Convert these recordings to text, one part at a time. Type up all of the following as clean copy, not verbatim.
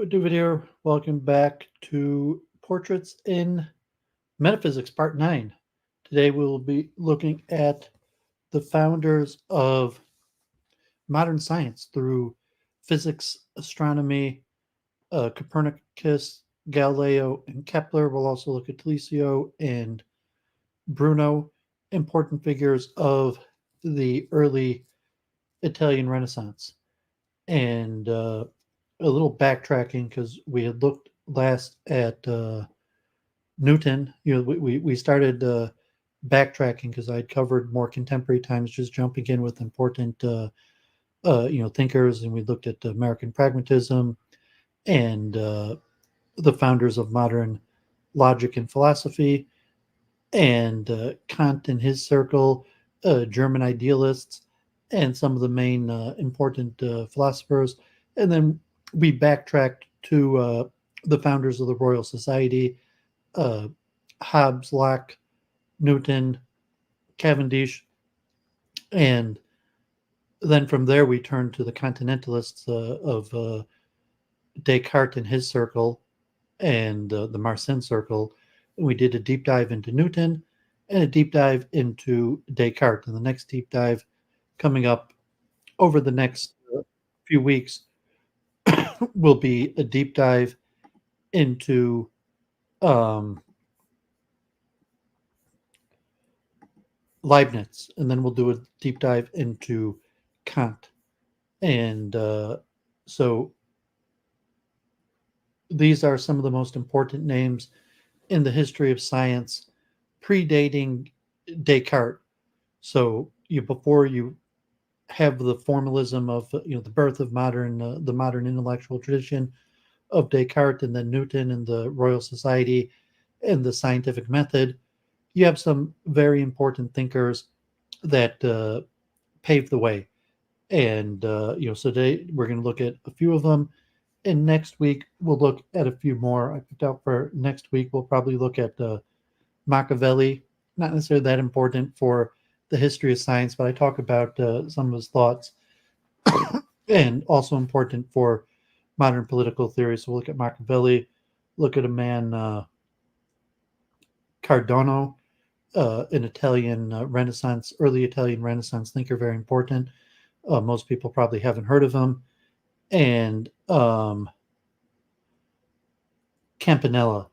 David here. Welcome back to Portraits in Metaphysics, Part 9. Today we will be looking at the founders of modern science through physics, astronomy, Copernicus, Galileo, and Kepler. We'll also look at Telesio and Bruno, important figures of the early Italian Renaissance. And a little backtracking because we had looked last at Newton. We started backtracking because I'd covered more contemporary times, just jumping in with important thinkers, and we looked at American pragmatism and the founders of modern logic and philosophy, and Kant and his circle, German idealists, and some of the main important philosophers. And then we backtracked to the founders of the Royal Society, uh, Hobbes, Locke, Newton, Cavendish, and then from there we turned to the Continentalists of Descartes and his circle and the Mersenne circle. And we did a deep dive into Newton and a deep dive into Descartes. And the next deep dive coming up over the next few weeks will be a deep dive into um, Leibniz, and then we'll do a deep dive into Kant. And so these are some of the most important names in the history of science predating Descartes. So before you have the formalism of the birth of the modern intellectual tradition of Descartes, and then Newton and the Royal Society and the scientific method, you have some very important thinkers that paved the way. And so today we're going to look at a few of them, and next week we'll look at a few more. I picked out for next week. We'll probably look at Machiavelli. Not necessarily that important for the history of science, but I talk about some of his thoughts, and also important for modern political theory. So we'll look at Machiavelli, look at a man, Cardano, an Italian early Italian Renaissance thinker, very important. Most people probably haven't heard of him. And Campanella,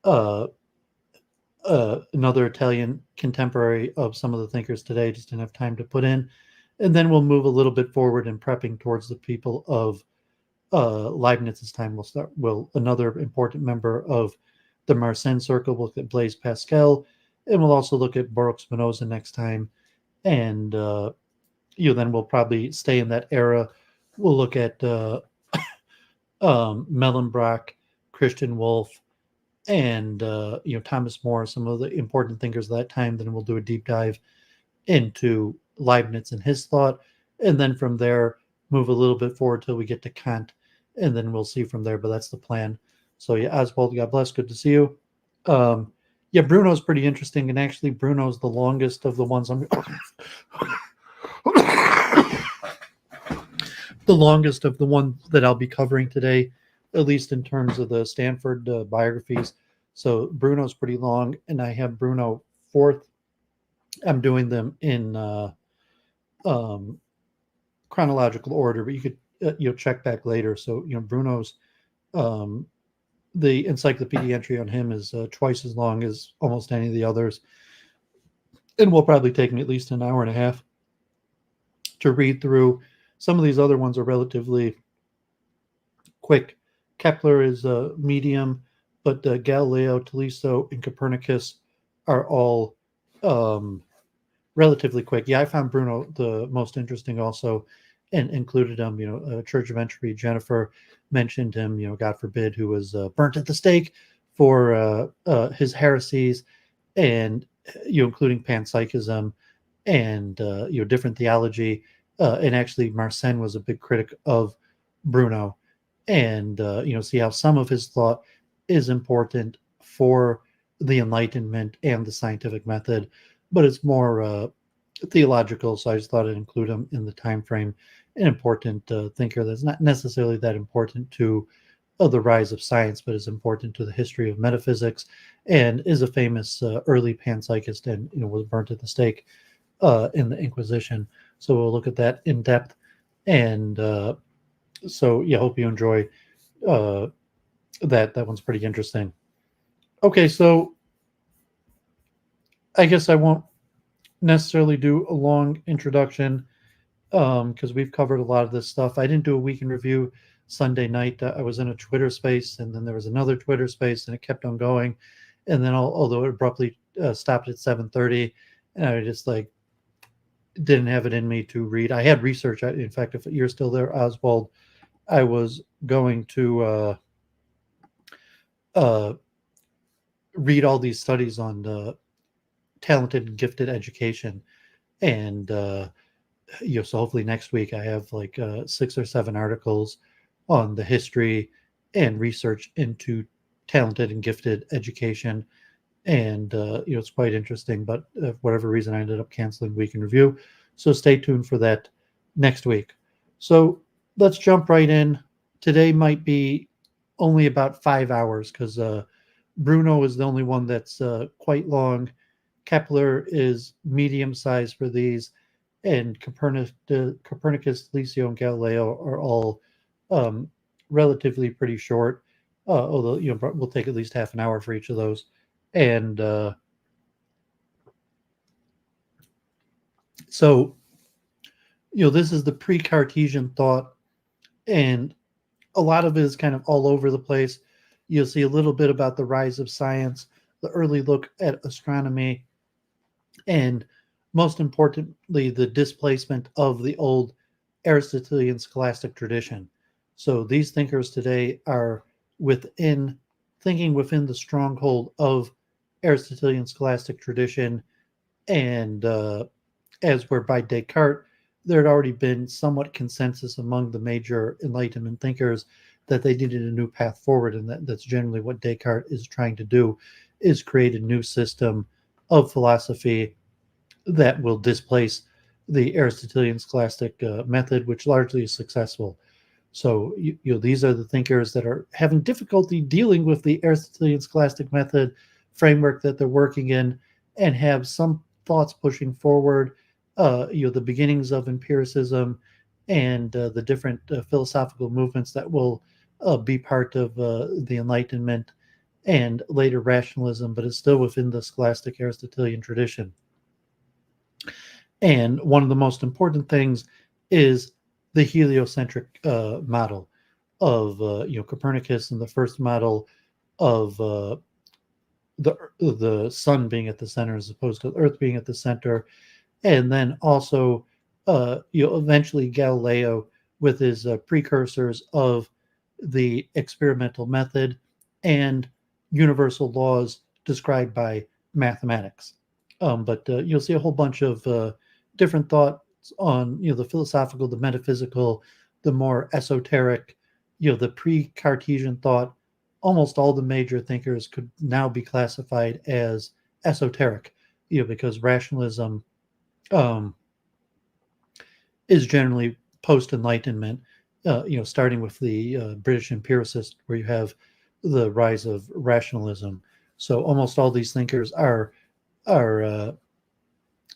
uh, another Italian contemporary of some of the thinkers today, just didn't have time to put in. And then we'll move a little bit forward in prepping towards the people of Leibniz's time. We'll another important member of the Mersenne circle. We'll look at Blaise Pascal, and we'll also look at Baruch Spinoza next time. And then we'll probably stay in that era. We'll look at Mellenbrock, Christian Wolff, and Thomas More, some of the important thinkers of that time. Then we'll do a deep dive into Leibniz and his thought, and then from there move a little bit forward till we get to Kant, and then we'll see from there. But that's the plan. So yeah, Oswald, God bless. Good to see you. Yeah, Bruno's pretty interesting, and actually Bruno's the longest of the ones I'm the longest of the ones that I'll be covering today, at least in terms of the Stanford biographies. So Bruno's pretty long, and I have Bruno fourth. I'm doing them in um, chronological order, but you could check back later. So Bruno's um, the encyclopedia entry on him is twice as long as almost any of the others, and will probably take me at least an hour and a half to read through. Some of these other ones are relatively quick. Kepler is a medium, but Galileo, Telesio, and Copernicus are all relatively quick. Yeah, I found Bruno the most interesting also, and included him. Church of Entropy. Jennifer mentioned him. God forbid, who was burnt at the stake for his heresies, and including panpsychism and different theology. And actually, Mersenne was a big critic of Bruno, and see how some of his thought is important for the Enlightenment and the scientific method, but it's more theological. So I just thought I'd include him in the time frame. An important thinker that's not necessarily that important to of the rise of science, but is important to the history of metaphysics, and is a famous early panpsychist, and was burnt at the stake in the Inquisition. So we'll look at that in depth, and so yeah, hope you enjoy that. That one's pretty interesting. Okay, so I guess I won't necessarily do a long introduction because we've covered a lot of this stuff. I didn't do a week in review Sunday night. I was in a Twitter space, and then there was another Twitter space, and it kept on going. And then, although it abruptly stopped at 7:30, and I just didn't have it in me to read. I had research. In fact, if you're still there, Oswald, I was going to read all these studies on talented and gifted education, and so hopefully next week I have 6 or 7 articles on the history and research into talented and gifted education, and it's quite interesting. But for whatever reason, I ended up canceling week in review. So stay tuned for that next week. So let's jump right in. Today might be only about 5 hours because Bruno is the only one that's quite long. Kepler is medium size for these, and Copernicus, Telesio, and Galileo are all relatively pretty short. Although we'll take at least half an hour for each of those, and so this is the pre-Cartesian thought, and a lot of it is kind of all over the place. You'll see a little bit about the rise of science, the early look at astronomy, and most importantly, the displacement of the old Aristotelian scholastic tradition. So these thinkers today are thinking within the stronghold of Aristotelian scholastic tradition, and as were by Descartes, there had already been somewhat consensus among the major Enlightenment thinkers that they needed a new path forward, and that's generally what Descartes is trying to do, is create a new system of philosophy that will displace the Aristotelian scholastic method, which largely is successful. So these are the thinkers that are having difficulty dealing with the Aristotelian scholastic method framework that they're working in, and have some thoughts pushing forward the beginnings of empiricism and the different philosophical movements that will be part of the Enlightenment and later rationalism, but is still within the scholastic Aristotelian tradition. And one of the most important things is the heliocentric model of Copernicus, and the first model of the sun being at the center as opposed to the Earth being at the center, and then also eventually Galileo with his precursors of the experimental method and universal laws described by mathematics. But you'll see a whole bunch of different thoughts on the philosophical, the metaphysical, the more esoteric, the pre-Cartesian thought. Almost all the major thinkers could now be classified as esoteric, because rationalism is generally post-Enlightenment, starting with the British empiricist, where you have the rise of rationalism. So almost all these thinkers are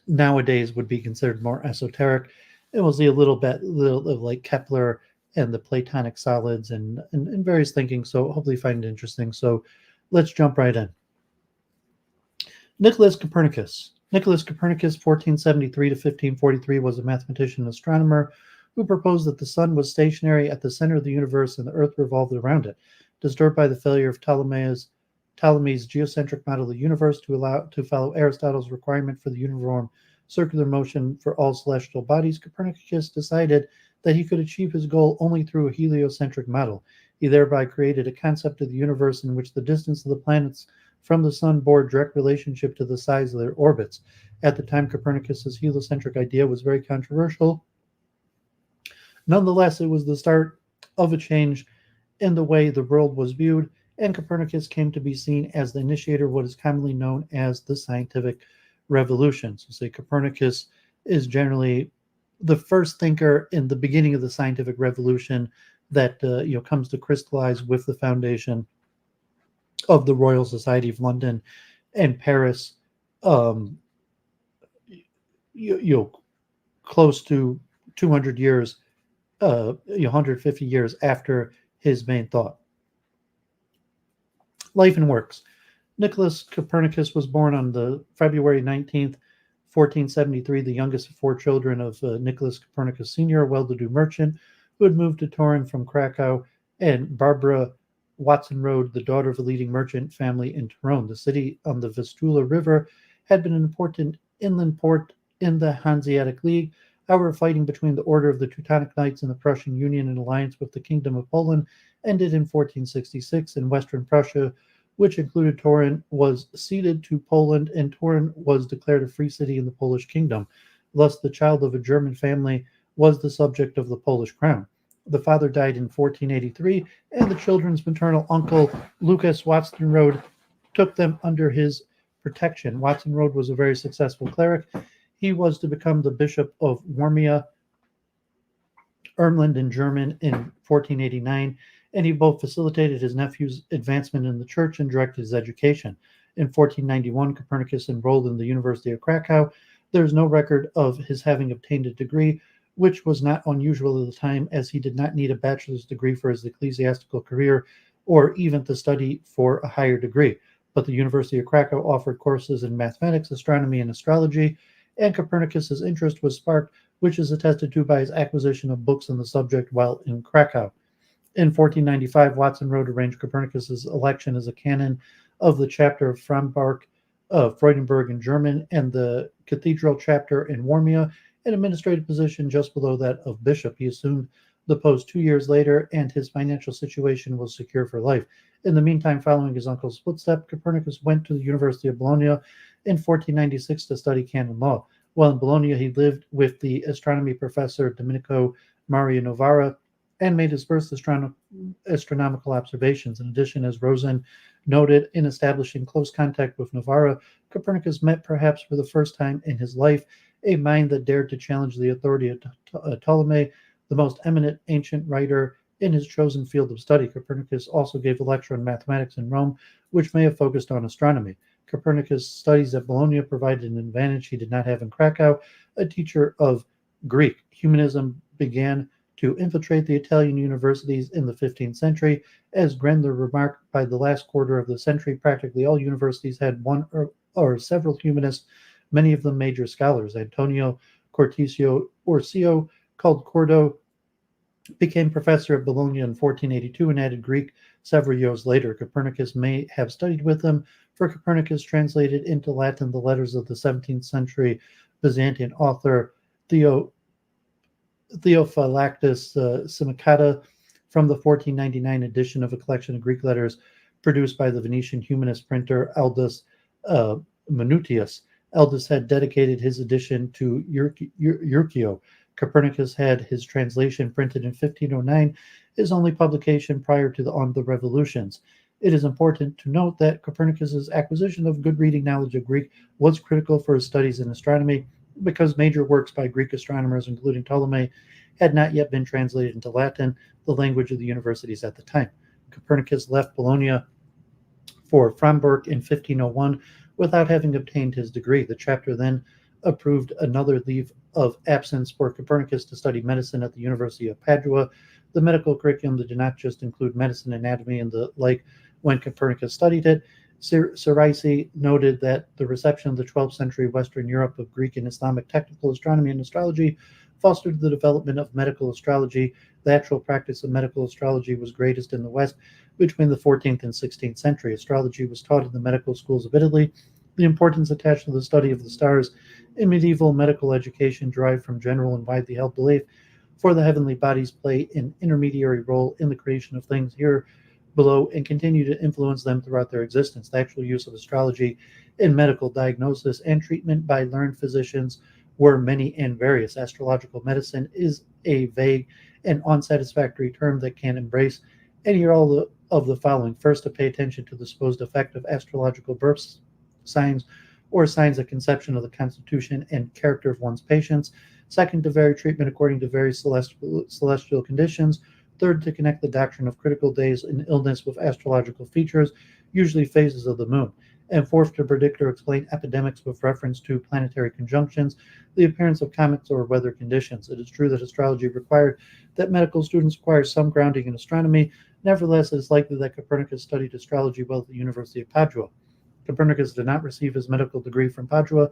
nowadays would be considered more esoteric, and we'll see a little of like Kepler and the Platonic solids and various thinking. So hopefully you find it interesting. So let's jump right in. Nicolaus Copernicus. Nicolaus Copernicus, 1473 to 1543, was a mathematician and astronomer who proposed that the sun was stationary at the center of the universe and the earth revolved around it. Disturbed by the failure of Ptolemy's geocentric model of the universe to follow Aristotle's requirement for the uniform circular motion for all celestial bodies, Copernicus decided that he could achieve his goal only through a heliocentric model. He thereby created a concept of the universe in which the distance of the planets from the sun bore direct relationship to the size of their orbits. At the time, Copernicus's heliocentric idea was very controversial. Nonetheless, it was the start of a change in the way the world was viewed, and Copernicus came to be seen as the initiator of what is commonly known as the scientific revolution. So say Copernicus is generally the first thinker in the beginning of the scientific revolution that comes to crystallize with the foundation of the Royal Society of London and Paris, um, you, you know, close to 200 years, 150 years after his main thought. Life and works. Nicolaus Copernicus was born on the February 19th, 1473, the youngest of four children of Nicolaus Copernicus Sr., a well-to-do merchant who had moved to Turin from Krakow, and Barbara Watson Road, the daughter of a leading merchant family in Turin. The city on the Vistula River had been an important inland port in the Hanseatic League. However, fighting between the Order of the Teutonic Knights and the Prussian Union in alliance with the Kingdom of Poland ended in 1466, and Western Prussia, which included Turin, was ceded to Poland, and Turin was declared a free city in the Polish kingdom. Thus, the child of a German family was the subject of the Polish crown. The father died in 1483, and the children's maternal uncle, Lucas Watson Road, took them under his protection. Watson Road was a very successful cleric. He was to become the Bishop of Warmia, Ermland in German, in 1489, and he both facilitated his nephew's advancement in the church and directed his education. In 1491, Copernicus enrolled in the University of Krakow. There is no record of his having obtained a degree, which was not unusual at the time, as he did not need a bachelor's degree for his ecclesiastical career or even to study for a higher degree. But the University of Krakow offered courses in mathematics, astronomy, and astrology, and Copernicus's interest was sparked, which is attested to by his acquisition of books on the subject while in Krakow. In 1495, Watson Road arranged Copernicus's election as a canon of the chapter of Freudenberg in German, and the cathedral chapter in Warmia, an administrative position just below that of bishop. He assumed the post 2 years later, and his financial situation was secure for life. In the meantime, following his uncle's footsteps, Copernicus went to the University of Bologna in 1496 to study canon law. While in Bologna, he lived with the astronomy professor Domenico Maria Novara and made his first astronomical observations. In addition, as Rosen noted, in establishing close contact with Novara, Copernicus met, perhaps for the first time in his life, a mind that dared to challenge the authority of Ptolemy, the most eminent ancient writer in his chosen field of study. Copernicus also gave a lecture on mathematics in Rome, which may have focused on astronomy. Copernicus' studies at Bologna provided an advantage he did not have in Krakow, a teacher of Greek. Humanism began to infiltrate the Italian universities in the 15th century. As Grendler remarked, by the last quarter of the century, practically all universities had one or several humanists, many of them major scholars. Antonio Cortisio Orcio, called Cordo, became professor at Bologna in 1482 and added Greek several years later. Copernicus may have studied with him, for Copernicus translated into Latin the letters of the 17th century Byzantine author Theophylactus Simocatta from the 1499 edition of a collection of Greek letters produced by the Venetian humanist printer Aldus Manutius. Aldus had dedicated his edition to Urquio. Copernicus had his translation printed in 1509, his only publication prior to the revolutions. It is important to note that Copernicus's acquisition of good reading knowledge of Greek was critical for his studies in astronomy, because major works by Greek astronomers, including Ptolemy, had not yet been translated into Latin, the language of the universities at the time. Copernicus left Bologna for Freiburg in 1501 without having obtained his degree. The chapter then approved another leave of absence for Copernicus to study medicine at the University of Padua. The medical curriculum did not just include medicine, anatomy, and the like when Copernicus studied it. Cirici noted that the reception of the 12th century Western Europe of Greek and Islamic technical astronomy and astrology fostered the development of medical astrology. The actual practice of medical astrology was greatest in the West between the 14th and 16th century. Astrology was taught in the medical schools of Italy. The importance attached to the study of the stars in medieval medical education derived from general and widely held belief, for the heavenly bodies play an intermediary role in the creation of things here below and continue to influence them throughout their existence. The actual use of astrology in medical diagnosis and treatment by learned physicians were many and various. Astrological medicine is a vague and unsatisfactory term that can embrace any or all of the following. First, to pay attention to the supposed effect of astrological birth signs or signs of conception of the constitution and character of one's patients. Second, to vary treatment according to various celestial conditions. Third, to connect the doctrine of critical days in illness with astrological features, usually phases of the moon. And fourth, to predict or explain epidemics with reference to planetary conjunctions, the appearance of comets or weather conditions. It is true that astrology required that medical students acquire some grounding in astronomy. Nevertheless, it is likely that Copernicus studied astrology well at the University of Padua. Copernicus did not receive his medical degree from Padua.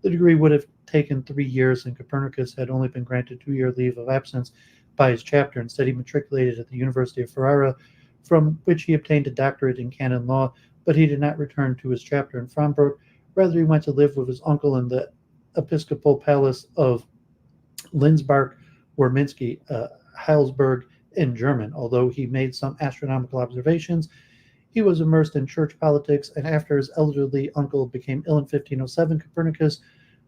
The degree would have taken 3 years, and Copernicus had only been granted 2-year leave of absence by his chapter. Instead, he matriculated at the University of Ferrara, from which he obtained a doctorate in canon law, but he did not return to his chapter in Freiburg. Rather, he went to live with his uncle in the episcopal palace of Linsbach-Warminski, Heilsberg in German. Although he made some astronomical observations, he was immersed in church politics, and after his elderly uncle became ill in 1507, Copernicus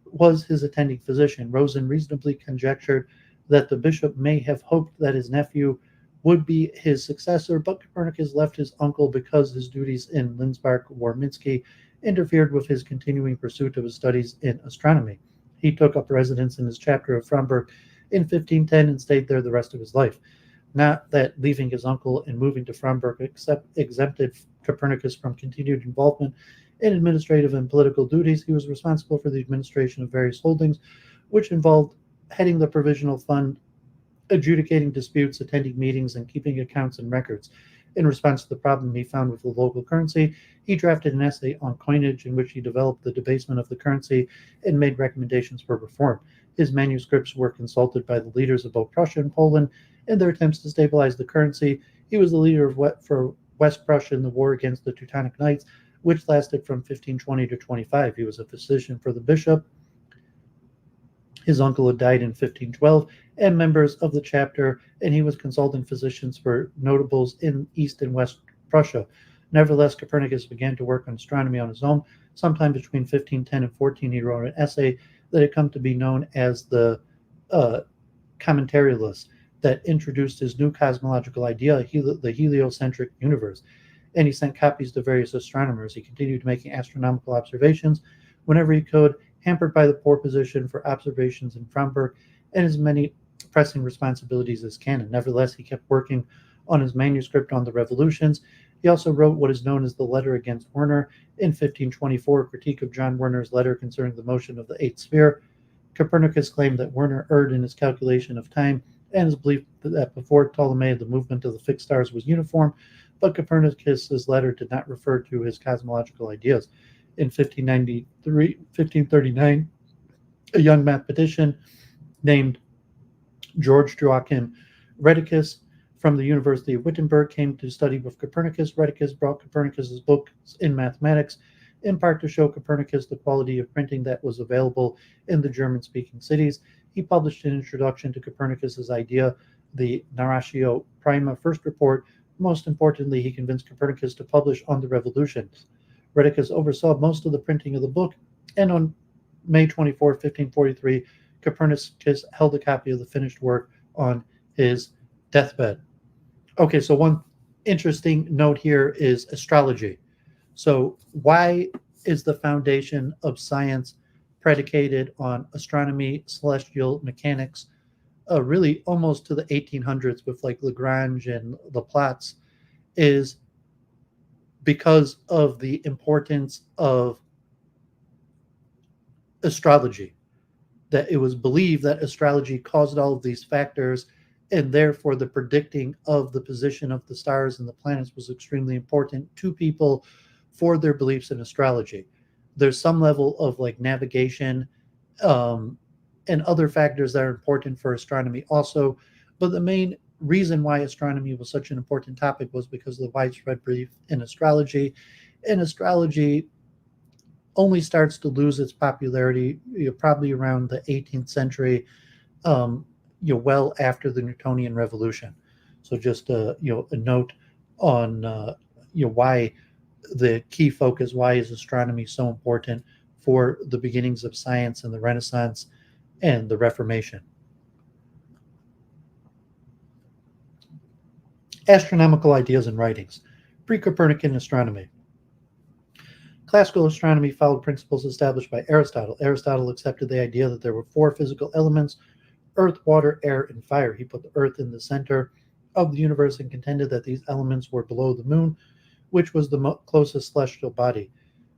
was his attending physician. Rosen reasonably conjectured that the bishop may have hoped that his nephew would be his successor, but Copernicus left his uncle because his duties in Linsbach-Warminski interfered with his continuing pursuit of his studies in astronomy. He took up residence in his chapter of Freiburg in 1510 and stayed there the rest of his life. Not that leaving his uncle and moving to Freiburg exempted Copernicus from continued involvement in administrative and political duties. He was responsible for the administration of various holdings, which involved heading the provisional fund, adjudicating disputes, attending meetings, and keeping accounts and records. In response to the problem he found with the local currency, he drafted an essay on coinage in which he developed the debasement of the currency and made recommendations for reform. His manuscripts were consulted by the leaders of both Prussia and Poland in their attempts to stabilize the currency. He was the leader for West Prussia in the war against the Teutonic Knights, which lasted from 1520 to 25. He was a physician for the bishop. His uncle had died in 1512, and members of the chapter, and he was consulting physicians for notables in East and West Prussia. Nevertheless, Copernicus began to work on astronomy on his own. Sometime between 1510 and 14, he wrote an essay that had come to be known as the Commentarialist, that introduced his new cosmological idea, the heliocentric universe, and he sent copies to various astronomers. He continued making astronomical observations whenever he could, hampered by the poor position for observations in Freiburg and his many pressing responsibilities as canon. Nevertheless, he kept working on his manuscript on the revolutions. He also wrote what is known as the Letter Against Werner in 1524, a critique of John Werner's letter concerning the motion of the eighth sphere. Copernicus claimed that Werner erred in his calculation of time and his belief that before Ptolemy the movement of the fixed stars was uniform, but Copernicus's letter did not refer to his cosmological ideas. In 1539, a young mathematician named George Joachim Rheticus from the University of Wittenberg came to study with Copernicus. Rheticus brought Copernicus's books in mathematics, in part to show Copernicus the quality of printing that was available in the German-speaking cities. He published an introduction to Copernicus's idea, the Narratio Prima first report. Most importantly, he convinced Copernicus to publish on the revolutions. Rheticus oversaw most of the printing of the book, and on May 24, 1543, Copernicus held a copy of the finished work on his deathbed. Okay, so one interesting note here is astrology. So why is the foundation of science predicated on astronomy, celestial mechanics, really almost to the 1800s with like Lagrange and Laplace, is because of the importance of astrology, that it was believed that astrology caused all of these factors, and therefore the predicting of the position of the stars and the planets was extremely important to people for their beliefs in astrology. There's some level of like navigation and other factors that are important for astronomy also, but the main reason why astronomy was such an important topic was because of the widespread belief in astrology, and astrology only starts to lose its popularity probably around the 18th century, well after the Newtonian revolution. So just a note on why the key focus, why is astronomy so important for the beginnings of science and the Renaissance and the Reformation. Astronomical ideas and writings. Pre-Copernican astronomy. Classical astronomy followed principles established by Aristotle. Aristotle accepted the idea that there were 4 physical elements: earth, water, air, and fire. He put the earth in the center of the universe and contended that these elements were below the moon, which was the closest celestial body.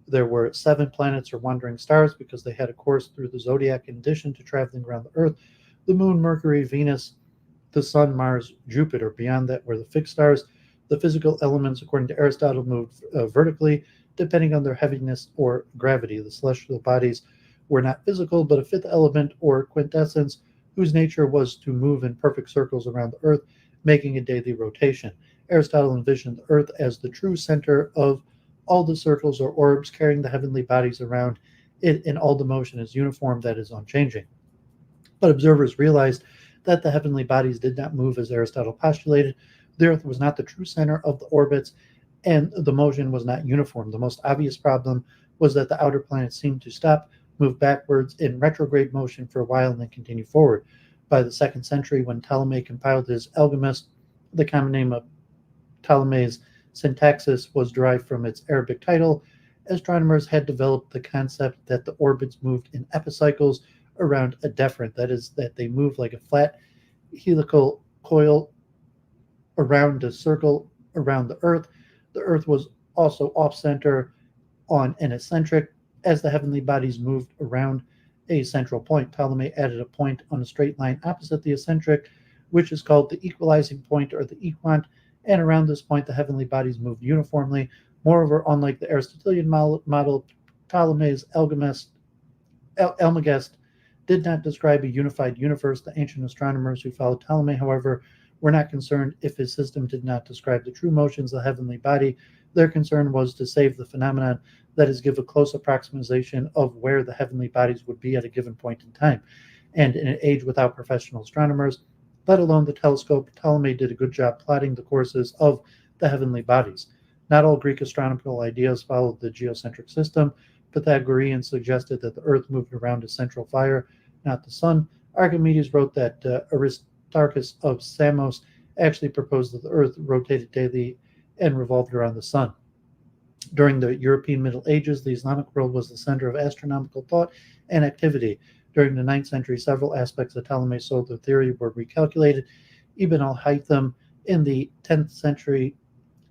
There were 7 planets or wandering stars because they had a course through the zodiac in addition to traveling around the Earth, the moon, Mercury, Venus, the sun, Mars, Jupiter. Beyond that were the fixed stars. The physical elements, according to Aristotle, moved vertically, depending on their heaviness or gravity. The celestial bodies were not physical, but a fifth element or quintessence whose nature was to move in perfect circles around the Earth, making a daily rotation. Aristotle envisioned the Earth as the true center of all the circles or orbs carrying the heavenly bodies around it, and all the motion is uniform, that is unchanging. But observers realized that the heavenly bodies did not move as Aristotle postulated. The Earth was not the true center of the orbits, and the motion was not uniform. The most obvious problem was that the outer planets seemed to stop, move backwards in retrograde motion for a while, and then continue forward. By the 2nd century, when Ptolemy compiled his Almagest, the common name of Ptolemy's syntaxis was derived from its Arabic title, astronomers had developed the concept that the orbits moved in epicycles around a deferent, that is, that they move like a flat helical coil around a circle around the Earth. The Earth was also off-center on an eccentric as the heavenly bodies moved around a central point. Ptolemy added a point on a straight line opposite the eccentric, which is called the equalizing point or the equant, and around this point the heavenly bodies moved uniformly. Moreover, unlike the Aristotelian model, Ptolemy's Almagest did not describe a unified universe. The ancient astronomers who followed Ptolemy, however, were not concerned if his system did not describe the true motions of the heavenly body. Their concern was to save the phenomenon, that is, give a close approximation of where the heavenly bodies would be at a given point in time. And in an age without professional astronomers, let alone the telescope, Ptolemy did a good job plotting the courses of the heavenly bodies. Not all Greek astronomical ideas followed the geocentric system. Pythagoreans suggested that the Earth moved around a central fire, not the sun. Archimedes wrote that Aristarchus of Samos actually proposed that the Earth rotated daily and revolved around the sun. During the European Middle Ages, the Islamic world was the center of astronomical thought and activity. During the 9th century, several aspects of Ptolemy's solar theory were recalculated. Ibn al-Haytham in the 10th,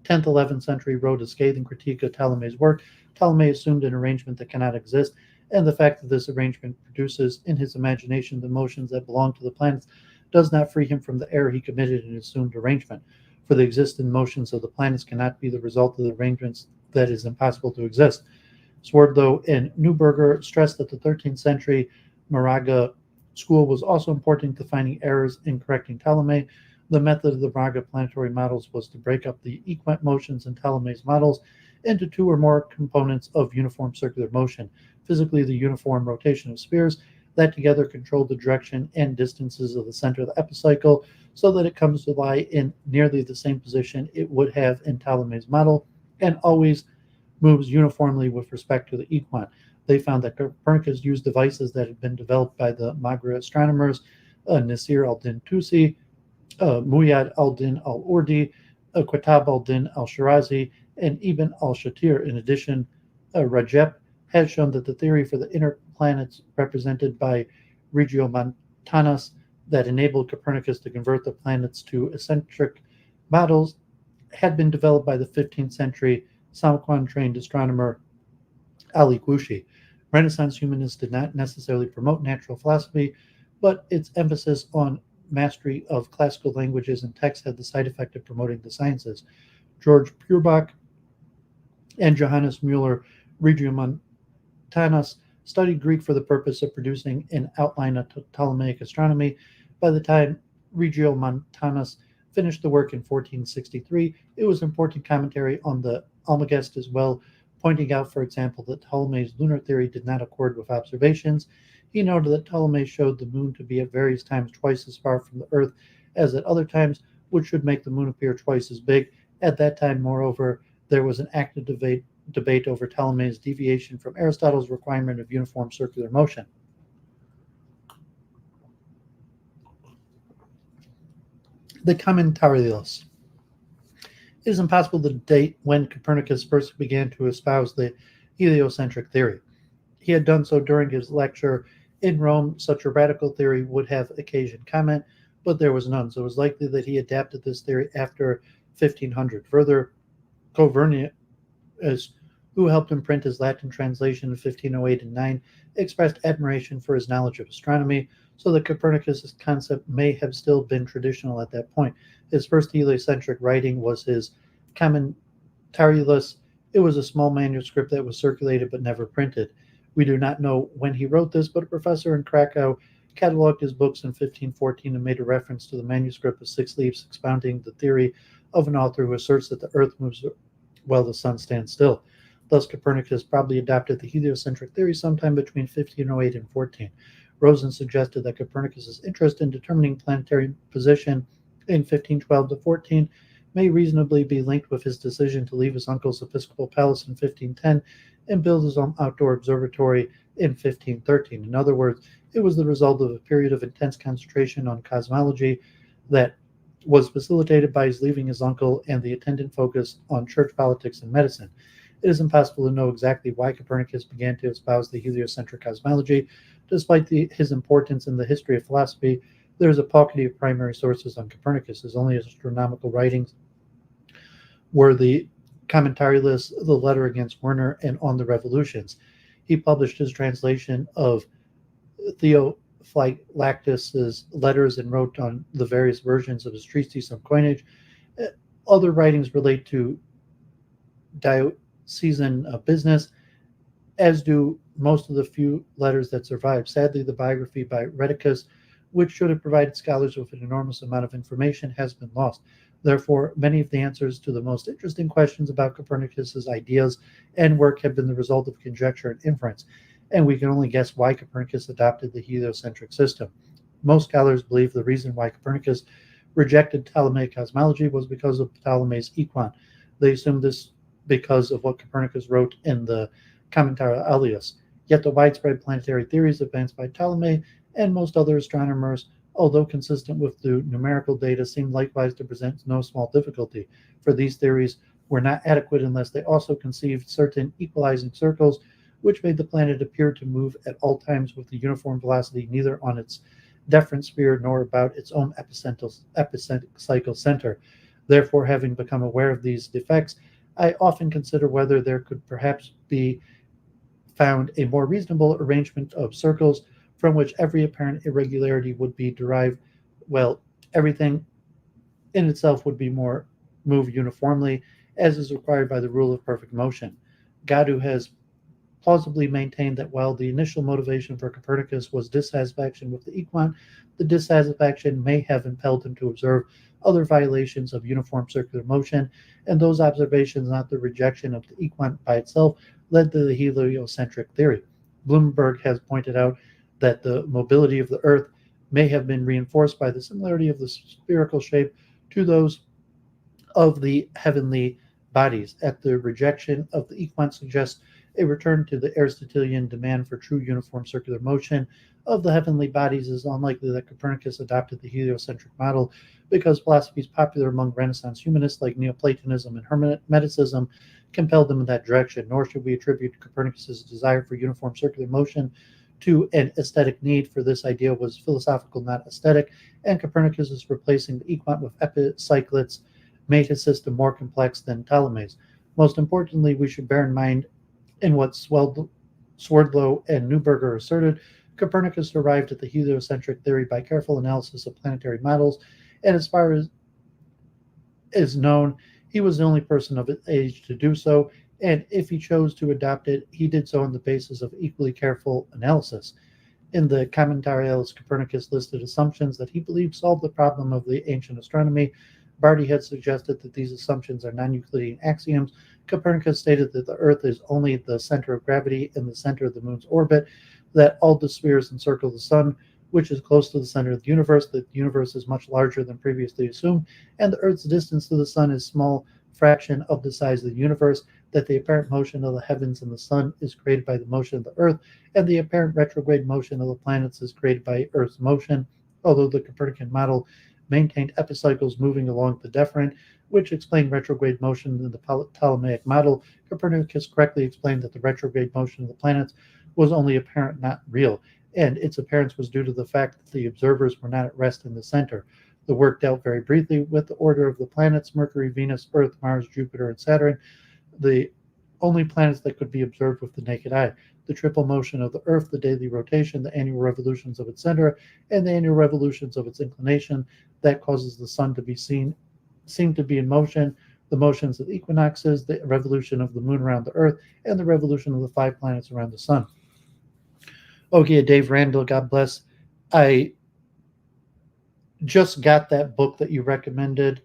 11th century wrote a scathing critique of Ptolemy's work. Ptolemy assumed an arrangement that cannot exist, and the fact that this arrangement produces in his imagination the motions that belong to the planets does not free him from the error he committed in his assumed arrangement. For the existing motions of the planets cannot be the result of the arrangements that is impossible to exist. Swerdlow and Neuberger stressed that the 13th century Moraga school was also important to finding errors in correcting Ptolemy. The method of the Moraga planetary models was to break up the equant motions in Ptolemy's models into 2 or more components of uniform circular motion. Physically, the uniform rotation of spheres that together control the direction and distances of the center of the epicycle so that it comes to lie in nearly the same position it would have in Ptolemy's model and always moves uniformly with respect to the equant. They found that Copernicus used devices that had been developed by the Maghrib astronomers Nasir al-Din Tusi, Muyad al-Din al-Urdi, Qitab al-Din al-Shirazi, and Ibn al-Shatir. In addition, Rajab has shown that the theory for the inner planets represented by regiomontanus that enabled Copernicus to convert the planets to eccentric models had been developed by the 15th century Samarkand-trained astronomer Ali Qushi. Renaissance humanists did not necessarily promote natural philosophy, but its emphasis on mastery of classical languages and texts had the side effect of promoting the sciences. George Purbach and Johannes Müller Regiomontanus studied Greek for the purpose of producing an outline of Ptolemaic astronomy. By the time Regiomontanus finished the work in 1463, it was important commentary on the Almagest as well, pointing out, for example, that Ptolemy's lunar theory did not accord with observations. He noted that Ptolemy showed the moon to be at various times twice as far from the Earth as at other times, which should make the moon appear twice as big. At that time, moreover, there was an active debate over Ptolemy's deviation from Aristotle's requirement of uniform circular motion. The Commentarios. It is impossible to date when Copernicus first began to espouse the heliocentric theory. He had done so during his lecture in Rome. Such a radical theory would have occasioned comment. but there was none, so it was likely that he adapted this theory after 1500. Further, Copernicus, who helped him print his Latin translation in 1508 and 9, expressed admiration for his knowledge of astronomy, so that Copernicus' concept may have still been traditional at that point. His first heliocentric writing was his Commentarius. It was a small manuscript that was circulated but never printed. We do not know when he wrote this, but a professor in Krakow catalogued his books in 1514 and made a reference to the manuscript of 6 leaves expounding the theory of an author who asserts that the earth moves while the sun stands still. Thus, Copernicus probably adopted the heliocentric theory sometime between 1508 and 14. Rosen suggested that Copernicus's interest in determining planetary position in 1512 to 14 may reasonably be linked with his decision to leave his uncle's episcopal palace in 1510 and build his own outdoor observatory in 1513. In other words, it was the result of a period of intense concentration on cosmology that was facilitated by his leaving his uncle and the attendant focus on church politics and medicine. It is impossible to know exactly why Copernicus began to espouse the heliocentric cosmology. Despite his importance in the history of philosophy, there is a paucity of primary sources on Copernicus. His only astronomical writings were the Commentarius, the letter against Werner, and on the revolutions. He published his translation of Theophylactus's letters and wrote on the various versions of his treatise on coinage. Other writings relate to diocesan business, as do most of the few letters that survive. Sadly, the biography by Rheticus, which should have provided scholars with an enormous amount of information, has been lost. Therefore, many of the answers to the most interesting questions about Copernicus's ideas and work have been the result of conjecture and inference, and we can only guess why Copernicus adopted the heliocentric system. Most scholars believe the reason why Copernicus rejected Ptolemaic cosmology was because of Ptolemy's equant. They assumed this because of what Copernicus wrote in the Commentarius. Yet the widespread planetary theories advanced by Ptolemy and most other astronomers, although consistent with the numerical data, seem likewise to present no small difficulty, for these theories were not adequate unless they also conceived certain equalizing circles which made the planet appear to move at all times with a uniform velocity, neither on its deferent sphere nor about its own epicycle center. Therefore, having become aware of these defects, I often consider whether there could perhaps be found a more reasonable arrangement of circles from which every apparent irregularity would be derived. Well, everything in itself would be more move uniformly, as is required by the rule of perfect motion. Gadu has plausibly maintained that while the initial motivation for Copernicus was dissatisfaction with the equant, the dissatisfaction may have impelled him to observe other violations of uniform circular motion, and those observations, not the rejection of the equant by itself, led to the heliocentric theory. Bloomberg has pointed out that the mobility of the Earth may have been reinforced by the similarity of the spherical shape to those of the heavenly bodies. At the rejection of the equant suggests a return to the Aristotelian demand for true uniform circular motion of the heavenly bodies. Is unlikely that Copernicus adopted the heliocentric model because philosophies popular among Renaissance humanists like Neoplatonism and Hermeticism compelled them in that direction, nor should we attribute Copernicus's desire for uniform circular motion to an aesthetic need, for this idea was philosophical, not aesthetic, and Copernicus's replacing the equant with epicyclets made his system more complex than Ptolemy's. Most importantly, we should bear in mind in what Swerdlow and Neuberger asserted, Copernicus arrived at the heliocentric theory by careful analysis of planetary models, and as far as is known, he was the only person of his age to do so, and if he chose to adopt it, he did so on the basis of equally careful analysis. In the Commentarius, Copernicus listed assumptions that he believed solved the problem of the ancient astronomy. Barty had suggested that these assumptions are non-Euclidean axioms. Copernicus stated that the Earth is only the center of gravity and the center of the moon's orbit, that all the spheres encircle the sun, which is close to the center of the universe, that the universe is much larger than previously assumed, and the Earth's distance to the sun is a small fraction of the size of the universe, that the apparent motion of the heavens and the sun is created by the motion of the Earth, and the apparent retrograde motion of the planets is created by Earth's motion, although the Copernican model maintained epicycles moving along the deferent, which explained retrograde motion in the Ptolemaic model. Copernicus correctly explained that the retrograde motion of the planets was only apparent, not real. and its appearance was due to the fact that the observers were not at rest in the center. The work dealt very briefly with the order of the planets: Mercury, Venus, Earth, Mars, Jupiter, and Saturn, the only planets that could be observed with the naked eye. The triple motion of the Earth, the daily rotation, the annual revolutions of its center, and the annual revolutions of its inclination, that causes the sun to be seem to be in motion, the motions of equinoxes, the revolution of the moon around the Earth, and the revolution of the 5 planets around the sun. Okay, Dave Randall, God bless. I just got that book that you recommended.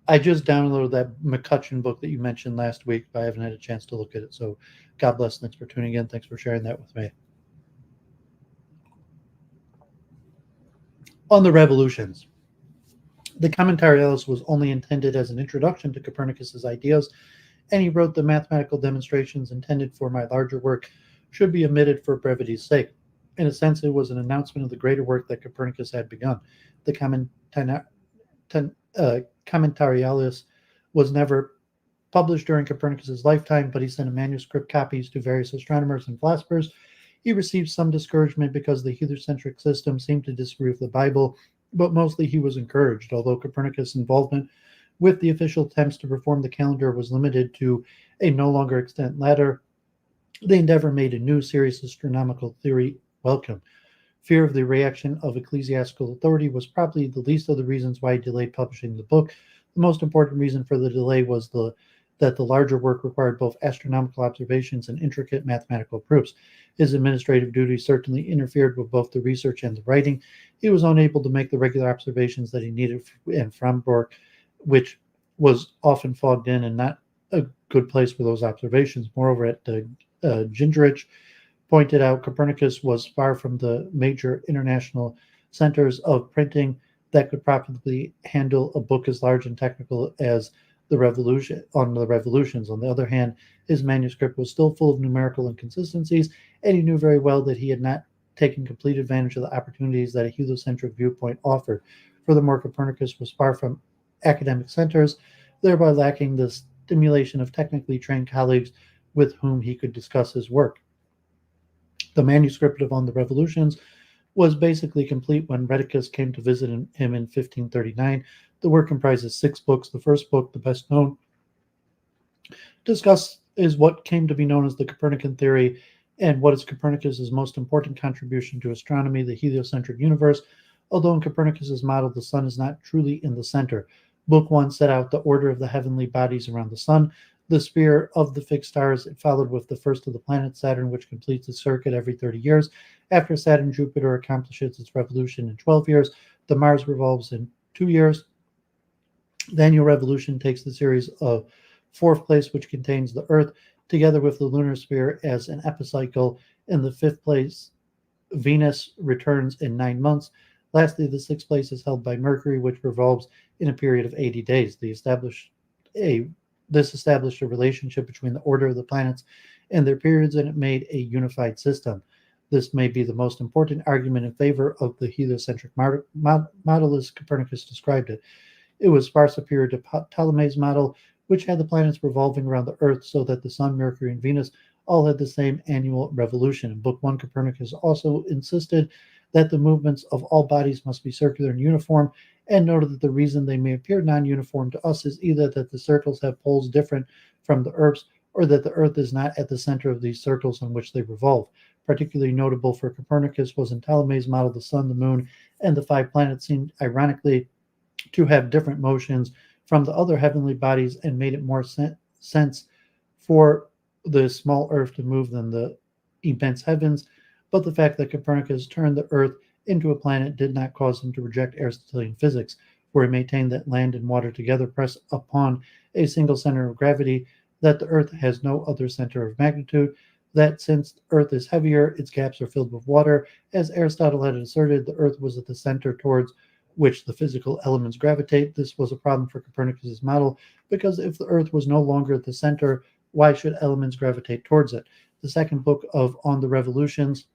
I just downloaded that McCutcheon book that you mentioned last week, but I haven't had a chance to look at it. So God bless. Thanks for tuning in. Thanks for sharing that with me. On the revolutions. The Commentarialis was only intended as an introduction to Copernicus's ideas, and he wrote the mathematical demonstrations intended for my larger work should be omitted for brevity's sake. In a sense, it was an announcement of the greater work that Copernicus had begun. The Commentarialis was never published during Copernicus's lifetime, but he sent manuscript copies to various astronomers and philosophers. He received some discouragement because the heliocentric system seemed to disagree with the Bible, but mostly he was encouraged, although Copernicus' involvement with the official attempts to perform the calendar was limited to a no longer extant ladder. The endeavor made a new serious astronomical theory welcome. Fear of the reaction of ecclesiastical authority was probably the least of the reasons why he delayed publishing the book. The most important reason for the delay was that the larger work required both astronomical observations and intricate mathematical proofs. His administrative duties certainly interfered with both the research and the writing. He was unable to make the regular observations that he needed, and Frombork, which was often fogged in and not a good place for those observations. Moreover, at Gingerich pointed out, Copernicus was far from the major international centers of printing that could properly handle a book as large and technical as the revolutions. On the other hand, his manuscript was still full of numerical inconsistencies, and he knew very well that he had not taken complete advantage of the opportunities that a heliocentric viewpoint offered. Furthermore, Copernicus was far from academic centers, thereby lacking the stimulation of technically trained colleagues with whom he could discuss his work. The manuscript of On the Revolutions was basically complete when Rheticus came to visit him in 1539. The work comprises 6 books. The first book, the best known, is what came to be known as the Copernican theory and what is Copernicus's most important contribution to astronomy, the heliocentric universe. Although in Copernicus's model, the sun is not truly in the center. Book 1 set out the order of the heavenly bodies around the sun, the sphere of the fixed stars. It followed with the first of the planets, Saturn, which completes its circuit every 30 years. After Saturn, Jupiter accomplishes its revolution in 12 years. The Mars revolves in 2 years. The annual revolution takes the series of 4th place, which contains the Earth, together with the lunar sphere as an epicycle. In the 5th place, Venus returns in 9 months. Lastly, the 6th place is held by Mercury, which revolves in a period of 80 days. This established a relationship between the order of the planets and their periods, and it made a unified system. This may be the most important argument in favor of the heliocentric model as Copernicus described it. It was far superior to Ptolemy's model, which had the planets revolving around the Earth so that the Sun, Mercury, and Venus all had the same annual revolution. In Book 1, Copernicus also insisted that the movements of all bodies must be circular and uniform, and noted that the reason they may appear non-uniform to us is either that the circles have poles different from the Earth's, or that the Earth is not at the center of these circles on which they revolve. Particularly notable for Copernicus was in Ptolemy's model, the Sun, the Moon, and the 5 planets seemed ironically to have different motions from the other heavenly bodies, and made it more sense for the small Earth to move than the immense heavens. But the fact that Copernicus turned the Earth into a planet did not cause him to reject Aristotelian physics, where he maintained that land and water together press upon a single center of gravity, that the Earth has no other center of magnitude, that since the Earth is heavier, its gaps are filled with water. As Aristotle had asserted, the Earth was at the center towards which the physical elements gravitate. This was a problem for Copernicus's model, because if the Earth was no longer at the center, why should elements gravitate towards it? The second book of On the Revolutions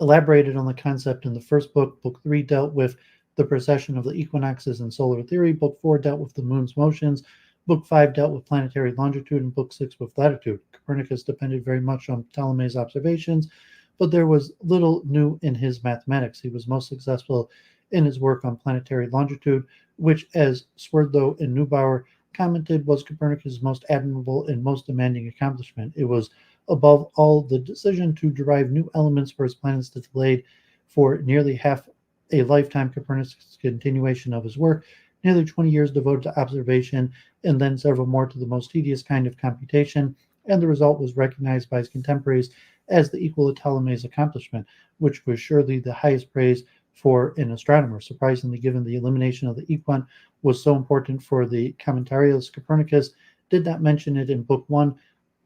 elaborated on the concept in the first book. Book 3 dealt with the precession of the equinoxes and solar theory. Book 4 dealt with the moon's motions. Book 5 dealt with planetary longitude and Book 6 with latitude. Copernicus depended very much on Ptolemy's observations, but there was little new in his mathematics. He was most successful in his work on planetary longitude, which, as Swerdlow and Neubauer commented, was Copernicus' most admirable and most demanding accomplishment. It was, above all, the decision to derive new elements for his planets that delayed for nearly half a lifetime Copernicus' continuation of his work, nearly 20 years devoted to observation, and then several more to the most tedious kind of computation, and the result was recognized by his contemporaries as the equal of Ptolemy's accomplishment, which was surely the highest praise for an astronomer. Surprisingly, given the elimination of the equant was so important for the commentarius, Copernicus did not mention it in Book 1,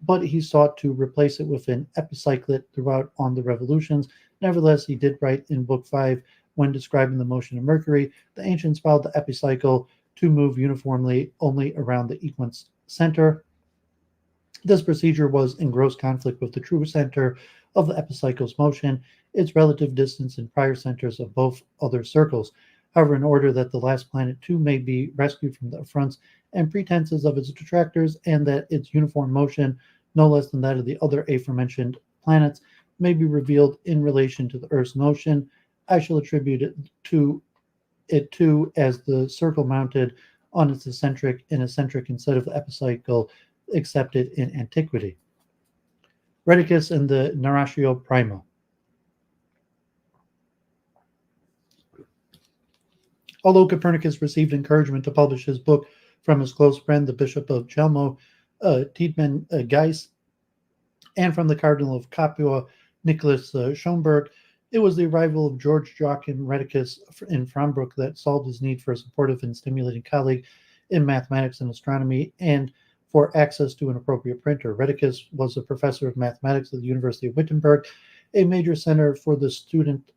but he sought to replace it with an epicyclet throughout on the revolutions. Nevertheless, he did write in Book 5, when describing the motion of Mercury, the ancients followed the epicycle to move uniformly only around the equant's center. This procedure was in gross conflict with the true center of the epicycle's motion, its relative distance and prior centers of both other circles. However, in order that the last planet too may be rescued from the affronts and pretenses of its detractors, and that its uniform motion, no less than that of the other aforementioned planets, may be revealed in relation to the Earth's motion, I shall attribute it to as the circle mounted on its eccentric instead of the epicycle accepted in antiquity. Rheticus and the Narratio Prima. Although Copernicus received encouragement to publish his book from his close friend, the Bishop of Chelmo, Tiedemann Geiss, and from the Cardinal of Capua, Nicholas Schomburg, it was the arrival of George Joachim Rheticus in Frambruck that solved his need for a supportive and stimulating colleague in mathematics and astronomy, and for access to an appropriate printer. Rheticus was a professor of mathematics at the University of Wittenberg, a major center for the student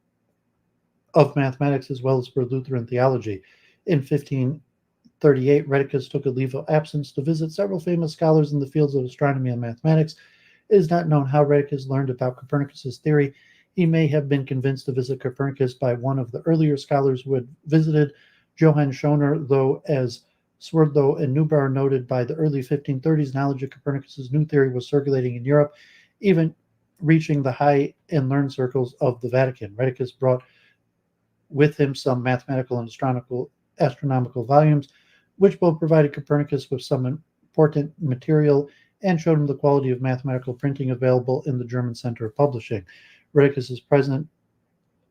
of mathematics as well as for Lutheran theology. In 1538, Rheticus took a leave of absence to visit several famous scholars in the fields of astronomy and mathematics. It is not known how Rheticus learned about Copernicus's theory. He may have been convinced to visit Copernicus by one of the earlier scholars who had visited, Johann Schoner, though, as Swerdlow and Neubauer noted, by the early 1530s, knowledge of Copernicus's new theory was circulating in Europe, even reaching the high and learned circles of the Vatican. Rheticus brought with him some mathematical and astronomical volumes, which both provided Copernicus with some important material and showed him the quality of mathematical printing available in the German Center of Publishing. Rheticus is president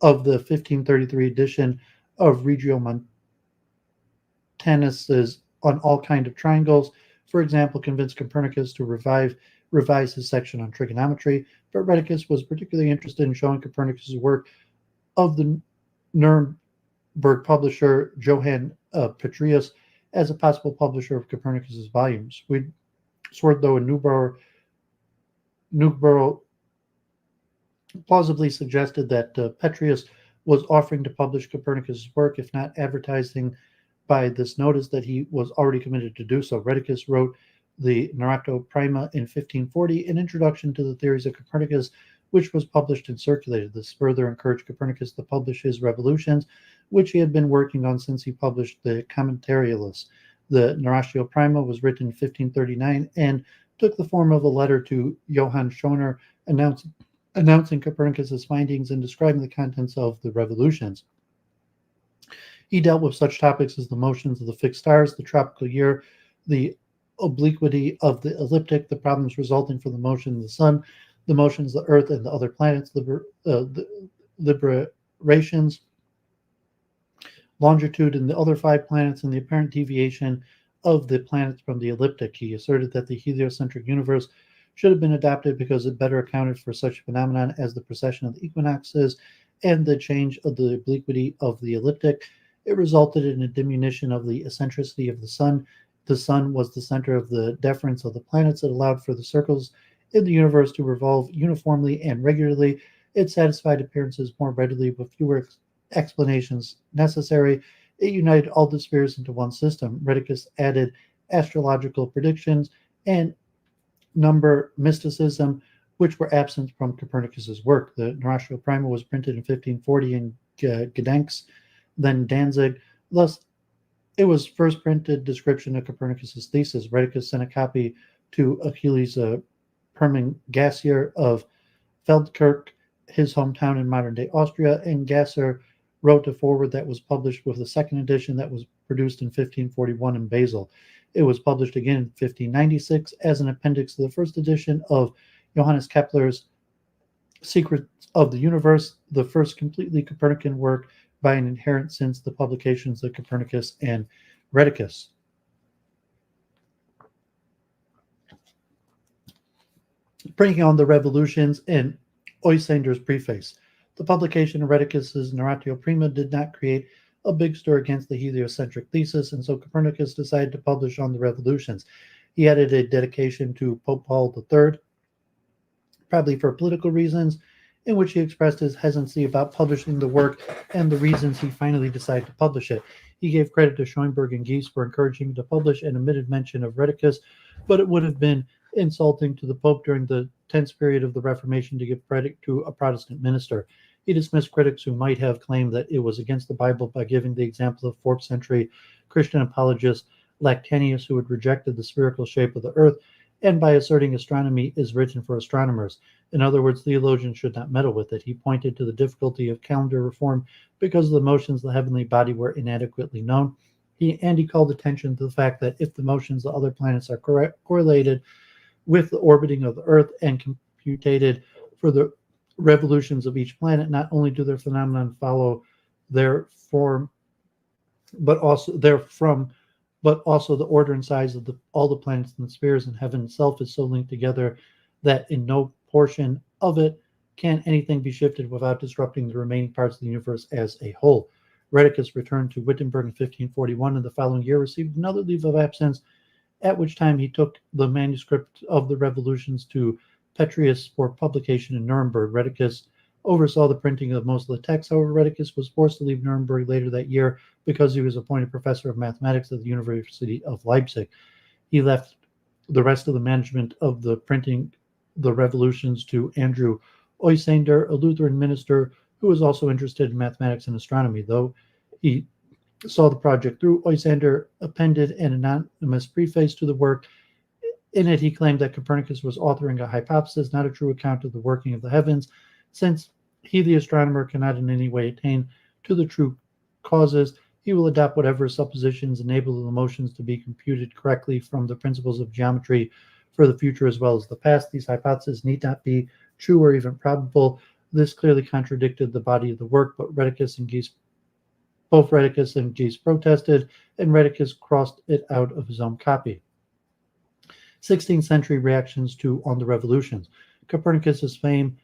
of the 1533 edition of Regiomontanus's On All Kind of Triangles, for example, convinced Copernicus to revise his section on trigonometry, but Rheticus was particularly interested in showing Copernicus's work of the Nuremberg publisher Johann Petrius as a possible publisher of Copernicus's volumes. Swerdlow and Neubauer plausibly suggested that Petrius was offering to publish Copernicus's work, if not advertising by this notice that he was already committed to do so. Rheticus wrote the Narratio Prima in 1540, an introduction to the theories of Copernicus, which was published and circulated. This further encouraged Copernicus to publish his revolutions, which he had been working on since he published the Commentarius. The Narratio Prima was written in 1539 and took the form of a letter to Johann Schoner announcing Copernicus's findings and describing the contents of the revolutions. He dealt with such topics as the motions of the fixed stars, the tropical year, the obliquity of the ecliptic, the problems resulting from the motion of the sun, the motions of the earth and the other planets, liberations, longitude in the other 5 planets, and the apparent deviation of the planets from the ecliptic. He asserted that the heliocentric universe should have been adopted because it better accounted for such a phenomenon as the precession of the equinoxes and the change of the obliquity of the ecliptic. It resulted in a diminution of the eccentricity of the sun. The sun was the center of the deference of the planets. It allowed for the circles in the universe to revolve uniformly and regularly. It satisfied appearances more readily with fewer explanations necessary. It united all the spheres into one system. Rheticus added astrological predictions and number mysticism, which were absent from Copernicus's work. The Narratio Prima was printed in 1540 in Gdansk, then Danzig. Thus, It was first printed description of Copernicus's thesis. Rheticus sent a copy to Achilles Permingasier of Feldkirch, his hometown in modern-day Austria, and Gasser wrote a foreword that was published with the second edition that was produced in 1541 in Basel. It was published again in 1596 as an appendix to the first edition of Johannes Kepler's Secrets of the Universe, the first completely Copernican work by an inherent since the publications of Copernicus and Rheticus. Bringing on the revolutions and Oesender's preface. The publication of Rheticus's Narratio Prima did not create a big stir against the heliocentric thesis, and so Copernicus decided to publish on the revolutions. He added a dedication to Pope Paul III, probably for political reasons, in which he expressed his hesitancy about publishing the work and the reasons he finally decided to publish it. He gave credit to Schoenberg and Gies for encouraging him to publish and omitted mention of Rheticus, but it would have been insulting to the Pope during the tense period of the Reformation to give credit to a Protestant minister. He dismissed critics who might have claimed that it was against the Bible by giving the example of 4th century Christian apologist Lactantius, who had rejected the spherical shape of the earth, and by asserting astronomy is written for astronomers. In other words, theologians should not meddle with it. He pointed to the difficulty of calendar reform because of the motions of the heavenly body were inadequately known. He called attention to the fact that if the motions of other planets are correlated with the orbiting of the Earth and computed for the revolutions of each planet, not only do their phenomenon follow their form, but also the order and size of all the planets and the spheres in heaven itself is so linked together that in no portion of it can anything be shifted without disrupting the remaining parts of the universe as a whole. Rheticus returned to Wittenberg in 1541, and the following year received another leave of absence, at which time he took the manuscript of the revolutions to Petrus for publication in Nuremberg. Rheticus oversaw the printing of most of the texts. However, Rheticus was forced to leave Nuremberg later that year because he was appointed professor of mathematics at the University of Leipzig. He left the rest of the management of the printing the revolutions to Andrew Oesender, a Lutheran minister who was also interested in mathematics and astronomy. Though he saw the project through, Oesender appended an anonymous preface to the work. In it, he claimed that Copernicus was authoring a hypothesis, not a true account of the working of the heavens, since he, the astronomer, cannot in any way attain to the true causes. He will adopt whatever suppositions enable the motions to be computed correctly from the principles of geometry for the future as well as the past. These hypotheses need not be true or even probable. This clearly contradicted the body of the work, but both Rheticus and Gies protested, and Rheticus crossed it out of his own copy. 16th century reactions to On the Revolutions. Copernicus's fame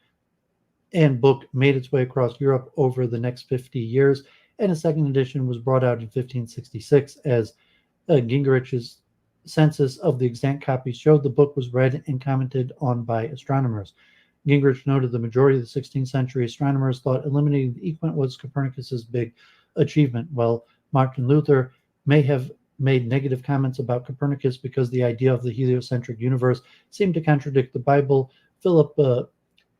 and book made its way across Europe over the next 50 years, and a second edition was brought out in 1566 as Gingerich's census of the exact copies showed. The book was read and commented on by astronomers. Gingerich noted the majority of the 16th century astronomers thought eliminating the equant was Copernicus's big achievement, while Martin Luther may have made negative comments about Copernicus because the idea of the heliocentric universe seemed to contradict the Bible. Philip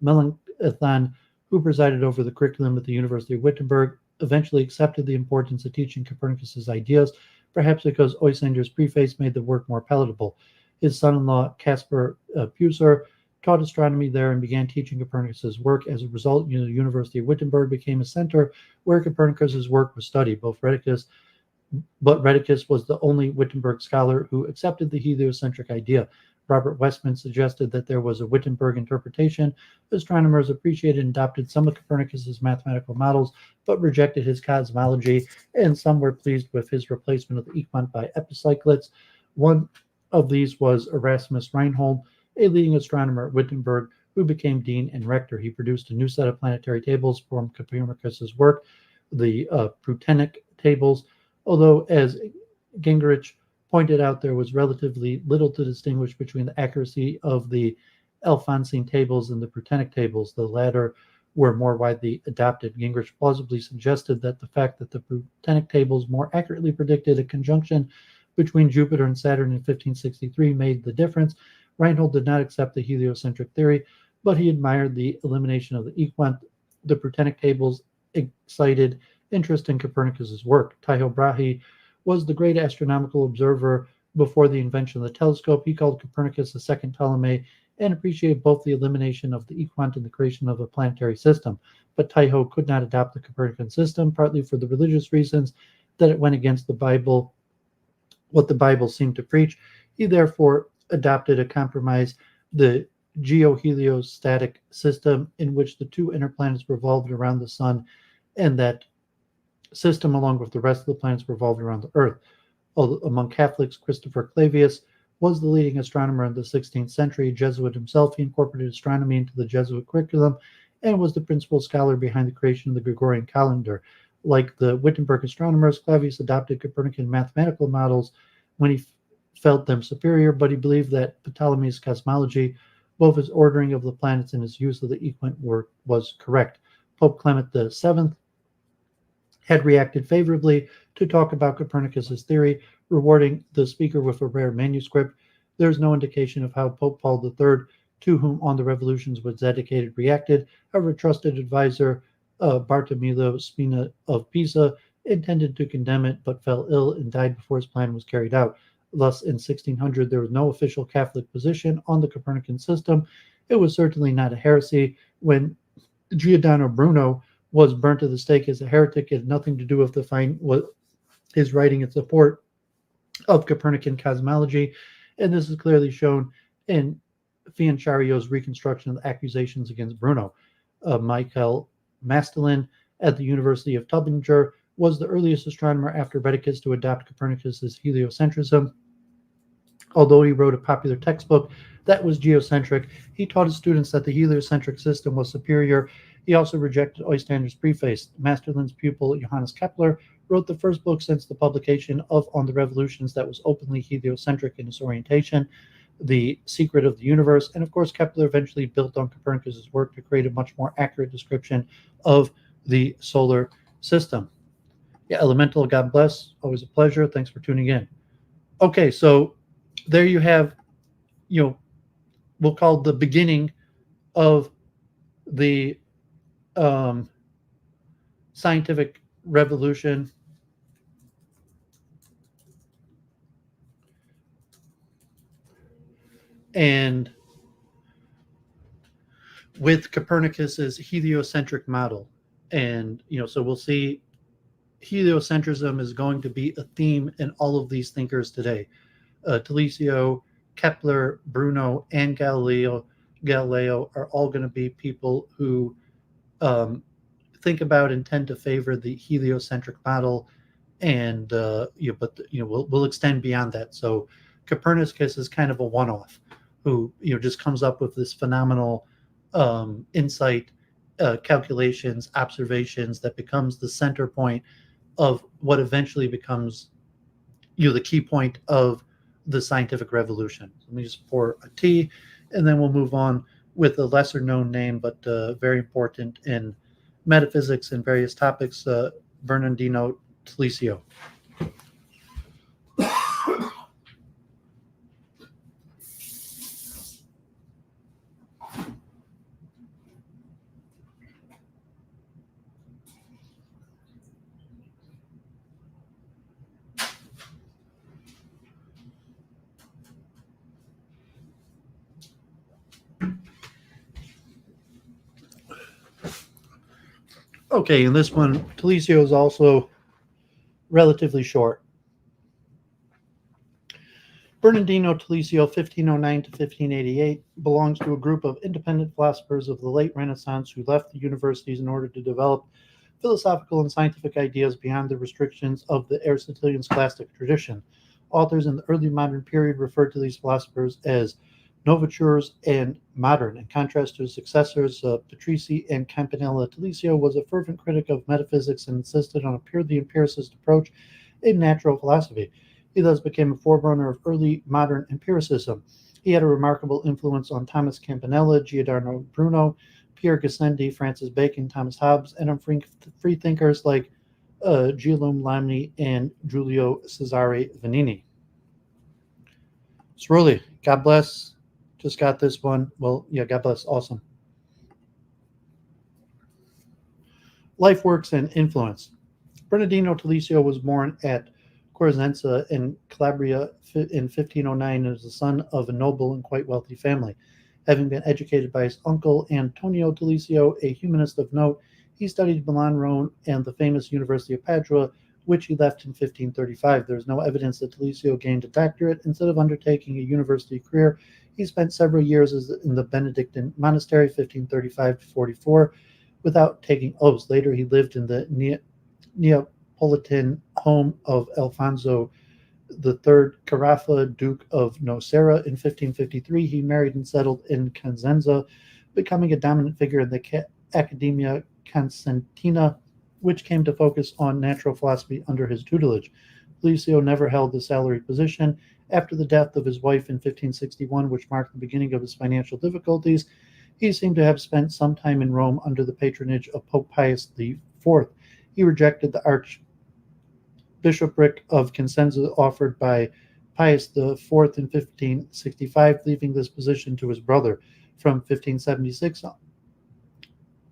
Melanchthon, who presided over the curriculum at the University of Wittenberg, eventually accepted the importance of teaching Copernicus's ideas, perhaps because Oesender's preface made the work more palatable. His son-in-law, Caspar Puser, taught astronomy there and began teaching Copernicus's work. As a result, the University of Wittenberg became a center where Copernicus's work was studied. But Rheticus was the only Wittenberg scholar who accepted the heliocentric idea. Robert Westman suggested that there was a Wittenberg interpretation. Astronomers appreciated and adopted some of Copernicus's mathematical models, but rejected his cosmology, and some were pleased with his replacement of the equant by epicyclets. One of these was Erasmus Reinhold, a leading astronomer at Wittenberg, who became dean and rector. He produced a new set of planetary tables from Copernicus's work, the Prutenic tables, although, as Gingerich pointed out, there was relatively little to distinguish between the accuracy of the Alphonsine tables and the Prutenic tables. The latter were more widely adopted. Gingerich plausibly suggested that the fact that the Prutenic tables more accurately predicted a conjunction between Jupiter and Saturn in 1563 made the difference. Reinhold did not accept the heliocentric theory, but he admired the elimination of the equant. The Prutenic tables excited interest in Copernicus's work. Tycho Brahe was the great astronomical observer before the invention of the telescope. He called Copernicus the second Ptolemy and appreciated both the elimination of the equant and the creation of a planetary system. But Tycho could not adopt the Copernican system, partly for the religious reasons that it went against the Bible, what the Bible seemed to preach. He therefore adopted a compromise, the geoheliostatic system, in which the two inner planets revolved around the sun, and that system, along with the rest of the planets, revolved around the Earth. Among Catholics, Christopher Clavius was the leading astronomer in the 16th century. Jesuit himself, he incorporated astronomy into the Jesuit curriculum and was the principal scholar behind the creation of the Gregorian calendar. Like the Wittenberg astronomers, Clavius adopted Copernican mathematical models when he felt them superior, but he believed that Ptolemy's cosmology, both his ordering of the planets and his use of the equant work, was correct. Pope Clement VII had reacted favorably to talk about Copernicus's theory, rewarding the speaker with a rare manuscript. There's no indication of how Pope Paul III, to whom On the Revolutions was dedicated, reacted. However, trusted advisor Bartolomeo Spina of Pisa intended to condemn it, but fell ill and died before his plan was carried out. Thus, in 1600, there was no official Catholic position on the Copernican system. It was certainly not a heresy. When Giordano Bruno was burnt at the stake as a heretic, it had nothing to do with his writing in support of Copernican cosmology, and this is clearly shown in Fianchario's reconstruction of the accusations against Bruno. Michael Mastelin at the University of Tübingen was the earliest astronomer after Rheticus to adopt Copernicus's heliocentrism. Although he wrote a popular textbook that was geocentric, he taught his students that the heliocentric system was superior. He also rejected Oystander's preface. Masterlin's pupil, Johannes Kepler, wrote the first book since the publication of On the Revolutions that was openly heliocentric in its orientation, The Secret of the Universe. And of course, Kepler eventually built on Copernicus's work to create a much more accurate description of the solar system. Yeah, Elemental, God bless. Always a pleasure. Thanks for tuning in. Okay, so there you have, we'll call the beginning of the scientific revolution. And with Copernicus's heliocentric model. And, so we'll see heliocentrism is going to be a theme in all of these thinkers today. Telesio, Kepler, Bruno, and Galileo are all going to be people who think about and tend to favor the heliocentric model, and we'll extend beyond that. So Copernicus is kind of a one-off, who just comes up with this phenomenal insight, calculations, observations that becomes the center point of what eventually becomes the key point of the scientific revolution. Let me just pour a tea, and then we'll move on with a lesser known name, but very important in metaphysics and various topics, Bernardino Telesio. Okay, and this one, Telesio, is also relatively short. Bernardino Telesio, 1509 to 1588, belongs to a group of independent philosophers of the late Renaissance who left the universities in order to develop philosophical and scientific ideas beyond the restrictions of the Aristotelian scholastic tradition. Authors in the early modern period referred to these philosophers as novatures and modern. In contrast to his successors, Patrici and Campanella, Telesio was a fervent critic of metaphysics and insisted on a purely empiricist approach in natural philosophy. He thus became a forerunner of early modern empiricism. He had a remarkable influence on Thomas Campanella, Giordano Bruno, Pierre Gassendi, Francis Bacon, Thomas Hobbes, and on free thinkers like Guillaume Lamny and Giulio Cesare Vanini. Cerulli, God bless. Just got this one. Well, yeah, God bless. Awesome. Life, works, and influence. Bernardino Telesio was born at Cosenza in Calabria in 1509 and was the son of a noble and quite wealthy family. Having been educated by his uncle Antonio Telesio, a humanist of note, he studied Milan, Rome, and the famous University of Padua, which he left in 1535. There is no evidence that Telesio gained a doctorate. Instead of undertaking a university career, he spent several years in the Benedictine monastery, 1535 to 44, without taking oaths. Later, he lived in the Neapolitan home of Alfonso III Carafa, Duke of Nocera. In 1553, he married and settled in Cosenza, becoming a dominant figure in the Academia Constantina, which came to focus on natural philosophy under his tutelage. Telesio never held the salaried position. After the death of his wife in 1561, which marked the beginning of his financial difficulties, he seemed to have spent some time in Rome under the patronage of Pope Pius IV. He rejected the archbishopric of Cosenza offered by Pius IV in 1565, leaving this position to his brother. From 1576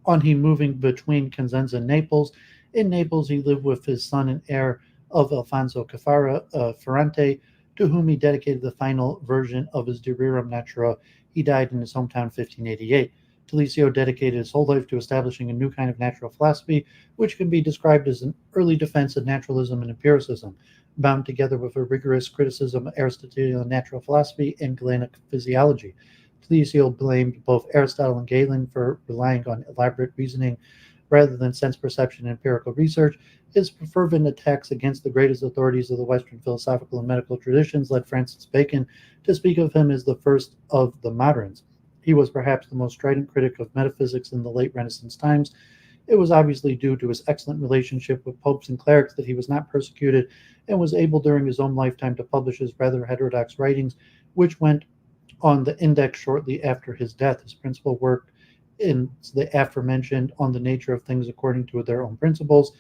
on, he moving between Cosenza and Naples. In Naples, he lived with his son and heir of Alfonso Ferrante, to whom he dedicated the final version of his De Rerum Natura. He died in his hometown in 1588. Telesio dedicated his whole life to establishing a new kind of natural philosophy, which can be described as an early defense of naturalism and empiricism, bound together with a rigorous criticism of Aristotelian natural philosophy and Galenic physiology. Telesio blamed both Aristotle and Galen for relying on elaborate reasoning rather than sense perception and empirical research. His fervent attacks against the greatest authorities of the Western philosophical and medical traditions led Francis Bacon to speak of him as the first of the moderns. He was perhaps the most strident critic of metaphysics in the late Renaissance times. It was obviously due to his excellent relationship with popes and clerics that he was not persecuted and was able during his own lifetime to publish his rather heterodox writings, which went on the index shortly after his death. His principal work in the aforementioned On the Nature of Things According to Their Own Principles,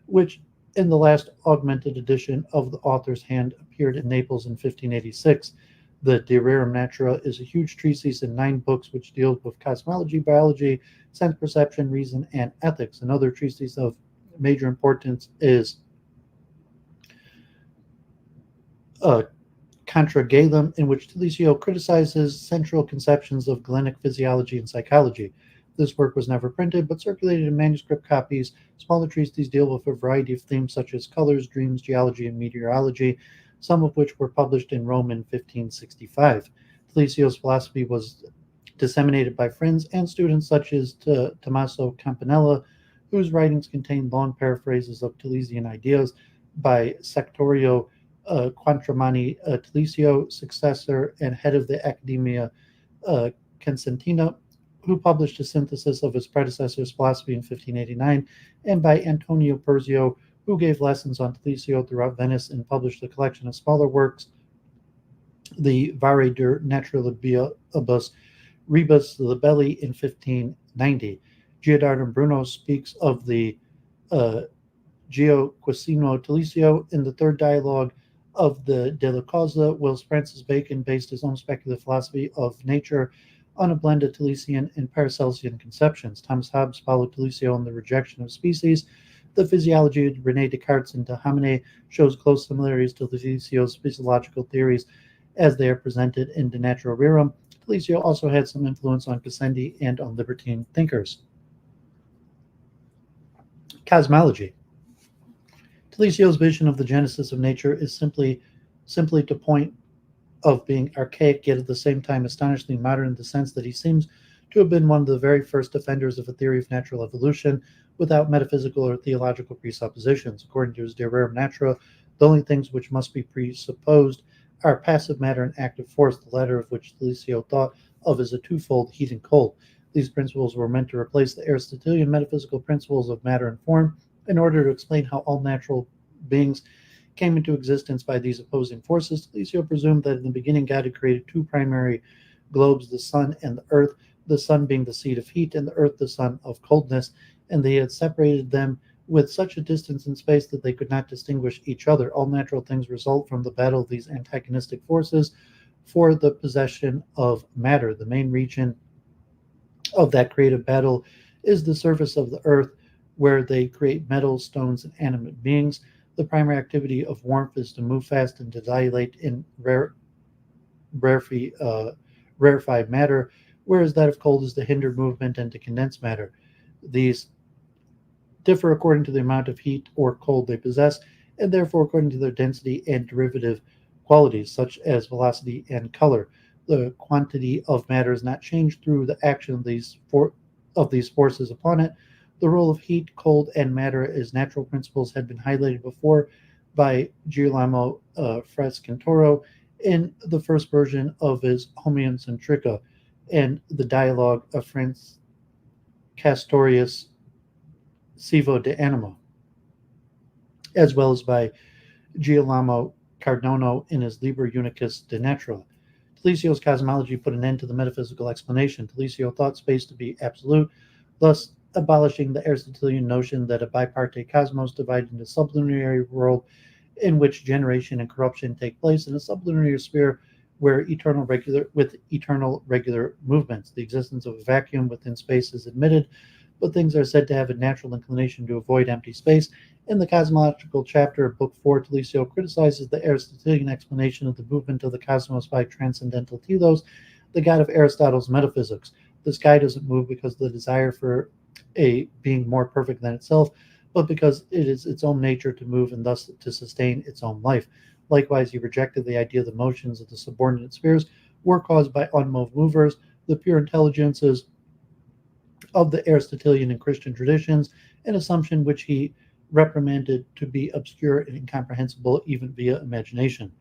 which in the last augmented edition of the author's hand appeared in Naples in 1586. The De Rerum Natura is a huge treatise in 9 books which deals with cosmology, biology, sense perception, reason, and ethics. Another treatise of major importance is Contra Galen, in which Telesio criticizes central conceptions of Galenic physiology and psychology. This work was never printed, but circulated in manuscript copies. Smaller treatises deal with a variety of themes such as colors, dreams, geology, and meteorology, some of which were published in Rome in 1565. Telesio's philosophy was disseminated by friends and students such as Tommaso Campanella, whose writings contain long paraphrases of Telesian ideas, by Sectorio Quattromani Telesio, successor and head of the Academia Constantina, who published a synthesis of his predecessor's philosophy in 1589, and by Antonio Perzio, who gave lessons on Telesio throughout Venice and published a collection of smaller works, the Vare de Naturalibus Rebus Libelli in 1590. Giordano Bruno speaks of the Gioacchino Telesio in the third dialogue of the De La Causa, whilst Francis Bacon based his own speculative philosophy of nature on a blend of Telesian and Paracelsian conceptions. Thomas Hobbes followed Telesio in the rejection of species. The physiology of René Descartes' De Homine shows close similarities to Telesio's physiological theories as they are presented in De Natura Rerum. Telesio also had some influence on Gassendi and on libertine thinkers. Cosmology. Telesio's vision of the genesis of nature is simply to point of being archaic, yet at the same time astonishingly modern in the sense that he seems to have been one of the very first defenders of a theory of natural evolution without metaphysical or theological presuppositions. According to his De Rerum Natura, the only things which must be presupposed are passive matter and active force, the latter of which Telesio thought of as a twofold heat and cold. These principles were meant to replace the Aristotelian metaphysical principles of matter and form in order to explain how all natural beings came into existence by these opposing forces. Telesio presumed that in the beginning God had created 2 primary globes, the sun and the earth, the sun being the seat of heat and the earth the sun of coldness, and they had separated them with such a distance in space that they could not distinguish each other. All natural things result from the battle of these antagonistic forces for the possession of matter. The main region of that creative battle is the surface of the earth, where they create metals, stones, and animate beings. The primary activity of warmth is to move fast and to dilate in rarefi- uh, rarefied matter, whereas that of cold is to hinder movement and to condense matter. These differ according to the amount of heat or cold they possess, and therefore according to their density and derivative qualities, such as velocity and color. The quantity of matter is not changed through the action of these forces upon it. The role of heat, cold, and matter as natural principles had been highlighted before by Girolamo Frascantoro in the first version of his Homoeocentrica and the dialogue of Franz Castorius Sivo de Anima, as well as by Girolamo Cardano in his Liber Unicus de Natura. Talesio's cosmology put an end to the metaphysical explanation. Telesio thought space to be absolute, thus abolishing the Aristotelian notion that a bipartite cosmos divided into a sublunary world in which generation and corruption take place, and a sublunary sphere where eternal regular movements. The existence of a vacuum within space is admitted, but things are said to have a natural inclination to avoid empty space. In the cosmological chapter of Book 4, Telesio criticizes the Aristotelian explanation of the movement of the cosmos by transcendental telos, the god of Aristotle's metaphysics. The sky doesn't move because of the desire for a being more perfect than itself, but because it is its own nature to move and thus to sustain its own life. Likewise, he rejected the idea the motions of the subordinate spheres were caused by unmoved movers. The pure intelligences of the Aristotelian and Christian traditions, an assumption which he reprimanded to be obscure and incomprehensible even via imagination.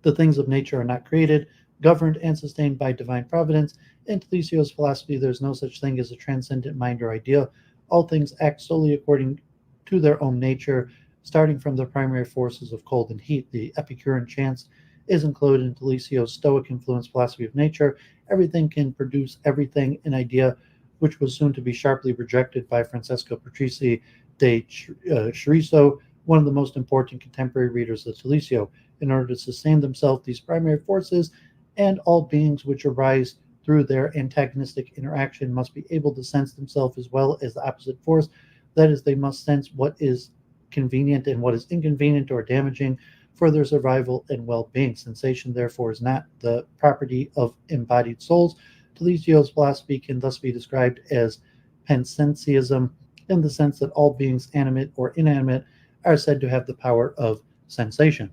The things of nature are not created, governed, and sustained by divine providence. In Telesio's philosophy, there is no such thing as a transcendent mind or idea. All things act solely according to their own nature, starting from the primary forces of cold and heat. The Epicurean chance is included in Telesio's Stoic influenced philosophy of nature. Everything can produce everything, an idea which was soon to be sharply rejected by Francesco Patrizi de Chiriso, one of the most important contemporary readers of Telesio. In order to sustain themselves, these primary forces and all beings which arise through their antagonistic interaction must be able to sense themselves as well as the opposite force. That is, they must sense what is convenient and what is inconvenient or damaging for their survival and well-being. Sensation, therefore, is not the property of embodied souls. Telesio's philosophy can thus be described as pansensiism in the sense that all beings, animate or inanimate, are said to have the power of sensation.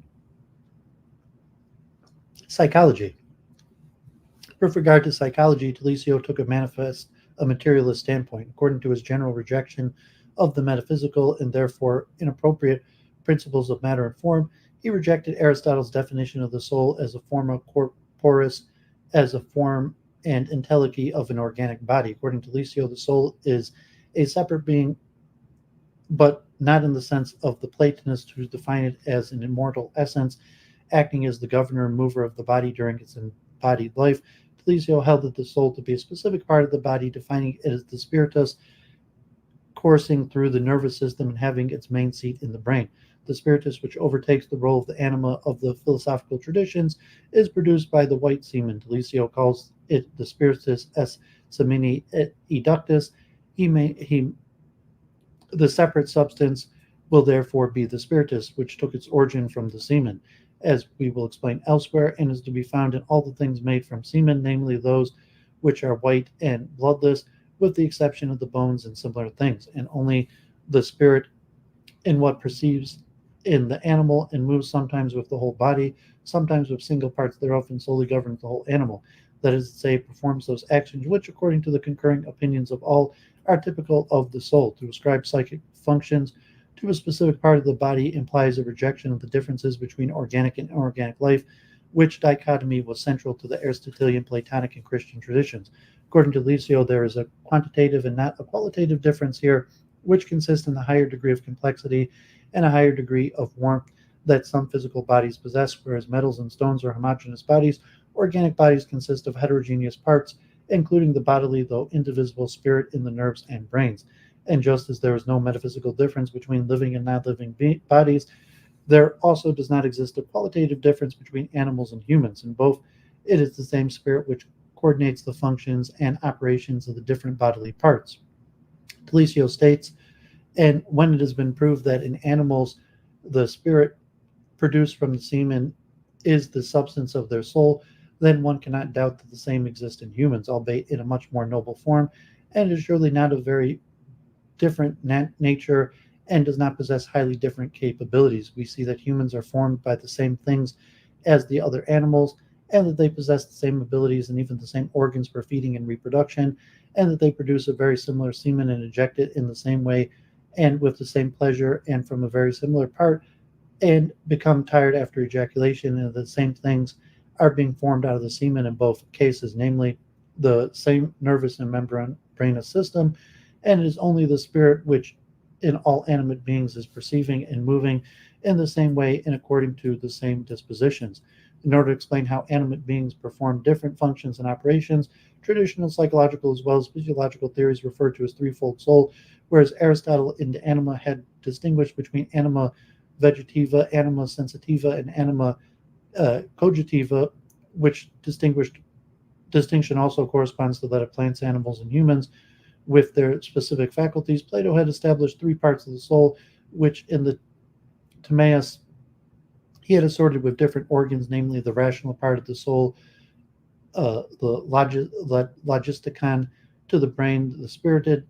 Psychology. With regard to psychology, Telesio took a materialist standpoint. According to his general rejection of the metaphysical and therefore inappropriate principles of matter and form, he rejected Aristotle's definition of the soul as a forma corporis, as a form and entelechy of an organic body. According to Telesio, the soul is a separate being, but not in the sense of the Platonists who define it as an immortal essence, acting as the governor and mover of the body during its embodied life. Telesio held that the soul to be a specific part of the body, defining it as the spiritus coursing through the nervous system and having its main seat in the brain. The spiritus, which overtakes the role of the anima of the philosophical traditions, is produced by the white semen. Telesio calls it the spiritus es semini eductus. The separate substance will therefore be the spiritus, which took its origin from the semen, as we will explain elsewhere, and is to be found in all the things made from semen, namely those which are white and bloodless, with the exception of the bones and similar things, and only the spirit in what perceives in the animal and moves sometimes with the whole body, sometimes with single parts thereof, and solely governs the whole animal. That is to say, performs those actions which, according to the concurring opinions of all, are typical of the soul. To ascribe psychic functions to a specific part of the body implies a rejection of the differences between organic and inorganic life, which dichotomy was central to the Aristotelian, Platonic, and Christian traditions. According to Telesio, there is a quantitative and not a qualitative difference here, which consists in the higher degree of complexity and a higher degree of warmth that some physical bodies possess, whereas metals and stones are homogeneous bodies. Organic bodies consist of heterogeneous parts, including the bodily, though indivisible, spirit in the nerves and brains. And just as there is no metaphysical difference between living and non-living bodies, there also does not exist a qualitative difference between animals and humans. In both, it is the same spirit which coordinates the functions and operations of the different bodily parts. Telesio states, And when it has been proved that in animals, the spirit produced from the semen is the substance of their soul, then one cannot doubt that the same exists in humans, albeit in a much more noble form, and is surely not of very different nature and does not possess highly different capabilities. We see that humans are formed by the same things as the other animals, and that they possess the same abilities and even the same organs for feeding and reproduction, and that they produce a very similar semen and eject it in the same way and with the same pleasure and from a very similar part, and become tired after ejaculation, and the same things are being formed out of the semen in both cases, namely the same nervous and membranous system, and it is only the spirit which in all animate beings is perceiving and moving in the same way and according to the same dispositions. In order to explain how animate beings perform different functions and operations, traditional psychological as well as physiological theories refer to as threefold soul, whereas Aristotle in De Anima had distinguished between anima vegetativa, anima sensitiva, and anima cognitiva, which distinction also corresponds to that of plants, animals, and humans with their specific faculties. Plato had established three parts of the soul, which in the Timaeus he had assorted with different organs, namely the rational part of the soul, logisticon to the brain, the spirited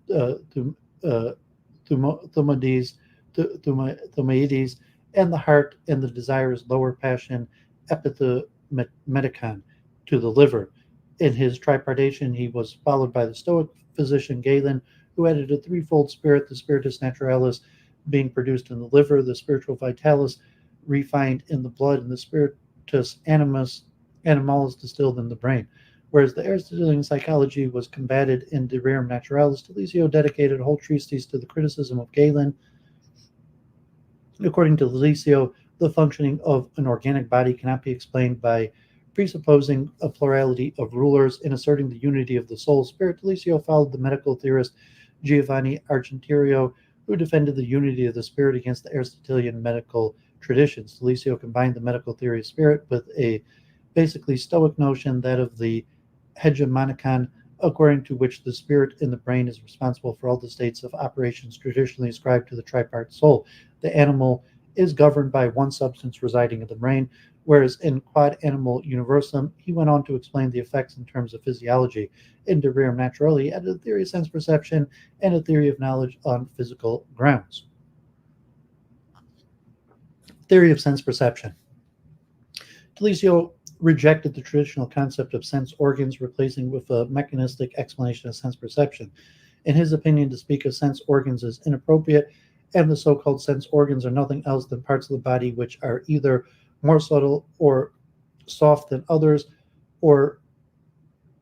thumaides, and the heart, and the desires lower passion, epithumedicon to the liver. In his tripartition, he was followed by the Stoic physician Galen, who added a threefold spirit, the spiritus naturalis being produced in the liver, the spiritual vitalis refined in the blood, and the spiritus animalis distilled in the brain. Whereas the Aristotelian psychology was combated in De Rerum Naturalis, Telesio dedicated a whole treatise to the criticism of Galen. According to Telesio, the functioning of an organic body cannot be explained by presupposing a plurality of rulers and asserting the unity of the soul. Spirit Telesio followed the medical theorist Giovanni Argentiero, who defended the unity of the spirit against the Aristotelian medical traditions. Telesio combined the medical theory of spirit with a basically Stoic notion, that of the hegemonicon, according to which the spirit in the brain is responsible for all the states of operations traditionally ascribed to the tripart soul. The animal is governed by one substance residing in the brain, whereas in Quod Animal Universum, he went on to explain the effects in terms of physiology. In De Rerum Naturali, he added a theory of sense perception and a theory of knowledge on physical grounds. Theory of sense perception. Telesio rejected the traditional concept of sense organs, replacing with a mechanistic explanation of sense perception. In his opinion, to speak of sense organs is inappropriate, and the so-called sense organs are nothing else than parts of the body which are either more subtle or soft than others, or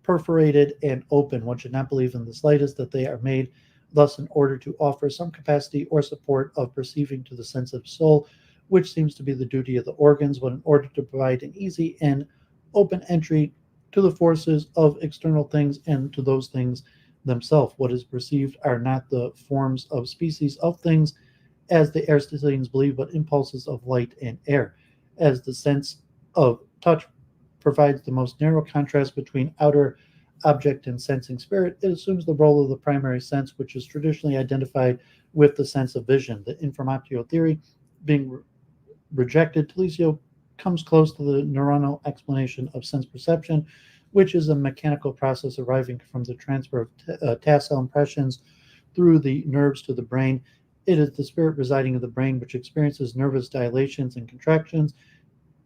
perforated and open. One should not believe in the slightest that they are made thus in order to offer some capacity or support of perceiving to the sensitive soul, which seems to be the duty of the organs, but in order to provide an easy and open entry to the forces of external things and to those things themselves. What is perceived are not the forms of species of things, as the Aristotelians believe, but impulses of light and air. As the sense of touch provides the most narrow contrast between outer object and sensing spirit, it assumes the role of the primary sense, which is traditionally identified with the sense of vision. The informatio theory being rejected, Telesio comes close to the neuronal explanation of sense perception, which is a mechanical process arising from the transfer of tactile impressions through the nerves to the brain. It is the spirit residing in the brain which experiences nervous dilations and contractions,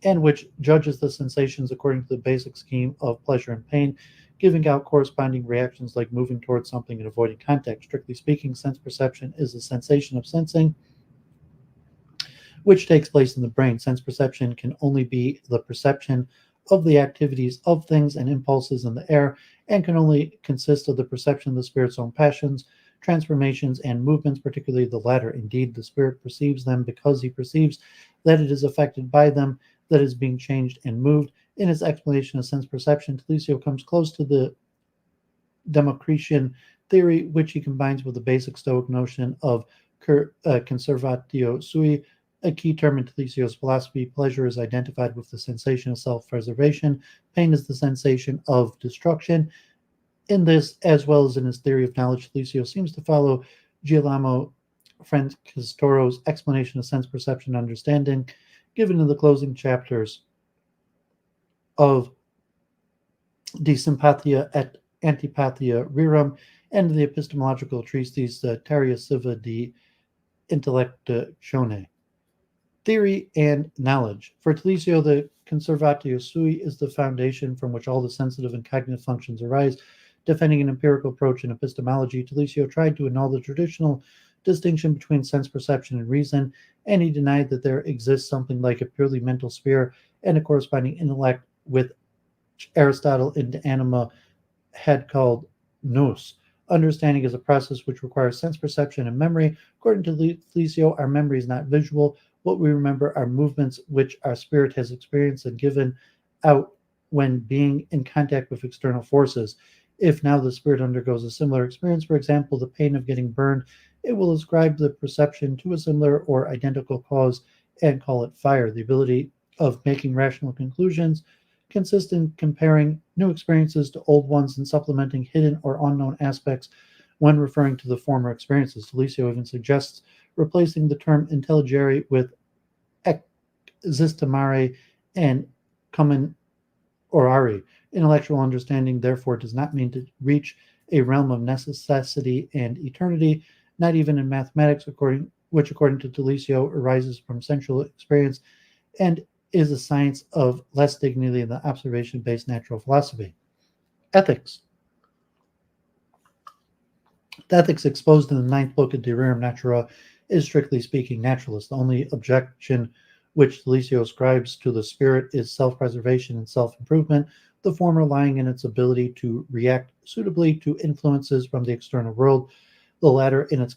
and which judges the sensations according to the basic scheme of pleasure and pain, giving out corresponding reactions like moving towards something and avoiding contact. Strictly speaking, sense perception is a sensation of sensing, which takes place in the brain. Sense perception can only be the perception of the activities of things and impulses in the air, and can only consist of the perception of the spirit's own passions, transformations, and movements, particularly the latter. Indeed, the spirit perceives them because he perceives that it is affected by them, that is being changed and moved. In his explanation of sense perception, Telesio comes close to the Democritian theory, which he combines with the basic Stoic notion of conservatio sui. A key term in Telesio's philosophy, pleasure is identified with the sensation of self-preservation. Pain is the sensation of destruction. In this, as well as in his theory of knowledge, Telesio seems to follow Girolamo Francescoro's explanation of sense perception and understanding, given in the closing chapters of De Sympathia et Antipathia Rerum and the epistemological treatise Terria Siva de Intellectione. Theory and knowledge. For Telesio, the conservatio sui is the foundation from which all the sensitive and cognitive functions arise. Defending an empirical approach in epistemology, Telesio tried to annul the traditional distinction between sense perception and reason, and he denied that there exists something like a purely mental sphere and a corresponding intellect, which Aristotle in De Anima had called nous. Understanding is a process which requires sense perception and memory. According to Telesio, our memory is not visual. What we remember are movements which our spirit has experienced and given out when being in contact with external forces. If now the spirit undergoes a similar experience, for example, the pain of getting burned, it will ascribe the perception to a similar or identical cause and call it fire. The ability of making rational conclusions consists in comparing new experiences to old ones and supplementing hidden or unknown aspects when referring to the former experiences. Telesio even suggests replacing the term intelligere with existimare and common orari. Intellectual understanding, therefore, does not mean to reach a realm of necessity and eternity, not even in mathematics, which, according to Telesio, arises from sensual experience and is a science of less dignity than the observation-based natural philosophy. Ethics. The ethics exposed in the ninth book of De Rerum Natura is, strictly speaking, naturalist. The only objection which Telesio ascribes to the spirit is self-preservation and self-improvement, the former lying in its ability to react suitably to influences from the external world, the latter in its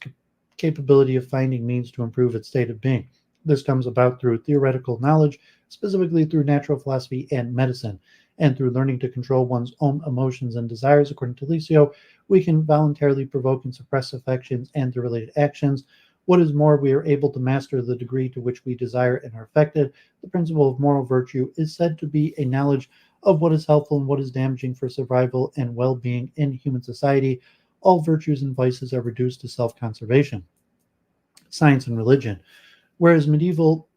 capability of finding means to improve its state of being. This comes about through theoretical knowledge, specifically through natural philosophy and medicine, and through learning to control one's own emotions and desires. According to Telesio, we can voluntarily provoke and suppress affections and their related actions. What is more, we are able to master the degree to which we desire and are affected. The principle of moral virtue is said to be a knowledge of what is helpful and what is damaging for survival and well-being in human society. All virtues and vices are reduced to self-conservation. Science and religion. Whereas medieval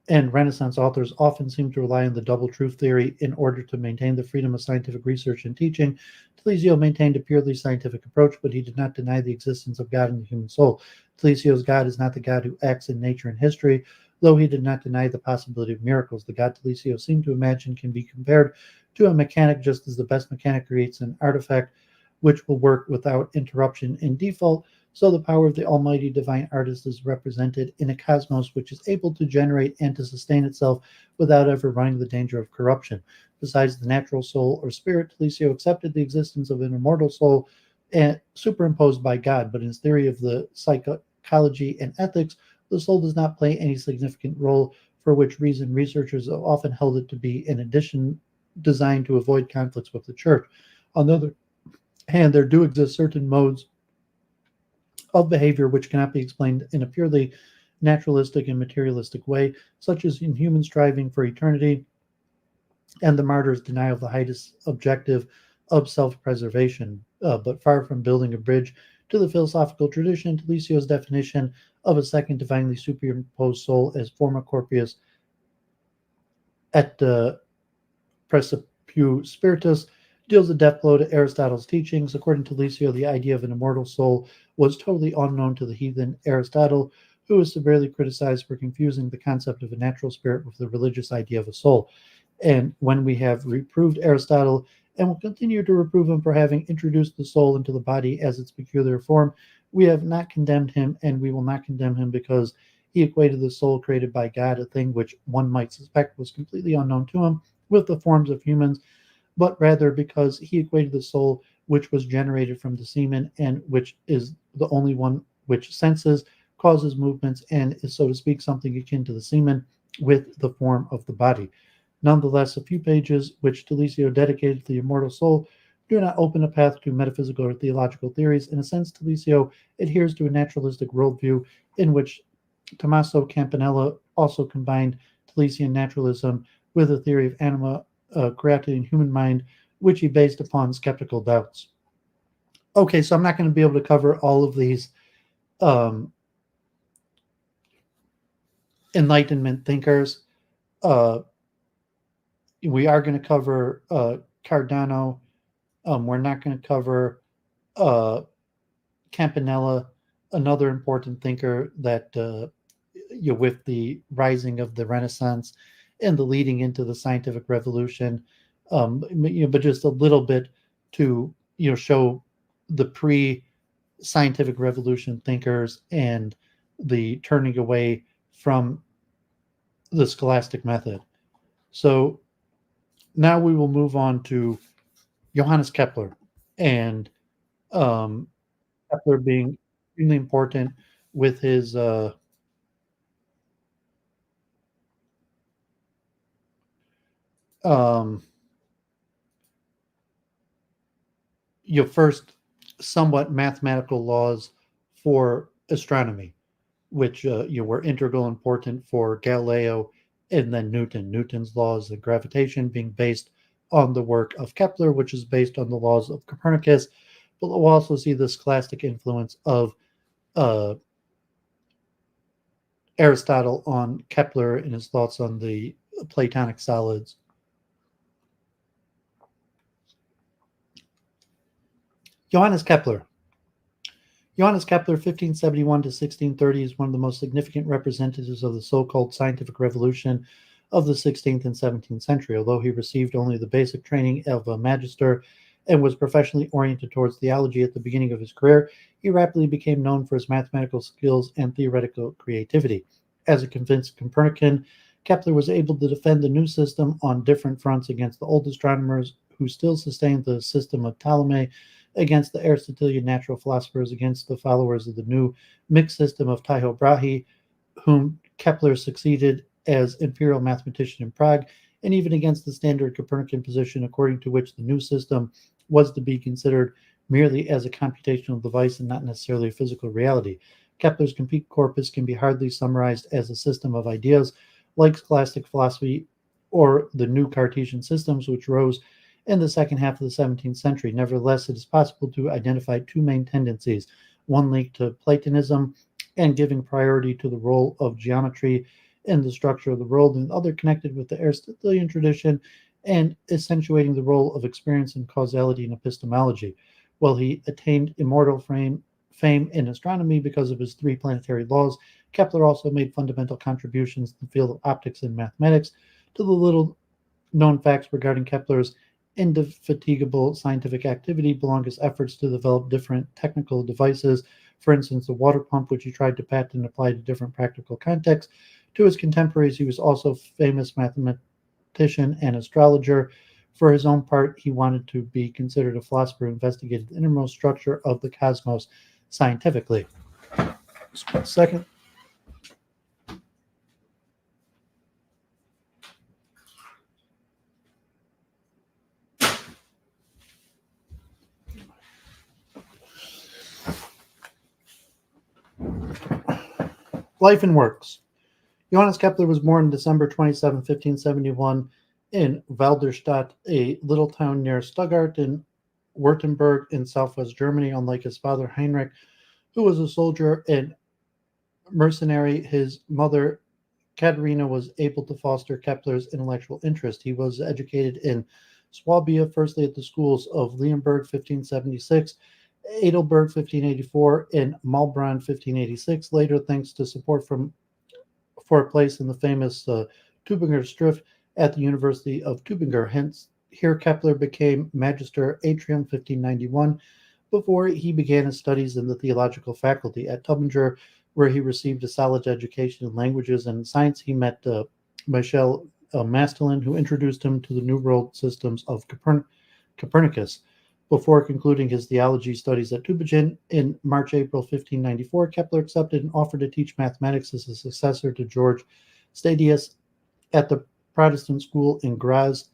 and Renaissance authors often seem to rely on the double truth theory in order to maintain the freedom of scientific research and teaching, Telesio maintained a purely scientific approach, but he did not deny the existence of God in the human soul. Telesio's God is not the God who acts in nature and history, though he did not deny the possibility of miracles. The God Telesio seemed to imagine can be compared to a mechanic, just as the best mechanic creates an artifact which will work without interruption in default. So the power of the almighty divine artist is represented in a cosmos which is able to generate and to sustain itself without ever running the danger of corruption. Besides the natural soul or spirit, Telesio accepted the existence of an immortal soul superimposed by God, but in his theory of the psychology and ethics, the soul does not play any significant role, for which reason researchers have often held it to be an addition designed to avoid conflicts with the church. On the other hand, there do exist certain modes of behavior which cannot be explained in a purely naturalistic and materialistic way, such as in human striving for eternity and the martyr's denial of the highest objective of self-preservation. But far from building a bridge to the philosophical tradition, Telesio's definition of a second divinely superimposed soul as forma corporis et precipiu spiritus deals a death blow to Aristotle's teachings. According to Telesio, the idea of an immortal soul was totally unknown to the heathen Aristotle, who was severely criticized for confusing the concept of a natural spirit with the religious idea of a soul. And when we have reproved Aristotle and will continue to reprove him for having introduced the soul into the body as its peculiar form, we have not condemned him, and we will not condemn him because he equated the soul created by God, a thing which one might suspect was completely unknown to him, with the forms of humans, but rather because he equated the soul which was generated from the semen and which is the only one which senses, causes movements, and is, so to speak, something akin to the semen with the form of the body. Nonetheless, a few pages which Telesio dedicated to the immortal soul do not open a path to metaphysical or theological theories. In a sense, Telesio adheres to a naturalistic worldview in which Tommaso Campanella also combined Telesian naturalism with a theory of anima created in human mind, which he based upon skeptical doubts. Okay, so I'm not going to be able to cover all of these Enlightenment thinkers. Uh, we are going to cover Cardano. We're not going to cover uh, Campanella, another important thinker that with the rising of the Renaissance and the leading into the scientific revolution, but just a little bit to show the pre-scientific revolution thinkers and the turning away from the scholastic method. So now we will move on to Johannes Kepler, and um, Kepler being extremely important with his um, your first somewhat mathematical laws for astronomy, which were integral important for Galileo and then Newton. Newton's laws of gravitation being based on the work of Kepler, which is based on the laws of Copernicus. But we'll also see the scholastic influence of uh, Aristotle on Kepler and his thoughts on the Platonic solids. Johannes Kepler. Johannes Kepler, 1571 to 1630, is one of the most significant representatives of the so-called scientific revolution of the 16th and 17th century. Although he received only the basic training of a magister and was professionally oriented towards theology at the beginning of his career, he rapidly became known for his mathematical skills and theoretical creativity. As a convinced Copernican, Kepler was able to defend the new system on different fronts against the old astronomers who still sustained the system of Ptolemy, against the Aristotelian natural philosophers, against the followers of the new mixed system of Tycho Brahe, whom Kepler succeeded as imperial mathematician in Prague, and even against the standard Copernican position according to which the new system was to be considered merely as a computational device and not necessarily a physical reality. Kepler's complete corpus can be hardly summarized as a system of ideas like scholastic philosophy or the new Cartesian systems which rose in the second half of the 17th century. Nevertheless, it is possible to identify two main tendencies, one linked to Platonism and giving priority to the role of geometry in the structure of the world, and the other connected with the Aristotelian tradition and accentuating the role of experience in causality and epistemology. While he attained immortal fame in astronomy because of his three planetary laws, Kepler also made fundamental contributions in the field of optics and mathematics. To the little known facts regarding Kepler's indefatigable scientific activity belong his efforts to develop different technical devices. For instance, the water pump, which he tried to patent and apply to different practical contexts. To his contemporaries, he was also a famous mathematician and astrologer. For his own part, he wanted to be considered a philosopher who investigated the innermost structure of the cosmos scientifically. Just 1 second. Life and works. Johannes Kepler was born December 27, 1571, in Walderstadt, a little town near Stuttgart in Württemberg in southwest Germany. Unlike his father Heinrich, who was a soldier and mercenary, his mother Katharina was able to foster Kepler's intellectual interest. He was educated in Swabia, firstly at the schools of Leonberg, 1576, Heidelberg, 1584, and Maulbronn, 1586. Later, thanks to support for a place in the famous Tübinger Stift at the University of Tübingen. Hence, here Kepler became Magister Atrium, 1591, before he began his studies in the theological faculty at Tübingen, where he received a solid education in languages and science. He met Michel Mastellin, who introduced him to the New World systems of Copernicus. Before concluding his theology studies at Tübingen in March-April 1594, Kepler accepted an offer to teach mathematics as a successor to George Stadius at the Protestant school in Graz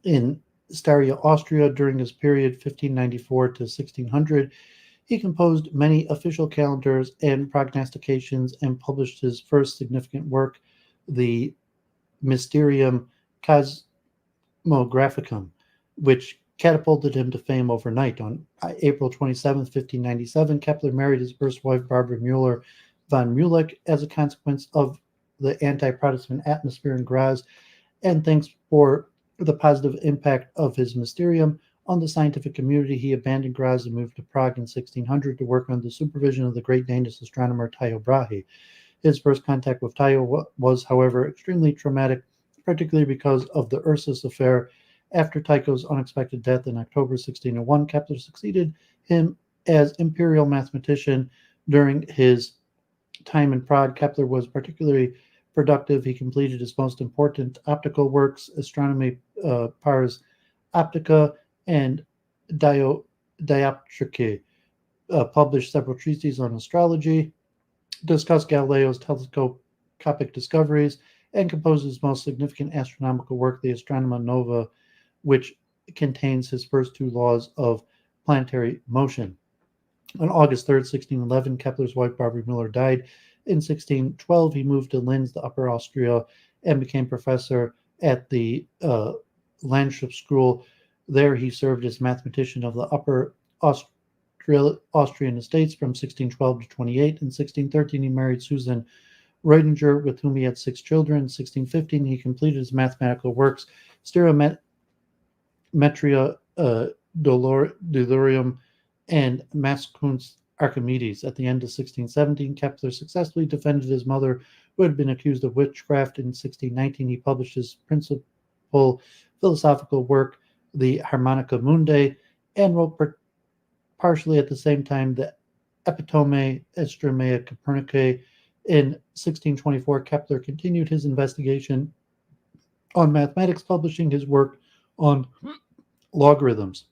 in Styria, Austria. During his period 1594 to 1600, he composed many official calendars and prognostications and published his first significant work, the Mysterium Cosmographicum, which catapulted him to fame overnight. On April 27, 1597, Kepler married his first wife, Barbara Müller von Mühlich. As a consequence of the anti-Protestant atmosphere in Graz, and thanks for the positive impact of his mysterium on the scientific community, he abandoned Graz and moved to Prague in 1600 to work under the supervision of the great Danish astronomer Tycho Brahe. His first contact with Tycho was, however, extremely traumatic, particularly because of the Ursus affair. After Tycho's unexpected death in October 1601, Kepler succeeded him as imperial mathematician. During his time in Prague, Kepler was particularly productive. He completed his most important optical works, Astronomy Pars Optica and Dioptricae, published several treatises on astrology, discussed Galileo's telescopic discoveries, and composed his most significant astronomical work, the Astronomia Nova, which contains his first two laws of planetary motion. On August 3rd, 1611, Kepler's wife Barbara Müller died. In 1612, he moved to Linz, the Upper Austria, and became professor at the Landschaftsschule. There he served as mathematician of the Upper Austrian estates from 1612 to 28. In 1613, he married Susan Reudinger, with whom he had 6 children. In 1615, he completed his mathematical works, Stereometria Dolorium and Maskunst Archimedes. At the end of 1617, Kepler successfully defended his mother, who had been accused of witchcraft. In 1619, he published his principal philosophical work, the Harmonica Mundi, and wrote partially at the same time the Epitome Astronomia Copernicus. In 1624, Kepler continued his investigation on mathematics, publishing his work on logarithms.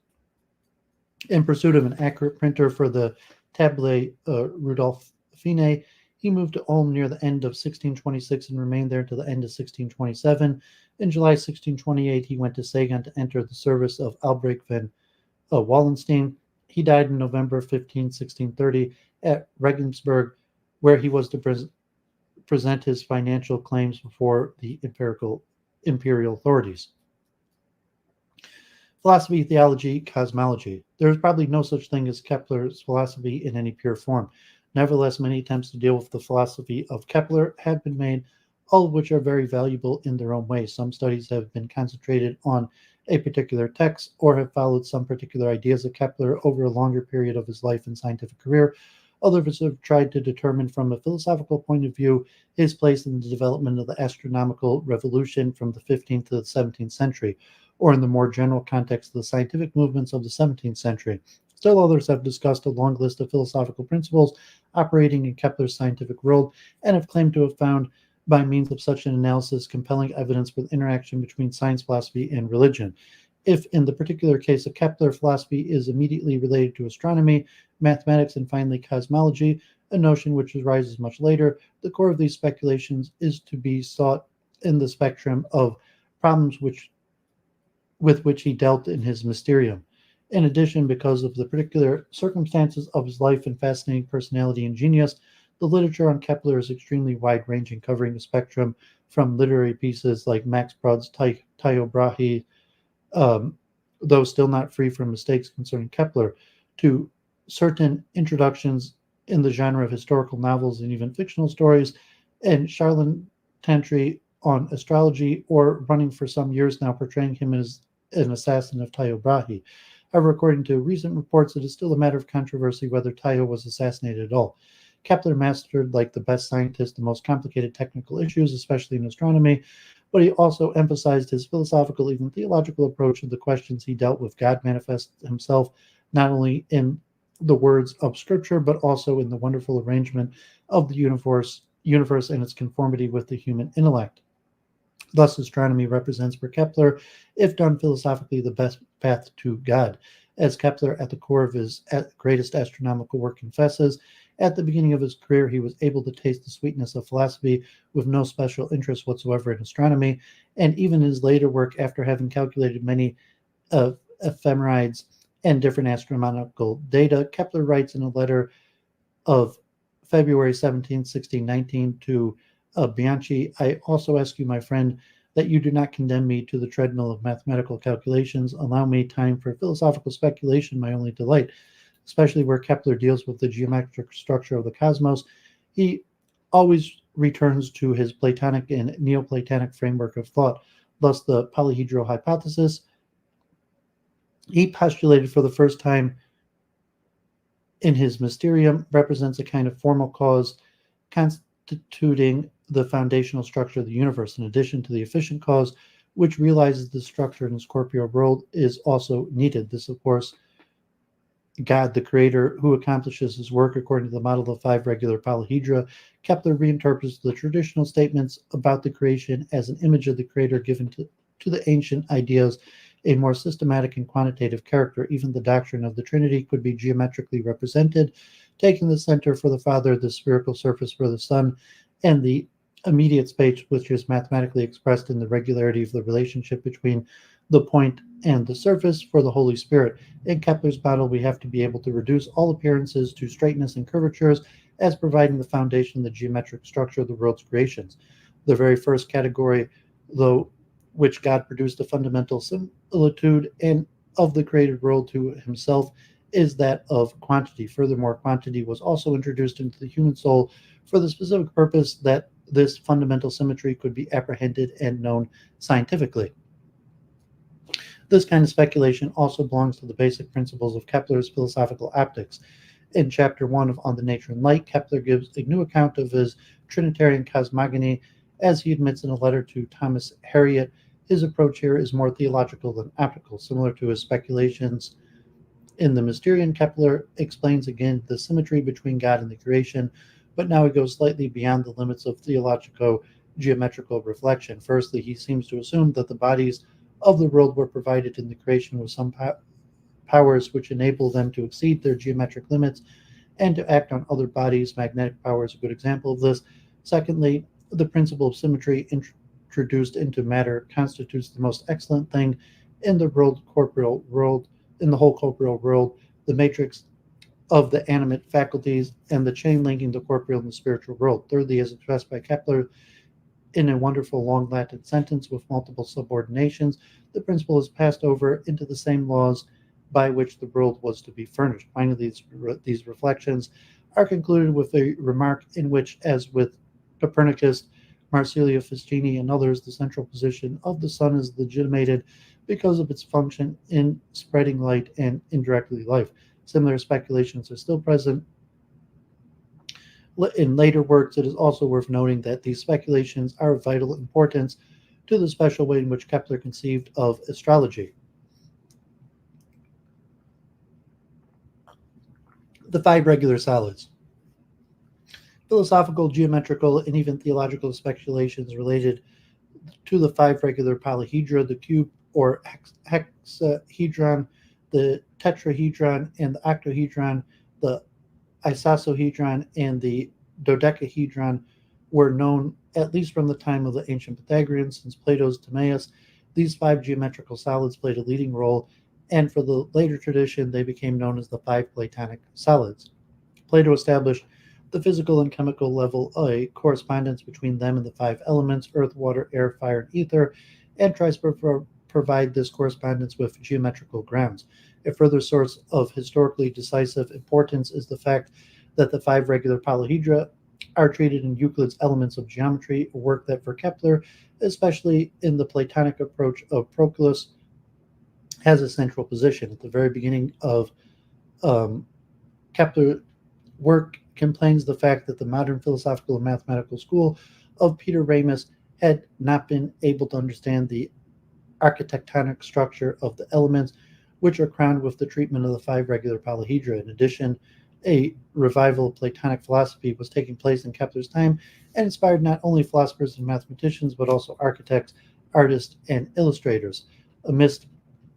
In pursuit of an accurate printer for the Tabulae Rudolphinae, he moved to Ulm near the end of 1626 and remained there until the end of 1627. In July 1628, he went to Sagan to enter the service of Albrecht von Wallenstein. He died in November 15, 1630, at Regensburg, where he was to present his financial claims before the imperial authorities. Philosophy, theology, cosmology. There is probably no such thing as Kepler's philosophy in any pure form. Nevertheless, many attempts to deal with the philosophy of Kepler have been made, all of which are very valuable in their own way. Some studies have been concentrated on a particular text or have followed some particular ideas of Kepler over a longer period of his life and scientific career. Others have tried to determine from a philosophical point of view his place in the development of the astronomical revolution from the 15th to the 17th century, or in the more general context of the scientific movements of the 17th century. Still others have discussed a long list of philosophical principles operating in Kepler's scientific world and have claimed to have found, by means of such an analysis, compelling evidence for the interaction between science, philosophy, and religion. If, in the particular case of Kepler, philosophy is immediately related to astronomy, mathematics, and finally cosmology, a notion which arises much later, the core of these speculations is to be sought in the spectrum of problems with which he dealt in his Mysterium. In addition, because of the particular circumstances of his life and fascinating personality and genius, the literature on Kepler is extremely wide-ranging, covering a spectrum from literary pieces like Max Brod's Tycho Brahe, though still not free from mistakes concerning Kepler, to certain introductions in the genre of historical novels and even fictional stories, and charlatanry on astrology, or running for some years now portraying him as an assassin of Tycho Brahe. However, according to recent reports, it is still a matter of controversy whether Tycho was assassinated at all. Kepler mastered, like the best scientist, the most complicated technical issues, especially in astronomy, but he also emphasized his philosophical, even theological approach to the questions he dealt with. God manifests himself not only in the words of Scripture, but also in the wonderful arrangement of the universe and its conformity with the human intellect. Thus, astronomy represents for Kepler, if done philosophically, the best path to God. As Kepler, at the core of his greatest astronomical work, confesses, at the beginning of his career, he was able to taste the sweetness of philosophy with no special interest whatsoever in astronomy, and even his later work, after having calculated many ephemerides and different astronomical data, Kepler writes in a letter of February 17, 1619, to Bianchi, I also ask you, my friend, that you do not condemn me to the treadmill of mathematical calculations. Allow me time for philosophical speculation, my only delight, especially where Kepler deals with the geometric structure of the cosmos. He always returns to his Platonic and Neoplatonic framework of thought, thus the polyhedral hypothesis. He postulated for the first time in his Mysterium represents a kind of formal cause constituting the foundational structure of the universe, in addition to the efficient cause, which realizes the structure in his corporeal world is also needed. This, of course, God, the creator, who accomplishes his work according to the model of 5 regular polyhedra. Kepler reinterprets the traditional statements about the creation as an image of the creator given to the ancient ideas a more systematic and quantitative character. Even the doctrine of the Trinity could be geometrically represented, taking the center for the Father, the spherical surface for the Son, and the immediate space, which is mathematically expressed in the regularity of the relationship between the point and the surface for the Holy Spirit. In Kepler's model, we have to be able to reduce all appearances to straightness and curvatures as providing the foundation of the geometric structure of the world's creations. The very first category, though, which God produced a fundamental similitude and of the created world to himself, is that of quantity. Furthermore, quantity was also introduced into the human soul for the specific purpose that this fundamental symmetry could be apprehended and known scientifically. This kind of speculation also belongs to the basic principles of Kepler's philosophical optics. In Chapter 1 of On the Nature and Light, Kepler gives a new account of his Trinitarian cosmogony, as he admits in a letter to Thomas Harriot. His approach here is more theological than optical. Similar to his speculations in the Mysterium, Kepler explains again the symmetry between God and the creation, but now he goes slightly beyond the limits of theologico-geometrical reflection. Firstly, he seems to assume that the bodies of the world were provided in the creation with some powers which enable them to exceed their geometric limits and to act on other bodies. Magnetic power is a good example of this. Secondly, the principle of symmetry introduced into matter constitutes the most excellent thing in the corporeal world, in the whole corporeal world, the matrix of the animate faculties and the chain linking the corporeal and the spiritual world. Thirdly, as expressed by Kepler in a wonderful long Latin sentence with multiple subordinations, the principle is passed over into the same laws by which the world was to be furnished. Finally, these reflections are concluded with a remark in which, as with Copernicus, Marsilio Ficini, and others, the central position of the sun is legitimated because of its function in spreading light and indirectly life. Similar speculations are still present in later works. It is also worth noting that these speculations are of vital importance to the special way in which Kepler conceived of astrology. The 5 regular solids. Philosophical, geometrical, and even theological speculations related to the 5 regular polyhedra, the cube or hexahedron, the tetrahedron, and the octahedron, the isohedron, and the dodecahedron were known at least from the time of the ancient Pythagoreans. Since Plato's Timaeus, these 5 geometrical solids played a leading role, and for the later tradition, they became known as the 5 Platonic solids. Plato established the physical and chemical level a correspondence between them and the 5 elements, earth, water, air, fire, and ether, and tries to provide this correspondence with geometrical grounds. A further source of historically decisive importance is the fact that the 5 regular polyhedra are treated in Euclid's Elements of Geometry, a work that for Kepler, especially in the Platonic approach of Proclus, has a central position. At the very beginning of Kepler's work complains the fact that the modern philosophical and mathematical school of Peter Ramus had not been able to understand the architectonic structure of the elements, which are crowned with the treatment of the 5 regular polyhedra. In addition, a revival of Platonic philosophy was taking place in Kepler's time and inspired not only philosophers and mathematicians, but also architects, artists, and illustrators. Amidst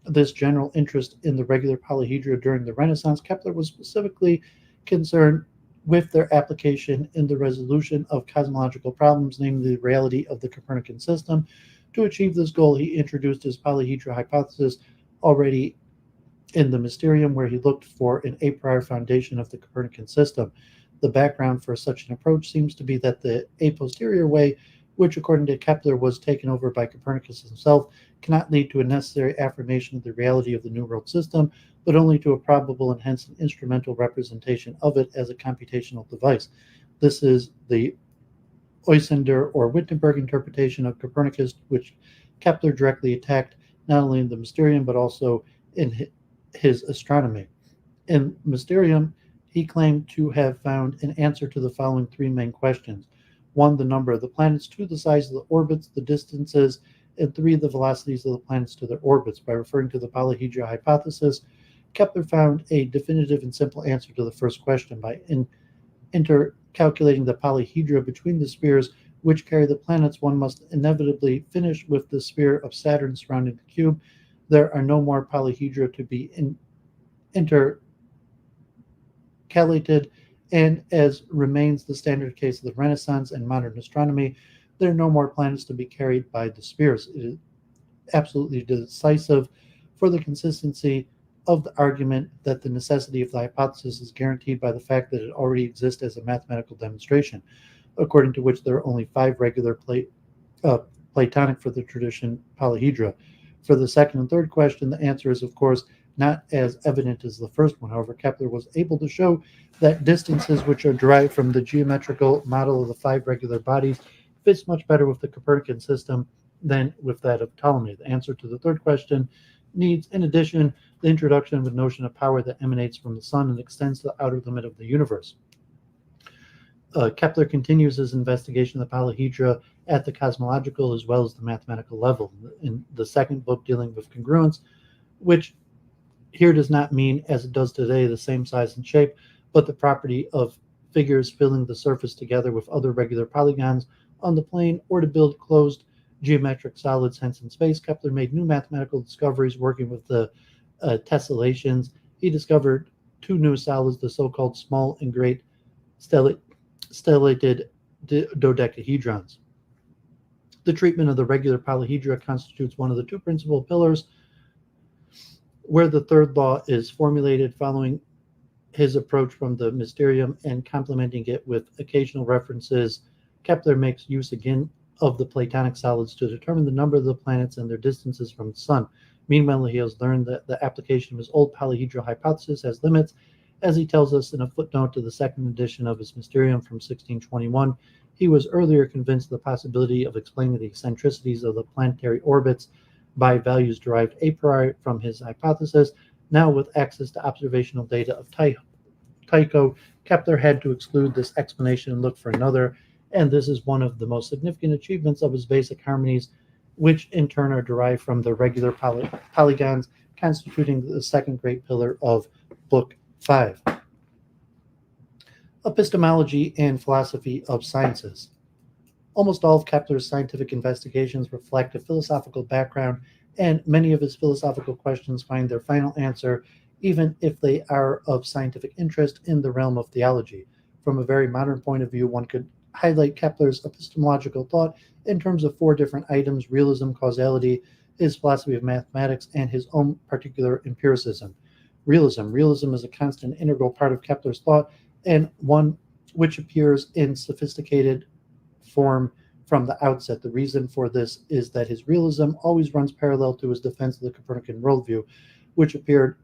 this general interest in the regular polyhedra during the Renaissance, Kepler was specifically concerned with their application in the resolution of cosmological problems, namely the reality of the Copernican system. To achieve this goal, he introduced his polyhedra hypothesis already in the Mysterium, where he looked for an a priori foundation of the Copernican system. The background for such an approach seems to be that the a posterior way, which according to Kepler was taken over by Copernicus himself, cannot lead to a necessary affirmation of the reality of the New World System, but only to a probable and hence an instrumental representation of it as a computational device. This is the Osinder or Wittenberg interpretation of Copernicus, which Kepler directly attacked not only in the Mysterium but also in his astronomy. In Mysterium, he claimed to have found an answer to the following three main questions. 1. The number of the planets. 2. The size of the orbits, the distances, and 3. The velocities of the planets to their orbits. By referring to the polyhedra hypothesis, Kepler found a definitive and simple answer to the first question. By intercalculating the polyhedra between the spheres which carry the planets, one must inevitably finish with the sphere of Saturn surrounding the cube. There are no more polyhedra to be intercalated, and as remains the standard case of the Renaissance and modern astronomy, there are no more planets to be carried by the spheres. It is absolutely decisive for the consistency of the argument that the necessity of the hypothesis is guaranteed by the fact that it already exists as a mathematical demonstration, according to which there are only 5 regular Platonic for the tradition polyhedra. For the second and third question, the answer is, of course, not as evident as the first one. However, Kepler was able to show that distances which are derived from the geometrical model of the 5 regular bodies fits much better with the Copernican system than with that of Ptolemy. The answer to the third question needs, in addition, the introduction of a notion of power that emanates from the sun and extends to the outer limit of the universe. Kepler continues his investigation of the polyhedra at the cosmological as well as the mathematical level. In the second book, dealing with congruence, which here does not mean, as it does today, the same size and shape, but the property of figures filling the surface together with other regular polygons on the plane, or to build closed geometric solids, hence in space. Kepler made new mathematical discoveries working with the tessellations. He discovered 2 new solids, the so-called small and great stellated dodecahedrons. The treatment of the regular polyhedra constitutes one of the 2 principal pillars where the third law is formulated, following his approach from the Mysterium and complementing it with occasional references. Kepler makes use again of the Platonic solids to determine the number of the planets and their distances from the sun. Meanwhile, he has learned that the application of his old polyhedral hypothesis has limits, as he tells us in a footnote to the second edition of his Mysterium from 1621. He was earlier convinced of the possibility of explaining the eccentricities of the planetary orbits by values derived a priori from his hypothesis. Now, with access to observational data of Tycho, Kepler had to exclude this explanation and look for another, and this is one of the most significant achievements of his basic harmonies, which in turn are derived from the regular polygons, constituting the second great pillar of Book 5. Epistemology and philosophy of sciences. Almost all of Kepler's scientific investigations reflect a philosophical background, and many of his philosophical questions find their final answer, even if they are of scientific interest, in the realm of theology. From a very modern point of view, one could highlight Kepler's epistemological thought in terms of 4 different items: realism, causality, his philosophy of mathematics, and his own particular empiricism. Realism is a constant integral part of Kepler's thought, and one which appears in sophisticated form from the outset. The reason for this is that his realism always runs parallel to his defense of the Copernican worldview, which appeared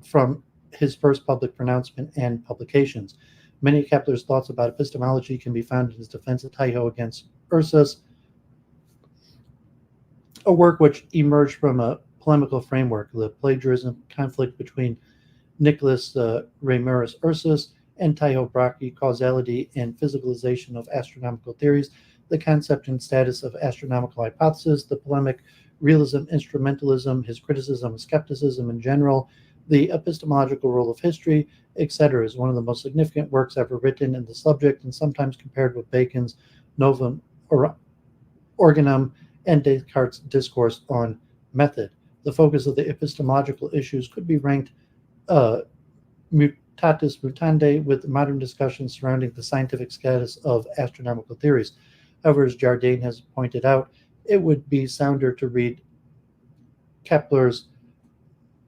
from his first public pronouncement and publications. Many of Kepler's thoughts about epistemology can be found in his defense of Tycho against Ursus, a work which emerged from a polemical framework, the plagiarism conflict between Nicolaus Remus Ursus and Tycho Brahe, causality and physicalization of astronomical theories, the concept and status of astronomical hypotheses, the polemic, realism, instrumentalism, his criticism of skepticism in general, the epistemological role of history, etc., is one of the most significant works ever written in the subject, and sometimes compared with Bacon's Novum Organum and Descartes' discourse on method. The focus of the epistemological issues could be ranked mutatis mutandis with modern discussions surrounding the scientific status of astronomical theories. However, as Giordano has pointed out, it would be sounder to read Kepler's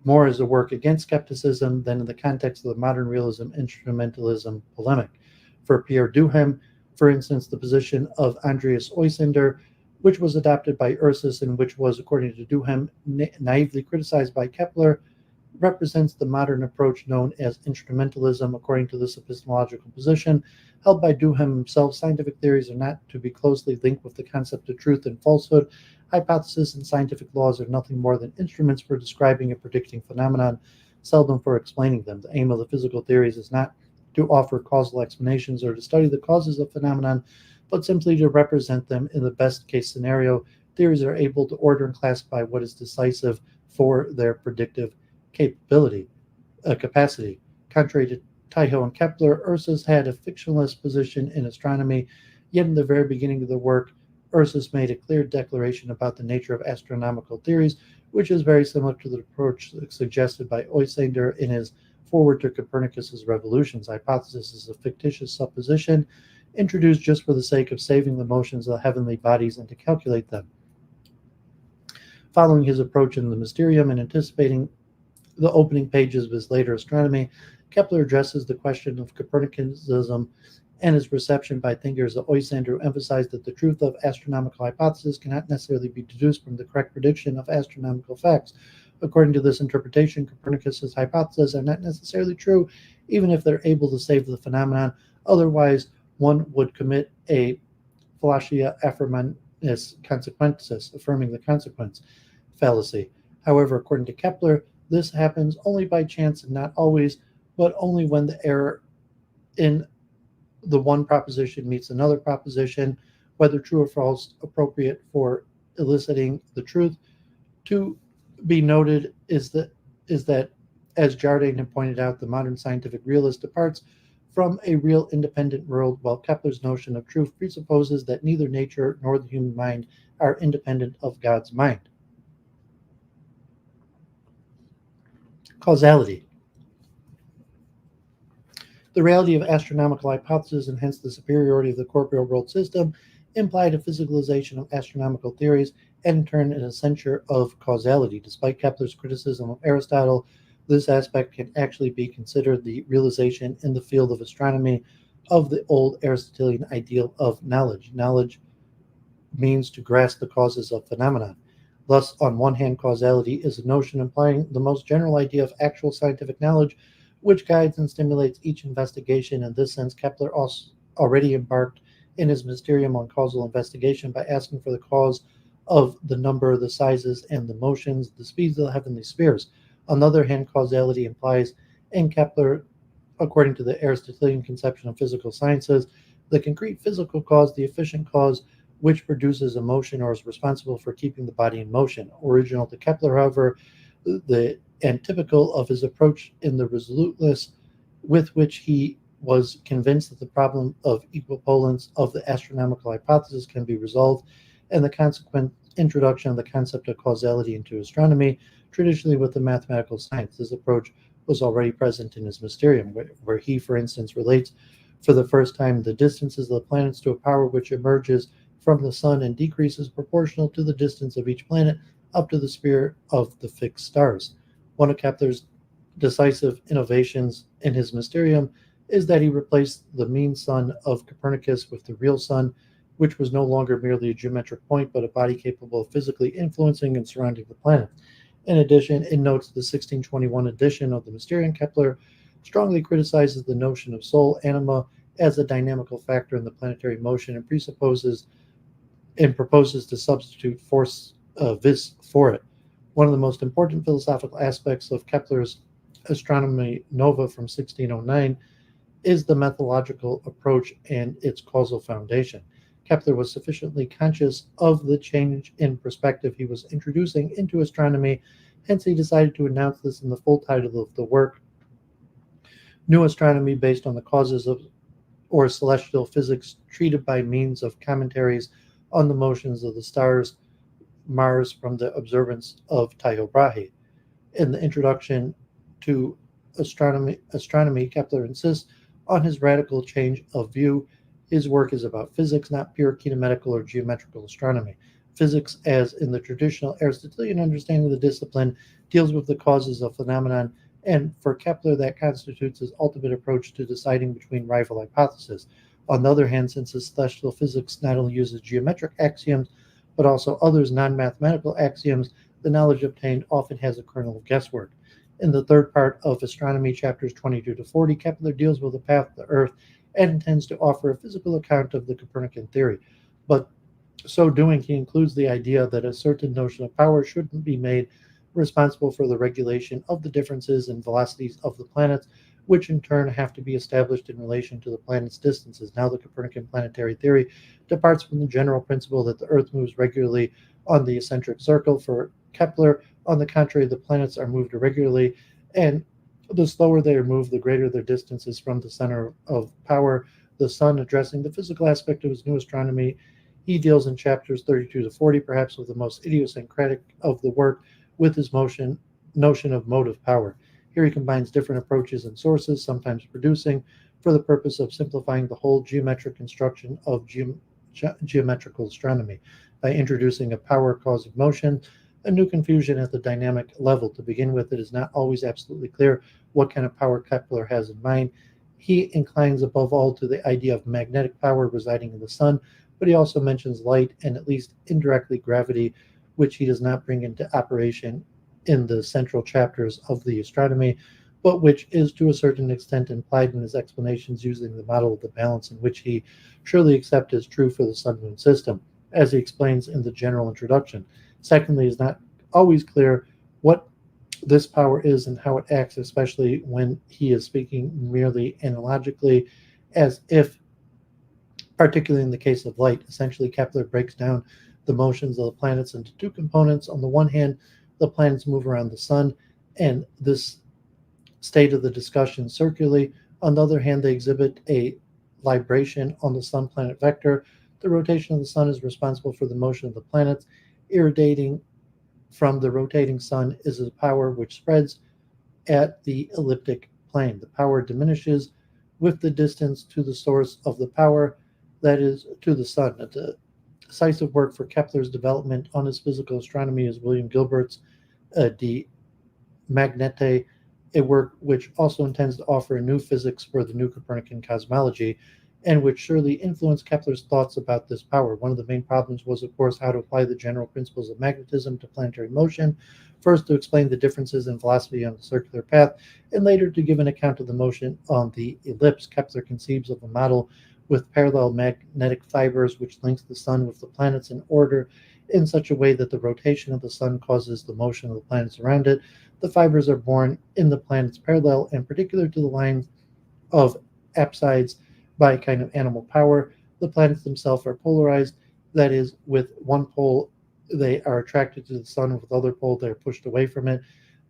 more as a work against skepticism than in the context of the modern realism instrumentalism polemic. For Pierre Duhem, for instance, the position of Andreas Osinder, which was adopted by Ursus and which was, according to Duhem, naively criticized by Kepler, represents the modern approach known as instrumentalism. According to this epistemological position, held by Duhem himself, scientific theories are not to be closely linked with the concept of truth and falsehood. Hypotheses and scientific laws are nothing more than instruments for describing and predicting phenomenon, seldom for explaining them. The aim of the physical theories is not to offer causal explanations or to study the causes of phenomenon, but simply to represent them in the best case scenario. Theories are able to order and classify what is decisive for their predictive capacity. Contrary to Tycho and Kepler, Ursus had a fictionalist position in astronomy, yet in the very beginning of the work, Ursus made a clear declaration about the nature of astronomical theories, which is very similar to the approach suggested by Oesander in his Forward to Copernicus's Revolutions. Hypothesis is a fictitious supposition introduced just for the sake of saving the motions of the heavenly bodies and to calculate them. Following his approach in the Mysterium and anticipating the opening pages of his later Astronomy, Kepler addresses the question of Copernicanism and his reception by thinkers of Oesander, who emphasized that the truth of astronomical hypotheses cannot necessarily be deduced from the correct prediction of astronomical facts. According to this interpretation, Copernicus's hypotheses are not necessarily true, even if they're able to save the phenomenon. Otherwise, one would commit a fallacia affirmanis consequentis, affirming the consequence fallacy. However, according to Kepler, this happens only by chance and not always, but only when the error in the one proposition meets another proposition, whether true or false, appropriate for eliciting the truth. To be noted is that, as Giordano pointed out, the modern scientific realist departs from a real independent world, while Kepler's notion of truth presupposes that neither nature nor the human mind are independent of God's mind. Causality. The reality of astronomical hypotheses, and hence the superiority of the corporeal world system, implied a physicalization of astronomical theories and in turn a censure of causality. Despite Kepler's criticism of Aristotle, this aspect can actually be considered the realization in the field of astronomy of the old Aristotelian ideal of knowledge. Knowledge means to grasp the causes of phenomena. Thus, on one hand, causality is a notion implying the most general idea of actual scientific knowledge, which guides and stimulates each investigation. In this sense, Kepler already embarked in his Mysterium on causal investigation by asking for the cause of the number, the sizes, and the motions, the speeds of the heavenly spheres. On the other hand, causality implies, in Kepler, according to the Aristotelian conception of physical sciences, the concrete physical cause, the efficient cause, which produces a motion or is responsible for keeping the body in motion. Original to Kepler, however, and typical of his approach in the resoluteness with which he was convinced that the problem of equivalence of the astronomical hypothesis can be resolved, and the consequent introduction of the concept of causality into astronomy, traditionally with the mathematical science. This approach was already present in his Mysterium, where he, for instance, relates for the first time the distances of the planets to a power which emerges from the sun and decreases proportional to the distance of each planet up to the sphere of the fixed stars. One of Kepler's decisive innovations in his Mysterium is that he replaced the mean sun of Copernicus with the real sun, which was no longer merely a geometric point, but a body capable of physically influencing and surrounding the planet. In addition, in notes the 1621 edition of the Mysterium, Kepler strongly criticizes the notion of soul anima as a dynamical factor in the planetary motion and proposes to substitute force vis for it. One of the most important philosophical aspects of Kepler's Astronomy Nova from 1609 is the methodological approach and its causal foundation. Kepler was sufficiently conscious of the change in perspective he was introducing into astronomy, hence he decided to announce this in the full title of the work, New Astronomy Based on the Causes of or Celestial Physics, treated by means of commentaries on the motions of the stars, Mars from the observance of Tycho Brahe. In the introduction to astronomy, Kepler insists on his radical change of view. His work is about physics, not pure kinematical or geometrical astronomy. Physics, as in the traditional Aristotelian understanding of the discipline, deals with the causes of phenomenon, and for Kepler that constitutes his ultimate approach to deciding between rival hypotheses. On the other hand, since his celestial physics not only uses geometric axioms, but also others non-mathematical axioms, the knowledge obtained often has a kernel of guesswork. In the third part of Astronomy, chapters 22 to 40, Kepler deals with the path of the Earth and intends to offer a physical account of the Copernican theory. But so doing, he includes the idea that a certain notion of power shouldn't be made responsible for the regulation of the differences in velocities of the planets, which in turn have to be established in relation to the planet's distances. Now, the Copernican planetary theory departs from the general principle that the Earth moves regularly on the eccentric circle. For Kepler, on the contrary, the planets are moved irregularly, and the slower they are moved, the greater their distance is from the center of power, the sun. Addressing the physical aspect of his new astronomy, he deals in chapters 32 to 40, perhaps with the most idiosyncratic of the work, with his notion of motive power. Here he combines different approaches and sources, sometimes producing, for the purpose of simplifying the whole geometric construction of geometrical astronomy by introducing a power cause of motion, a new confusion at the dynamic level. To begin with, it is not always absolutely clear what kind of power Kepler has in mind. He inclines above all to the idea of magnetic power residing in the sun, but he also mentions light and at least indirectly gravity, which he does not bring into operation in the central chapters of the astronomy, but which is to a certain extent implied in his explanations using the model of the balance, in which he surely accepts as true for the sun-moon system, as he explains in the general introduction. Secondly, it is not always clear what this power is and how it acts, especially when he is speaking merely analogically, as if, particularly in the case of light, essentially Kepler breaks down the motions of the planets into two components. On the one hand, the planets move around the sun, and this state of the discussion circularly. On the other hand, they exhibit a libration on the sun-planet vector. The rotation of the sun is responsible for the motion of the planets. Irradiating from the rotating sun is a power which spreads at the elliptic plane. The power diminishes with the distance to the source of the power, that is, to the sun. The decisive work for Kepler's development on his physical astronomy is William Gilbert's De Magnete, a work which also intends to offer a new physics for the new Copernican cosmology, and which surely influenced Kepler's thoughts about this power. One of the main problems was, of course, how to apply the general principles of magnetism to planetary motion, first to explain the differences in velocity on the circular path, and later to give an account of the motion on the ellipse. Kepler conceives of a model with parallel magnetic fibers which links the sun with the planets in order in such a way that the rotation of the sun causes the motion of the planets around it. The fibers are borne in the planets parallel and particular to the lines of apsides by a kind of animal power. The planets themselves are polarized, that is, with one pole they are attracted to the sun, with the other pole they are pushed away from it.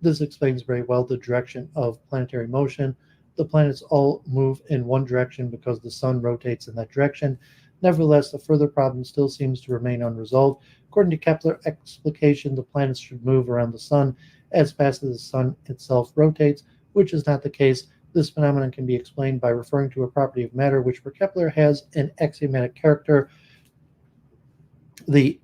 This explains very well the direction of planetary motion. The planets all move in one direction because the sun rotates in that direction. Nevertheless, a further problem still seems to remain unresolved. According to Kepler's explication, the planets should move around the sun as fast as the sun itself rotates, which is not the case. This phenomenon can be explained by referring to a property of matter which for Kepler has an axiomatic character, the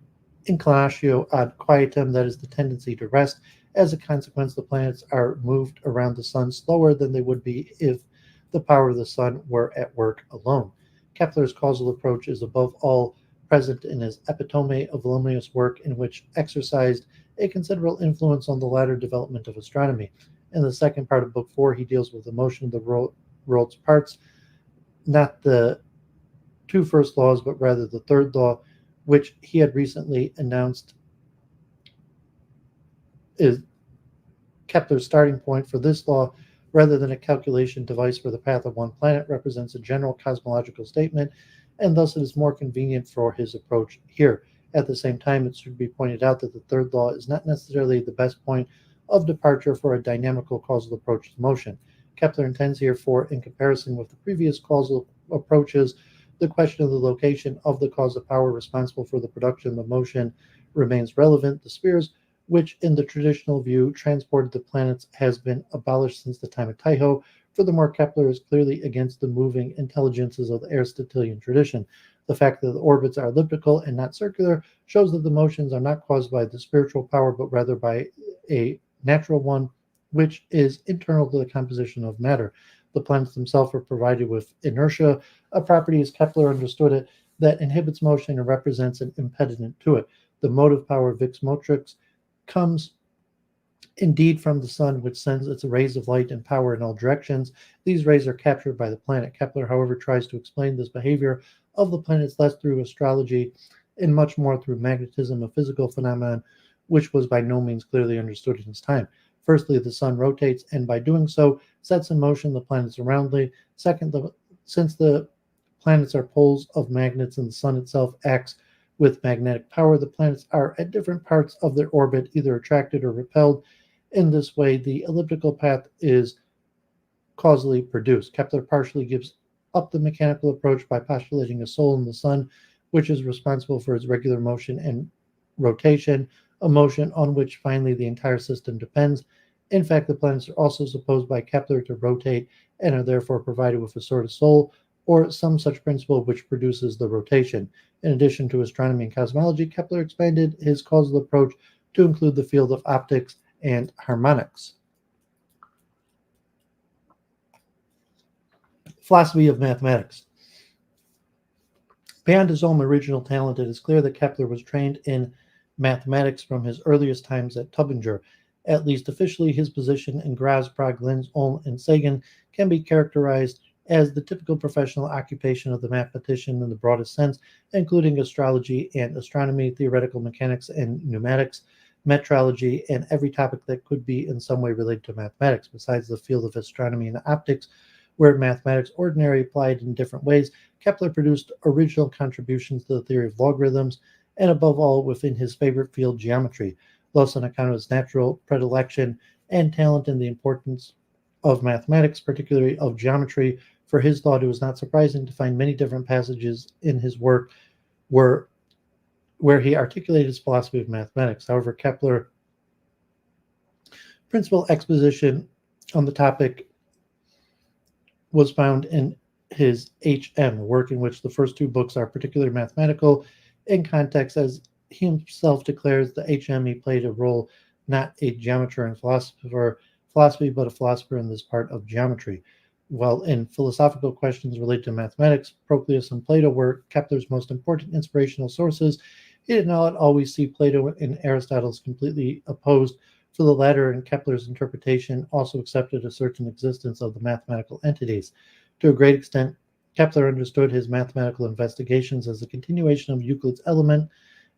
inclinatio ad quietum, that is, the tendency to rest. As a consequence, the planets are moved around the sun slower than they would be if the power of the sun were at work alone. Kepler's causal approach is above all present in his epitome, a voluminous work in which exercised a considerable influence on the latter development of astronomy. In the second part of Book 4, he deals with the motion of the world's parts, not the two first laws, but rather the third law, which he had recently announced is Kepler's starting point. For this law, rather than a calculation device for the path of one planet, represents a general cosmological statement, and thus it is more convenient for his approach here. At the same time, it should be pointed out that the third law is not necessarily the best point of departure for a dynamical causal approach to motion. Kepler intends here, for, in comparison with the previous causal approaches, the question of the location of the cause of power responsible for the production of motion remains relevant. The spheres, which in the traditional view transported the planets, has been abolished since the time of Tycho. Furthermore, Kepler is clearly against the moving intelligences of the Aristotelian tradition. The fact that the orbits are elliptical and not circular shows that the motions are not caused by the spiritual power, but rather by a natural one, which is internal to the composition of matter. The planets themselves are provided with inertia, a property, as Kepler understood it, that inhibits motion and represents an impediment to it. The motive power, vix motrix, comes Indeed, from the sun, which sends its rays of light and power in all directions, these rays are captured by the planet. Kepler, however, tries to explain this behavior of the planets less through astrology and much more through magnetism, a physical phenomenon which was by no means clearly understood in his time. Firstly, the sun rotates, and by doing so, sets in motion the planets around it. Second, since the planets are poles of magnets and the sun itself acts with magnetic power, the planets are at different parts of their orbit, either attracted or repelled. In this way, the elliptical path is causally produced. Kepler partially gives up the mechanical approach by postulating a soul in the sun, which is responsible for its regular motion and rotation, a motion on which finally the entire system depends. In fact, the planets are also supposed by Kepler to rotate and are therefore provided with a sort of soul or some such principle which produces the rotation. In addition to astronomy and cosmology, Kepler expanded his causal approach to include the field of optics and harmonics. Philosophy of mathematics. Beyond his own original talent, it is clear that Kepler was trained in mathematics from his earliest times at Tübingen. At least officially, his position in Graz, Prague, Linz, Ulm, and Sagan can be characterized as the typical professional occupation of the mathematician in the broadest sense, including astrology and astronomy, theoretical mechanics and pneumatics, metrology, and every topic that could be in some way related to mathematics, besides the field of astronomy and optics, where mathematics ordinarily applied in different ways. Kepler produced original contributions to the theory of logarithms, and above all, within his favorite field, geometry. Thus, on account of his natural predilection and talent in the importance of mathematics, particularly of geometry, for his thought, it was not surprising to find many different passages in his work where he articulated his philosophy of mathematics. However, Kepler's principal exposition on the topic was found in his HM, a work in which the first two books are particularly mathematical in context. As he himself declares, the HM he played a role, not a geometer and philosophy, but a philosopher in this part of geometry. While in philosophical questions related to mathematics, Proclus and Plato were Kepler's most important inspirational sources. He did not always see Plato and Aristotle as completely opposed. For the latter, in Kepler's interpretation, also accepted a certain existence of the mathematical entities. To a great extent, Kepler understood his mathematical investigations as a continuation of Euclid's element,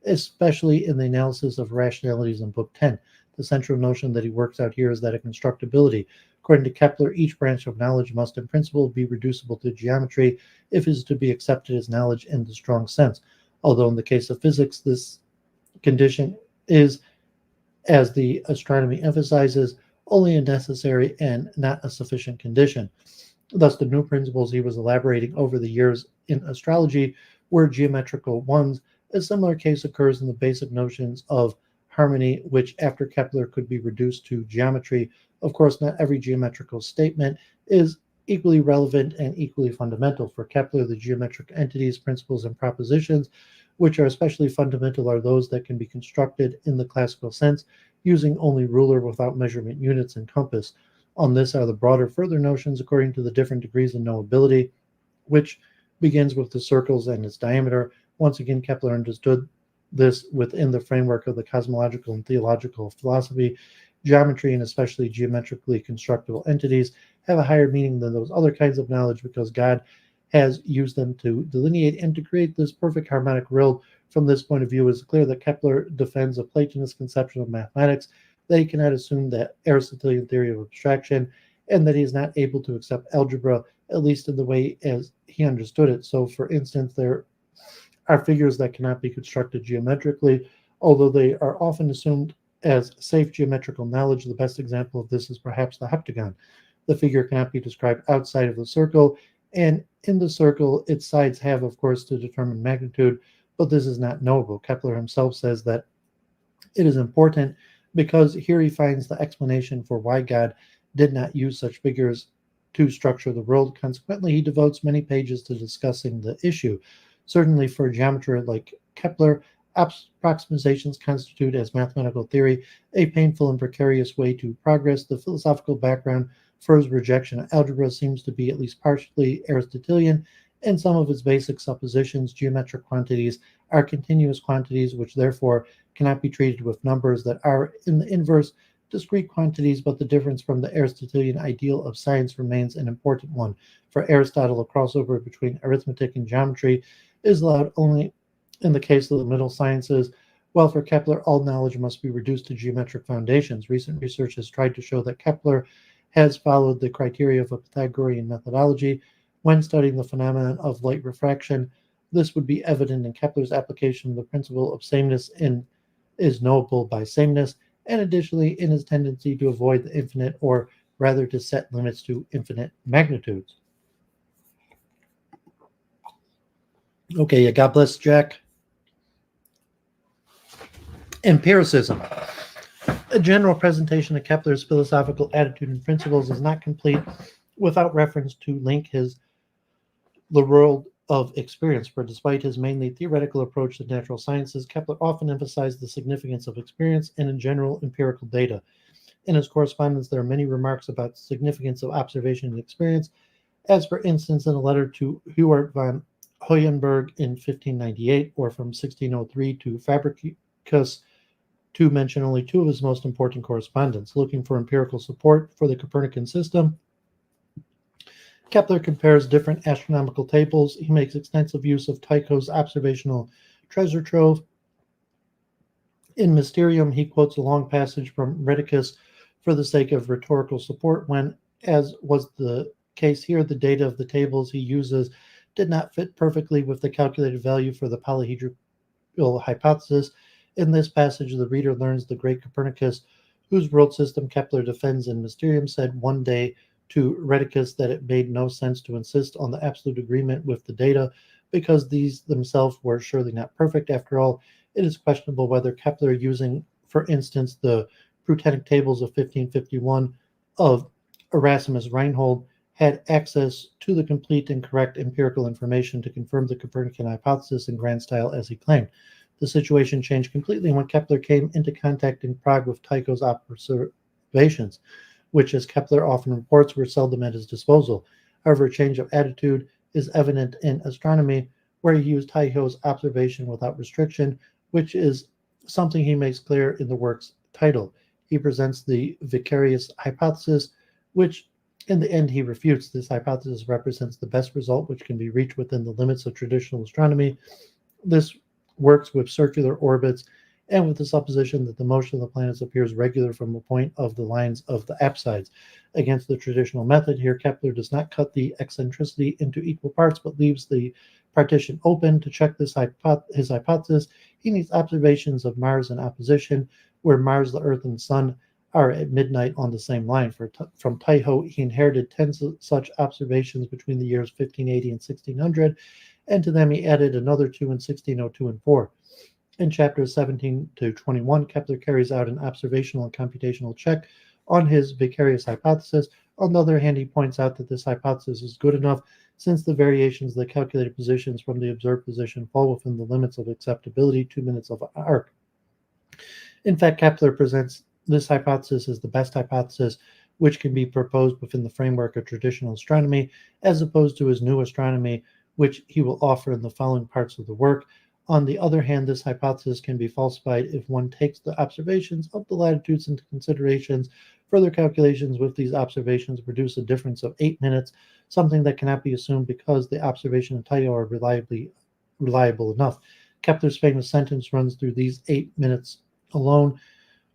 especially in the analysis of rationalities in Book 10. The central notion that he works out here is that of constructibility. According to Kepler, each branch of knowledge must in principle be reducible to geometry if it is to be accepted as knowledge in the strong sense, although in the case of physics, this condition is, as the astronomy emphasizes, only a necessary and not a sufficient condition. Thus, the new principles he was elaborating over the years in astrology were geometrical ones. A similar case occurs in the basic notions of harmony, which after Kepler could be reduced to geometry. Of course, not every geometrical statement is equally relevant and equally fundamental. For Kepler, the geometric entities, principles, and propositions which are especially fundamental are those that can be constructed in the classical sense, using only ruler without measurement units and compass. On this are the broader further notions according to the different degrees of knowability, which begins with the circles and its diameter. Once again, Kepler understood this within the framework of the cosmological and theological philosophy. Geometry, and especially geometrically constructible entities, have a higher meaning than those other kinds of knowledge because God has used them to delineate and to create this perfect harmonic world. From this point of view, it is clear that Kepler defends a Platonist conception of mathematics, that he cannot assume the Aristotelian theory of abstraction, and that he is not able to accept algebra, at least in the way as he understood it. So, for instance, there are figures that cannot be constructed geometrically, although they are often assumed as safe geometrical knowledge. The best example of this is perhaps the heptagon. The figure cannot be described outside of the circle, and in the circle, its sides have, of course, to determine magnitude, but this is not knowable. Kepler himself says that it is important because here he finds the explanation for why God did not use such figures to structure the world. Consequently, he devotes many pages to discussing the issue. Certainly for a geometer like Kepler, approximations constitute as mathematical theory a painful and precarious way to progress. The philosophical background for his rejection of algebra seems to be at least partially Aristotelian. In some of its basic suppositions, geometric quantities are continuous quantities which therefore cannot be treated with numbers that are in the inverse discrete quantities, but the difference from the Aristotelian ideal of science remains an important one. For Aristotle, a crossover between arithmetic and geometry is allowed only in the case of the middle sciences, while for Kepler, all knowledge must be reduced to geometric foundations. Recent research has tried to show that Kepler has followed the criteria of a Pythagorean methodology when studying the phenomenon of light refraction. This would be evident in Kepler's application of the principle of sameness in is knowable by sameness, and additionally in his tendency to avoid the infinite, or rather to set limits to infinite magnitudes. Okay, God bless Jack. Empiricism. A general presentation of Kepler's philosophical attitude and principles is not complete without reference to link the world of experience, for despite his mainly theoretical approach to natural sciences, Kepler often emphasized the significance of experience and in general empirical data. In his correspondence, there are many remarks about the significance of observation and experience, as for instance in a letter to Huart von Hoyenberg in 1598, or from 1603 to Fabricius, to mention only two of his most important correspondence. Looking for empirical support for the Copernican system, Kepler compares different astronomical tables. He makes extensive use of Tycho's observational treasure trove. In Mysterium, he quotes a long passage from Rheticus for the sake of rhetorical support when, as was the case here, the data of the tables he uses did not fit perfectly with the calculated value for the polyhedral hypothesis. In this passage, the reader learns the great Copernicus, whose world system Kepler defends in Mysterium, said one day to Rheticus that it made no sense to insist on the absolute agreement with the data because these themselves were surely not perfect. After all, it is questionable whether Kepler, using, for instance, the Prutenic tables of 1551 of Erasmus Reinhold, had access to the complete and correct empirical information to confirm the Copernican hypothesis in grand style as he claimed. The situation changed completely when Kepler came into contact in Prague with Tycho's observations, which, as Kepler often reports, were seldom at his disposal. However, a change of attitude is evident in astronomy, where he used Tycho's observation without restriction, which is something he makes clear in the work's title. He presents the vicarious hypothesis, which in the end he refutes. This hypothesis represents the best result which can be reached within the limits of traditional astronomy. This works with circular orbits and with the supposition that the motion of the planets appears regular from the point of the lines of the apsides. Against the traditional method here, Kepler does not cut the eccentricity into equal parts, but leaves the partition open. To check his hypothesis, he needs observations of Mars in opposition, where Mars, the Earth, and the Sun are at midnight on the same line. From Tycho, he inherited 10 such observations between the years 1580 and 1600, and to them he added another two in 1602 and 4. In chapters 17 to 21, Kepler carries out an observational and computational check on his vicarious hypothesis. On the other hand, he points out that this hypothesis is good enough since the variations of the calculated positions from the observed position fall within the limits of acceptability, 2 minutes of arc. In fact, Kepler presents this hypothesis as the best hypothesis which can be proposed within the framework of traditional astronomy, as opposed to his new astronomy, which he will offer in the following parts of the work. On the other hand, this hypothesis can be falsified if one takes the observations of the latitudes into considerations. Further calculations with these observations produce a difference of 8 minutes, something that cannot be assumed because the observations of Tycho are reliable enough. Kepler's famous sentence runs through these 8 minutes alone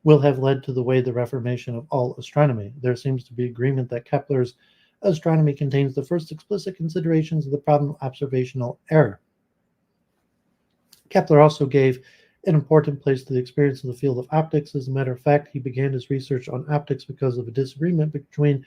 will have led to the way the reformation of all astronomy. There seems to be agreement that Kepler's astronomy contains the first explicit considerations of the problem of observational error. Kepler also gave an important place to the experience of the field of optics. As a matter of fact, he began his research on optics because of a disagreement between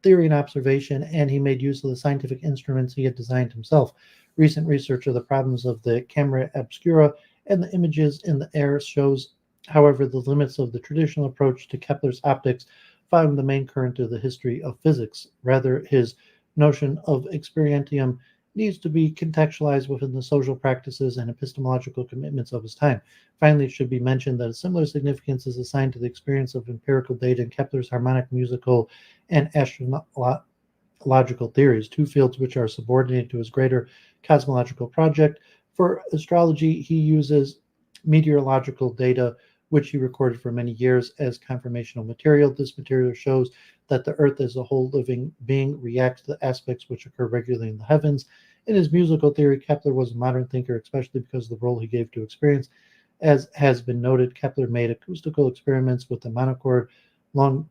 theory and observation, and he made use of the scientific instruments he had designed himself. Recent research of the problems of the camera obscura and the images in the air shows, however, the limits of the traditional approach to Kepler's optics found the main current of the history of physics. Rather, his notion of experientium needs to be contextualized within the social practices and epistemological commitments of his time. Finally, it should be mentioned that a similar significance is assigned to the experience of empirical data in Kepler's harmonic, musical, and astrological theories, two fields which are subordinated to his greater cosmological project. For astrology, he uses meteorological data, which he recorded for many years as conformational material. This material shows that the Earth as a whole living being reacts to the aspects which occur regularly in the heavens. In his musical theory, Kepler was a modern thinker, especially because of the role he gave to experience. As has been noted, Kepler made acoustical experiments with the monochord long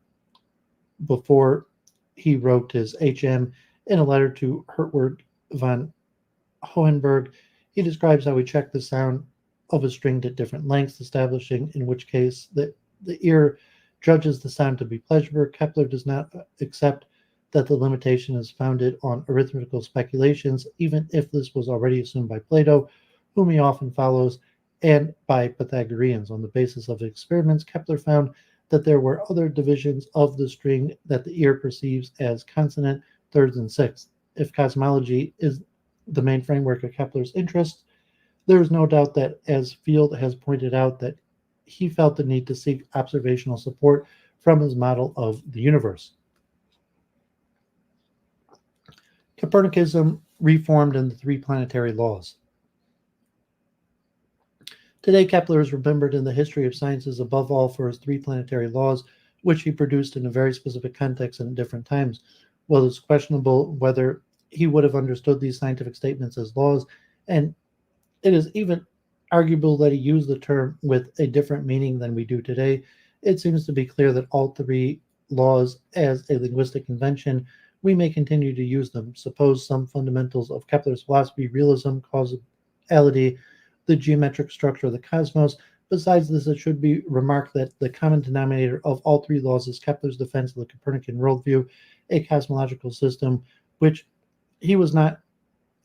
before he wrote his HM. In a letter to Hertwig von Hohenberg, he describes how he checked the sound of a string at different lengths, establishing in which case the ear judges the sound to be pleasurable. Kepler does not accept that the limitation is founded on arithmetical speculations, even if this was already assumed by Plato, whom he often follows, and by Pythagoreans. On the basis of experiments, Kepler found that there were other divisions of the string that the ear perceives as consonant, thirds, and sixths. If cosmology is the main framework of Kepler's interests, there is no doubt that, as Field has pointed out, that he felt the need to seek observational support from his model of the universe. Copernicism reformed in the three planetary laws. Today, Kepler is remembered in the history of sciences above all for his three planetary laws, which he produced in a very specific context and at different times. While it's questionable whether he would have understood these scientific statements as laws, and it is even arguable that he used the term with a different meaning than we do today, it seems to be clear that all three laws, as a linguistic convention, we may continue to use them. Suppose some fundamentals of Kepler's philosophy, realism, causality, the geometric structure of the cosmos. Besides this, it should be remarked that the common denominator of all three laws is Kepler's defense of the Copernican worldview, a cosmological system which he was not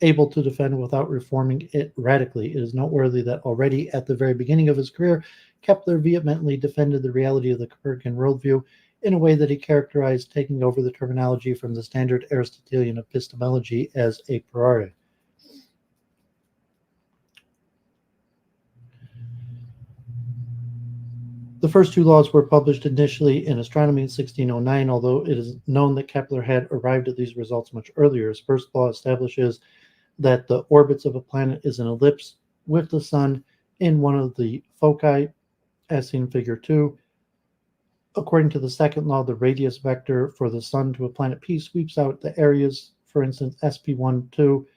able to defend without reforming it radically. It is noteworthy that already at the very beginning of his career, Kepler vehemently defended the reality of the Copernican worldview in a way that he characterized taking over the terminology from the standard Aristotelian epistemology as a priori. The first two laws were published initially in astronomy in 1609, although it is known that Kepler had arrived at these results much earlier. His first law establishes that the orbits of a planet is an ellipse with the sun in one of the foci, as seen in figure 2. According to the second law, the radius vector for the sun to a planet P sweeps out the areas, for instance, SP1, 2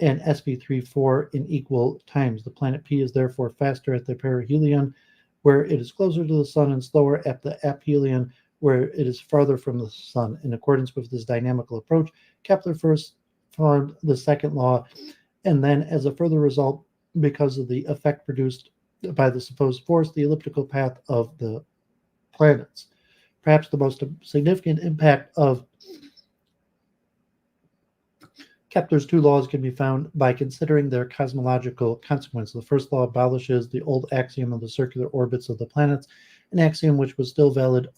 and SP3, 4 in equal times. The planet P is therefore faster at the perihelion, where it is closer to the sun, and slower at the aphelion, where it is farther from the sun. In accordance with this dynamical approach, Kepler first formed the second law, and then, as a further result, because of the effect produced by the supposed force, the elliptical path of the planets. Perhaps the most significant impact of Kepler's two laws can be found by considering their cosmological consequence. The first law abolishes the old axiom of the circular orbits of the planets, an axiom which was still valid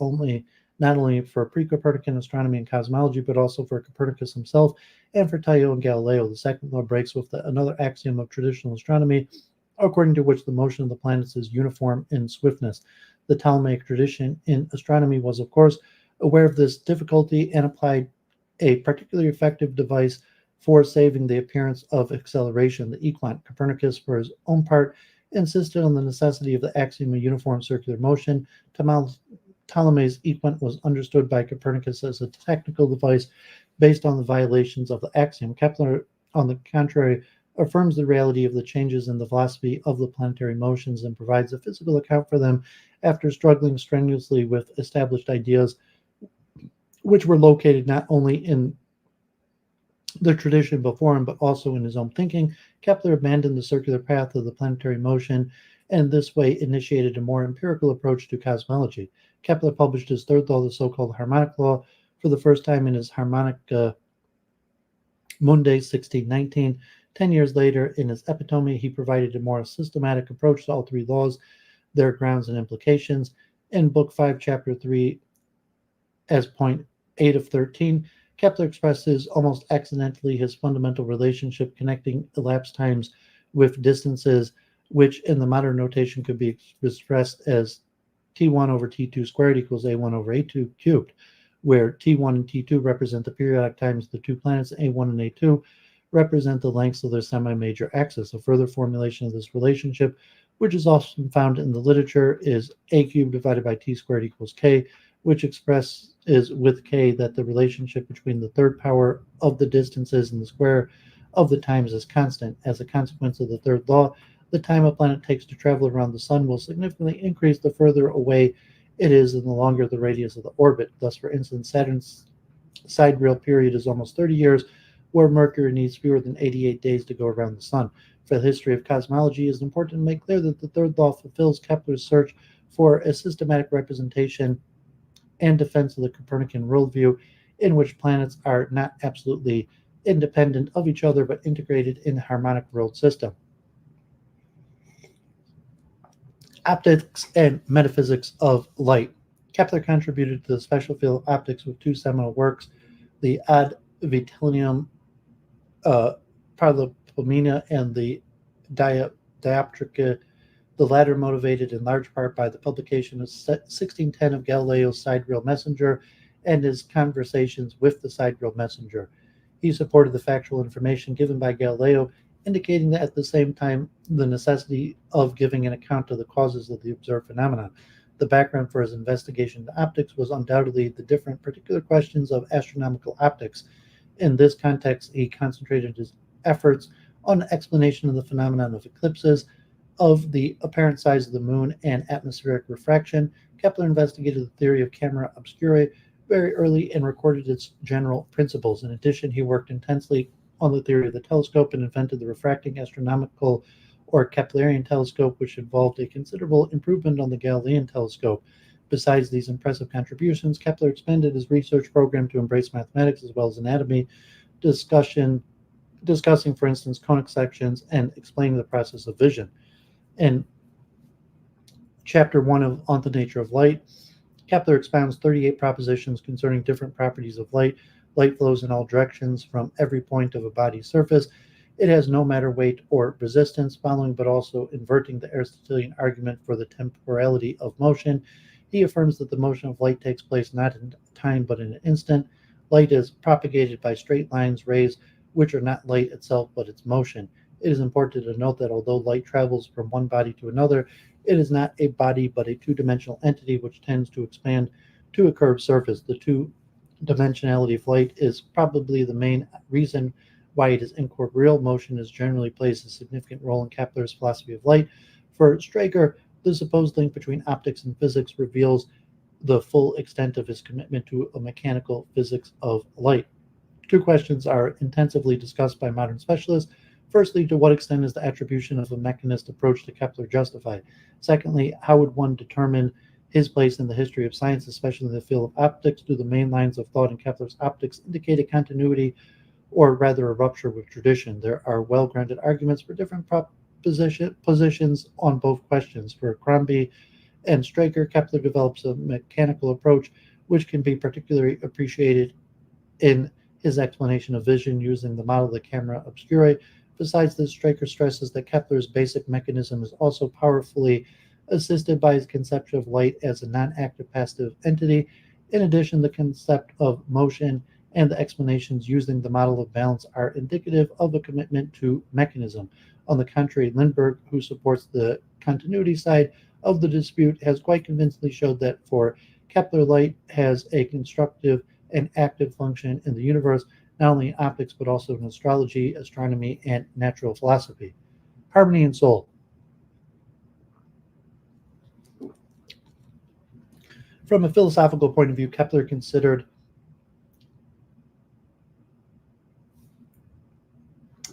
not only for pre-Copernican astronomy and cosmology, but also for Copernicus himself and for Tycho and Galileo. The second law breaks with another axiom of traditional astronomy, according to which the motion of the planets is uniform in swiftness. The Ptolemaic tradition in astronomy was, of course, aware of this difficulty and applied a particularly effective device for saving the appearance of acceleration, the equant. Copernicus, for his own part, insisted on the necessity of the axiom of uniform circular motion. Ptolemy's equant was understood by Copernicus as a technical device based on the violations of the axiom. Kepler, on the contrary, affirms the reality of the changes in the velocity of the planetary motions and provides a physical account for them after struggling strenuously with established ideas which were located not only in the tradition before him, but also in his own thinking. Kepler abandoned the circular path of the planetary motion, and this way initiated a more empirical approach to cosmology. Kepler published his third law, the so-called harmonic law, for the first time in his Harmonica Mundi, 1619. 10 years later, in his Epitome, he provided a more systematic approach to all three laws, their grounds and implications. In Book 5, Chapter 3, as point 8 of 13, Kepler expresses almost accidentally his fundamental relationship connecting elapsed times with distances, which in the modern notation could be expressed as T1 over T2 squared equals A1 over A2 cubed, where T1 and T2 represent the periodic times of the two planets, A1 and A2 represent the lengths of their semi-major axis. A further formulation of this relationship which is often found in the literature, is a cubed divided by t squared equals k, which expresses with k that the relationship between the third power of the distances and the square of the times is constant. As a consequence of the third law, the time a planet takes to travel around the sun will significantly increase the further away it is and the longer the radius of the orbit. Thus, for instance, Saturn's sidereal period is almost 30 years, where Mercury needs fewer than 88 days to go around the sun. For the history of cosmology, it is important to make clear that the third law fulfills Kepler's search for a systematic representation and defense of the Copernican worldview, in which planets are not absolutely independent of each other but integrated in a harmonic world system. Optics and Metaphysics of Light. Kepler contributed to the special field of optics with two seminal works, the Ad Vitalium Paralipomena and the Dioptrica, the latter motivated in large part by the publication of 1610 of Galileo's sidereal messenger and his conversations with the sidereal messenger. He supported the factual information given by Galileo, indicating that at the same time the necessity of giving an account of the causes of the observed phenomena. The background for his investigation into optics was undoubtedly the different particular questions of astronomical optics. In this context, he concentrated his efforts on the explanation of the phenomenon of eclipses, of the apparent size of the moon, and atmospheric refraction. Kepler investigated the theory of camera obscura very early and recorded its general principles. In addition, he worked intensely on the theory of the telescope and invented the refracting astronomical or Keplerian telescope, which involved a considerable improvement on the Galilean telescope. Besides these impressive contributions, Kepler expanded his research program to embrace mathematics as well as anatomy, discussing, for instance, conic sections and explaining the process of vision. In Chapter 1 of On the Nature of Light, Kepler expounds 38 propositions concerning different properties of light. Light flows in all directions from every point of a body's surface. It has no matter, weight, or resistance, following but also inverting the Aristotelian argument for the temporality of motion. He affirms that the motion of light takes place not in time but in an instant. Light is propagated by straight lines, rays, which are not light itself but its motion. It is important to note that although light travels from one body to another, it is not a body but a two-dimensional entity which tends to expand to a curved surface. The two-dimensionality of light is probably the main reason why it is incorporeal. Motion is generally plays a significant role in Kepler's philosophy of light. For Straker, the supposed link between optics and physics reveals the full extent of his commitment to a mechanical physics of light. Two questions are intensively discussed by modern specialists. Firstly, to what extent is the attribution of a mechanist approach to Kepler justified? Secondly, how would one determine his place in the history of science, especially in the field of optics? Do the main lines of thought in Kepler's optics indicate a continuity or rather a rupture with tradition? There are well-grounded arguments for different positions on both questions. For Crombie and Straker, Kepler develops a mechanical approach which can be particularly appreciated in his explanation of vision using the model of the camera obscura. Besides this, Straker stresses that Kepler's basic mechanism is also powerfully assisted by his conception of light as a non-active passive entity. In addition, the concept of motion and the explanations using the model of balance are indicative of a commitment to mechanism. On the contrary, Lindbergh, who supports the continuity side of the dispute, has quite convincingly showed that for Kepler, light has a constructive and active function in the universe, not only in optics but also in astrology, astronomy, and natural philosophy. Harmony and soul. From a philosophical point of view, Kepler considered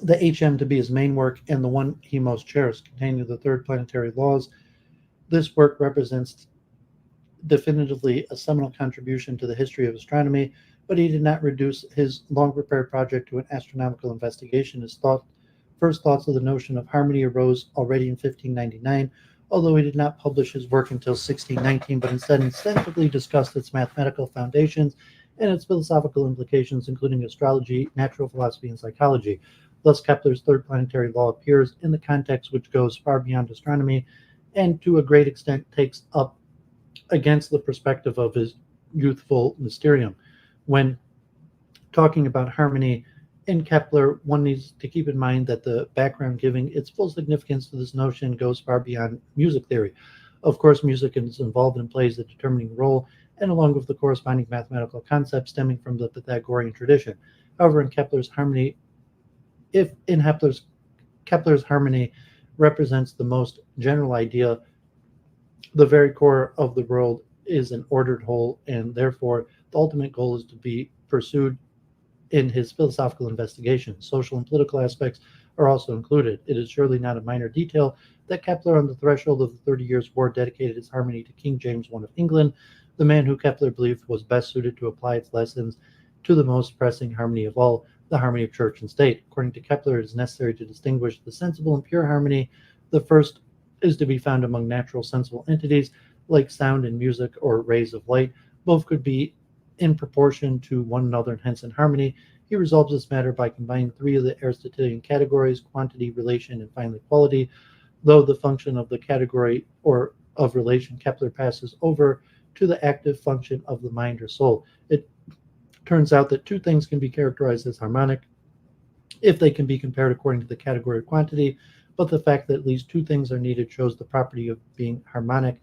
the HM to be his main work and the one he most cherished, containing the third planetary laws. This work represents definitively a seminal contribution to the history of astronomy, but he did not reduce his long-prepared project to an astronomical investigation. His first thoughts of the notion of harmony arose already in 1599, although he did not publish his work until 1619, but instead extensively discussed its mathematical foundations and its philosophical implications, including astrology, natural philosophy, and psychology. Thus, Kepler's third planetary law appears in the context which goes far beyond astronomy and to a great extent takes up against the perspective of his youthful mysterium. When talking about harmony, In Kepler, one needs to keep in mind that the background giving its full significance to this notion goes far beyond music theory. Of course, music is involved and plays a determining role, and along with the corresponding mathematical concepts stemming from the Pythagorean tradition. However, in Kepler's harmony, if in Kepler's harmony represents the most general idea, the very core of the world is an ordered whole, and therefore the ultimate goal is to be pursued in his philosophical investigation. Social and political aspects are also included. It is surely not a minor detail that Kepler, on the threshold of the 30 Years' War, dedicated his harmony to King James I of England, the man who Kepler believed was best suited to apply its lessons to the most pressing harmony of all, the harmony of church and state. According to Kepler, it is necessary to distinguish the sensible and pure harmony. The first is to be found among natural sensible entities like sound and music or rays of light. Both could be in proportion to one another and hence in harmony. He resolves this matter by combining three of the Aristotelian categories: quantity, relation, and finally quality. Though the function of the category or of relation, Kepler passes over to the active function of the mind or soul. It turns out that two things can be characterized as harmonic if they can be compared according to the category of quantity, but the fact that at least two things are needed shows the property of being harmonic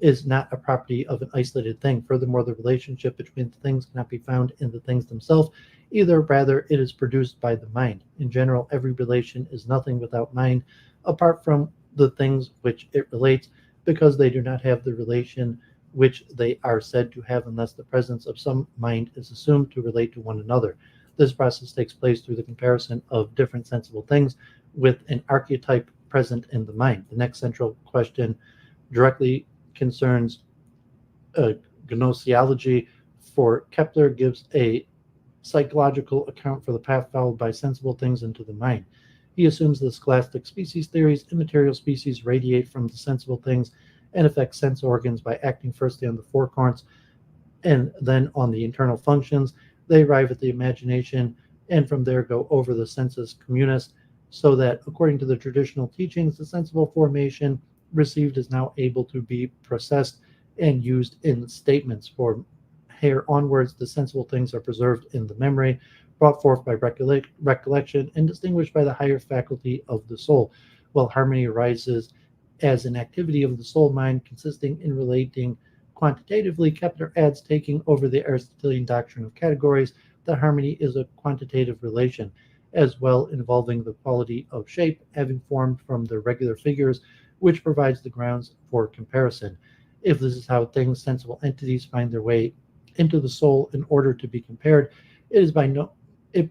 is not a property of an isolated thing. Furthermore, the relationship between the things cannot be found in the things themselves either, rather, it is produced by the mind. In general, every relation is nothing without mind, apart from the things which it relates, because they do not have the relation which they are said to have unless the presence of some mind is assumed to relate to one another. This process takes place through the comparison of different sensible things with an archetype present in the mind. The next central question directly concerns gnoseology, for Kepler gives a psychological account for the path followed by sensible things into the mind. He assumes the scholastic species theories, immaterial species radiate from the sensible things and affect sense organs by acting firstly on the forecorns and then on the internal functions. They arrive at the imagination and from there go over the sensus communis, so that according to the traditional teachings, the sensible formation received is now able to be processed and used in statements. For here onwards, the sensible things are preserved in the memory, brought forth by recollection, and distinguished by the higher faculty of the soul, while harmony arises as an activity of the soul mind consisting in relating quantitatively. Kepler adds, taking over the Aristotelian doctrine of categories, that harmony is a quantitative relation, as well involving the quality of shape, having formed from the regular figures, which provides the grounds for comparison. If this is how things, sensible entities, find their way into the soul in order to be compared, it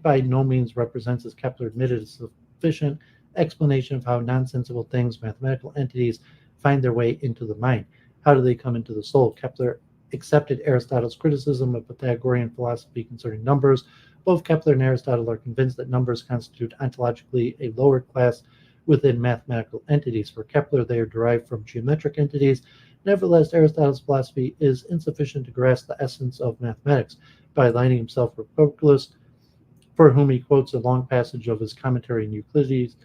by no means represents, as Kepler admitted, a sufficient explanation of how nonsensible things, mathematical entities, find their way into the mind. How do they come into the soul? Kepler accepted Aristotle's criticism of Pythagorean philosophy concerning numbers. Both Kepler and Aristotle are convinced that numbers constitute ontologically a lower class within mathematical entities. For Kepler, they are derived from geometric entities. Nevertheless, Aristotle's philosophy is insufficient to grasp the essence of mathematics. By aligning himself with Proclus, for whom he quotes a long passage of his commentary in Euclides,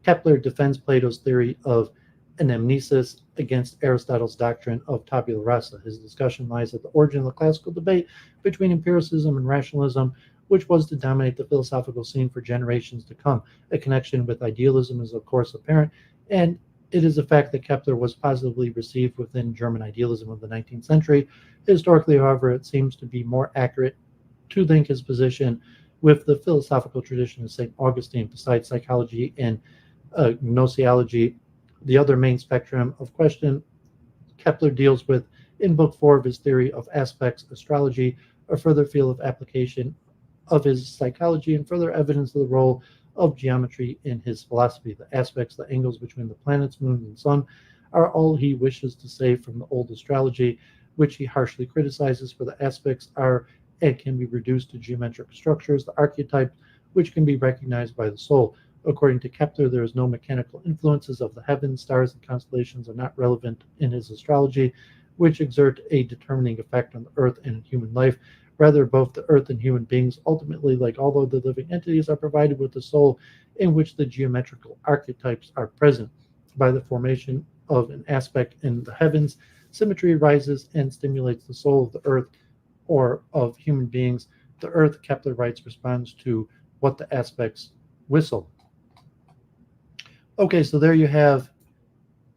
Kepler defends Plato's theory of anamnesis against Aristotle's doctrine of tabula rasa. His discussion lies at the origin of the classical debate between empiricism and rationalism, which was to dominate the philosophical scene for generations to come. A connection with idealism is, of course, apparent, and it is a fact that Kepler was positively received within German idealism of the 19th century. Historically, however, it seems to be more accurate to link his position with the philosophical tradition of St. Augustine. Besides psychology and gnoseology, the other main spectrum of question Kepler deals with in Book 4 of his theory of aspects, astrology, a further field of application of his psychology and further evidence of the role of geometry in his philosophy. The aspects, the angles between the planets, moon, and sun, are all he wishes to save from the old astrology, which he harshly criticizes, for the aspects are and can be reduced to geometric structures, the archetypes, which can be recognized by the soul. According to Kepler, there is no mechanical influences of the heavens. Stars and constellations are not relevant in his astrology, which exert a determining effect on the earth and in human life. Rather, both the earth and human beings, ultimately, like all other living entities, are provided with a soul in which the geometrical archetypes are present. By the formation of an aspect in the heavens, symmetry arises and stimulates the soul of the earth or of human beings the Earth, Kepler writes, responds to what the aspects whistle. Okay, so there you have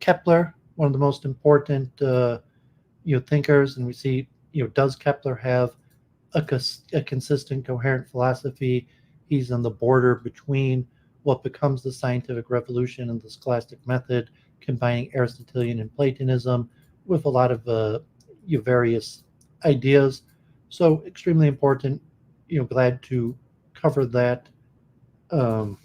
Kepler, one of the most important thinkers, and we see, does Kepler have a consistent, coherent philosophy? He's on the border between what becomes the scientific revolution and the scholastic method, combining Aristotelian and Platonism with a lot of various ideas. So extremely important. Glad to cover that. Um,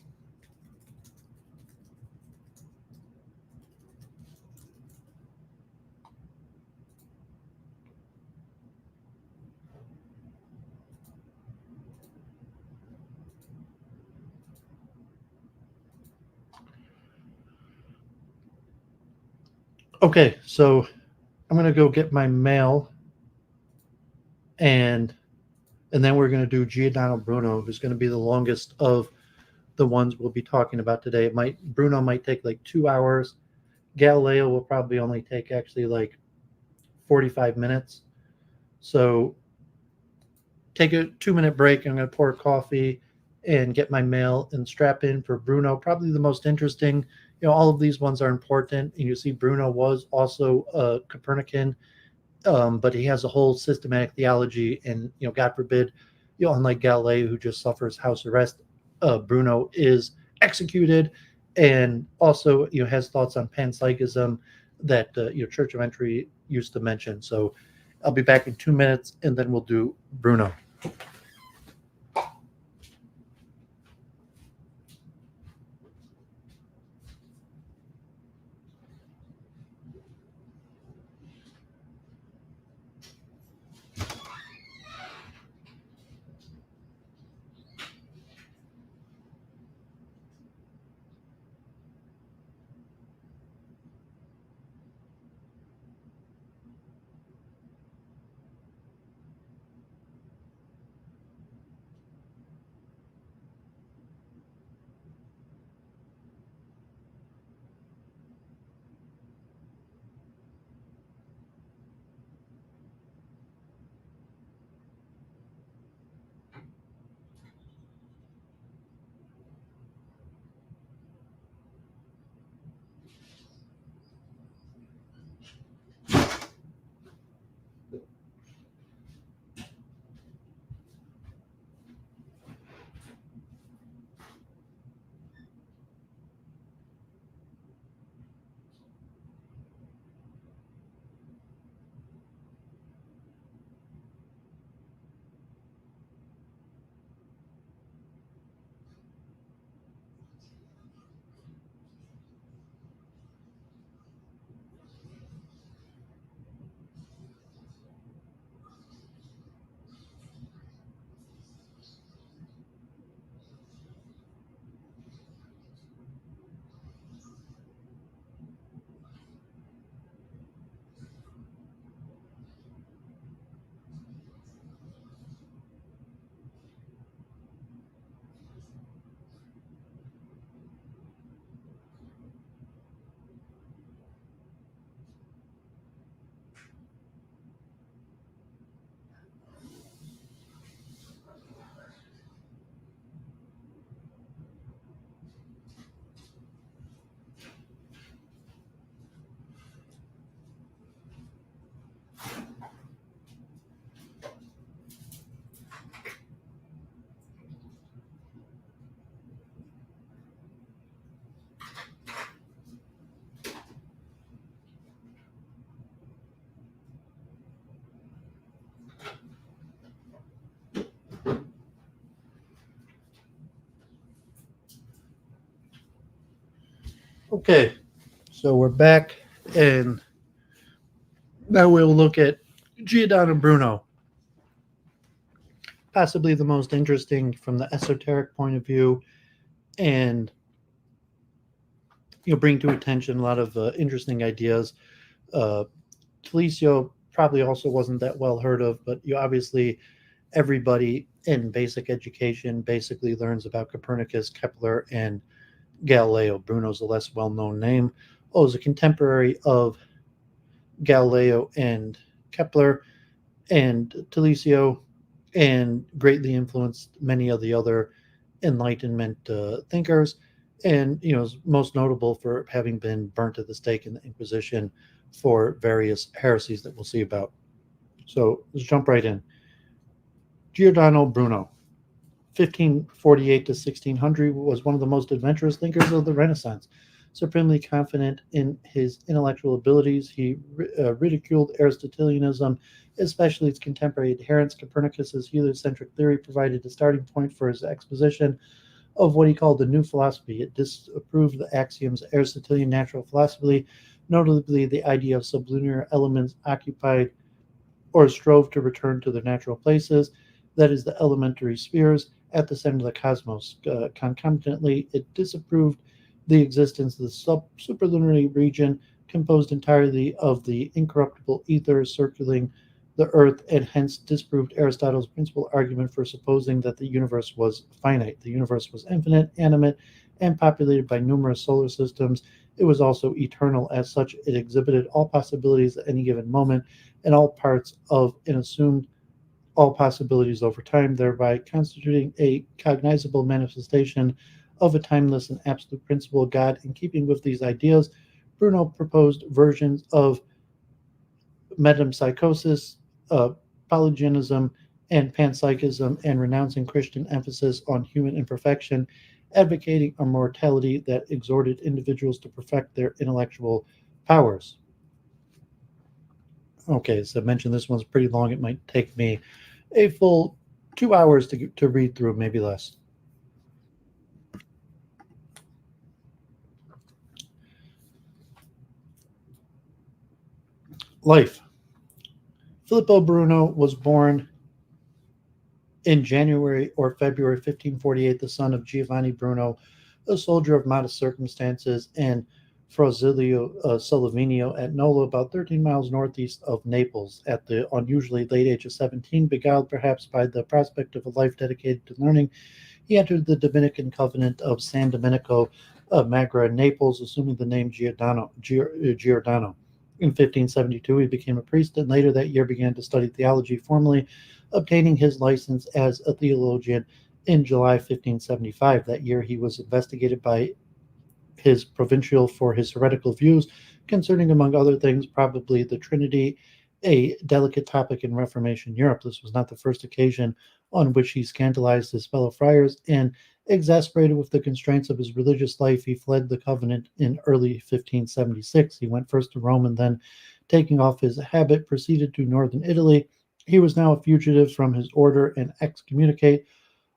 okay, so I'm gonna go get my mail, and then we're gonna do Giordano Bruno, who's gonna be the longest of the ones we'll be talking about today. Bruno might take like 2 hours. Galileo will probably only take actually like 45 minutes. So take a 2-minute break. I'm going to pour coffee and get my mail and strap in for Bruno. Probably the most interesting. All of these ones are important. And you see, Bruno was also a Copernican, but he has a whole systematic theology. And God forbid, unlike Galileo, who just suffers house arrest, Bruno is executed, and also has thoughts on panpsychism that Church of Entry used to mention. So I'll be back in 2 minutes, and then we'll do Bruno. Okay, so we're back, and now we'll look at Giordano Bruno, possibly the most interesting from the esoteric point of view, and bring to attention a lot of interesting ideas. Telesio probably also wasn't that well heard of, but obviously everybody in basic education basically learns about Copernicus, Kepler, and Galileo. Bruno's a less well-known name. Is a contemporary of Galileo and Kepler, and Telesio and greatly influenced many of the other Enlightenment thinkers, and is most notable for having been burnt at the stake in the Inquisition for various heresies that we'll see about. So let's jump right in. Giordano Bruno, 1548 to 1600, was one of the most adventurous thinkers of the Renaissance. Supremely confident in his intellectual abilities, he ridiculed Aristotelianism, especially its contemporary adherents. Copernicus's heliocentric theory provided a starting point for his exposition of what he called the new philosophy. It disapproved the axioms of Aristotelian natural philosophy, notably the idea of sublunar elements occupied or strove to return to their natural places, that is, the elementary spheres at the center of the cosmos. Concomitantly, it disapproved the existence of the superlunar region composed entirely of the incorruptible ether circling the earth, and hence disproved Aristotle's principal argument for supposing that the universe was finite. The universe was infinite, animate, and populated by numerous solar systems. It was also eternal. As such, it exhibited all possibilities at any given moment and all parts of and assumed all possibilities over time, thereby constituting a cognizable manifestation of a timeless and absolute principle of God. In keeping with these ideas, Bruno proposed versions of metempsychosis, uh, polygenism, and panpsychism, and renouncing Christian emphasis on human imperfection, advocating a mortality that exhorted individuals to perfect their intellectual powers. Okay, so I mentioned this one's pretty long. It might take me a full 2 hours to read through, maybe less. Life. Filippo Bruno was born in January or February 1548, the son of Giovanni Bruno, a soldier of modest circumstances, and Frozilio Solovinio at Nola, about 13 miles northeast of Naples. At the unusually late age of 17, beguiled perhaps by the prospect of a life dedicated to learning, he entered the Dominican convent of San Domenico Magra in Naples, assuming the name Giordano. In 1572, he became a priest, and later that year began to study theology formally, obtaining his license as a theologian in July 1575. That year, he was investigated by his provincial for his heretical views concerning, among other things, probably the Trinity, a delicate topic in Reformation Europe. This was not the first occasion on which he scandalized his fellow friars, and exasperated with the constraints of his religious life, he fled the convent in early 1576. He went first to Rome and then, taking off his habit, proceeded to northern Italy. He was now a fugitive from his order and excommunicate.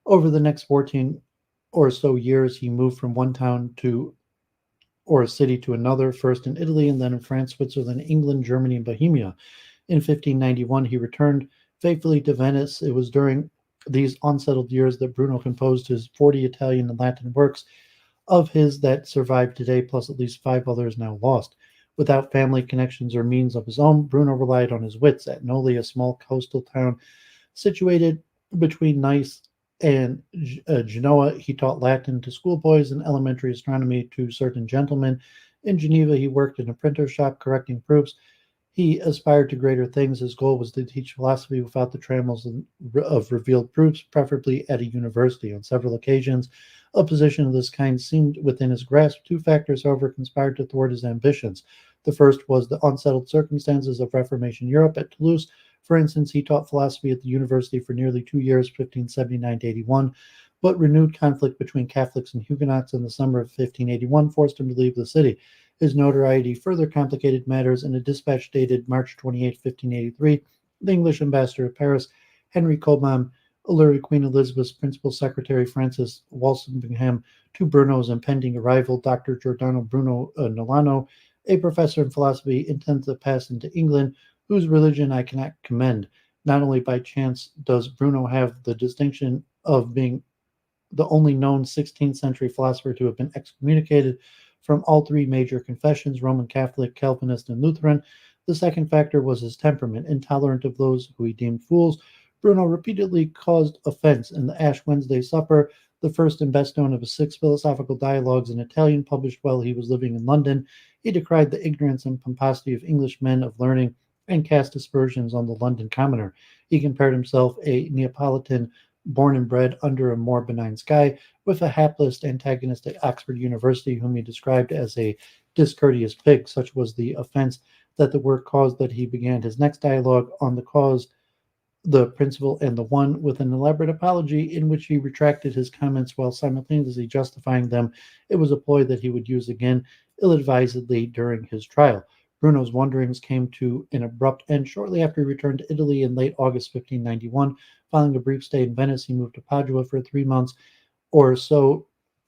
Over the next 14 or so years, he moved from one town to or a city to another, first in Italy and then in France, Switzerland, England, Germany, and Bohemia. In 1591, he returned faithfully to Venice. It was during these unsettled years that Bruno composed his 40 Italian and Latin works of his that survive today, plus at least 5 others now lost. Without family connections or means of his own, Bruno relied on his wits. At Noli, a small coastal town situated between Nice and Genoa, he taught Latin to schoolboys and elementary astronomy to certain gentlemen. In Geneva, he worked in a printer's shop correcting proofs. He aspired to greater things. His goal was to teach philosophy without the trammels of revealed proofs, preferably at a university. On several occasions, a position of this kind seemed within his grasp. Two factors, however, conspired to thwart his ambitions. The first was the unsettled circumstances of Reformation Europe. At Toulouse, for instance, he taught philosophy at the university for nearly 2 years, 1579 to 81, but renewed conflict between Catholics and Huguenots in the summer of 1581 forced him to leave the city. His notoriety further complicated matters. In a dispatch dated March 28, 1583, the English ambassador at Paris, Henry Cobham, alerted Queen Elizabeth's principal secretary, Francis Walsingham, to Bruno's impending arrival. Dr. Giordano Bruno Nolano, a professor in philosophy, intends to pass into England, whose religion I cannot commend. Not only by chance does Bruno have the distinction of being the only known 16th century philosopher to have been excommunicated from all three major confessions, Roman Catholic, Calvinist, and Lutheran. The second factor was his temperament. Intolerant of those who he deemed fools, Bruno repeatedly caused offense. In the Ash Wednesday Supper, the first and best known of his 6 philosophical dialogues in Italian, published while he was living in London, he decried the ignorance and pomposity of English men of learning and cast aspersions on the London commoner. He compared himself, a Neapolitan born and bred under a more benign sky, with a hapless antagonist at Oxford University, whom he described as a discourteous pig. Such was the offense that the work caused that he began his next dialogue on the cause, the principle, and the one, with an elaborate apology in which he retracted his comments while simultaneously justifying them. It was a ploy that he would use again ill-advisedly during his trial. Bruno's wanderings came to an abrupt end shortly after he returned to Italy in late August 1591. Following a brief stay in Venice, he moved to Padua for 3 months or so,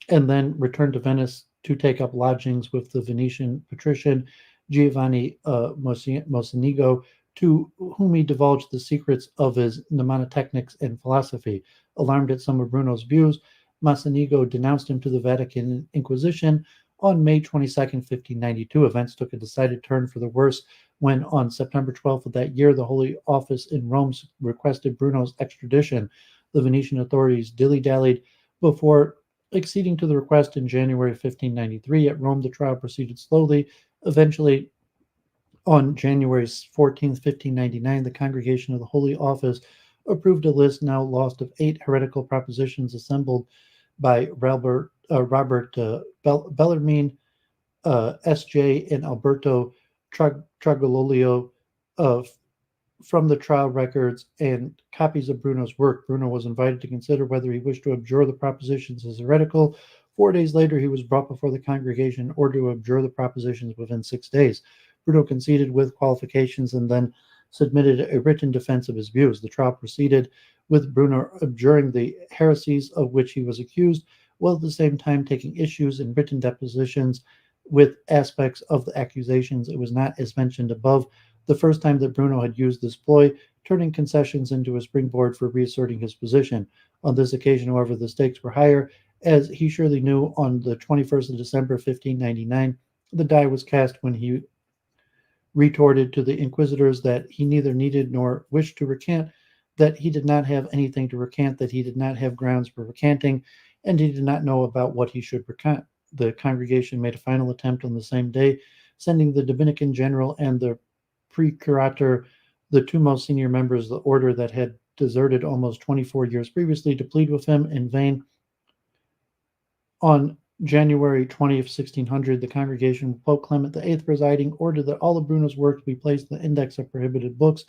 and then returned to Venice to take up lodgings with the Venetian patrician Giovanni Mocenigo, to whom he divulged the secrets of his mnemotechnics and philosophy. Alarmed at some of Bruno's views, Mocenigo denounced him to the Vatican Inquisition. On May 22, 1592, events took a decided turn for the worse when, on September 12th of that year, the Holy Office in Rome requested Bruno's extradition. The Venetian authorities dilly-dallied before acceding to the request in January 1593. At Rome, the trial proceeded slowly. Eventually, on January 14, 1599, the Congregation of the Holy Office approved a list now lost of 8 heretical propositions assembled by Robert Bellarmine, S.J., and Alberto Tragololio from the trial records and copies of Bruno's work. Bruno was invited to consider whether he wished to abjure the propositions as heretical. 4 days later, he was brought before the congregation in order to abjure the propositions within 6 days. Bruno conceded with qualifications and then submitted a written defense of his views. The trial proceeded with Bruno abjuring the heresies of which he was accused, while at the same time taking issues in written depositions with aspects of the accusations. It was not, as mentioned above, the first time that Bruno had used this ploy, turning concessions into a springboard for reasserting his position. On this occasion, however, the stakes were higher, as he surely knew. On the 21st of December, 1599, the die was cast when he retorted to the inquisitors that he neither needed nor wished to recant, that he did not have anything to recant, that he did not have grounds for recanting, and he did not know about what he should recant. The congregation made a final attempt on the same day, sending the Dominican general and the procurator, the 2 most senior members of the order that had deserted almost 24 years previously, to plead with him. In vain. On January 20th, 1600, the congregation, with Pope Clement VIII presiding, ordered that all of Bruno's works be placed in the index of prohibited books,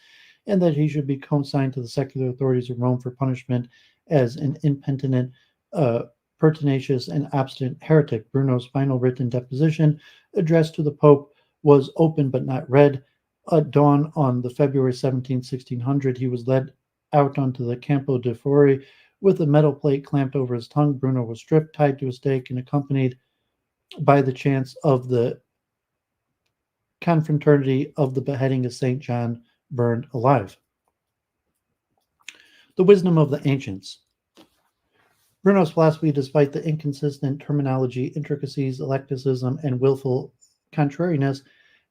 and that he should be consigned to the secular authorities of Rome for punishment as an impenitent, pertinacious, and obstinate heretic. Bruno's final written deposition, addressed to the Pope, was open but not read. At dawn on the February 17, 1600, he was led out onto the Campo de Fiori with a metal plate clamped over his tongue. Bruno was stripped, tied to a stake, and accompanied by the chants of the confraternity of the beheading of St. John, burned alive. The wisdom of the ancients. Bruno's philosophy, despite the inconsistent terminology, intricacies, eclecticism, and willful contrariness,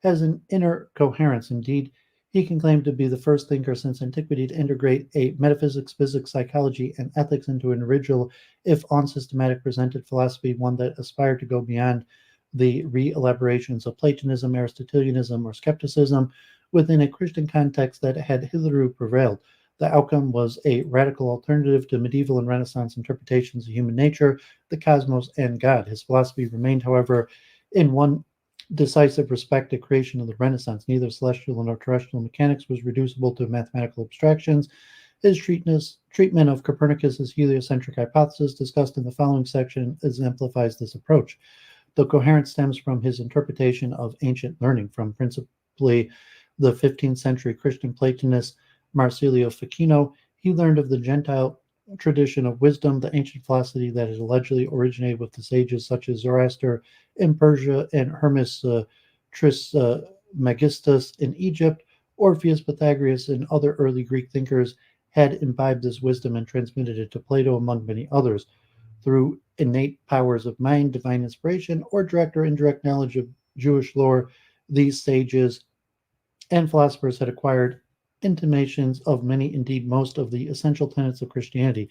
has an inner coherence. Indeed, he can claim to be the first thinker since antiquity to integrate a metaphysics, physics, psychology, and ethics into an original, if unsystematic, presented philosophy, one that aspired to go beyond the re-elaborations of Platonism, Aristotelianism, or skepticism within a Christian context that had hitherto prevailed. The outcome was a radical alternative to medieval and Renaissance interpretations of human nature, the cosmos, and God. His philosophy remained, however, in one decisive respect, the creation of the Renaissance. Neither celestial nor terrestrial mechanics was reducible to mathematical abstractions. His treatment of Copernicus's heliocentric hypothesis, discussed in the following section, exemplifies this approach. The coherence stems from his interpretation of ancient learning, from principally the 15th century Christian Platonist Marsilio Ficino. He learned of the Gentile tradition of wisdom, the ancient philosophy that had allegedly originated with the sages such as Zoroaster in Persia and Hermes Trismegistus in Egypt. Orpheus, Pythagoras, and other early Greek thinkers had imbibed this wisdom and transmitted it to Plato, among many others. Through innate powers of mind, divine inspiration, or direct or indirect knowledge of Jewish lore, these sages and philosophers had acquired intimations of many, indeed most, of the essential tenets of Christianity.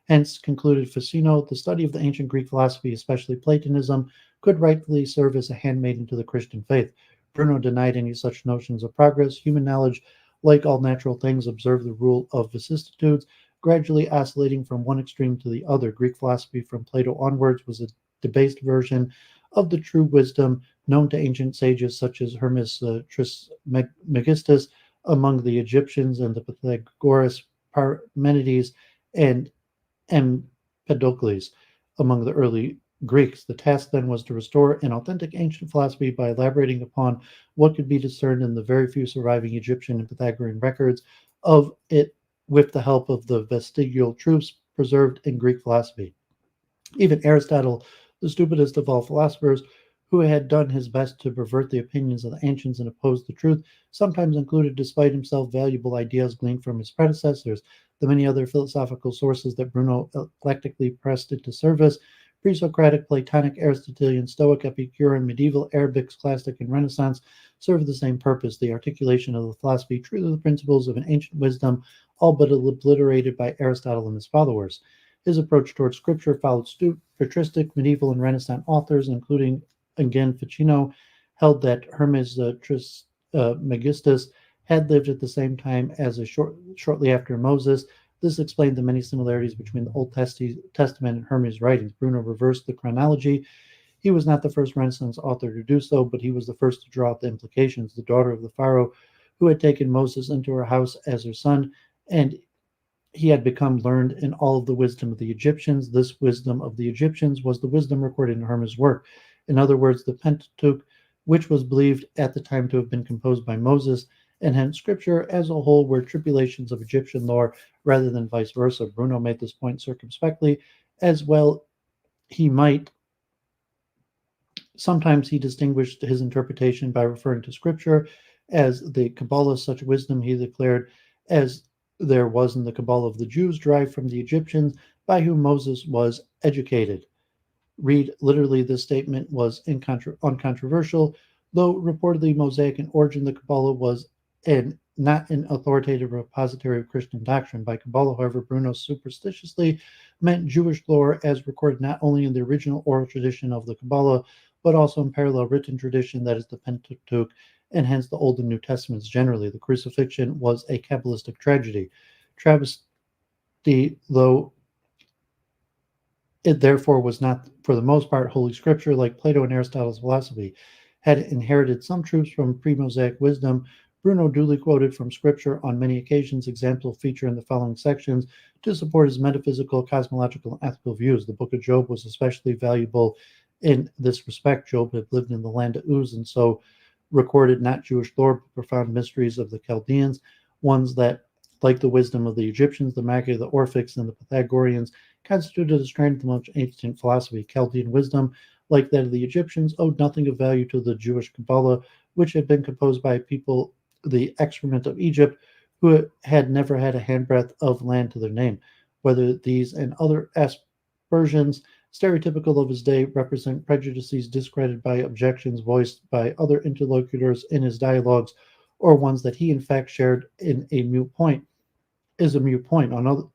Hence, concluded Ficino, the study of the ancient Greek philosophy, especially Platonism, could rightfully serve as a handmaiden to the Christian faith. Bruno denied any such notions of progress. Human knowledge, like all natural things, observed the rule of vicissitudes, gradually oscillating from one extreme to the other. Greek philosophy from Plato onwards was a debased version of the true wisdom known to ancient sages such as Hermes Trismegistus among the Egyptians and the Pythagoras Parmenides and Empedocles among the early Greeks. The task then was to restore an authentic ancient philosophy by elaborating upon what could be discerned in the very few surviving Egyptian and Pythagorean records of it with the help of the vestigial truths preserved in Greek philosophy. Even Aristotle, the stupidest of all philosophers, who had done his best to pervert the opinions of the ancients and oppose the truth, sometimes included, despite himself, valuable ideas gleaned from his predecessors. The many other philosophical sources that Bruno eclectically pressed into service, pre-Socratic, Platonic, Aristotelian, Stoic, Epicurean, medieval, Arabic, scholastic, and Renaissance, serve the same purpose, the articulation of the philosophy true to the principles of an ancient wisdom, all but obliterated by Aristotle and his followers. His approach towards scripture followed patristic, medieval, and Renaissance authors, including again Ficino, held that Hermes Trismegistus had lived at the same time as shortly after Moses. This explained the many similarities between the Old Testament and Hermes' writings. Bruno reversed the chronology. He was not the first Renaissance author to do so, but he was the first to draw out the implications. The daughter of the Pharaoh, who had taken Moses into her house as her son, and he had become learned in all of the wisdom of the Egyptians. This wisdom of the Egyptians was the wisdom recorded in Hermes' work. In other words, the Pentateuch, which was believed at the time to have been composed by Moses, and hence Scripture as a whole were tribulations of Egyptian lore rather than vice versa. Bruno made this point circumspectly, as well he might. Sometimes he distinguished his interpretation by referring to Scripture as the Kabbalah, such wisdom he declared as there was in the Kabbalah of the Jews derived from the Egyptians by whom Moses was educated. Read literally, this statement was uncontroversial, though reportedly Mosaic in origin, the Kabbalah was not an authoritative repository of Christian doctrine. By Kabbalah, however, Bruno superstitiously meant Jewish lore as recorded not only in the original oral tradition of the Kabbalah, but also in parallel written tradition, that is the Pentateuch, and hence the Old and New Testaments generally. The crucifixion was a Kabbalistic tragedy. Travesty, though it therefore was not, for the most part, Holy Scripture, like Plato and Aristotle's philosophy, had inherited some truths from pre-Mosaic wisdom. Bruno duly quoted from Scripture on many occasions. Examples feature in the following sections to support his metaphysical, cosmological, and ethical views. The Book of Job was especially valuable in this respect. Job had lived in the land of Uz, and so recorded not Jewish lore, but profound mysteries of the Chaldeans, ones that, like the wisdom of the Egyptians, the Magi, the Orphics, and the Pythagoreans, constituted a strand of the most ancient philosophy. Chaldean wisdom, like that of the Egyptians, owed nothing of value to the Jewish Kabbalah, which had been composed by people, the excrement of Egypt, who had never had a handbreadth of land to their name. Whether these and other aspersions, stereotypical of his day, represent prejudices discredited by objections voiced by other interlocutors in his dialogues, or ones that he in fact shared in a moot point, is a moot point. On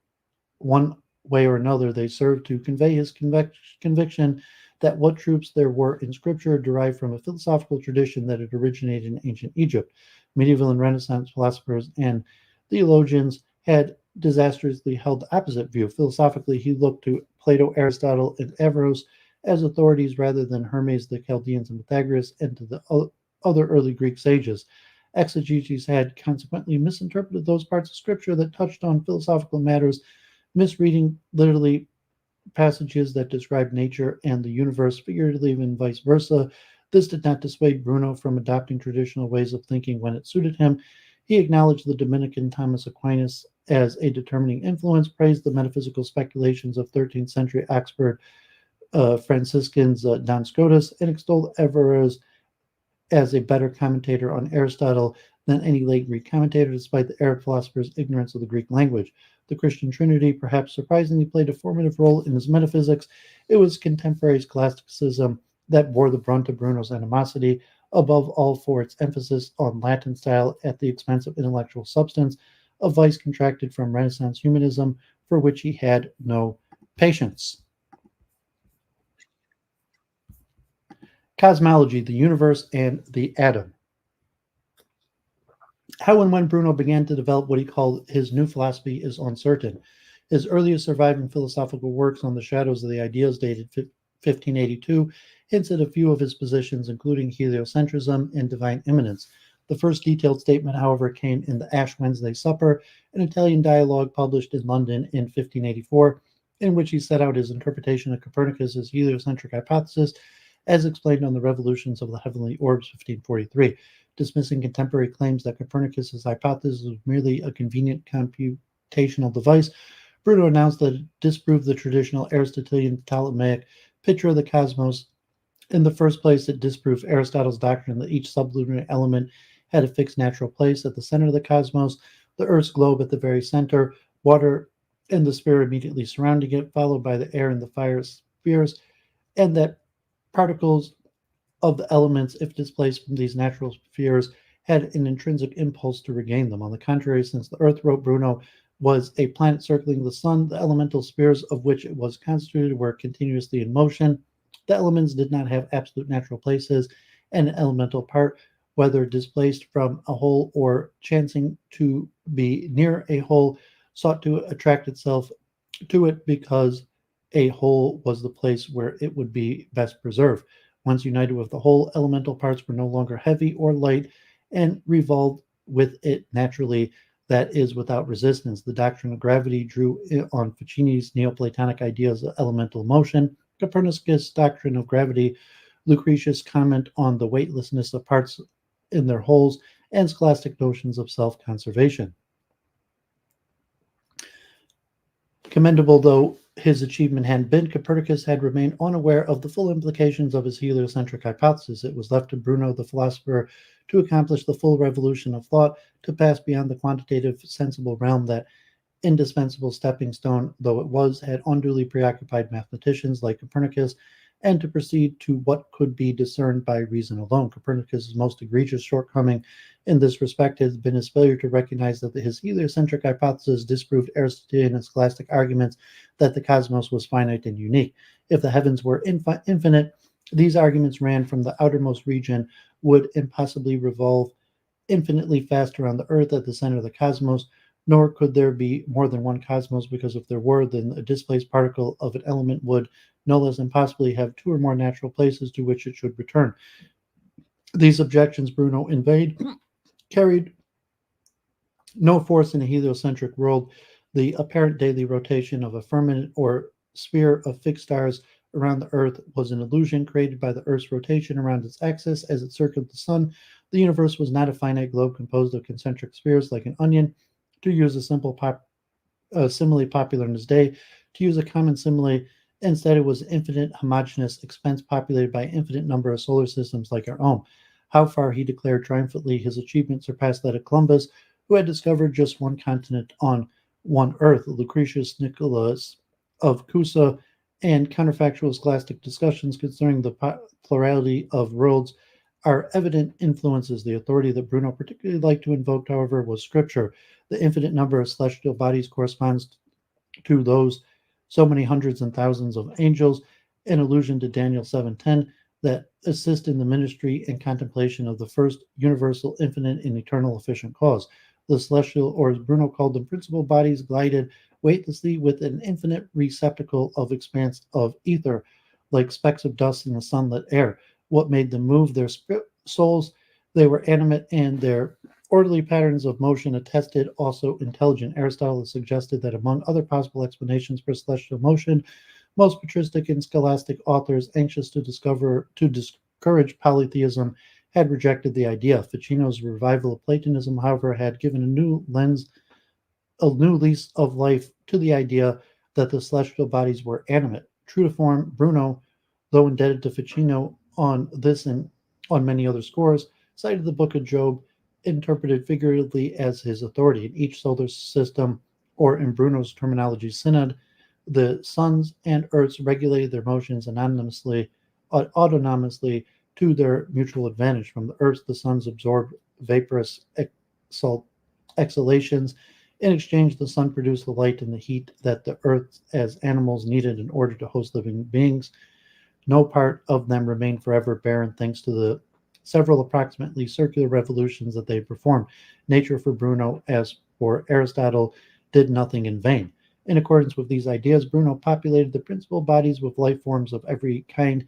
one way or another, they serve to convey his conviction that what truths there were in Scripture derived from a philosophical tradition that had originated in ancient Egypt. Medieval and Renaissance philosophers and theologians had disastrously held the opposite view. Philosophically, he looked to Plato, Aristotle, and Averroes as authorities rather than Hermes, the Chaldeans, and Pythagoras, and to the other early Greek sages. Exegetes had consequently misinterpreted those parts of Scripture that touched on philosophical matters, misreading literally passages that describe nature and the universe figuratively, and vice versa. This did not dissuade Bruno from adopting traditional ways of thinking when it suited him. He acknowledged the Dominican Thomas Aquinas as a determining influence, praised the metaphysical speculations of 13th century Oxford Franciscans Duns Scotus, and extolled Averroes as a better commentator on Aristotle than any late Greek commentator, despite the Arab philosopher's ignorance of the Greek language. The Christian Trinity, perhaps surprisingly, played a formative role in his metaphysics. It was contemporary scholasticism that bore the brunt of Bruno's animosity, above all for its emphasis on Latin style at the expense of intellectual substance, a vice contracted from Renaissance humanism for which he had no patience. Cosmology, the universe, and the atom. How and when Bruno began to develop what he called his new philosophy is uncertain. His earliest surviving philosophical works on the shadows of the ideas dated 1582 hints at a few of his positions, including heliocentrism and divine immanence. The first detailed statement, however, came in the Ash Wednesday Supper, an Italian dialogue published in London in 1584, in which he set out his interpretation of Copernicus's heliocentric hypothesis as explained on the Revolutions of the Heavenly Orbs, 1543. Dismissing contemporary claims that Copernicus's hypothesis was merely a convenient computational device, Bruno announced that it disproved the traditional Aristotelian Ptolemaic picture of the cosmos. In the first place, it disproved Aristotle's doctrine that each sublunar element had a fixed natural place at the center of the cosmos, the Earth's globe at the very center, water and the sphere immediately surrounding it, followed by the air and the fire spheres, and that particles of the elements, if displaced from these natural spheres, had an intrinsic impulse to regain them. On the contrary, since the Earth, wrote Bruno, was a planet circling the sun, the elemental spheres of which it was constituted were continuously in motion. The elements did not have absolute natural places, and an elemental part, whether displaced from a whole or chancing to be near a whole, sought to attract itself to it because a whole was the place where it would be best preserved. Once united with the whole, elemental parts were no longer heavy or light and revolved with it naturally, that is, without resistance. The doctrine of gravity drew on Ficini's Neoplatonic ideas of elemental motion, Copernicus' doctrine of gravity, Lucretius' comment on the weightlessness of parts in their wholes, and scholastic notions of self-conservation. Commendable though his achievement had been, Copernicus had remained unaware of the full implications of his heliocentric hypothesis. It was left to Bruno, the philosopher, to accomplish the full revolution of thought, to pass beyond the quantitative, sensible realm that indispensable stepping stone though it was, had unduly preoccupied mathematicians like Copernicus, and to proceed to what could be discerned by reason alone. Copernicus's most egregious shortcoming in this respect has been his failure to recognize that his heliocentric hypothesis disproved Aristotelian and scholastic arguments that the cosmos was finite and unique. If the heavens were infinite, these arguments ran from the outermost region, would impossibly revolve infinitely fast around the Earth at the center of the cosmos, nor could there be more than one cosmos, because if there were, then a displaced particle of an element would no less impossibly have two or more natural places to which it should return. These objections Bruno inveighed carried no force in a heliocentric world. The apparent daily rotation of a firmament or sphere of fixed stars around the Earth was an illusion created by the Earth's rotation around its axis as it circled the sun. The universe was not a finite globe composed of concentric spheres like an onion. To use a simple simile popular in his day, to use a common simile, instead it was an infinite homogeneous expanse populated by an infinite number of solar systems like our own. How far, he declared triumphantly, his achievement surpassed that of Columbus, who had discovered just one continent on one Earth. Lucretius Nicolaus of Cusa and counterfactual scholastic discussions concerning the plurality of worlds are evident influences. The authority that Bruno particularly liked to invoke, however, was Scripture. The infinite number of celestial bodies corresponds to those so many hundreds and thousands of angels, in allusion to Daniel 7:10, that assist in the ministry and contemplation of the first universal, infinite, and eternal efficient cause. The celestial, or as Bruno called them, principal bodies, glided weightlessly with an infinite receptacle of expanse of ether, like specks of dust in the sunlit air. What made them move? Their souls. They were animate, and their orderly patterns of motion attested also intelligent. Aristotle suggested that among other possible explanations for celestial motion, most patristic and scholastic authors, anxious to discourage polytheism, had rejected the idea. Ficino's revival of Platonism, however, had given a new lease of life to the idea that the celestial bodies were animate. True to form, Bruno, though indebted to Ficino on this and on many other scores, cited the Book of Job, interpreted figuratively as his authority. In each solar system, or in Bruno's terminology, synod, the suns and earths regulated their motions autonomously to their mutual advantage. From the earth, the suns absorbed vaporous exhalations. In exchange, the sun produced the light and the heat that the earth as animals needed in order to host living beings. No part of them remained forever barren thanks to the several approximately circular revolutions that they performed. Nature for Bruno, as for Aristotle, did nothing in vain. In accordance with these ideas, Bruno populated the principal bodies with life forms of every kind.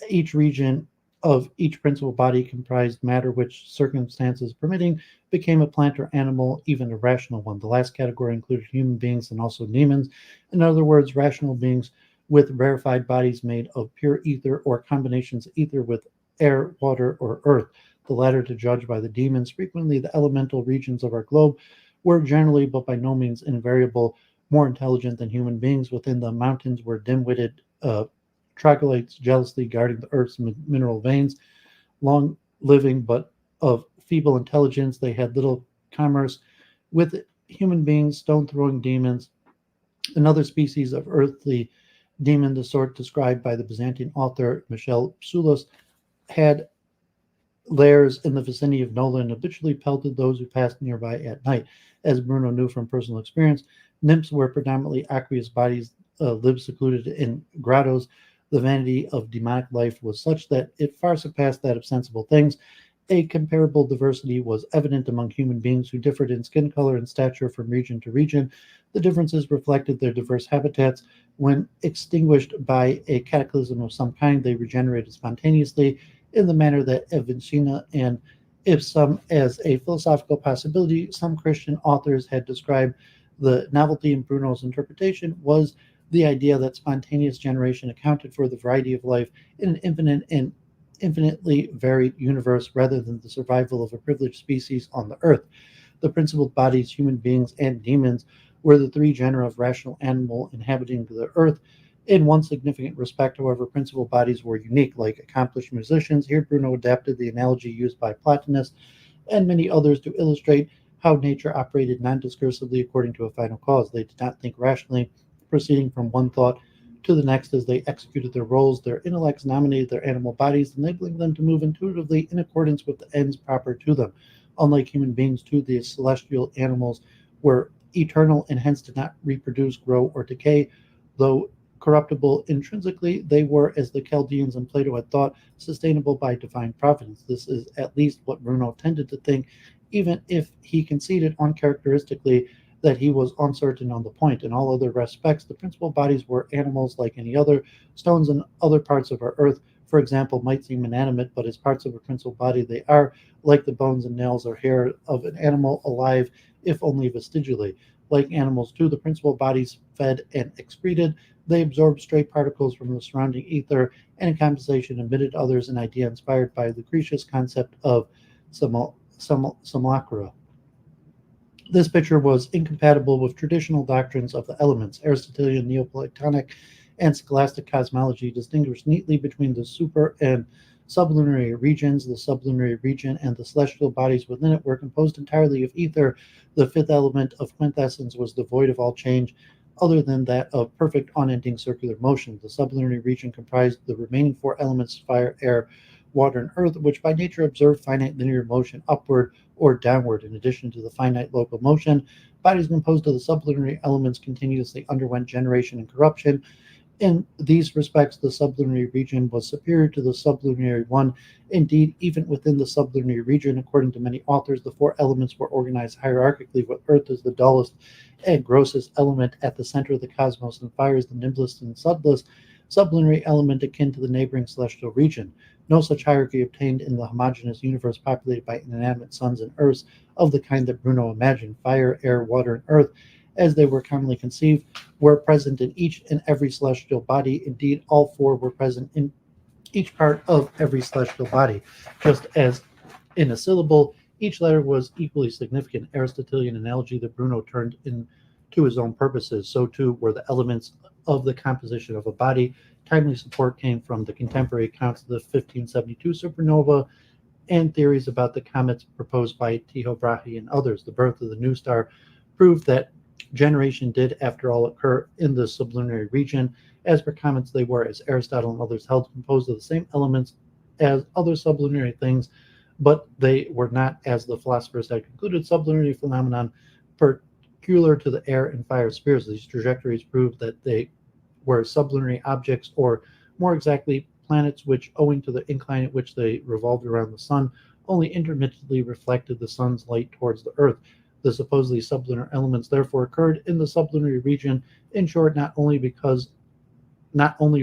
Each region of each principal body comprised matter which, circumstances permitting, became a plant or animal, even a rational one. The last category included human beings and also demons. In other words, rational beings with rarefied bodies made of pure ether or combinations of ether with air, water, or earth. The latter, to judge by the demons, frequently the elemental regions of our globe, were generally, but by no means invariable, more intelligent than human beings. Within the mountains were dim-witted troglodytes jealously guarding the earth's mineral veins. Long living but of feeble intelligence, they had little commerce with human beings, stone throwing demons. Another species of earthly demon, the sort described by the Byzantine author Michel Pseulos, had lairs in the vicinity of Nola and habitually pelted those who passed nearby at night. As Bruno knew from personal experience, nymphs were predominantly aqueous bodies, lived secluded in grottos. The vanity of demonic life was such that it far surpassed that of sensible things. A comparable diversity was evident among human beings who differed in skin color and stature from region to region. The differences reflected their diverse habitats. When extinguished by a cataclysm of some kind, they regenerated spontaneously in the manner that Evansina and Ipsum as a philosophical possibility. Some Christian authors had described the novelty in Bruno's interpretation was the idea that spontaneous generation accounted for the variety of life in an infinite and infinitely varied universe rather than the survival of a privileged species on the earth. The principal bodies, human beings, and demons, were the three genera of rational animal inhabiting the earth. In one significant respect, however, principal bodies were unique, like accomplished musicians. Here, Bruno adapted the analogy used by Plotinus and many others to illustrate how nature operated non-discursively according to a final cause. They did not think rationally, proceeding from one thought to the next as they executed their roles. Their intellects nominated their animal bodies, enabling them to move intuitively in accordance with the ends proper to them. Unlike human beings, too, the celestial animals were eternal and hence did not reproduce, grow, or decay. Though corruptible intrinsically, they were, as the Chaldeans and Plato had thought, sustainable by divine providence. This is at least what Bruno tended to think, even if he conceded uncharacteristically that he was uncertain on the point. In all other respects, the principal bodies were animals like any other. Stones and other parts of our earth, for example, might seem inanimate, but as parts of a principal body they are, like the bones and nails or hair of an animal, alive, if only vestigially. Like animals too, the principal bodies fed and excreted. They absorbed stray particles from the surrounding ether and in compensation emitted others, an idea inspired by Lucretius' concept of simulacra. This picture was incompatible with traditional doctrines of the elements. Aristotelian, Neoplatonic, and scholastic cosmology distinguished neatly between the super and sublunary regions. The sublunary region and the celestial bodies within it were composed entirely of ether. The fifth element of quintessence was devoid of all change other than that of perfect unending circular motion. The sublunary region comprised the remaining four elements: fire, air, water, and earth, which by nature observe finite linear motion upward or downward. In addition to the finite local motion, bodies composed of the sublunary elements continuously underwent generation and corruption. In these respects, the sublunary region was superior to the sublunary one. Indeed, even within the sublunary region, according to many authors, the four elements were organized hierarchically, with earth as the dullest and grossest element at the center of the cosmos, and fire as the nimblest and subtlest sublunary element akin to the neighboring celestial region. No such hierarchy obtained in the homogeneous universe populated by inanimate suns and earths of the kind that Bruno imagined. Fire, air, water, and earth, as they were commonly conceived, were present in each and every celestial body. Indeed, all four were present in each part of every celestial body. Just as in a syllable, each letter was equally significant. Aristotelian analogy that Bruno turned into his own purposes. So too were the elements of the composition of a body. Timely support came from the contemporary accounts of the 1572 supernova and theories about the comets proposed by Tycho Brahe and others. The birth of the new star proved that generation did, after all, occur in the sublunary region. As per comets, they were, as Aristotle and others held, composed of the same elements as other sublunary things, but they were not, as the philosophers had concluded, sublunary phenomenon peculiar to the air and fire spheres. These trajectories proved that they were sublunary objects, or more exactly, planets which, owing to the incline at which they revolved around the sun, only intermittently reflected the sun's light towards the earth. The supposedly sublunar elements therefore occurred in the sublunary region. In short, not only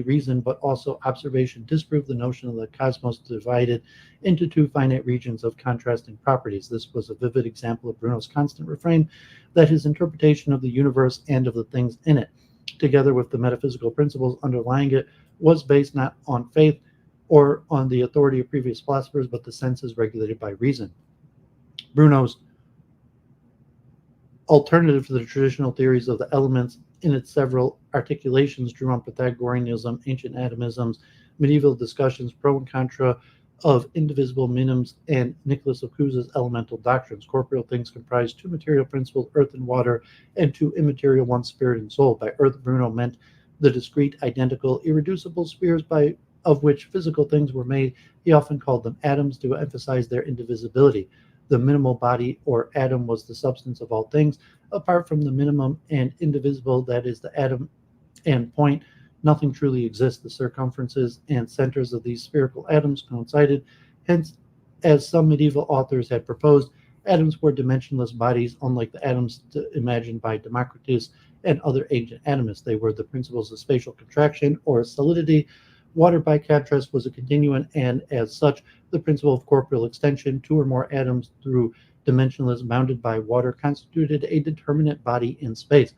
reason but also observation disproved the notion of the cosmos divided into two finite regions of contrasting properties. This was a vivid example of Bruno's constant refrain that his interpretation of the universe and of the things in it, together with the metaphysical principles underlying it, was based not on faith or on the authority of previous philosophers, but the senses regulated by reason. Bruno's alternative to the traditional theories of the elements in its several articulations drew on Pythagoreanism, ancient atomisms, medieval discussions, pro and contra of indivisible minims, and Nicolaus Copernicus's elemental doctrines. Corporeal things comprise two material principles, earth and water, and two immaterial ones, spirit and soul. By earth, Bruno meant the discrete, identical, irreducible spheres of which physical things were made. He often called them atoms to emphasize their indivisibility. The minimal body or atom was the substance of all things. Apart from the minimum and indivisible, that is the atom and point, nothing truly exists. The circumferences and centers of these spherical atoms coincided. Hence, as some medieval authors had proposed, atoms were dimensionless bodies, unlike the atoms imagined by Democritus and other ancient atomists. They were the principles of spatial contraction or solidity. Water, by contrast, was a continuum, and as such, the principle of corporeal extension. Two or more atoms through dimensionless bounded by water constituted a determinate body in space,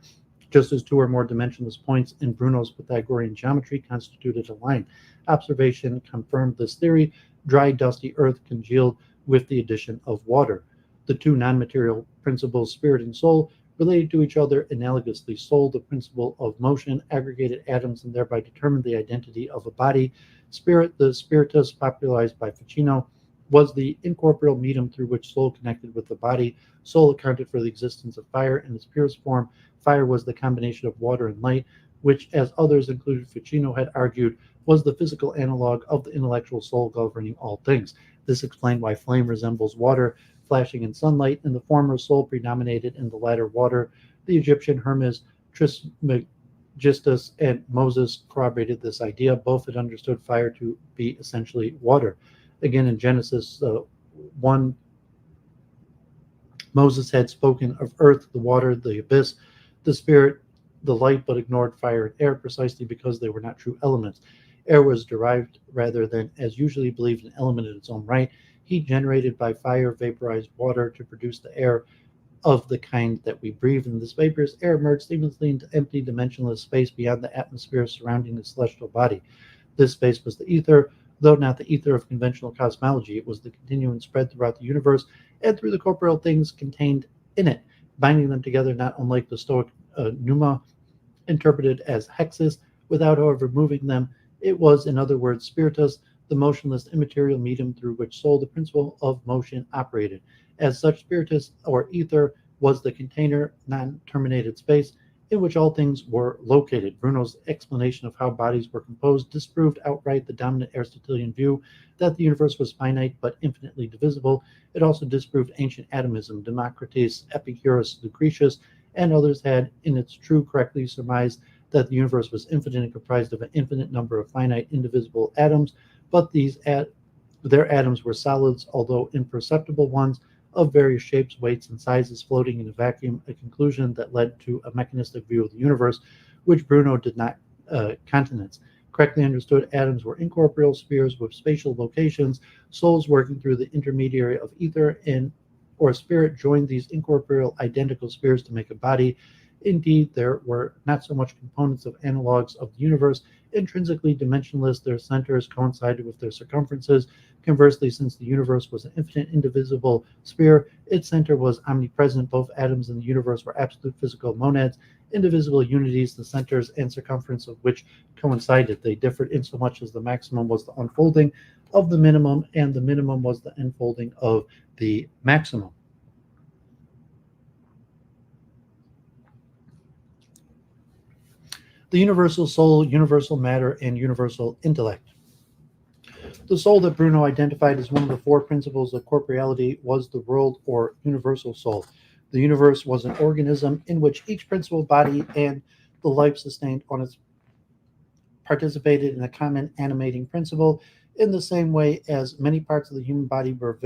just as two or more dimensionless points in Bruno's Pythagorean geometry constituted a line. Observation confirmed this theory. Dry, dusty earth congealed with the addition of water. The two non-material principles, spirit and soul, related to each other analogously. Soul, the principle of motion, aggregated atoms and thereby determined the identity of a body. Spirit, the spiritus, popularized by Ficino, was the incorporeal medium through which soul connected with the body. Soul accounted for the existence of fire in its purest form. Fire was the combination of water and light, which, as others, including Ficino, had argued, was the physical analog of the intellectual soul governing all things. This explained why flame resembles water, flashing in sunlight. In the former, soul predominated, in the latter, water. The Egyptian Hermes Trismegistus and Moses corroborated this idea. Both had understood fire to be essentially water. Again, in Genesis 1, Moses had spoken of earth, the water, the abyss, the spirit, the light, but ignored fire and air precisely because they were not true elements. Air was derived rather than, as usually believed, an element in its own right. Heat generated by fire vaporized water to produce the air of the kind that we breathe. In this vaporous air emerged seamlessly into empty dimensionless space beyond the atmosphere surrounding the celestial body. This space was the ether, though not the ether of conventional cosmology. It was the continuum spread throughout the universe and through the corporeal things contained in it, binding them together, not unlike the Stoic pneuma, interpreted as hexes, without, however, moving them. It was, in other words, spiritus, the motionless immaterial medium through which soul, the principle of motion, operated. As such, spiritus, or ether, was the container, non-terminated space in which all things were located. Bruno's explanation of how bodies were composed disproved outright the dominant Aristotelian view that the universe was finite but infinitely divisible. It also disproved ancient atomism. Democritus, Epicurus, Lucretius, and others had, in its true, correctly surmised that the universe was infinite and comprised of an infinite number of finite, indivisible atoms, but their atoms were solids, although imperceptible ones, of various shapes, weights, and sizes, floating in a vacuum, a conclusion that led to a mechanistic view of the universe, which Bruno did not countenance. Correctly understood, atoms were incorporeal spheres with spatial locations. Souls working through the intermediary of ether and or spirit joined these incorporeal identical spheres to make a body. Indeed, there were not so much components of analogs of the universe, intrinsically dimensionless, their centers coincided with their circumferences. Conversely, since the universe was an infinite, indivisible sphere, its center was omnipresent. Both atoms in the universe were absolute physical monads, indivisible unities, the centers and circumference of which coincided. They differed insomuch as the maximum was the unfolding of the minimum, and the minimum was the unfolding of the maximum. The universal soul, universal matter, and universal intellect. The soul that Bruno identified as one of the four principles of corporeality was the world or universal soul. The universe was an organism in which each principal body and the life sustained on its participated in a common animating principle in the same way as many parts of the human body were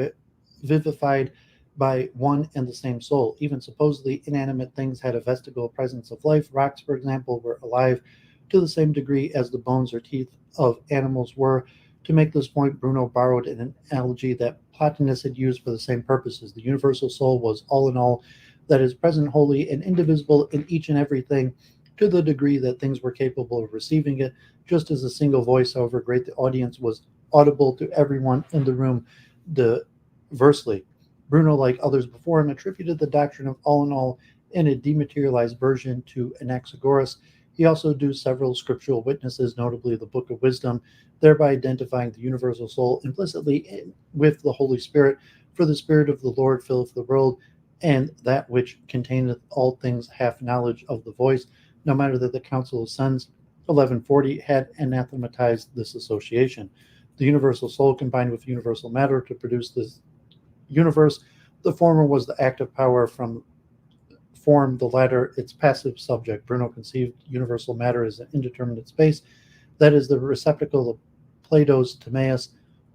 vivified by one and the same soul. Even supposedly inanimate things had a vestigial presence of life. Rocks, for example, were alive to the same degree as the bones or teeth of animals were. To make this point, Bruno borrowed an analogy that Plotinus had used for the same purposes. The universal soul was all in all, that is present wholly and indivisible in each and everything, to the degree that things were capable of receiving it. Just as a single voice, however great the audience, was audible to everyone in the room diversely. Bruno, like others before him, attributed the doctrine of all in all in a dematerialized version to Anaxagoras. He also adduced several scriptural witnesses, notably the Book of Wisdom, thereby identifying the universal soul implicitly with the Holy Spirit. For the Spirit of the Lord filleth the world, and that which containeth all things hath knowledge of the voice. No matter that the Council of Sens 1140 had anathematized this association. The universal soul combined with universal matter to produce this universe. The former was the active power from form, the latter its passive subject. Bruno conceived universal matter as an indeterminate space, that is, the receptacle of Plato's Timaeus,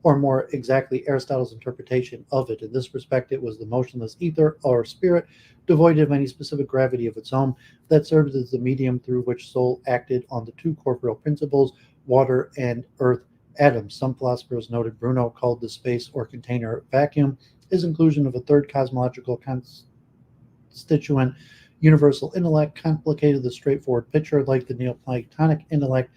or more exactly Aristotle's interpretation of it. In this respect, it was the motionless ether or spirit, devoid of any specific gravity of its own, that served as the medium through which soul acted on the two corporeal principles, water and earth atoms. Some philosophers noted Bruno called the space or container vacuum. His inclusion of a third cosmological constituent, universal intellect, complicated the straightforward picture. Like the Neoplatonic intellect,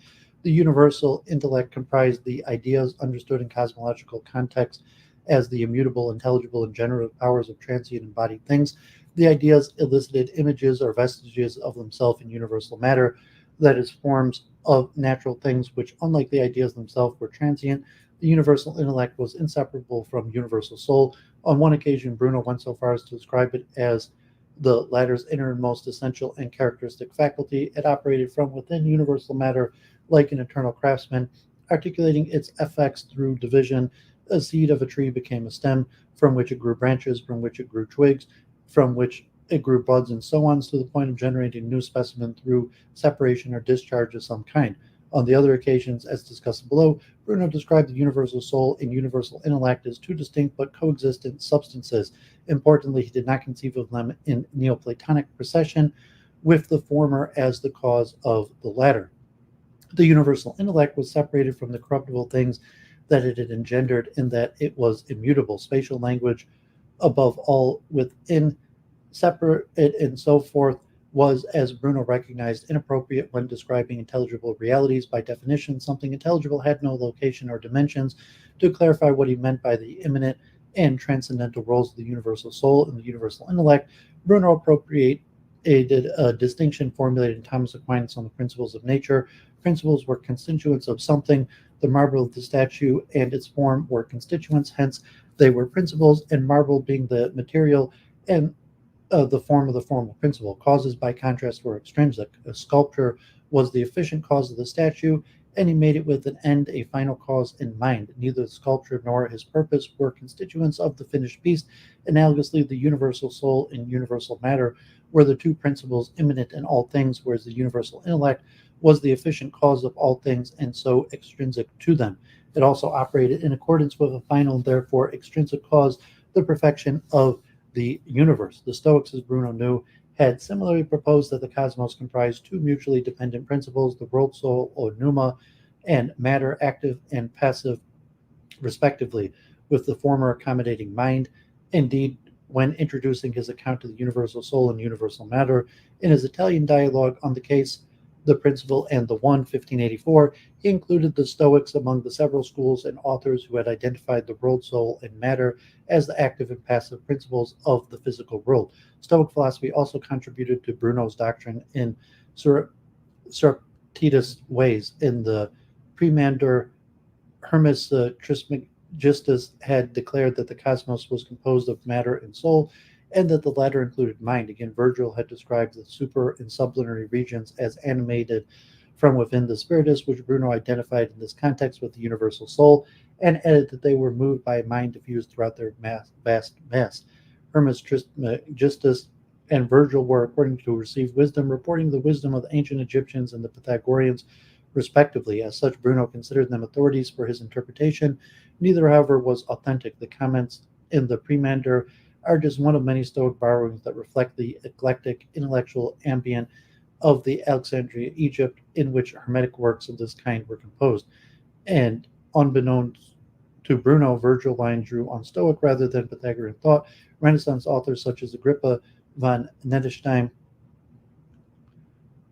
the universal intellect comprised the ideas understood in cosmological context as the immutable, intelligible, and generative powers of transient embodied things. The ideas elicited images or vestiges of themselves in universal matter, that is, forms of natural things which, unlike the ideas themselves, were transient. The universal intellect was inseparable from universal soul. On one occasion, Bruno went so far as to describe it as the latter's innermost essential and characteristic faculty. It operated from within universal matter like an eternal craftsman, articulating its effects through division. A seed of a tree became a stem, from which it grew branches, from which it grew twigs, from which it grew buds, and so on, to the point of generating a new specimen through separation or discharge of some kind. On the other occasions, as discussed below, Bruno described the universal soul and universal intellect as two distinct but coexistent substances. Importantly, he did not conceive of them in Neoplatonic procession, with the former as the cause of the latter. The universal intellect was separated from the corruptible things that it had engendered, in that it was immutable. Spatial language, above all, within, separate, and so forth, was, as Bruno recognized, inappropriate when describing intelligible realities. By definition, something intelligible had no location or dimensions. To clarify what he meant by the immanent and transcendental roles of the universal soul and the universal intellect, Bruno appropriated a distinction formulated in Thomas Aquinas on the principles of nature. Principles were constituents of something. The marble of the statue and its form were constituents, hence they were principles, and marble being the material and the form of the formal principle. Causes, by contrast, were extrinsic. A sculptor was the efficient cause of the statue, and he made it with an end, a final cause, in mind. Neither the sculpture nor his purpose were constituents of the finished piece. Analogously, the universal soul and universal matter were the two principles immanent in all things, whereas the universal intellect was the efficient cause of all things, and so extrinsic to them. It also operated in accordance with a final, therefore extrinsic cause, the perfection of the universe. The Stoics, as Bruno knew, had similarly proposed that the cosmos comprised two mutually dependent principles, the world soul, or pneuma, and matter, active and passive, respectively, with the former accommodating mind. Indeed, when introducing his account of the universal soul and universal matter in his Italian dialogue on the case, the principle, and the one, 1584, he included the Stoics among the several schools and authors who had identified the world, soul, and matter as the active and passive principles of the physical world. Stoic philosophy also contributed to Bruno's doctrine in surreptitious ways. In the Premander, Hermes Trismegistus had declared that the cosmos was composed of matter and soul, and that the latter included mind. Again, Virgil had described the super and sublunary regions as animated from within the spiritus, which Bruno identified in this context with the universal soul, and added that they were moved by a mind diffused throughout their vast mass. Hermes Trismegistus and Virgil were, according to received wisdom, reporting the wisdom of the ancient Egyptians and the Pythagoreans, respectively. As such, Bruno considered them authorities for his interpretation. Neither, however, was authentic. The comments in the Premander are just one of many Stoic borrowings that reflect the eclectic intellectual ambient of the Alexandria, Egypt, in which Hermetic works of this kind were composed. And unbeknownst to Bruno, Virgil line drew on Stoic rather than Pythagorean thought. Renaissance authors such as Agrippa von Nettestein,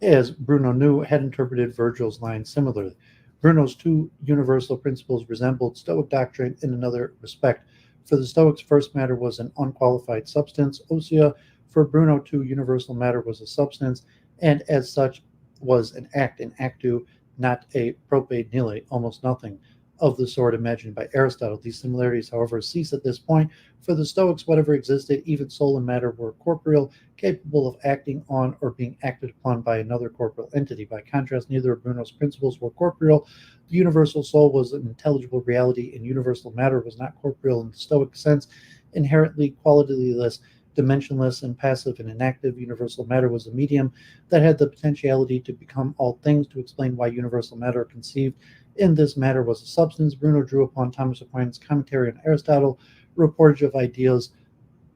as Bruno knew, had interpreted Virgil's line similarly. Bruno's two universal principles resembled Stoic doctrine in another respect. For the Stoics, first matter was an unqualified substance, ousia. For Bruno, two universal matter was a substance, and as such was an act, an actu, not a prope nihil, almost nothing of the sort imagined by Aristotle. These similarities, however, cease at this point. For the Stoics, whatever existed, even soul and matter, were corporeal, capable of acting on or being acted upon by another corporeal entity. By contrast, neither of Bruno's principles were corporeal. The universal soul was an intelligible reality, and universal matter was not corporeal in the Stoic sense, inherently qualityless, dimensionless, and passive and inactive. Universal matter was a medium that had the potentiality to become all things. To explain why universal matter conceived in this matter was a substance, Bruno drew upon Thomas Aquinas' commentary on Aristotle, reportage of ideas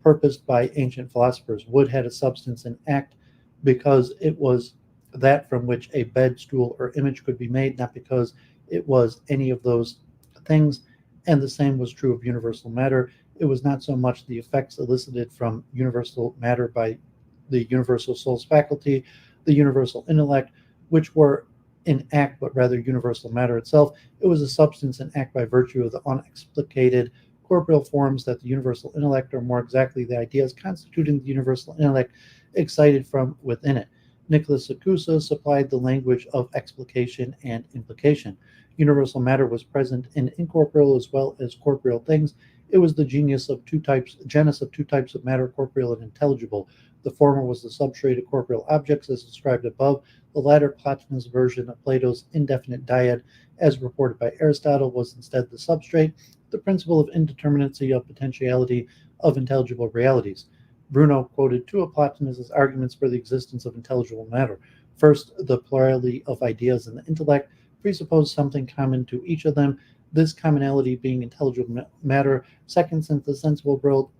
purposed by ancient philosophers. Wood had a substance and act because it was that from which a bed, stool, or image could be made, not because it was any of those things. And the same was true of universal matter. It was not so much the effects elicited from universal matter by the universal soul's faculty, the universal intellect, which were in act, but rather universal matter itself. It was a substance and act by virtue of the unexplicated corporeal forms that the universal intellect, or more exactly the ideas constituting the universal intellect, excited from within it. Nicolaus Copernicus supplied the language of explication and implication. Universal matter was present in incorporeal as well as corporeal things. It was the genus of two types of matter, corporeal and intelligible. The former was the substrate of corporeal objects, as described above. The latter, Plotinus' version of Plato's indefinite dyad, as reported by Aristotle, was instead the substrate, the principle of indeterminacy of potentiality of intelligible realities. Bruno quoted two of Plotinus' arguments for the existence of intelligible matter. First, the plurality of ideas in the intellect presupposed something common to each of them, this commonality being intelligible matter. Second, since the sensible world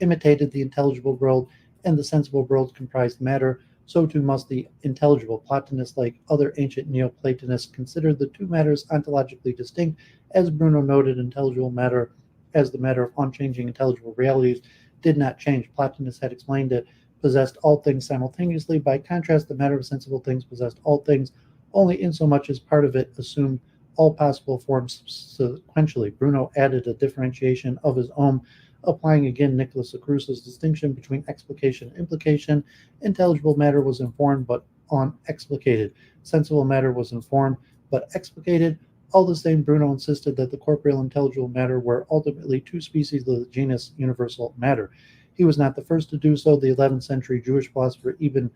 imitated the intelligible world, and the sensible world comprised matter, so too must the intelligible. Plotinus, like other ancient Neoplatonists, considered the two matters ontologically distinct. As Bruno noted, intelligible matter as the matter of unchanging intelligible realities did not change. Plotinus had explained it possessed all things simultaneously. By contrast, the matter of sensible things possessed all things only insomuch as part of it assumed all possible forms sequentially. Bruno added a differentiation of his own, applying again Nicolaus Copernicus' distinction between explication and implication. Intelligible matter was informed but unexplicated. Sensible matter was informed but explicated. All the same, Bruno insisted that the corporeal and intelligible matter were ultimately two species of the genus universal matter. He was not the first to do so. The 11th century Jewish philosopher Ibn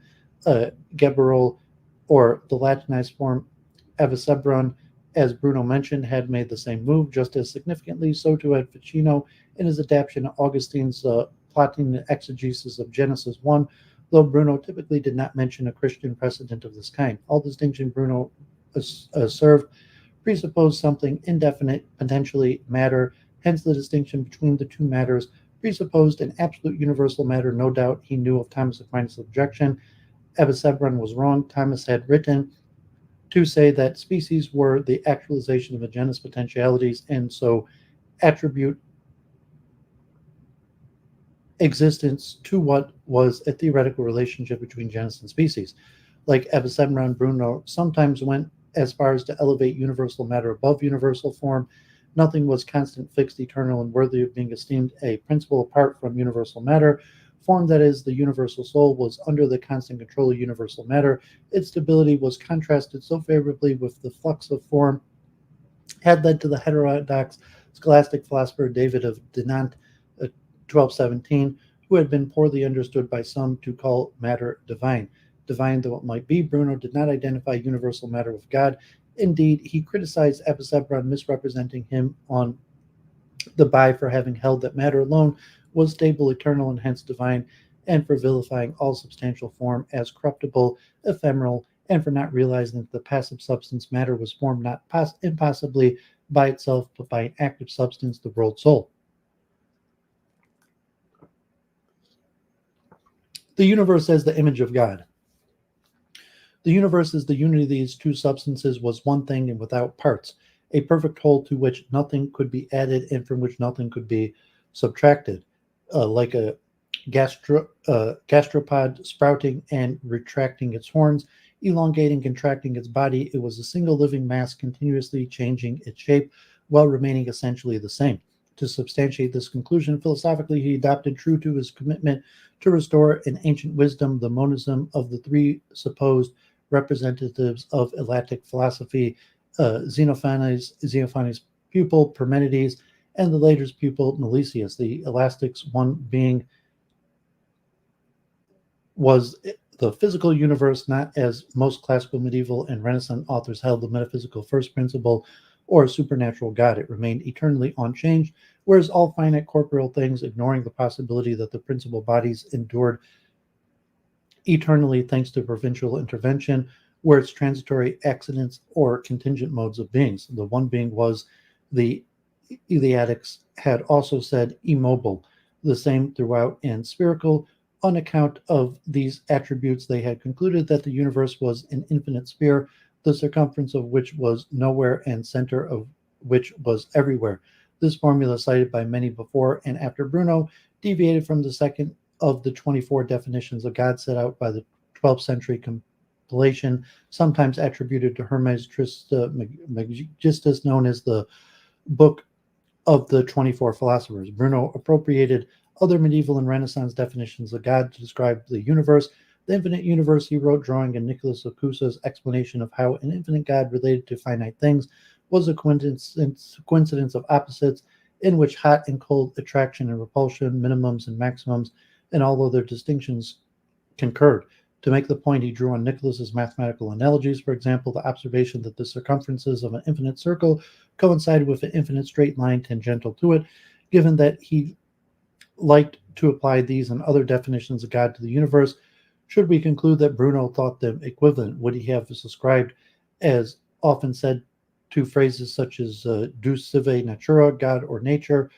Geberol, or the Latinized form Avicebron, as Bruno mentioned, had made the same move. Just as significantly, so too had Ficino in his adaptation of Augustine's Platonian exegesis of Genesis 1, though Bruno typically did not mention a Christian precedent of this kind. All distinction Bruno served presupposed something indefinite, potentially matter, hence the distinction between the two matters presupposed an absolute universal matter. No doubt he knew of Thomas Aquinas' objection. Avicebron was wrong. Thomas had written to say that species were the actualization of a genus potentialities, and so attribute existence to what was a theoretical relationship between genus and species. Like Avicebron, Bruno sometimes went as far as to elevate universal matter above universal form. Nothing was constant, fixed, eternal, and worthy of being esteemed a principle apart from universal matter. Form, that is, the universal soul, was under the constant control of universal matter. Its stability was contrasted so favorably with the flux of form, had led to the heterodox scholastic philosopher David of Dinant, 1217, who had been poorly understood by some to call matter divine. Divine though it might be, Bruno did not identify universal matter with God. Indeed, he criticized Avicebron, misrepresenting him on the by for having held that matter alone was stable, eternal, and hence divine, and for vilifying all substantial form as corruptible, ephemeral, and for not realizing that the passive substance matter was formed not impossibly by itself, but by an active substance, the world soul. The universe as the image of God. The universe is the unity of these two substances was one thing and without parts, a perfect whole to which nothing could be added and from which nothing could be subtracted, like a gastropod sprouting and retracting its horns, elongating, contracting its body. It was a single living mass continuously changing its shape while remaining essentially the same. To substantiate this conclusion, philosophically, he adopted, true to his commitment to restore in ancient wisdom the monism of the three supposed representatives of Eleatic philosophy, Xenophanes' pupil Parmenides, and the later's pupil Milesius. The elastics, one being was the physical universe, not as most classical, medieval, and Renaissance authors held the metaphysical first principle or a supernatural God. It remained eternally unchanged, whereas all finite corporeal things, ignoring the possibility that the principal bodies endured eternally thanks to providential intervention, were its transitory accidents or contingent modes of beings. The one being was, the Eleatics had also said, immobile, the same throughout and spherical. On account of these attributes, they had concluded that the universe was an infinite sphere, the circumference of which was nowhere and center of which was everywhere. This formula, cited by many before and after Bruno, deviated from the second of the 24 definitions of God set out by the 12th century compilation, sometimes attributed to Hermes Trismegistus, known as the Book of the 24 Philosophers. Bruno appropriated other medieval and Renaissance definitions of God to describe the universe. The infinite universe, he wrote, drawing on Nicolaus Copernicus' explanation of how an infinite God related to finite things was a coincidence of opposites in which hot and cold, attraction and repulsion, minimums and maximums, and all other distinctions concurred. To make the point, he drew on Nicolaus's mathematical analogies. For example, the observation that the circumferences of an infinite circle coincided with an infinite straight line tangential to it. Given that he liked to apply these and other definitions of God to the universe, should we conclude that Bruno thought them equivalent? Would he have subscribed, as often said, to phrases such as deus sive natura, God or nature,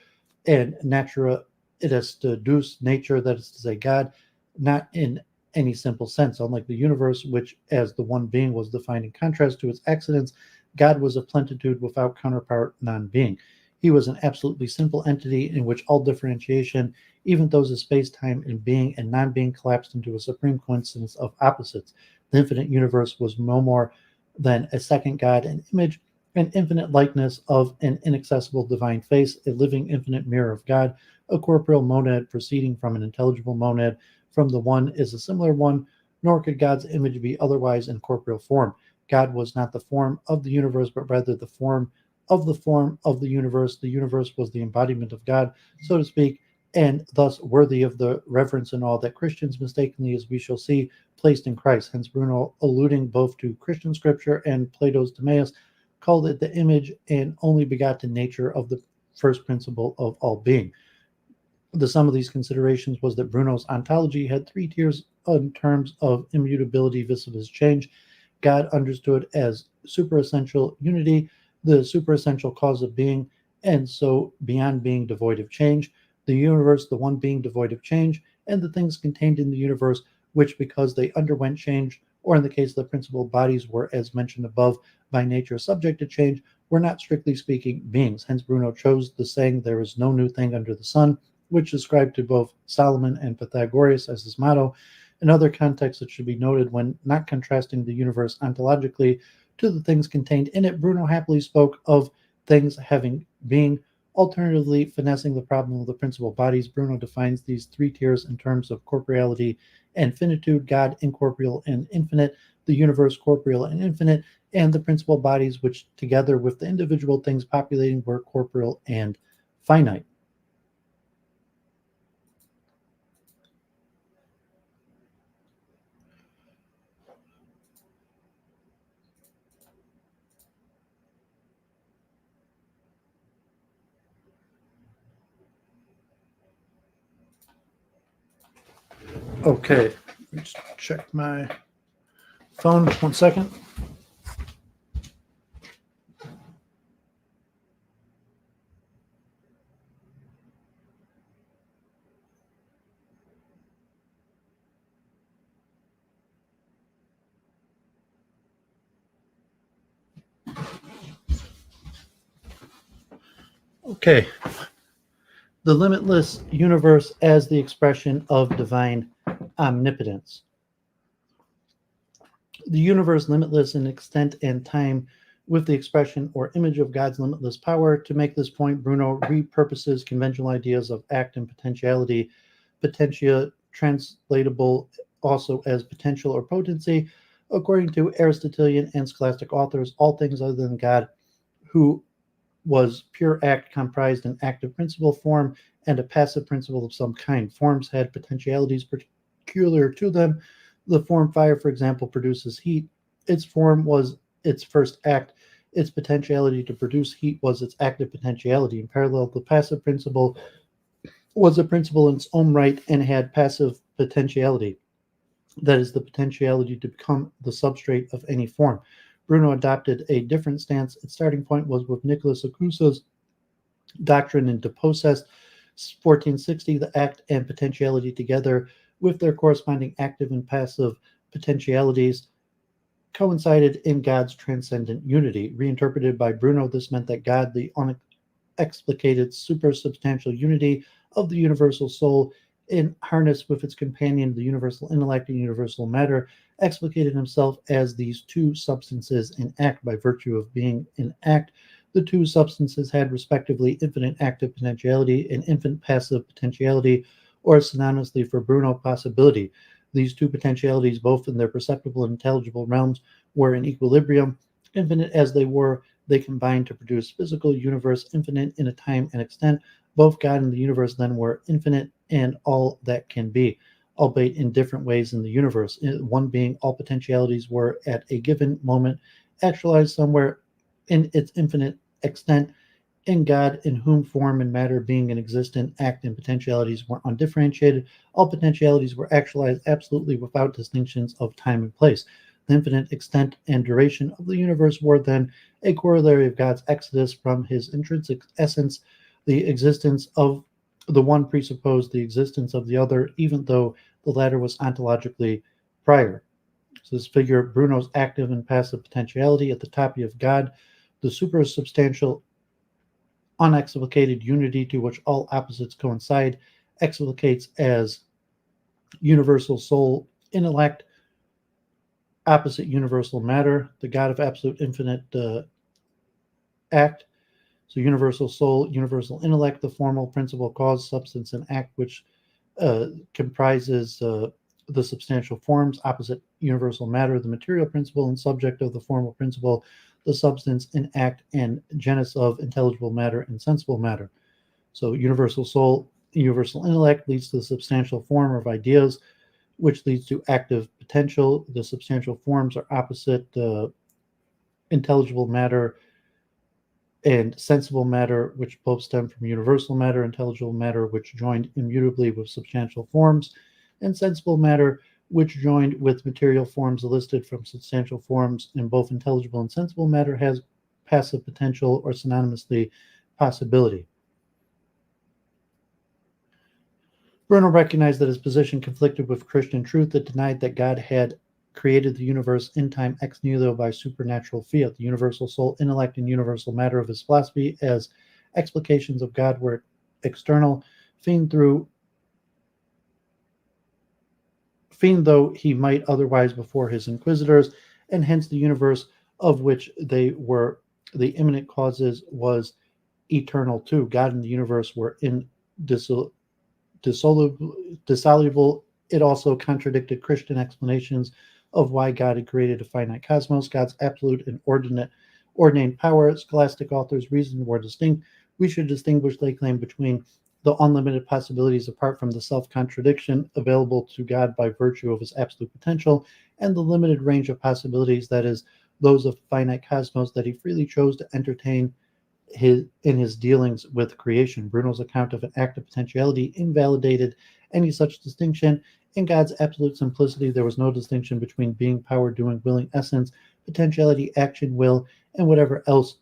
and natura it is to deus, nature, that is to say God, not in any simple sense. Unlike the universe, which as the one being was defined in contrast to its accidents, God was a plenitude without counterpart, non-being. He was an absolutely simple entity in which all differentiation, even those of space-time and being and non-being, collapsed into a supreme coincidence of opposites. The infinite universe was no more than a second God, an image, an infinite likeness of an inaccessible divine face, a living infinite mirror of God, a corporeal monad proceeding from an intelligible monad. From the one is a similar one, nor could God's image be otherwise in corporeal form. God was not the form of the universe, but rather the form of the universe. The universe was the embodiment of God, so to speak, and thus worthy of the reverence and all that Christians mistakenly, as we shall see, placed in Christ. Hence Bruno, alluding both to Christian scripture and Plato's Timaeus, called it the image and only begotten nature of the first principle of all being. The sum of these considerations was that Bruno's ontology had three tiers in terms of immutability vis-a-vis change. God understood as superessential unity, the superessential cause of being, and so beyond being devoid of change. The universe, the one being devoid of change, and the things contained in the universe, which, because they underwent change, or in the case of the principal bodies, were, as mentioned above, by nature subject to change, were not strictly speaking beings. Hence Bruno chose the saying, "There is no new thing under the sun," which ascribed to both Solomon and Pythagoras as his motto. In other contexts, it should be noted, when not contrasting the universe ontologically to the things contained in it, Bruno happily spoke of things having being. Alternatively, finessing the problem of the principal bodies, Bruno defines these three tiers in terms of corporeality and finitude: God incorporeal and infinite, the universe corporeal and infinite, and the principal bodies, which together with the individual things populating were corporeal and finite. Okay, let's check my phone. 1 second. Okay. The limitless universe as the expression of divine omnipotence. The universe limitless in extent and time with the expression or image of God's limitless power. To make this point, Bruno repurposes conventional ideas of act and potentiality, potentia translatable also as potential or potency. According to Aristotelian and scholastic authors, all things other than God, who was pure act, comprised an active principle form and a passive principle of some kind. Forms had potentialities peculiar to them. The form fire, for example, produces heat. Its form was its first act. Its potentiality to produce heat was its active potentiality. In parallel, the passive principle was a principle in its own right and had passive potentiality. That is, the potentiality to become the substrate of any form. Bruno adopted a different stance. Its starting point was with Nicolaus Copernicus's doctrine in De Possessed, 1460. The act and potentiality together with their corresponding active and passive potentialities coincided in God's transcendent unity. Reinterpreted by Bruno, this meant that God, the unexplicated supersubstantial unity of the universal soul, in harness with its companion, the universal intellect and universal matter, explicated himself as these two substances in act. By virtue of being in act, the two substances had respectively infinite active potentiality and infinite passive potentiality, or synonymously for Bruno, possibility. These two potentialities, both in their perceptible and intelligible realms, were in equilibrium. Infinite as they were, they combined to produce physical universe, infinite in a time and extent. Both God and the universe then were infinite and all that can be, albeit in different ways in the universe. One being all potentialities were at a given moment actualized somewhere in its infinite extent in God, in whom form and matter being an existent act and potentialities were undifferentiated. All potentialities were actualized absolutely without distinctions of time and place. The infinite extent and duration of the universe were then a corollary of God's exodus from his intrinsic essence. The existence of the one presupposed the existence of the other, even though the latter was ontologically prior. So this figure, Bruno's active and passive potentiality at the top of God, the supersubstantial unexplicated unity to which all opposites coincide, explicates as universal soul, intellect, opposite universal matter, the God of absolute infinite act. So universal soul, universal intellect, the formal principle, cause, substance, and act, which comprises the substantial forms, opposite universal matter, the material principle and subject of the formal principle, the substance in act and genus of intelligible matter and sensible matter. So universal soul, universal intellect leads to the substantial form of ideas, which leads to active potential. The substantial forms are opposite intelligible matter and sensible matter, which both stem from universal matter, intelligible matter, which joined immutably with substantial forms, and sensible matter, which joined with material forms elicited from substantial forms. In both intelligible and sensible matter has passive potential, or synonymously possibility. Bruno recognized that his position conflicted with Christian truth that denied that God had created the universe in time ex nihilo by supernatural fiat. The universal soul, intellect, and universal matter of his philosophy as explications of God were external, fiend though he might otherwise before his inquisitors, and hence the universe of which they were the imminent causes was eternal too. God and the universe were indissoluble. It also contradicted Christian explanations of why God had created a finite cosmos. God's absolute and ordained power. Scholastic authors' reasons were distinct. We should distinguish, they claim, between the unlimited possibilities apart from the self-contradiction available to God by virtue of his absolute potential, and the limited range of possibilities, that is, those of finite cosmos that he freely chose to entertain in his dealings with creation. Bruno's account of an active potentiality invalidated any such distinction. In God's absolute simplicity, there was no distinction between being, power, doing, willing, essence, potentiality, action, will, and whatever else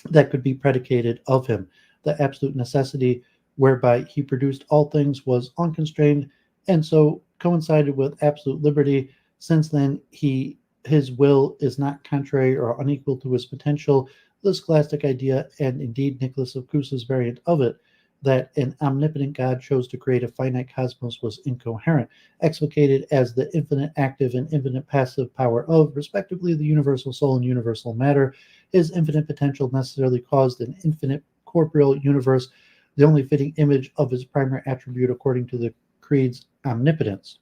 that could be predicated of him. The absolute necessity whereby he produced all things was unconstrained, and so coincided with absolute liberty. Since then, his will is not contrary or unequal to his potential. The scholastic idea, and indeed Nicolaus Copernicus's variant of it, that an omnipotent God chose to create a finite cosmos was incoherent, explicated as the infinite active and infinite passive power of, respectively, the universal soul and universal matter. His infinite potential necessarily caused an infinite corporeal universe, the only fitting image of his primary attribute according to the creed's omnipotence.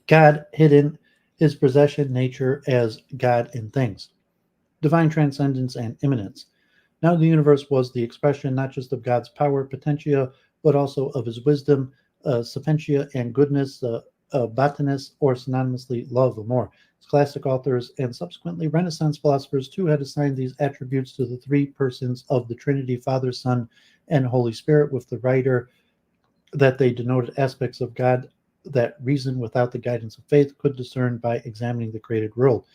God hidden his possession nature as God in things, divine transcendence and immanence. Now the universe was the expression not just of God's power, potentia, but also of his wisdom, sapientia, and goodness, botanist, or synonymously love, or more. Scholastic authors and subsequently Renaissance philosophers too had assigned these attributes to the three persons of the Trinity, Father, Son, and Holy Spirit, with the writer that they denoted aspects of God that reason without the guidance of faith could discern by examining the created world.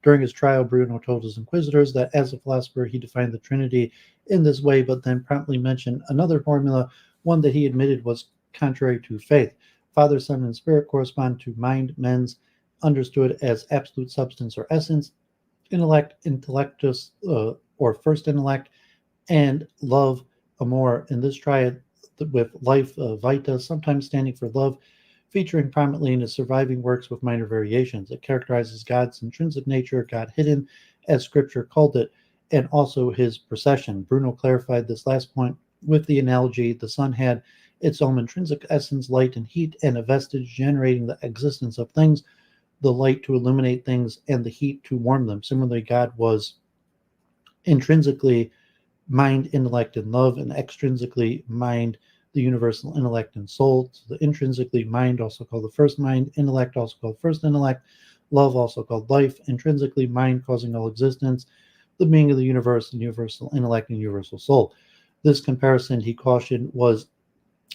During his trial, Bruno told his inquisitors that as a philosopher he defined the Trinity in this way, but then promptly mentioned another formula, one that he admitted was contrary to faith. Father, Son, and Spirit correspond to mind, mens, understood as absolute substance or essence, intellect, intellectus, or first intellect, and love, amor. In this triad, with life, vita, sometimes standing for love, featuring prominently in his surviving works with minor variations. It characterizes God's intrinsic nature, God hidden, as Scripture called it, and also his procession. Bruno clarified this last point with the analogy the sun had its own intrinsic essence, light and heat, and a vestige generating the existence of things, the light to illuminate things, and the heat to warm them. Similarly, God was intrinsically mind, intellect, and love, and extrinsically mind, the universal intellect and soul. So the intrinsically mind, also called the first mind, intellect, also called first intellect, love, also called life, intrinsically mind causing all existence, the being of the universe, and universal intellect and universal soul. This comparison, he cautioned, was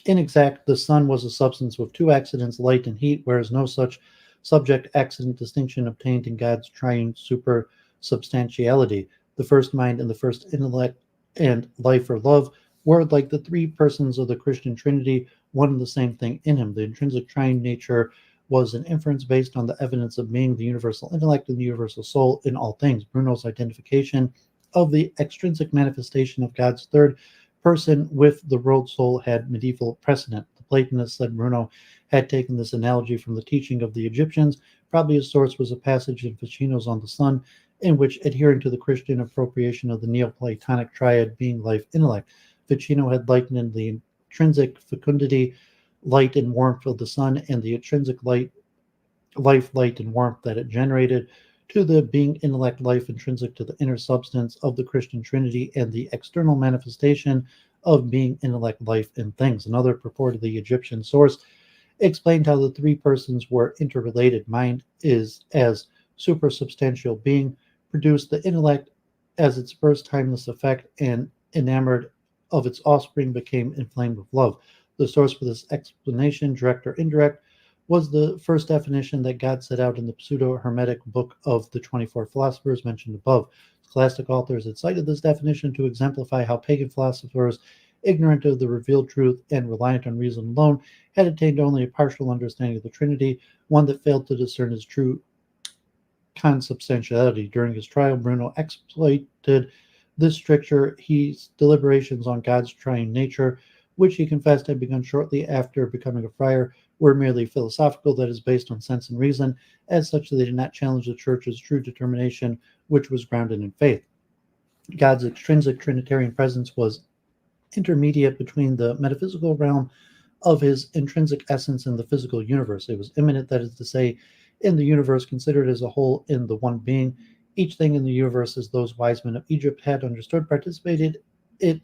inexact. The sun was a substance with two accidents, light and heat, whereas no such subject-accident distinction obtained in God's triune supersubstantiality. The first mind and the first intellect and life or love were like the three persons of the Christian Trinity, one and the same thing in him. The intrinsic triune nature was an inference based on the evidence of being the universal intellect and the universal soul in all things. Bruno's identification of the extrinsic manifestation of God's third person with the world soul had medieval precedent. The Platonists, said Bruno, had taken this analogy from the teaching of the Egyptians. Probably his source was a passage in Ficino's On the Sun, in which, adhering to the Christian appropriation of the Neoplatonic triad being life intellect, Ficino had likened the intrinsic fecundity, light and warmth of the sun, and the intrinsic life, light, and warmth that it generated to the being intellect life intrinsic to the inner substance of the Christian Trinity and the external manifestation of being intellect life in things. Another purportedly Egyptian source explained how the three persons were interrelated. Mind is as supersubstantial being, produced the intellect as its first timeless effect, and enamored of its offspring became inflamed with love. The source for this explanation, direct or indirect, was the first definition that God set out in the pseudo-Hermetic book of the 24 philosophers mentioned above. Scholastic authors had cited this definition to exemplify how pagan philosophers, ignorant of the revealed truth and reliant on reason alone, had attained only a partial understanding of the Trinity, one that failed to discern its true consubstantiality. During his trial, Bruno exploited this stricture. His deliberations on God's triune nature, which he confessed had begun shortly after becoming a friar, were merely philosophical, that is, based on sense and reason. As such, they did not challenge the Church's true determination, which was grounded in faith. God's extrinsic Trinitarian presence was intermediate between the metaphysical realm of his intrinsic essence and the physical universe. It was immanent, that is to say, in the universe considered as a whole in the one being. Each thing in the universe, as those wise men of Egypt had understood, participated it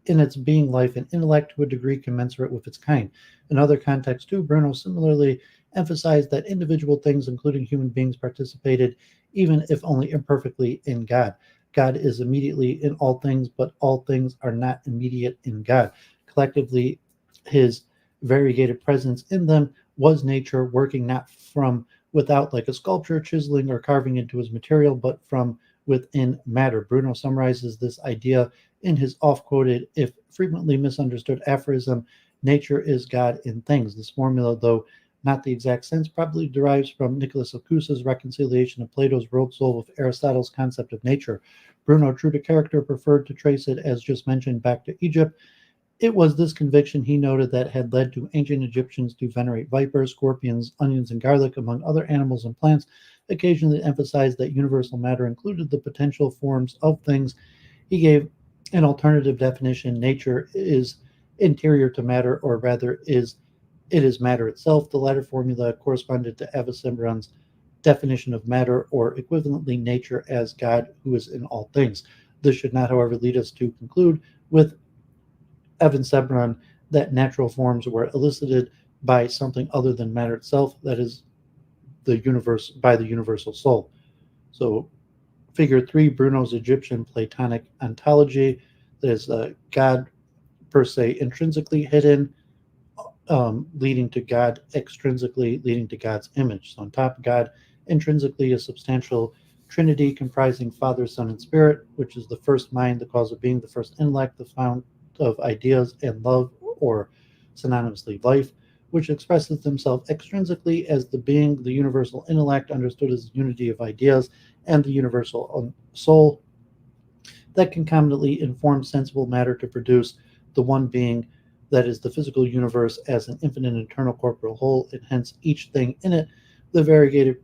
in its being, life, and intellect to a degree commensurate with its kind. In other contexts, too, Bruno similarly emphasized that individual things, including human beings, participated, even if only imperfectly, in God. God is immediately in all things, but all things are not immediate in God. Collectively, his variegated presence in them was nature working not from without like a sculptor chiseling or carving into his material, but from within matter. Bruno summarizes this idea in his oft-quoted, if frequently misunderstood aphorism, nature is God in things. This formula, though not the exact sense, probably derives from Nicolaus Copernicus's reconciliation of Plato's world soul with Aristotle's concept of nature. Bruno, true to character, preferred to trace it, as just mentioned, back to Egypt. It was this conviction, he noted, that had led to ancient Egyptians to venerate vipers, scorpions, onions, and garlic, among other animals and plants, occasionally emphasized that universal matter included the potential forms of things. He gave an alternative definition: nature is interior to matter, or rather, it is matter itself. The latter formula corresponded to Avogadro's definition of matter, or equivalently, nature as God who is in all things. This should not, however, lead us to conclude with Avogadro that natural forms were elicited by something other than matter itself, that is, the universe, by the universal soul. So, figure 3, Bruno's Egyptian Platonic ontology, that is God per se intrinsically hidden, leading to God extrinsically, leading to God's image. So on top, God intrinsically a substantial trinity comprising Father, Son, and Spirit, which is the first mind, the cause of being, the first intellect, the fount of ideas and love, or synonymously life, which expresses themselves extrinsically as the being, the universal intellect, understood as the unity of ideas, and the universal soul that concomitantly inform sensible matter to produce the one being that is the physical universe as an infinite eternal corporeal whole, and hence each thing in it, the variegated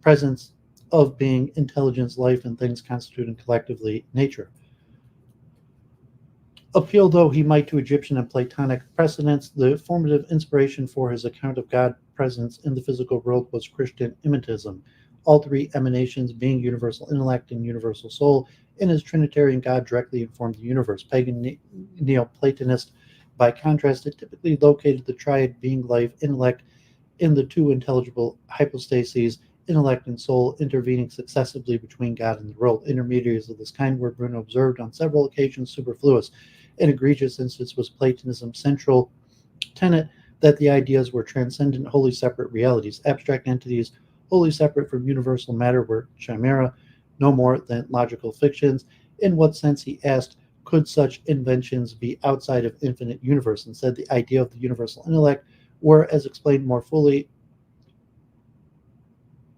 presence of being, intelligence, life, and things constituting collectively nature. Appeal though he might to Egyptian and Platonic precedents, the formative inspiration for his account of God's presence in the physical world was Christian imatism. All three emanations, being, universal intellect, and universal soul, in his Trinitarian God directly informed the universe. Pagan Neoplatonists, by contrast, had typically located the triad being, life, intellect in the two intelligible hypostases, intellect and soul, intervening successively between God and the world. Intermediaries of this kind were, Bruno observed, on several occasions superfluous. An egregious instance was Platonism's central tenet that the ideas were transcendent, wholly separate realities. Abstract entities, wholly separate from universal matter, were chimera, no more than logical fictions. In what sense, he asked, could such inventions be outside of infinite universe? Instead, the idea of the universal intellect were, as explained more fully,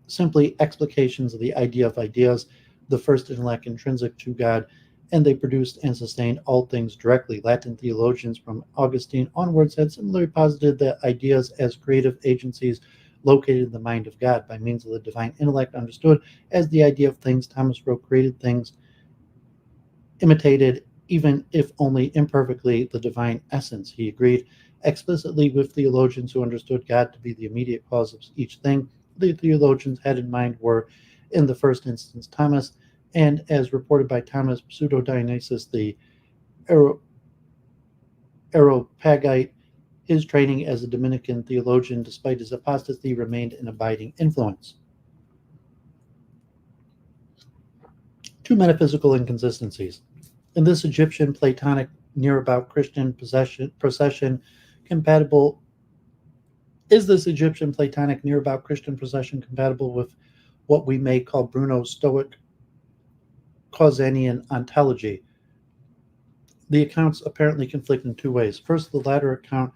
simply explications of the idea of ideas, the first intellect intrinsic to God, and they produced and sustained all things directly. Latin theologians from Augustine onwards had similarly posited that ideas as creative agencies located in the mind of God by means of the divine intellect, understood as the idea of things. Thomas wrote, created things imitated, even if only imperfectly, the divine essence. He agreed explicitly with theologians who understood God to be the immediate cause of each thing. The theologians had in mind were, in the first instance, Thomas, and as reported by Thomas, Pseudo-Dionysius the Areopagite. His training as a Dominican theologian, despite his apostasy, remained an abiding influence. Two metaphysical inconsistencies. In this Egyptian Platonic near-about Christian procession compatible? Is this Egyptian Platonic near-about Christian procession compatible with what we may call Bruno's Stoic Causanian ontology? The accounts apparently conflict in two ways. First, the latter account,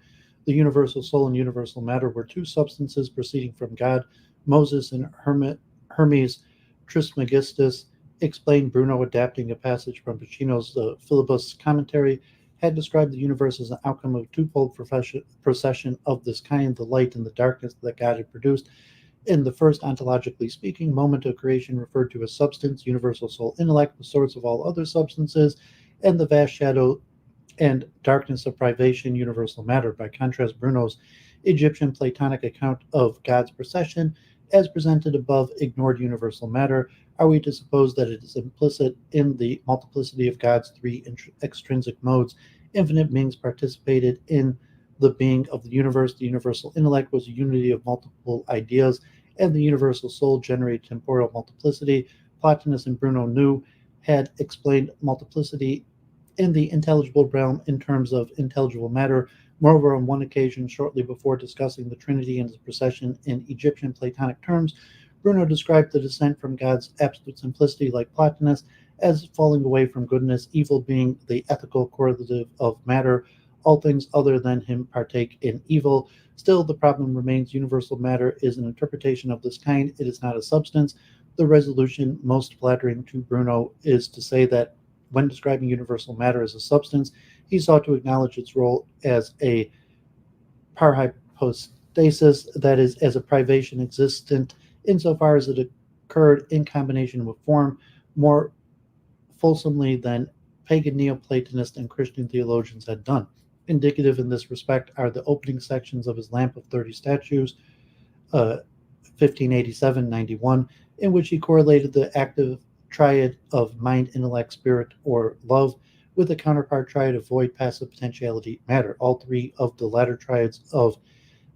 the universal soul and universal matter were two substances proceeding from God. Moses and Hermes Trismegistus explained. Bruno, adapting a passage from Ficino's Philebus commentary, had described the universe as an outcome of a twofold procession of this kind, the light and the darkness that God had produced. In the first, ontologically speaking, moment of creation referred to as substance, universal soul, intellect, the source of all other substances, and the vast shadow and darkness of privation, universal matter. By contrast, Bruno's Egyptian Platonic account of God's procession, as presented above, ignored universal matter. Are we to suppose that it is implicit in the multiplicity of God's three extrinsic modes? Infinite beings participated in the being of the universe. The universal intellect was a unity of multiple ideas, and the universal soul generated temporal multiplicity. Plotinus and Bruno had explained multiplicity in the intelligible realm in terms of intelligible matter, Moreover, on one occasion, shortly before discussing the Trinity and its procession in Egyptian Platonic terms, Bruno described the descent from God's absolute simplicity, like Plotinus, as falling away from goodness, evil being the ethical correlative of matter. All things other than him partake in evil. Still, the problem remains universal matter is an interpretation of this kind. It is not a substance. The resolution most flattering to Bruno is to say that when describing universal matter as a substance, he sought to acknowledge its role as a parhypostasis, that is, as a privation existent insofar as it occurred in combination with form, more fulsomely than pagan Neoplatonist and Christian theologians had done. Indicative in this respect are the opening sections of his Lamp of 30 Statues, 1587-91, in which he correlated the active triad of mind, intellect, spirit, or love with the counterpart triad of void, passive, potentiality, matter. All three of the latter triads of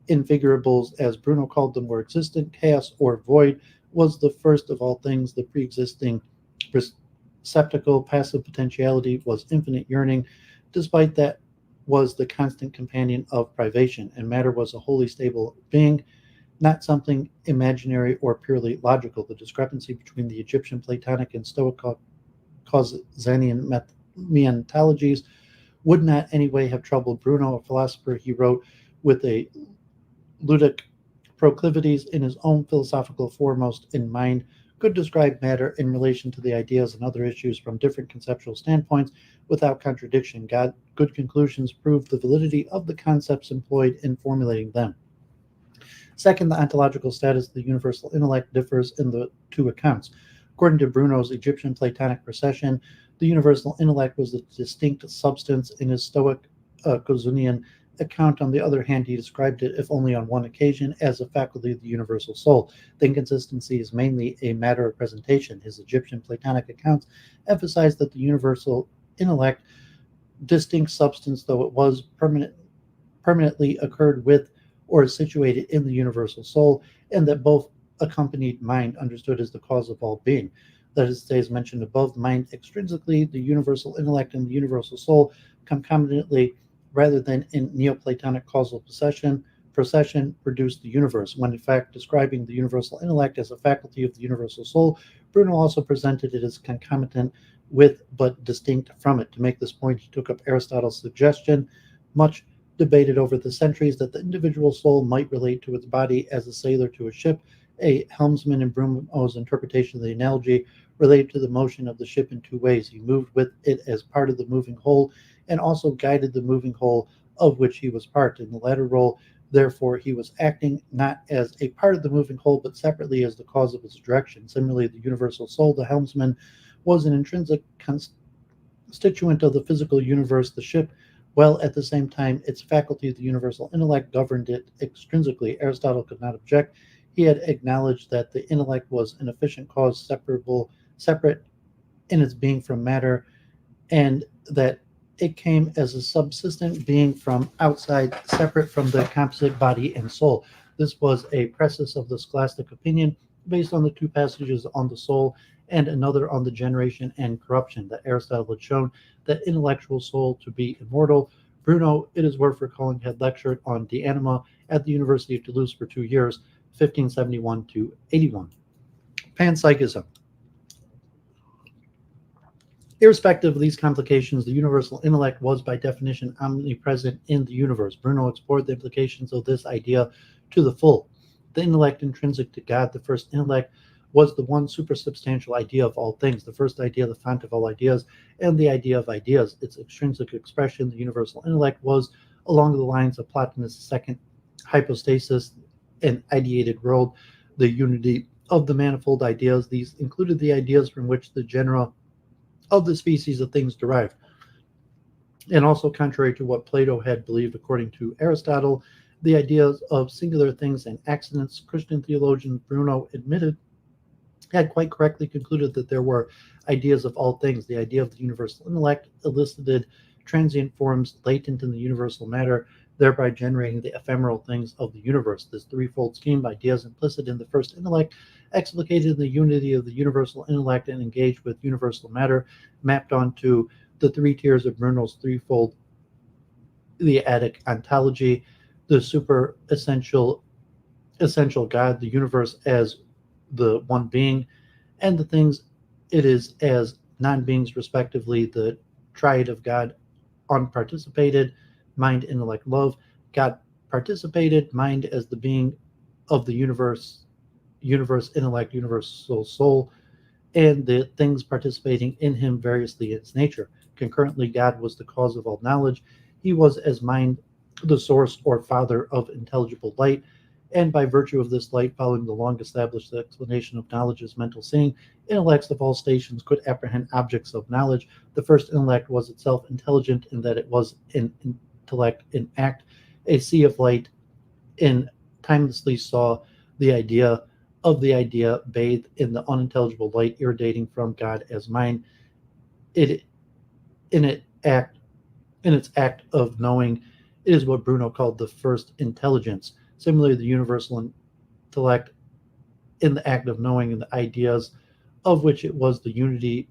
infigurables, as Bruno called them, were existent. Chaos or void was the first of all things, the pre-existing receptacle. Passive potentiality was infinite yearning. Despite that, was the constant companion of privation, and matter was a wholly stable being, not something imaginary or purely logical. The discrepancy between the Egyptian Platonic and Stoic Causanian meontologies would not anyway have troubled Bruno, a philosopher he wrote with a ludic proclivities in his own philosophical foremost in mind, could describe matter in relation to the ideas and other issues from different conceptual standpoints without contradiction. Good conclusions prove the validity of the concepts employed in formulating them. Second, the ontological status of the universal intellect differs in the two accounts. According to Bruno's Egyptian Platonic procession, the universal intellect was a distinct substance. In his Stoic Causanian account, on the other hand, he described it, if only on one occasion, as a faculty of the universal soul. The inconsistency is mainly a matter of presentation. His Egyptian Platonic accounts emphasize that the universal intellect, distinct substance though it was, permanently occurred with or is situated in the universal soul, and that both accompanied mind, understood as the cause of all being. That is to say, as mentioned above, mind extrinsically, the universal intellect and the universal soul concomitantly, rather than in Neoplatonic causal procession, produced the universe. When in fact describing the universal intellect as a faculty of the universal soul, Bruno also presented it as concomitant with but distinct from it. To make this point, he took up Aristotle's suggestion, much debated over the centuries, that the individual soul might relate to its body as a sailor to a ship. A helmsman in Bruno's interpretation of the analogy related to the motion of the ship in two ways. He moved with it as part of the moving whole and also guided the moving whole of which he was part. In the latter role, therefore, he was acting not as a part of the moving whole, but separately as the cause of its direction. Similarly, the universal soul, the helmsman, was an intrinsic constituent of the physical universe, the ship, while at the same time its faculty of the universal intellect governed it extrinsically. Aristotle could not object. He had acknowledged that the intellect was an efficient cause, separate in its being from matter, and that it came as a subsistent being from outside, separate from the composite body and soul. This was a preface of the scholastic opinion based on the two passages on the soul and another on the generation and corruption, that Aristotle had shown that intellectual soul to be immortal. Bruno, it is worth recalling, had lectured on De Anima at the University of Toulouse for 2 years, 1571 to 81. Panpsychism. Irrespective of these complications, the universal intellect was by definition omnipresent in the universe. Bruno explored the implications of this idea to the full. The intellect intrinsic to God, the first intellect, was the one supersubstantial idea of all things, the first idea, the fount of all ideas, and the idea of ideas. Its extrinsic expression, the universal intellect, was along the lines of Plotinus' second hypostasis, an ideated world, the unity of the manifold ideas. These included the ideas from which the genera of the species of things derived. And also, contrary to what Plato had believed, according to Aristotle, the ideas of singular things and accidents, Christian theologian Bruno admitted, had quite correctly concluded that there were ideas of all things. The idea of the universal intellect elicited transient forms latent in the universal matter, thereby generating the ephemeral things of the universe. This threefold scheme, ideas implicit in the first intellect, explicated in the unity of the universal intellect and engaged with universal matter, mapped onto the three tiers of Bruno's threefold the Attic ontology, the super essential God, the universe as the one being, and the things it is as non-beings, respectively, the triad of God, unparticipated, mind, intellect, love, God participated, mind as the being of the universe, intellect, universal soul, and the things participating in him variously in its nature. Concurrently, God was the cause of all knowledge. He was as mind the source or father of intelligible light, and by virtue of this light, following the long established explanation of knowledge as mental seeing, intellects of all stations could apprehend objects of knowledge. The first intellect was itself intelligent in that it was an intellect in act. A sea of light in timelessly saw the idea of the idea bathed in the unintelligible light irradiating from God as mind. It in it act in its act of knowing, it is what Bruno called the first intelligence. Similarly, the universal intellect in the act of knowing and the ideas of which it was the unity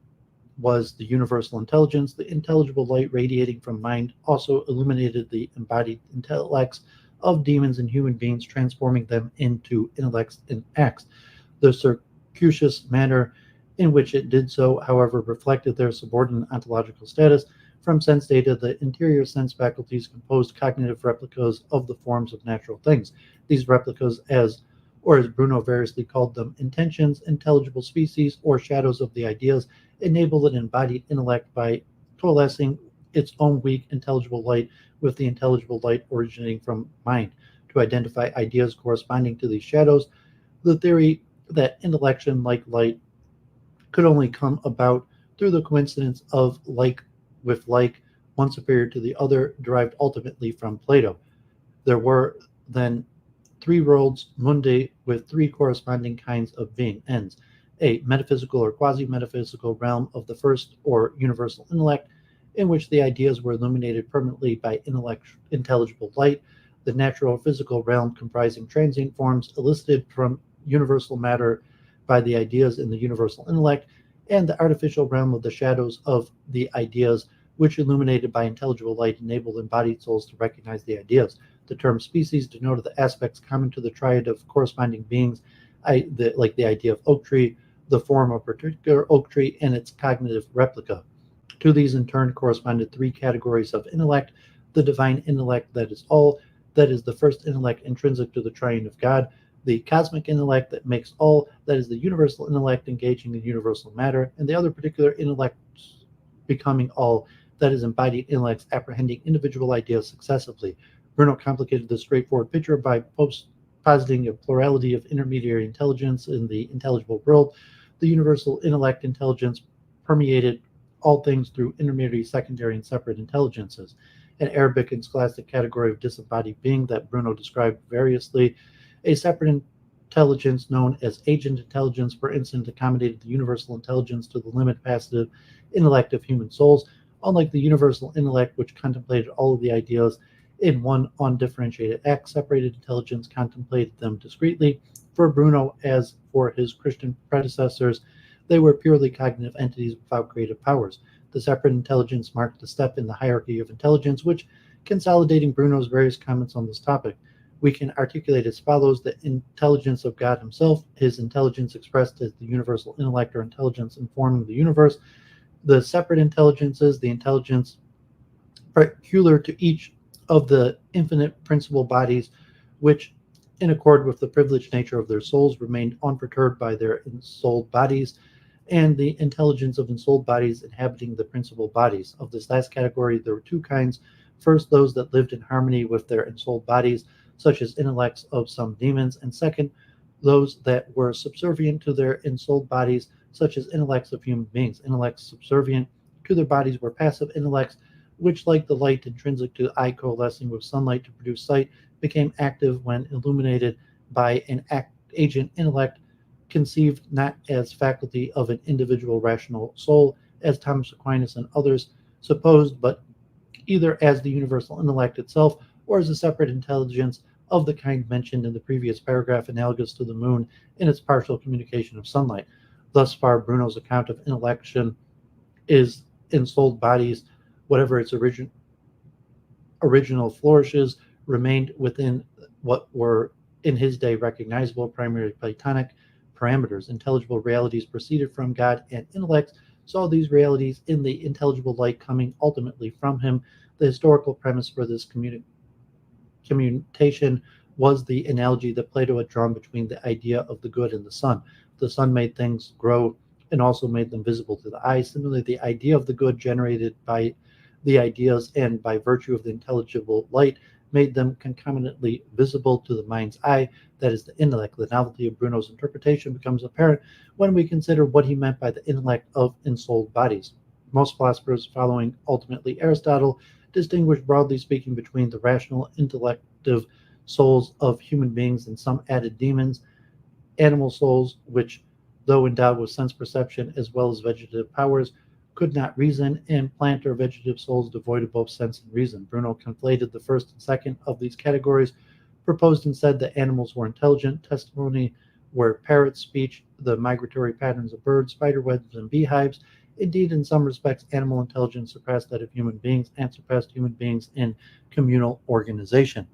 was the universal intelligence. The intelligible light radiating from mind also illuminated the embodied intellects of demons and human beings, transforming them into intellects and acts. The circuitous manner in which it did so, however, reflected their subordinate ontological status. From sense data, the interior sense faculties composed cognitive replicas of the forms of natural things. These replicas, as Bruno variously called them, intentions, intelligible species, or shadows of the ideas, enable an embodied intellect by coalescing its own weak intelligible light with the intelligible light originating from mind to identify ideas corresponding to these shadows. The theory that intellection, like light, could only come about through the coincidence of like with like, one superior to the other, derived ultimately from Plato. There were then three worlds mundi with three corresponding kinds of being ends: a metaphysical or quasi-metaphysical realm of the first or universal intellect, in which the ideas were illuminated permanently by intelligible light; the natural physical realm comprising transient forms elicited from universal matter by the ideas in the universal intellect; and the artificial realm of the shadows of the ideas, which, illuminated by intelligible light, enabled embodied souls to recognize the ideas. The term species denoted the aspects common to the triad of corresponding beings, like the idea of oak tree, the form of a particular oak tree, and its cognitive replica. To these, in turn, corresponded three categories of intellect: the divine intellect, that is all, that is the first intellect intrinsic to the triune of God; the cosmic intellect, that makes all, that is the universal intellect engaging in universal matter; and the other particular intellect becoming all, that is embodied intellects apprehending individual ideas successively. Bruno complicated this straightforward picture by positing a plurality of intermediary intelligence in the intelligible world. The universal intellect intelligence permeated all things through intermediary, secondary, and separate intelligences. An Arabic and scholastic category of disembodied being that Bruno described variously. A separate intelligence known as agent intelligence, for instance, accommodated the universal intelligence to the limit passive intellect of human souls. Unlike the universal intellect, which contemplated all of the ideas in one undifferentiated act, separated intelligence contemplated them discretely. For Bruno, as for his Christian predecessors, they were purely cognitive entities without creative powers. The separate intelligence marked a step in the hierarchy of intelligence, which, consolidating Bruno's various comments on this topic, we can articulate as follows: the intelligence of God himself, his intelligence expressed as the universal intellect or intelligence informing the universe; the separate intelligences, the intelligence peculiar to each of the infinite principal bodies, which, in accord with the privileged nature of their souls, remained unperturbed by their ensouled bodies; and the intelligence of ensouled bodies inhabiting the principal bodies. Of this last category, there were two kinds. First, those that lived in harmony with their ensouled bodies, such as intellects of some demons; and second, those that were subservient to their ensouled bodies, such as intellects of human beings. Intellects subservient to their bodies were passive intellects, which, like the light intrinsic to the eye coalescing with sunlight to produce sight, became active when illuminated by an agent intellect, conceived not as faculty of an individual rational soul, as Thomas Aquinas and others supposed, but either as the universal intellect itself or as a separate intelligence of the kind mentioned in the previous paragraph, analogous to the moon in its partial communication of sunlight. Thus far, Bruno's account of intellection is ensouled bodies, whatever its origin, original flourishes remained within what were in his day recognizable, primarily Platonic parameters. Intelligible realities proceeded from God, and intellects saw these realities in the intelligible light coming ultimately from him. The historical premise for this commutation was the analogy that Plato had drawn between the idea of the good and the sun. The sun made things grow and also made them visible to the eye. Similarly, the idea of the good generated by the ideas and by virtue of the intelligible light made them concomitantly visible to the mind's eye, that is, the intellect. The novelty of Bruno's interpretation becomes apparent when we consider what he meant by the intellect of ensouled bodies. Most philosophers, following ultimately Aristotle, distinguish, broadly speaking, between the rational, intellective souls of human beings and some added demons, animal souls, which, though endowed with sense perception as well as vegetative powers, could not reason, and plant or vegetative souls devoid of both sense and reason. Bruno conflated the first and second of these categories, proposed and said that animals were intelligent, testimony were parrots, speech, the migratory patterns of birds, spider webs, and beehives. Indeed, in some respects, animal intelligence surpassed that of human beings and surpassed human beings in communal organization.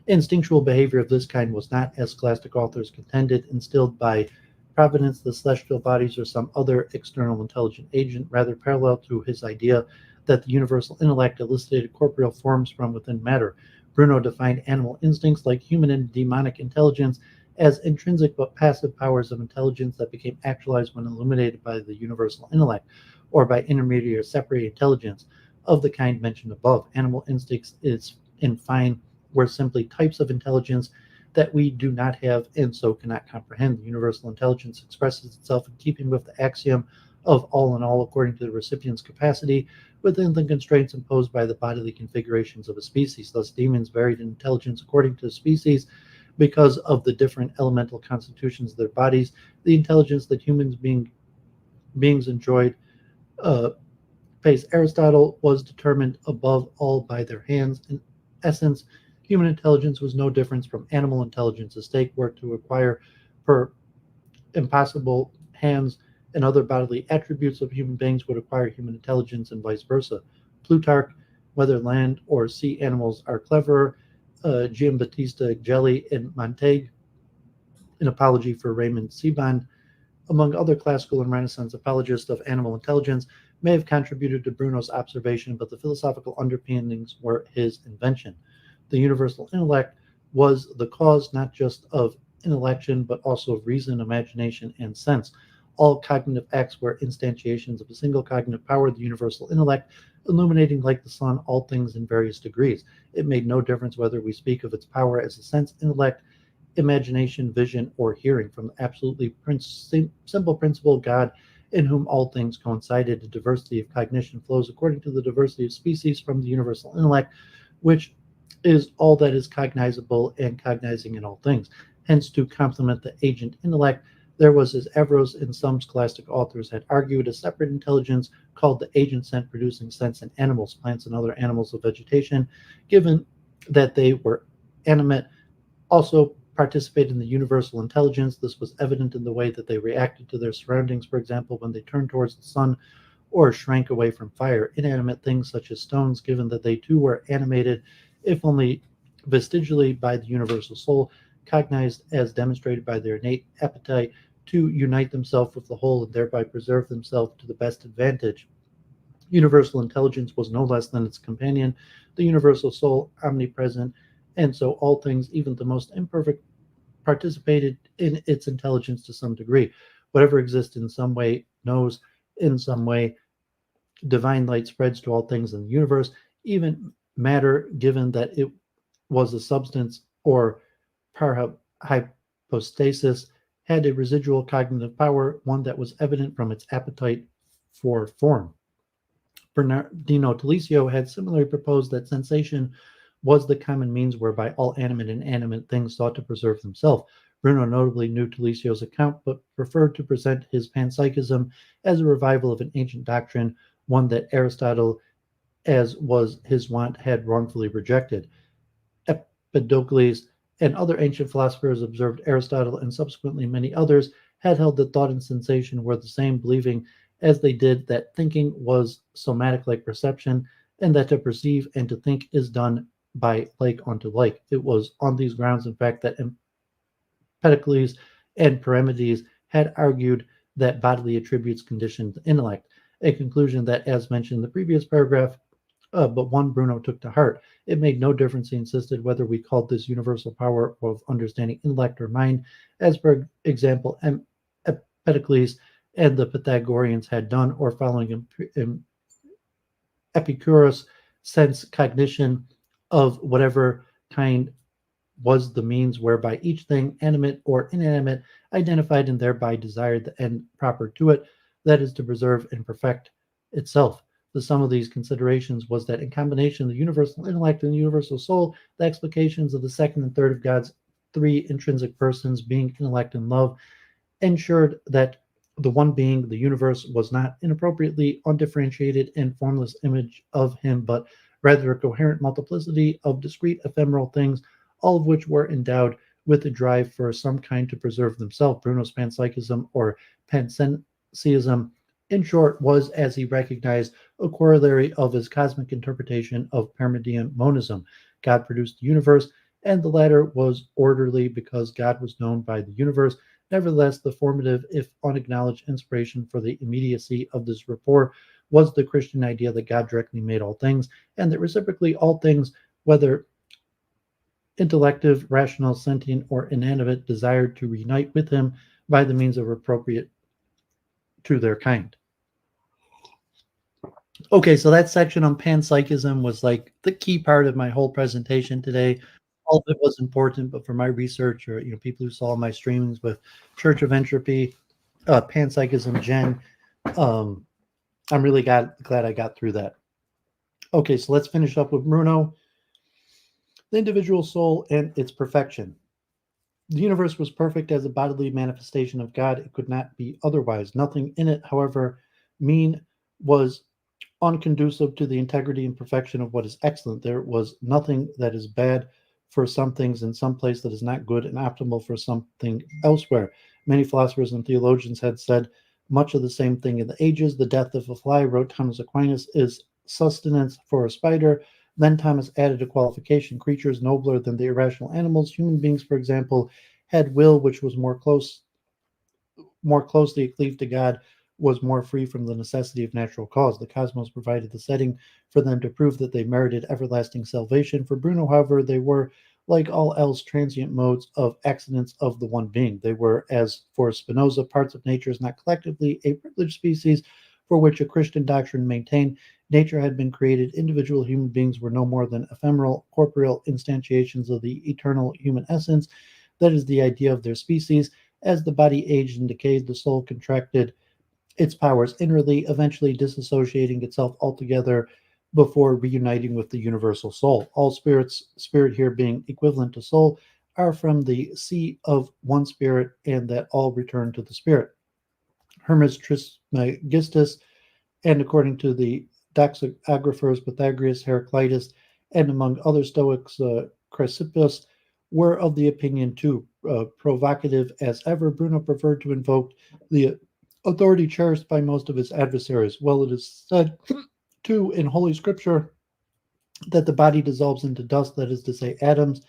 Instinctual behavior of this kind was not, as scholastic authors contended, instilled by providence, the celestial bodies, or some other external intelligent agent, rather parallel to his idea that the universal intellect elicited corporeal forms from within matter. Bruno defined animal instincts, like human and demonic intelligence, as intrinsic but passive powers of intelligence that became actualized when illuminated by the universal intellect, or by intermediate or separate intelligence of the kind mentioned above. Animal instincts is, in fine, were simply types of intelligence that we do not have and so cannot comprehend. The universal intelligence expresses itself in keeping with the axiom of all in all according to the recipient's capacity within the constraints imposed by the bodily configurations of a species. Thus, demons varied in intelligence according to the species because of the different elemental constitutions of their bodies. The intelligence that beings enjoyed, pays Aristotle, was determined above all by their hands. In essence, human intelligence was no different from animal intelligence. A stake were to acquire per impossible hands, and other bodily attributes of human beings would acquire human intelligence, and vice versa. Plutarch, whether land or sea animals are cleverer, Giambattista Gelli and Montaigne, an apology for Raymond Sebond, among other classical and Renaissance apologists of animal intelligence, may have contributed to Bruno's observation, but the philosophical underpinnings were his invention. The universal intellect was the cause not just of intellection, but also of reason, imagination, and sense. All cognitive acts were instantiations of a single cognitive power, the universal intellect, illuminating like the sun all things in various degrees. It made no difference whether we speak of its power as a sense intellect, imagination, vision, or hearing. From the absolutely simple principle of God, in whom all things coincided, the diversity of cognition flows according to the diversity of species from the universal intellect, which is all that is cognizable and cognizing in all things. Hence, to complement the agent intellect, there was, as Averroes and some scholastic authors had argued, a separate intelligence called the agent sense, producing sense in animals, plants, and other animals of vegetation, given that they were animate, also participated in the universal intelligence. This was evident in the way that they reacted to their surroundings, for example, when they turned towards the sun or shrank away from fire. Inanimate things such as stones, given that they too were animated, if only vestigially, by the universal soul, cognized as demonstrated by their innate appetite to unite themselves with the whole and thereby preserve themselves to the best advantage. Universal intelligence was no less than its companion, the universal soul, omnipresent, and so all things, even the most imperfect, participated in its intelligence to some degree. Whatever exists in some way knows in some way. Divine light spreads to all things in the universe, even matter, given that it was a substance or hypostasis, had a residual cognitive power, one that was evident from its appetite for form. Bernardino Telesio had similarly proposed that sensation was the common means whereby all animate and inanimate things sought to preserve themselves. Bruno notably knew Telesio's account, but preferred to present his panpsychism as a revival of an ancient doctrine, one that Aristotle, as was his wont, had wrongfully rejected. Empedocles and other ancient philosophers observed Aristotle, and subsequently many others had held that thought and sensation were the same, believing as they did that thinking was somatic like perception, and that to perceive and to think is done by like unto like. It was on these grounds, in fact, that Empedocles and Parmenides had argued that bodily attributes conditioned intellect, a conclusion that, as mentioned in the previous paragraph, but one Bruno took to heart. It made no difference, he insisted, whether we called this universal power of understanding intellect or mind, as, for example, Empedocles and the Pythagoreans had done, or following Epicurus, sense cognition of whatever kind was the means whereby each thing, animate or inanimate, identified and thereby desired the end proper to it, that is, to preserve and perfect itself. The sum of these considerations was that, in combination, the universal intellect and the universal soul, the explications of the second and third of God's three intrinsic persons, being, intellect, and love, ensured that the one being, the universe, was not inappropriately undifferentiated and formless image of him, but rather a coherent multiplicity of discrete ephemeral things, all of which were endowed with a drive for some kind to preserve themselves. Bruno's panpsychism, or pansensiism, in short, was, as he recognized, a corollary of his cosmic interpretation of Parmenidean monism. God produced the universe, and the latter was orderly because God was known by the universe. Nevertheless, the formative, if unacknowledged, inspiration for the immediacy of this rapport was the Christian idea that God directly made all things, and that reciprocally all things, whether intellective, rational, sentient, or inanimate, desired to reunite with him by the means of appropriate to their kind. Okay, so that section on panpsychism was like the key part of my whole presentation today. All of it was important, but for my research, or people who saw my streamings with Church of Entropy, panpsychism, Gen, I'm really glad I got through that. Okay, so let's finish up with Bruno. The individual soul and its perfection. The universe was perfect as a bodily manifestation of God. It could not be otherwise. Nothing in it, however mean, was unconducive to the integrity and perfection of what is excellent. There was nothing that is bad for some things in some place that is not good and optimal for something elsewhere. Many philosophers and theologians had said much of the same thing in the ages. The death of a fly, wrote Thomas Aquinas, is sustenance for a spider. Then Thomas added a qualification: creatures nobler than the irrational animals, human beings, for example, had will which was more closely cleaved to God, was more free from the necessity of natural cause. The cosmos provided the setting for them to prove that they merited everlasting salvation. For Bruno, however, they were, like all else, transient modes of accidents of the one being. They were, as for Spinoza, parts of nature, not collectively a privileged species, for which a Christian doctrine maintained. Nature had been created. Individual human beings were no more than ephemeral, corporeal instantiations of the eternal human essence. That is the idea of their species. As the body aged and decayed, the soul contracted its powers inwardly, eventually disassociating itself altogether before reuniting with the universal soul. All spirits, spirit here being equivalent to soul, are from the sea of one spirit, and that all return to the spirit. Hermes Trismegistus, and according to the doxographers Pythagoras, Heraclitus, and among other Stoics, Chrysippus, were of the opinion too. Provocative as ever, Bruno preferred to invoke the authority cherished by most of his adversaries. Well, it is said too in Holy Scripture that the body dissolves into dust, that is to say, atoms,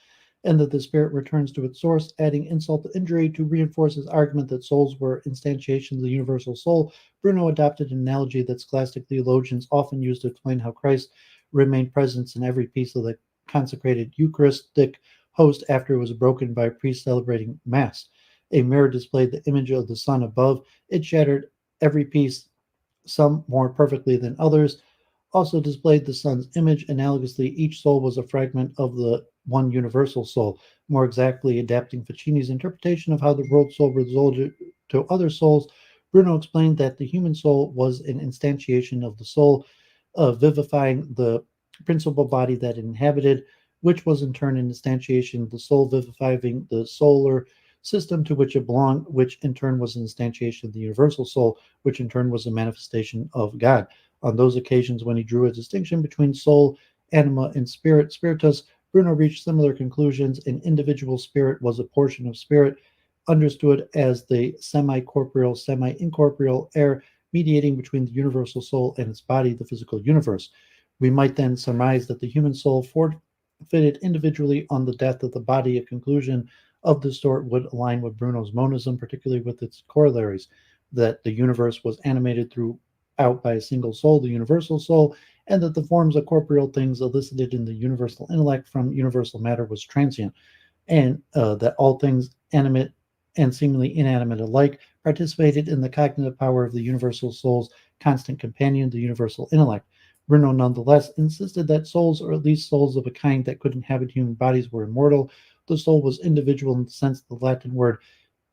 and that the spirit returns to its source, adding insult to injury to reinforce his argument that souls were instantiations of the universal soul. Bruno adopted an analogy that scholastic theologians often use to explain how Christ remained present in every piece of the consecrated Eucharistic host after it was broken by a priest celebrating Mass. A mirror displayed the image of the sun above. It shattered every piece, some more perfectly than others, also displayed the sun's image. Analogously, each soul was a fragment of the one universal soul, more exactly adapting Ficini's interpretation of how the world soul resulted to other souls. Bruno explained that the human soul was an instantiation of the soul, vivifying the principal body that it inhabited, which was in turn an instantiation of the soul, vivifying the solar system to which it belonged, which in turn was an instantiation of the universal soul, which in turn was a manifestation of God. On those occasions when he drew a distinction between soul, anima, and spirit, spiritus, Bruno reached similar conclusions. An individual spirit was a portion of spirit, understood as the semi-corporeal, semi-incorporeal air mediating between the universal soul and its body, the physical universe. We might then surmise that the human soul forfeited individually on the death of the body. A conclusion of this sort would align with Bruno's monism, particularly with its corollaries, that the universe was animated throughout by a single soul, the universal soul, and that the forms of corporeal things elicited in the universal intellect from universal matter was transient, and that all things animate and seemingly inanimate alike participated in the cognitive power of the universal soul's constant companion, the universal intellect. Bruno nonetheless insisted that souls, or at least souls of a kind that could inhabit human bodies, were immortal. The soul was individual in the sense of the Latin word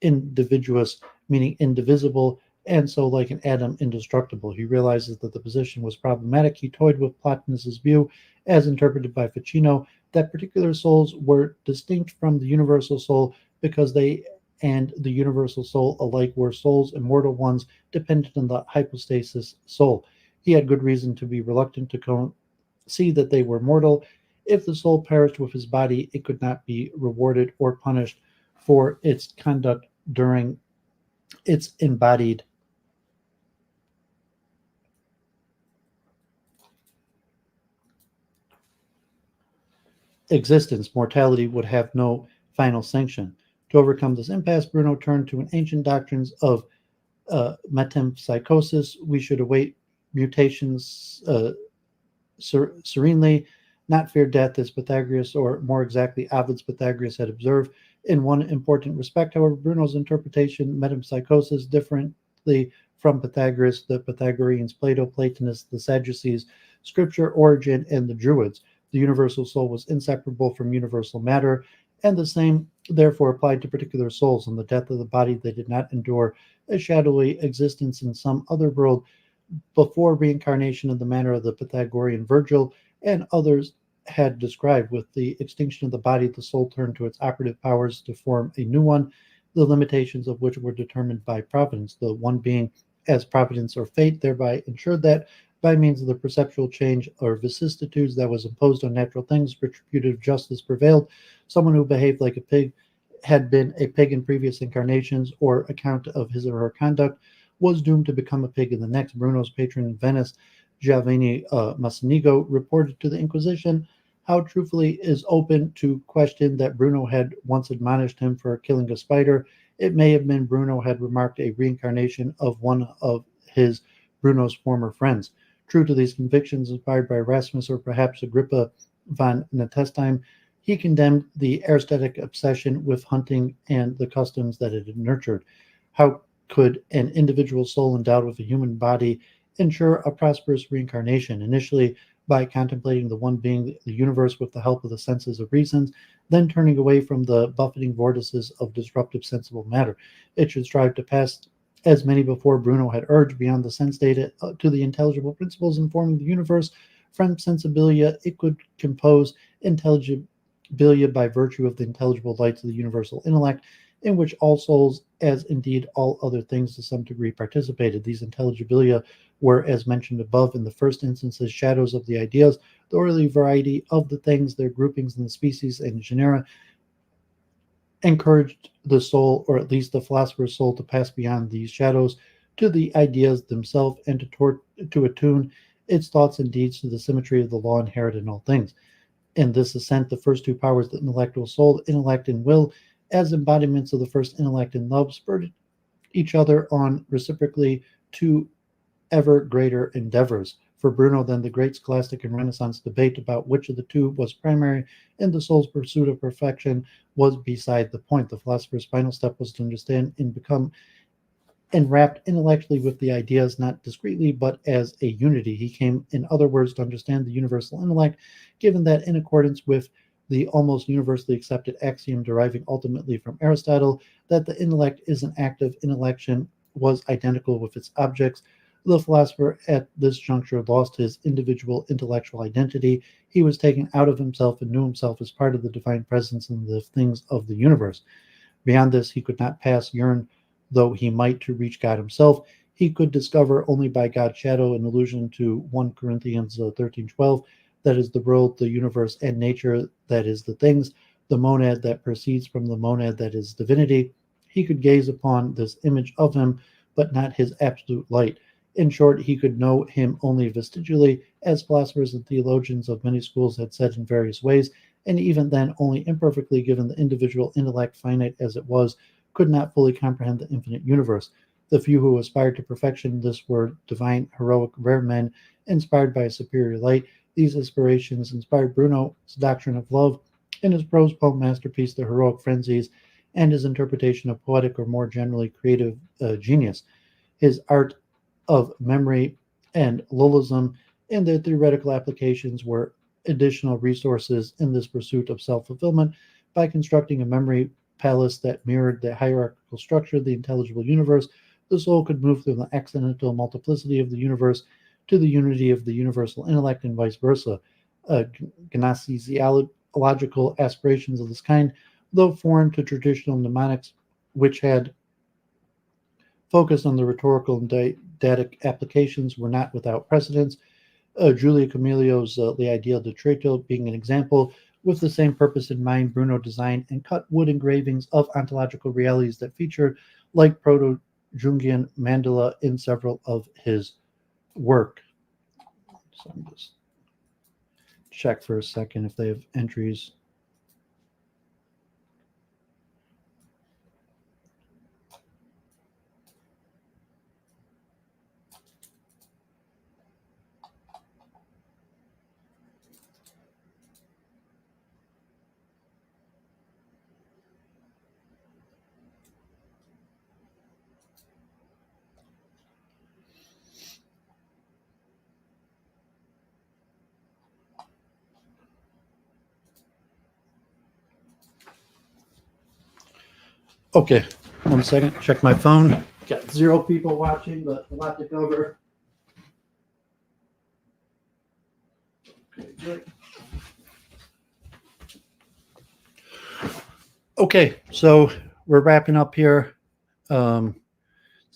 individuus, meaning indivisible, and so, like an atom, indestructible. He realizes that the position was problematic. He toyed with Plotinus's view, as interpreted by Ficino, that particular souls were distinct from the universal soul because they and the universal soul alike were souls, immortal ones, dependent on the hypostasis soul. He had good reason to be reluctant to see that they were mortal. If the soul perished with his body, it could not be rewarded or punished for its conduct during its embodied existence. Mortality would have no final sanction. To overcome this impasse, Bruno turned to an ancient doctrines of metempsychosis. We should await mutations serenely, not fear death, as Pythagoras, or more exactly, Ovid's Pythagoras, had observed. In one important respect, however, Bruno's interpretation metempsychosis differently from Pythagoras, the Pythagoreans, Plato, Platonists, the Sadducees, Scripture, Origin, and the Druids. The universal soul was inseparable from universal matter, and the same therefore applied to particular souls. On the death of the body, they did not endure a shadowy existence in some other world before reincarnation in the manner of the Pythagorean Virgil and others had described. With the extinction of the body, the soul turned to its operative powers to form a new one, the limitations of which were determined by providence, the one being as providence or fate, thereby ensured that by means of the perceptual change or vicissitudes that was imposed on natural things, retributive justice prevailed. Someone who behaved like a pig, had been a pig in previous incarnations, or account of his or her conduct, was doomed to become a pig in the next. Bruno's patron in Venice, Giovanni Mocenigo, reported to the Inquisition how truthfully is open to question that Bruno had once admonished him for killing a spider. It may have been Bruno had remarked a reincarnation of one of his Bruno's former friends. True to these convictions, inspired by Erasmus or perhaps Agrippa von Nettesheim, he condemned the aesthetic obsession with hunting and the customs that it had nurtured. How could an individual soul endowed with a human body ensure a prosperous reincarnation? Initially, by contemplating the one being the universe with the help of the senses of reasons, then turning away from the buffeting vortices of disruptive sensible matter. It should strive to pass, as many before Bruno had urged, beyond the sense data to the intelligible principles informing the universe. From sensibilia, it could compose intelligibilia by virtue of the intelligible lights of the universal intellect, in which all souls, as indeed all other things to some degree, participated. These intelligibilia were, as mentioned above, in the first instances, shadows of the ideas, the early variety of the things, their groupings in the species and genera, encouraged the soul, or at least the philosopher's soul, to pass beyond these shadows to the ideas themselves, and to attune its thoughts and deeds to the symmetry of the law inherent in all things. In this ascent, the first two powers, the intellectual soul, intellect and will, as embodiments of the first intellect and love, spurred each other on reciprocally to ever greater endeavors. For Bruno, then, the great scholastic and Renaissance debate about which of the two was primary in the soul's pursuit of perfection was beside the point. The philosopher's final step was to understand and become enwrapped intellectually with the ideas, not discretely, but as a unity. He came, in other words, to understand the universal intellect, given that, in accordance with the almost universally accepted axiom deriving ultimately from Aristotle, that the intellect is an active intellection, was identical with its objects. The philosopher at this juncture lost his individual intellectual identity. He was taken out of himself and knew himself as part of the divine presence in the things of the universe. Beyond this, he could not pass, yearn though he might, to reach God himself. He could discover only by God's shadow, in allusion to 1 Corinthians 13:12, that is the world, the universe, and nature, that is the things, the monad that proceeds from the monad, that is divinity. He could gaze upon this image of him, but not his absolute light. In short, he could know him only vestigially, as philosophers and theologians of many schools had said in various ways, and even then only imperfectly, given the individual intellect, finite as it was, could not fully comprehend the infinite universe. The few who aspired to perfection in this were divine, heroic, rare men, inspired by a superior light. These inspirations inspired Bruno's doctrine of love in his prose poem masterpiece, The Heroic Frenzies, and his interpretation of poetic or more generally creative genius. His art of memory and Lullism and their theoretical applications were additional resources in this pursuit of self-fulfillment by constructing a memory palace that mirrored the hierarchical structure of the intelligible universe. The soul could move through the accidental multiplicity of the universe to the unity of the universal intellect and vice versa. Gnosiological aspirations of this kind, though foreign to traditional mnemonics, which had focused on the rhetorical and didactic applications, were not without precedence. Julia Camillo's Le Ideal de Traito being an example. With the same purpose in mind, Bruno designed and cut wood engravings of ontological realities that featured like proto-Jungian mandala in several of his work. So I'm just check for a second if they have entries. Okay, 1 second. Check my phone. Got 0 people watching, but a lot to cover. Okay, good. Okay, so we're wrapping up here. As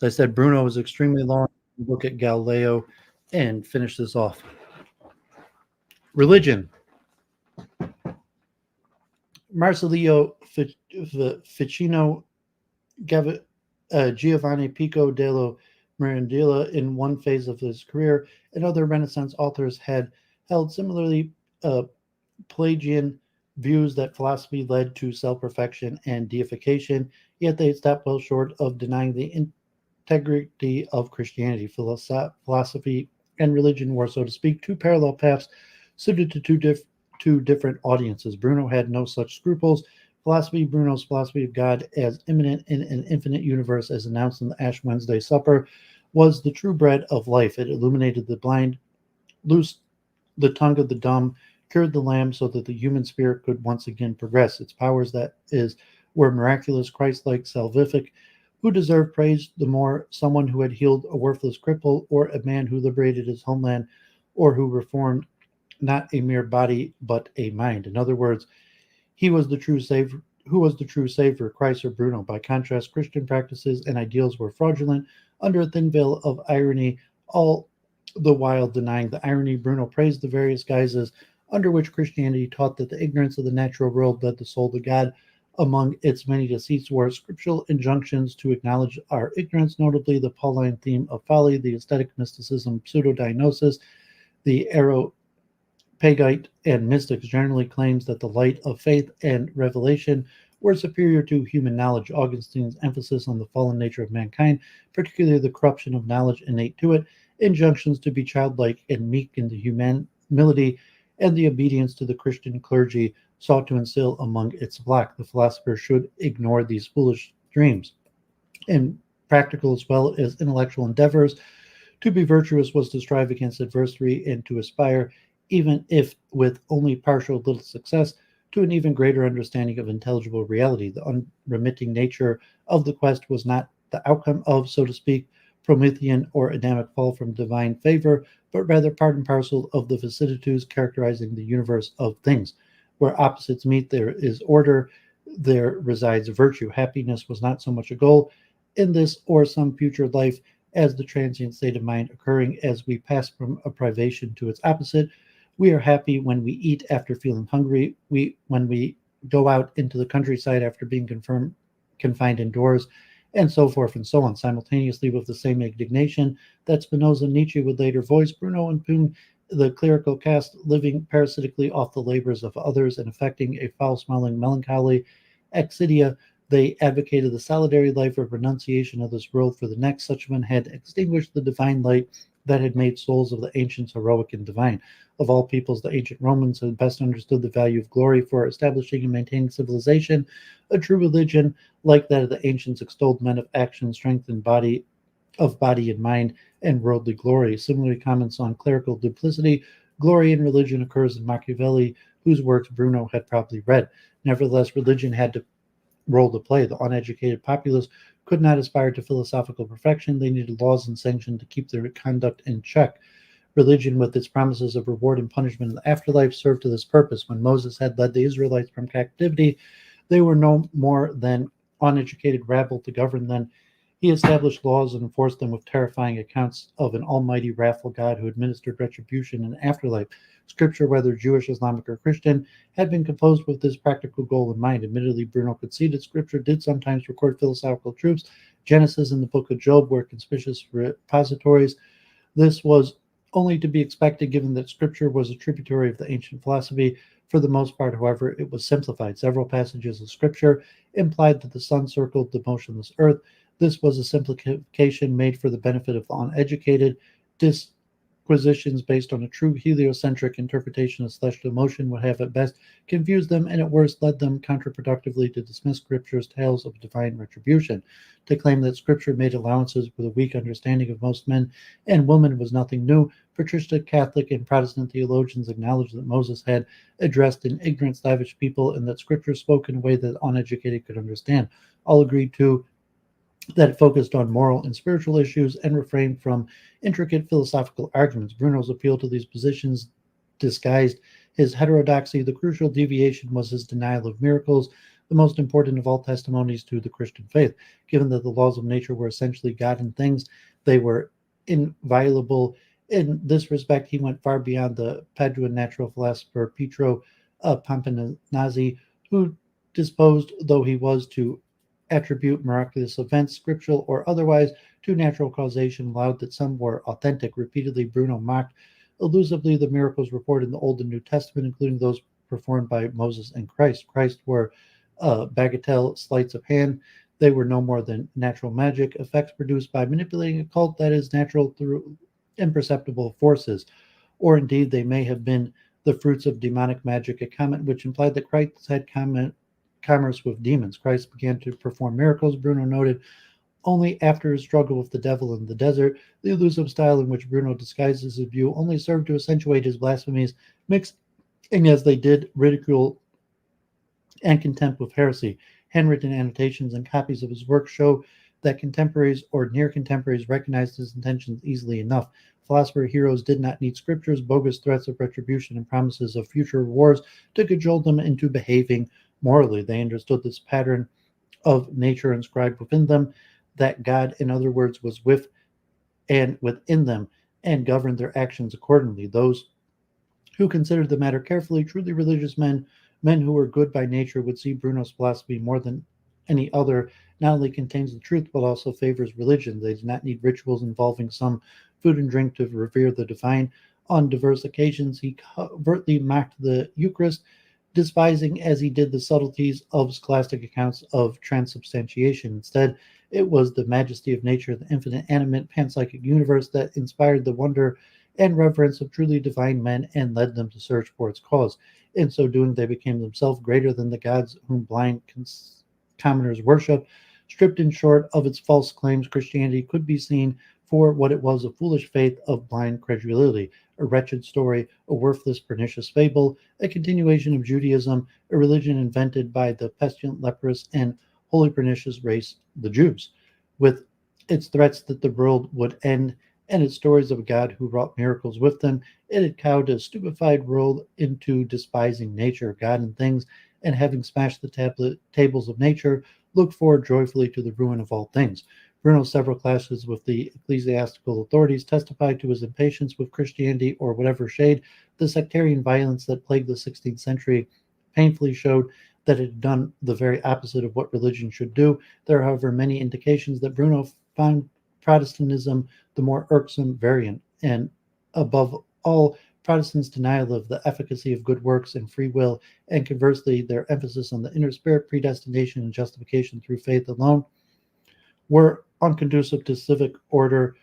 I said, Bruno was extremely long. Look at Galileo and finish this off. Religion. Marsilio Ficino Giovanni Pico dello Mirandola in one phase of his career, and other Renaissance authors had held similarly Pelagian views that philosophy led to self-perfection and deification, yet they stopped well short of denying the integrity of Christianity. Philosophy and religion were, so to speak, two parallel paths suited to two different audiences. Bruno had no such scruples. Bruno's philosophy of God as immanent in an infinite universe, as announced in the Ash Wednesday Supper, was the true bread of life. It illuminated the blind, loosed the tongue of the dumb, cured the lamb, so that the human spirit could once again progress. Its powers, that is, were miraculous, Christ-like, salvific. Who deserved praise the more? Someone who had healed a worthless cripple, or a man who liberated his homeland, or who reformed not a mere body but a mind. In other words, he was the true savior. Who was the true savior, Christ or Bruno? By contrast, Christian practices and ideals were fraudulent under a thin veil of irony, all the while denying the irony. Bruno praised the various guises under which Christianity taught that the ignorance of the natural world led the soul to God. Among its many deceits were scriptural injunctions to acknowledge our ignorance, notably the Pauline theme of folly, the aesthetic mysticism, pseudo-diagnosis, the Areopagite and mystics generally claims that the light of faith and revelation were superior to human knowledge. Augustine's emphasis on the fallen nature of mankind, particularly the corruption of knowledge innate to it, injunctions to be childlike and meek in the humility and the obedience to the Christian clergy sought to instill among its flock. The philosopher should ignore these foolish dreams. In practical as well as intellectual endeavors, to be virtuous was to strive against adversity and to aspire, even if with only partial little success, to an even greater understanding of intelligible reality. The unremitting nature of the quest was not the outcome of, so to speak, Promethean or Adamic fall from divine favor, but rather part and parcel of the vicissitudes characterizing the universe of things. Where opposites meet, there is order, there resides virtue. Happiness was not so much a goal in this or some future life as the transient state of mind occurring as we pass from a privation to its opposite. We are happy when we eat after feeling hungry. When we go out into the countryside after being confined indoors, and so forth and so on. Simultaneously, with the same indignation that Spinoza and Nietzsche would later voice, Bruno impugned the clerical caste, living parasitically off the labors of others and affecting a foul-smelling melancholy exidia. They advocated the solitary life of renunciation of this world for the next. Such men had extinguished the divine light that had made souls of the ancients heroic and divine. Of all peoples, the ancient Romans had best understood the value of glory for establishing and maintaining civilization. A true religion, like that of the ancients, extolled men of action, strength, and body and mind, and worldly glory. Similarly, comments on clerical duplicity, glory in religion occurs in Machiavelli, whose works Bruno had probably read. Nevertheless, religion had to role to play. The uneducated populace could not aspire to philosophical perfection. They needed laws and sanction to keep their conduct in check. Religion, with its promises of reward and punishment in the afterlife, served to this purpose. When Moses had led the Israelites from captivity, they were no more than uneducated rabble to govern them. He established laws and enforced them with terrifying accounts of an almighty, wrathful God who administered retribution in the afterlife. Scripture, whether Jewish, Islamic, or Christian, had been composed with this practical goal in mind. Admittedly, Bruno conceded Scripture did sometimes record philosophical truths. Genesis and the book of Job were conspicuous repositories. This was only to be expected given that Scripture was a tributary of the ancient philosophy. For the most part, however, it was simplified. Several passages of Scripture implied that the sun circled the motionless earth. This was a simplification made for the benefit of the uneducated. Disquisitions based on a true heliocentric interpretation of celestial motion would have at best confused them, and at worst led them counterproductively to dismiss Scripture's tales of divine retribution. To claim that Scripture made allowances for the weak understanding of most men and women was nothing new. Patristic, Catholic, and Protestant theologians acknowledged that Moses had addressed an ignorant, slavish people, and that Scripture spoke in a way that the uneducated could understand. All agreed to that it focused on moral and spiritual issues and refrained from intricate philosophical arguments. Bruno's appeal to these positions disguised his heterodoxy. The crucial deviation was his denial of miracles, the most important of all testimonies to the Christian faith. Given that the laws of nature were essentially God and things, they were inviolable. In this respect, he went far beyond the Paduan natural philosopher Pietro Pomponazzi, who, disposed though he was to attribute miraculous events, scriptural or otherwise, to natural causation, allowed that some were authentic. Repeatedly, Bruno mocked elusively the miracles reported in the Old and New Testament, including those performed by Moses and Christ. Christ were bagatelle sleights of hand. They were no more than natural magic, effects produced by manipulating a cult that is natural through imperceptible forces. Or indeed, they may have been the fruits of demonic magic, a comment which implied that Christ had commerce with demons. Christ began to perform miracles, Bruno noted, only after his struggle with the devil in the desert. The elusive style in which Bruno disguises his view only served to accentuate his blasphemies, mixing as they did ridicule and contempt with heresy. Handwritten annotations and copies of his work show that contemporaries or near contemporaries recognized his intentions easily enough. Philosopher heroes did not need scriptures, bogus threats of retribution, and promises of future rewards to cajole them into behaving morally. They understood this pattern of nature inscribed within them, that God, in other words, was with and within them, and governed their actions accordingly. Those who considered the matter carefully, truly religious men, men who were good by nature, would see Bruno's philosophy more than any other not only contains the truth but also favors religion. They do not need rituals involving some food and drink to revere the divine. On diverse occasions, he covertly mocked the Eucharist, despising as he did the subtleties of scholastic accounts of transubstantiation. Instead, it was the majesty of nature, the infinite, animate, panpsychic universe that inspired the wonder and reverence of truly divine men and led them to search for its cause. In so doing, they became themselves greater than the gods whom blind commoners worship. Stripped in short of its false claims, Christianity could be seen for what it was, a foolish faith of blind credulity, a wretched story, a worthless, pernicious fable, a continuation of Judaism, a religion invented by the pestilent, leprous, and wholly pernicious race, the Jews, with its threats that the world would end and its stories of a God who wrought miracles with them. It had cowed a stupefied world into despising nature, God, and things, and having smashed the tables of nature, looked forward joyfully to the ruin of all things. Bruno's several clashes with the ecclesiastical authorities testified to his impatience with Christianity, or whatever shade the sectarian violence that plagued the 16th century painfully showed that it had done the very opposite of what religion should do. There are, however, many indications that Bruno found Protestantism the more irksome variant, and above all, Protestants' denial of the efficacy of good works and free will, and conversely, their emphasis on the inner spirit, predestination, and justification through faith alone, were unconducive to civic order,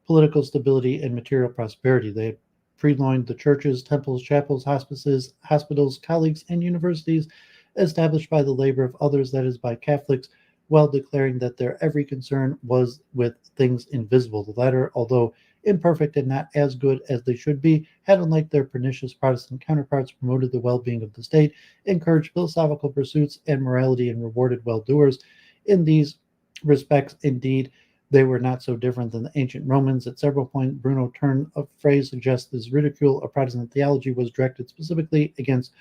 political stability, and material prosperity. They had purloined the churches, temples, chapels, hospices, hospitals, colleges, and universities established by the labor of others, that is, by Catholics, while declaring that their every concern was with things invisible. The latter, although imperfect and not as good as they should be, had, unlike their pernicious Protestant counterparts, promoted the well-being of the state, encouraged philosophical pursuits and morality, and rewarded well-doers. In these respects, indeed, they were not so different than the ancient Romans. At several points, Bruno turned a phrase suggests his ridicule of Protestant theology was directed specifically against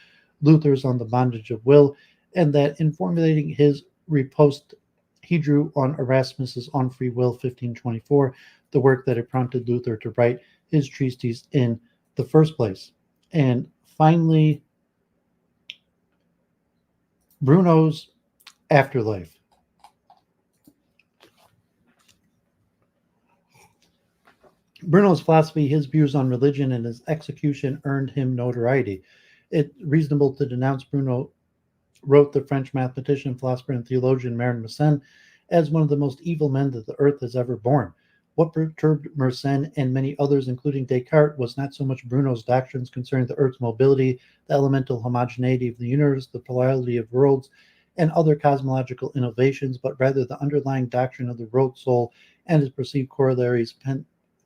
Luther's on the bondage of will, and that in formulating his riposte, he drew on Erasmus's On Free Will, 1524, the work that had prompted Luther to write his treatise in the first place. And finally, Bruno's afterlife. Bruno's philosophy, his views on religion, and his execution earned him notoriety. It's reasonable to denounce Bruno, wrote the French mathematician, philosopher, and theologian Marin Mersenne, as one of the most evil men that the earth has ever borne. What perturbed Mersenne and many others, including Descartes, was not so much Bruno's doctrines concerning the earth's mobility, the elemental homogeneity of the universe, the plurality of worlds, and other cosmological innovations, but rather the underlying doctrine of the world soul and its perceived corollaries,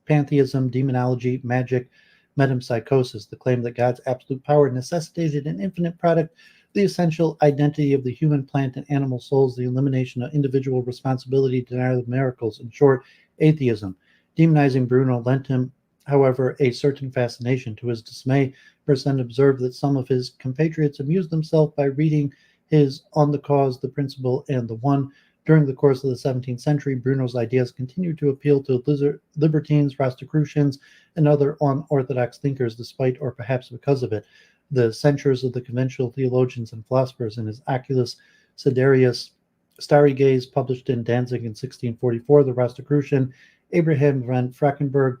pantheism, demonology, magic, metempsychosis, the claim that God's absolute power necessitated an infinite product, the essential identity of the human, plant, and animal souls, the elimination of individual responsibility, denial of miracles, in short, atheism. Demonizing Bruno lent him, however, a certain fascination. To his dismay, Mersenne observed that some of his compatriots amused themselves by reading his On the Cause, the Principle, and the One. During the course of the 17th century, Bruno's ideas continued to appeal to libertines, Rosicrucians, and other unorthodox thinkers, despite or perhaps because of it. The censures of the conventional theologians and philosophers in his Oculus Siderius Starry Gaze, published in Danzig in 1644, the Rosicrucian Abraham van Frankenberg,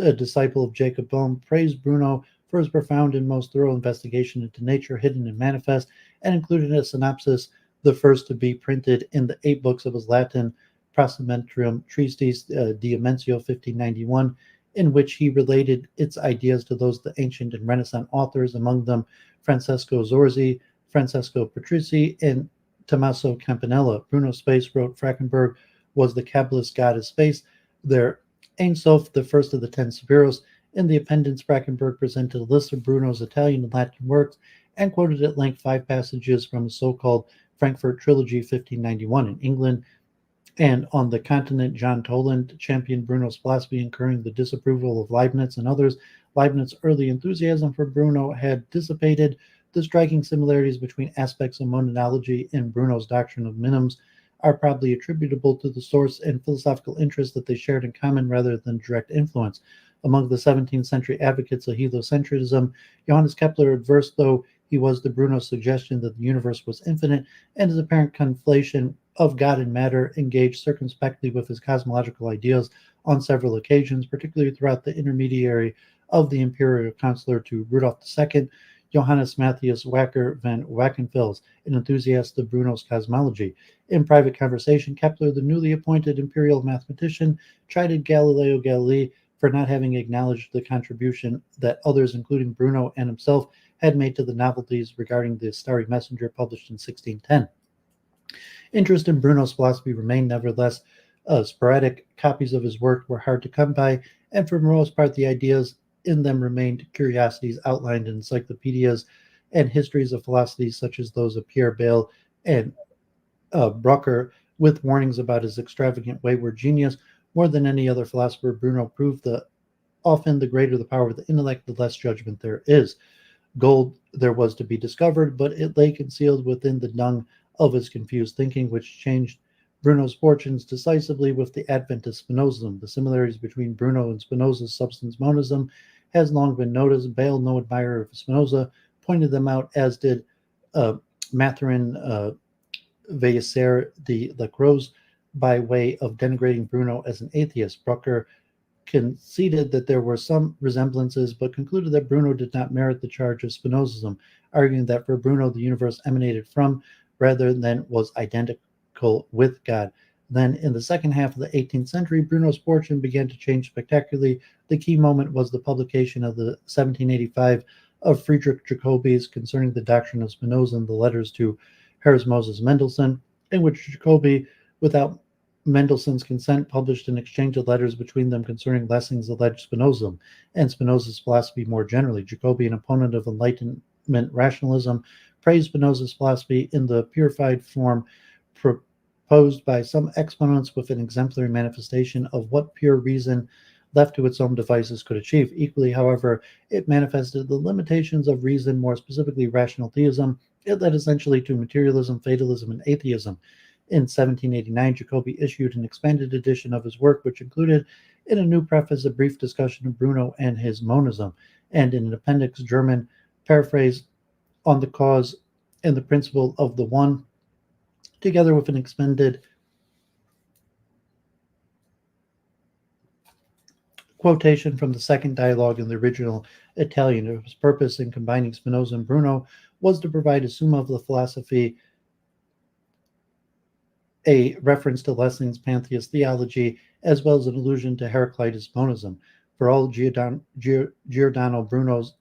a disciple of Jacob Boehme, praised Bruno for his profound and most thorough investigation into nature, hidden and manifest, and included a synopsis, the first to be printed in the 8 books of his Latin Prosamentarium Tristis Diamensio 1591, in which he related its ideas to those of the ancient and Renaissance authors, among them Francesco Zorzi, Francesco Patrizi, and Tommaso Campanella. Bruno Space, wrote Frankenberg, was the Kabbalist god of space, their Ein Sof, the first of the 10 Severos. In the appendix, Frankenberg presented a list of Bruno's Italian and Latin works and quoted at length 5 passages from the so-called Frankfurt Trilogy, 1591. In England and on the continent, John Toland championed Bruno's philosophy, incurring the disapproval of Leibniz and others. Leibniz's early enthusiasm for Bruno had dissipated. The striking similarities between aspects of monadology and Bruno's doctrine of minims are probably attributable to the source and philosophical interest that they shared in common rather than direct influence. Among the 17th century advocates of heliocentrism, Johannes Kepler, adverse though he was to Bruno's suggestion that the universe was infinite, and his apparent conflation of God and matter, engaged circumspectly with his cosmological ideas on several occasions, particularly throughout the intermediary of the imperial counselor to Rudolf II, Johannes Matthias Wacker van Wackenfels, an enthusiast of Bruno's cosmology. In private conversation, Kepler, the newly appointed imperial mathematician, chided Galileo Galilei for not having acknowledged the contribution that others, including Bruno and himself, had made to the novelties regarding the starry messenger, published in 1610. Interest in Bruno's philosophy remained, nevertheless. Sporadic copies of his work were hard to come by, and for the most part the ideas in them remained curiosities outlined in encyclopedias and histories of philosophy such as those of Pierre Bayle and Brucker, with warnings about his extravagant wayward genius. More than any other philosopher, Bruno proved that often the greater the power of the intellect, the less judgment there is. Gold there was to be discovered, but it lay concealed within the dung of his confused thinking, which changed Bruno's fortunes decisively with the advent of Spinozism. The similarities between Bruno and Spinoza's substance monism has long been noticed. Bayle, no admirer of Spinoza, pointed them out, as did Mathurin Veissiere de Lacroze by way of denigrating Bruno as an atheist. Brucker conceded that there were some resemblances, but concluded that Bruno did not merit the charge of Spinozism, arguing that for Bruno the universe emanated from rather than was identical with God. Then, in the second half of the 18th century, Bruno's fortune began to change spectacularly. The key moment was the publication of the 1785 of Friedrich Jacobi's concerning the doctrine of Spinoza and the letters to Herz Moses Mendelssohn, in which Jacobi, without Mendelssohn's consent, published an exchange of letters between them concerning Lessing's alleged Spinozism and Spinoza's philosophy more generally. Jacobi, an opponent of Enlightenment rationalism, praised Spinoza's philosophy in the purified form proposed by some exponents with an exemplary manifestation of what pure reason left to its own devices could achieve. Equally, however, it manifested the limitations of reason, more specifically rational theism. It led essentially to materialism, fatalism, and atheism. In 1789, Jacobi issued an expanded edition of his work, which included in a new preface a brief discussion of Bruno and his monism, and in an appendix German paraphrase on the cause and the principle of the one, together with an expanded quotation from the second dialogue in the original Italian. Its purpose in combining Spinoza and Bruno was to provide a summa of the philosophy, a reference to Lessing's pantheist theology, as well as an allusion to Heraclitus monism. For all Giordano Bruno's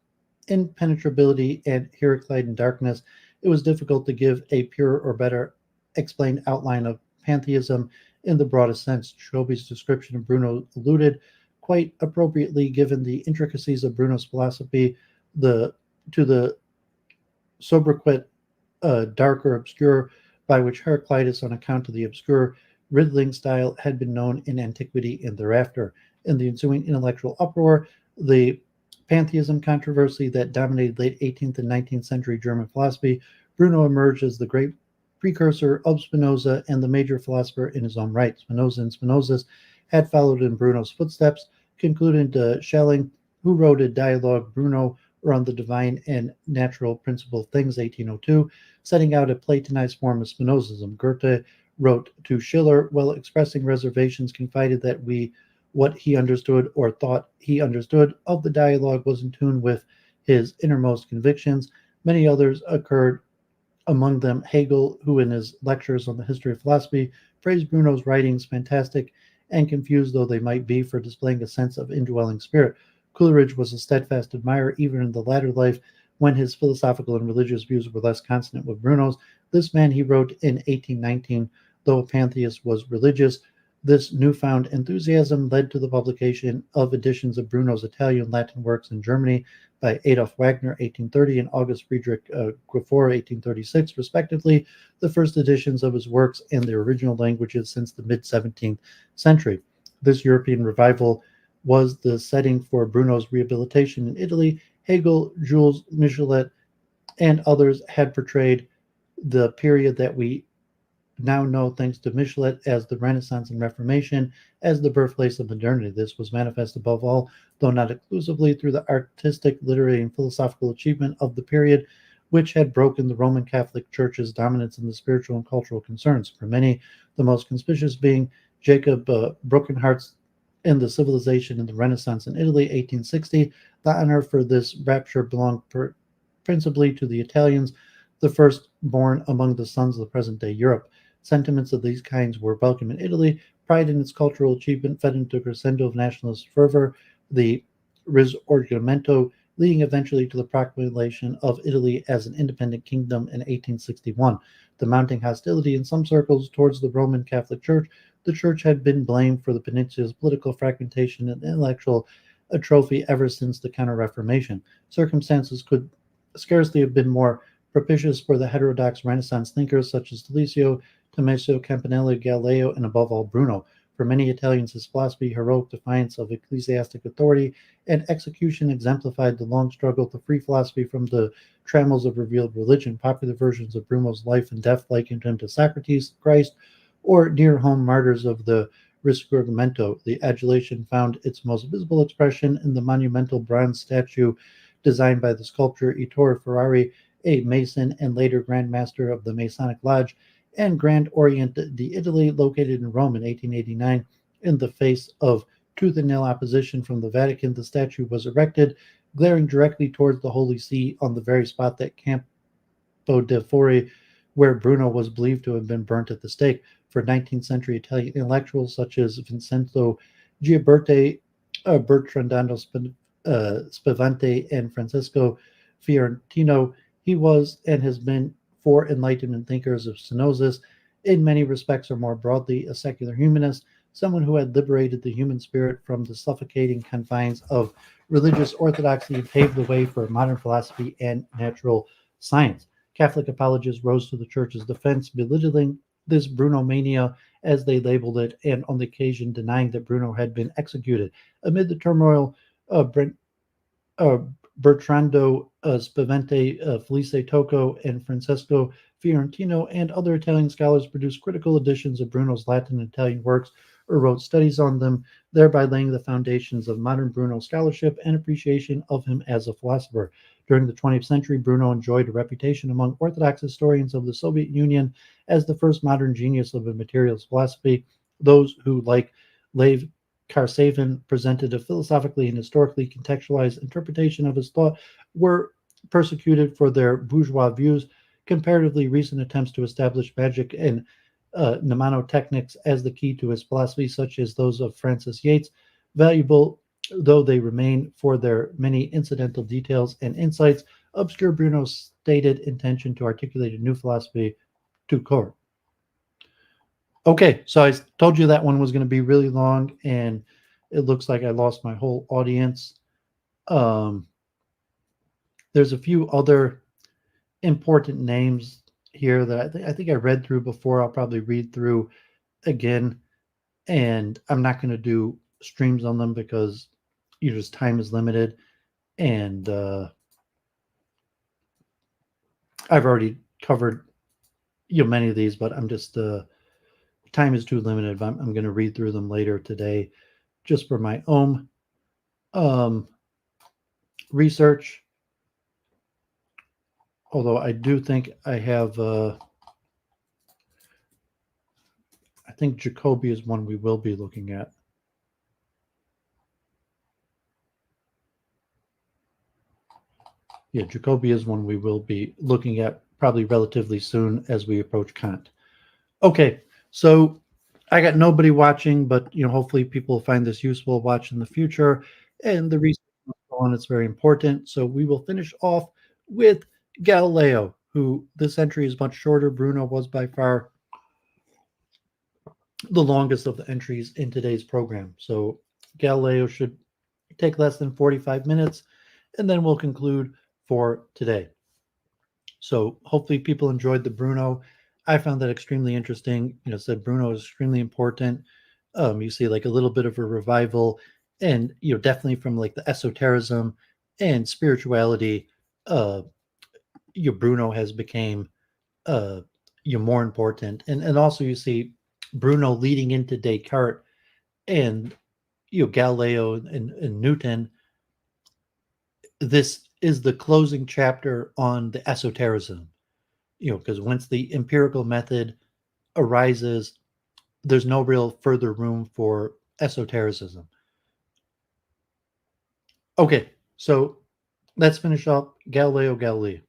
impenetrability and Heraclitean darkness, it was difficult to give a pure or better explained outline of pantheism in the broadest sense. Jacobi's description of Bruno alluded, quite appropriately given the intricacies of Bruno's philosophy, to the sobriquet dark or obscure, by which Heraclitus, on account of the obscure riddling style, had been known in antiquity and thereafter. In the ensuing intellectual uproar, the pantheism controversy that dominated late 18th and 19th century German philosophy, Bruno emerged as the great precursor of Spinoza and the major philosopher in his own right. Spinoza and Spinozas had followed in Bruno's footsteps, concluding Schelling, who wrote a dialogue Bruno or on the divine and natural principle of things, 1802, setting out a Platonized form of Spinozism. Goethe wrote to Schiller, while expressing reservations, confided that what he understood or thought he understood of the dialogue was in tune with his innermost convictions. Many others occurred, among them Hegel, who in his lectures on the history of philosophy praised Bruno's writings, fantastic and confused though they might be, for displaying a sense of indwelling spirit. Coleridge was a steadfast admirer even in the latter life, when his philosophical and religious views were less consonant with Bruno's. This man, he wrote in 1819, though a pantheist, was religious. This newfound enthusiasm led to the publication of editions of Bruno's Italian and Latin works in Germany by Adolf Wagner, 1830, and August Friedrich Graffor, 1836, respectively, the first editions of his works in their original languages since the mid-17th century. This European revival was the setting for Bruno's rehabilitation in Italy. Hegel, Jules Michelet, and others had portrayed the period that we now know, thanks to Michelet, as the Renaissance and Reformation, as the birthplace of modernity. This was manifest above all, though not exclusively, through the artistic, literary, and philosophical achievement of the period, which had broken the Roman Catholic Church's dominance in the spiritual and cultural concerns. For many, the most conspicuous being Jacob Brockenhart's In the Civilization in the Renaissance in Italy, 1860. The honor for this rapture belonged principally to the Italians, the first born among the sons of the present-day Europe. Sentiments of these kinds were welcome in Italy. Pride in its cultural achievement fed into a crescendo of nationalist fervor, the Risorgimento, leading eventually to the proclamation of Italy as an independent kingdom in 1861. The mounting hostility in some circles towards the Roman Catholic Church. The Church had been blamed for the peninsula's political fragmentation and intellectual atrophy ever since the Counter-Reformation. Circumstances could scarcely have been more propitious for the heterodox Renaissance thinkers such as Telesio, Tommaso Campanella, Galileo, and above all Bruno. For many Italians, his philosophy, heroic defiance of ecclesiastic authority, and execution exemplified the long struggle to free philosophy from the trammels of revealed religion. Popular versions of Bruno's life and death likened him to Socrates, Christ, or near-home martyrs of the Risorgimento. The adulation found its most visible expression in the monumental bronze statue designed by the sculptor Ettore Ferrari a Mason and later Grand Master of the Masonic Lodge and Grand Orient d'Italy, located in Rome in 1889. In the face of tooth and nail opposition from the Vatican, the statue was erected, glaring directly towards the Holy See on the very spot that Campo de Fori, where Bruno was believed to have been burnt at the stake. For 19th century Italian intellectuals such as Vincenzo Gioberti, Bertrandano Spavante, and Francesco Fiorentino, he was and has been for Enlightenment thinkers of Spinoza's, in many respects or more broadly, a secular humanist, someone who had liberated the human spirit from the suffocating confines of religious orthodoxy and paved the way for modern philosophy and natural science. Catholic apologists rose to the church's defense, belittling this Bruno mania, as they labeled it, and on the occasion denying that Bruno had been executed. Amid the turmoil, Bertrando Spavente, Felice Tocco, and Francesco Fiorentino and other Italian scholars produced critical editions of Bruno's Latin and Italian works or wrote studies on them, thereby laying the foundations of modern Bruno scholarship and appreciation of him as a philosopher. During the 20th century, Bruno enjoyed a reputation among Orthodox historians of the Soviet Union as the first modern genius of a materialist philosophy. Those who, like Lev Karsavin, presented a philosophically and historically contextualized interpretation of his thought, were persecuted for their bourgeois views. Comparatively recent attempts to establish magic and mnemotechnics as the key to his philosophy, such as those of Francis Yates, valuable though they remain for their many incidental details and insights, obscure Bruno's stated intention to articulate a new philosophy to core. Okay, so I told you that one was going to be really long, and it looks like I lost my whole audience. There's a few other important names here that I think I read through before. I'll probably read through again, and I'm not going to do streams on them because just time is limited, and I've already covered many of these, but I'm just time is too limited. I'm going to read through them later today, just for my own research. Although I do think I have, I think Jacobi is one we will be looking at. Yeah, Jacobi is one we will be looking at probably relatively soon as we approach Kant. Okay, so I got nobody watching, but hopefully people find this useful watch in the future, and the research on it's very important. So we will finish off with Galileo, who this entry is much shorter. Bruno was by far the longest of the entries in today's program. So Galileo should take less than 45 minutes, and then we'll conclude for today. So hopefully people enjoyed the Bruno. I found that extremely interesting. Said Bruno is extremely important. You see like a little bit of a revival, and definitely from like the esotericism and spirituality. Bruno has became more important, and also you see Bruno leading into Descartes and Galileo and Newton. This is the closing chapter on the esotericism, because once the empirical method arises, there's no real further room for esotericism. Okay, so let's finish up Galileo Galilei.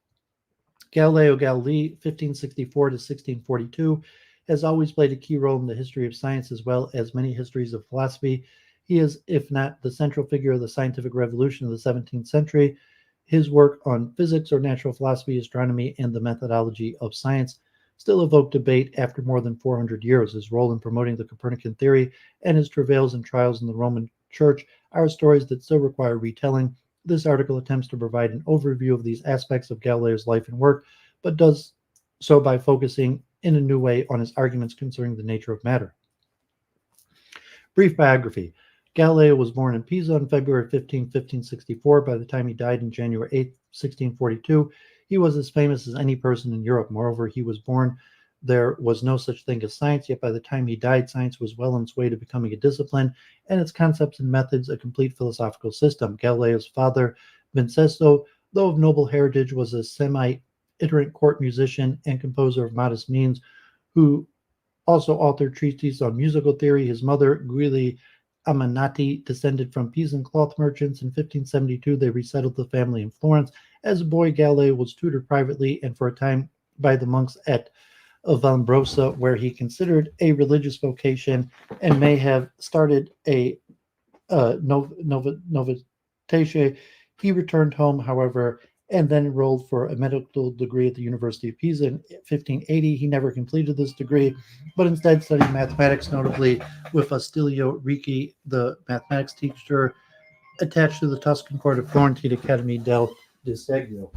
Galileo Galilei, 1564 to 1642, has always played a key role in the history of science as well as many histories of philosophy. He is, if not the central figure of the scientific revolution of the 17th century. His work on physics or natural philosophy, astronomy, and the methodology of science still evoke debate after more than 400 years. His role in promoting the Copernican theory and his travails and trials in the Roman Church are stories that still require retelling. This article attempts to provide an overview of these aspects of Galileo's life and work, but does so by focusing in a new way on his arguments concerning the nature of matter. Brief biography. Galileo was born in Pisa on February 15, 1564. By the time he died on January 8, 1642, he was as famous as any person in Europe. Moreover, he was born, there was no such thing as science, yet by the time he died, science was well on its way to becoming a discipline, and its concepts and methods a complete philosophical system. Galileo's father, Vincenzo, though of noble heritage, was a Semite itinerant court musician and composer of modest means, who also authored treatises on musical theory. His mother, Guili Amanati, descended from Pisan cloth merchants. In 1572, they resettled the family in Florence. As a boy, Galileo was tutored privately and for a time by the monks at Vallombrosa, where he considered a religious vocation and may have started a novitation. He returned home, however, and then enrolled for a medical degree at the University of Pisa in 1580. He never completed this degree, but instead studied mathematics, notably with Astilio Ricci, the mathematics teacher attached to the Tuscan court of Florentine Academy del Disegno.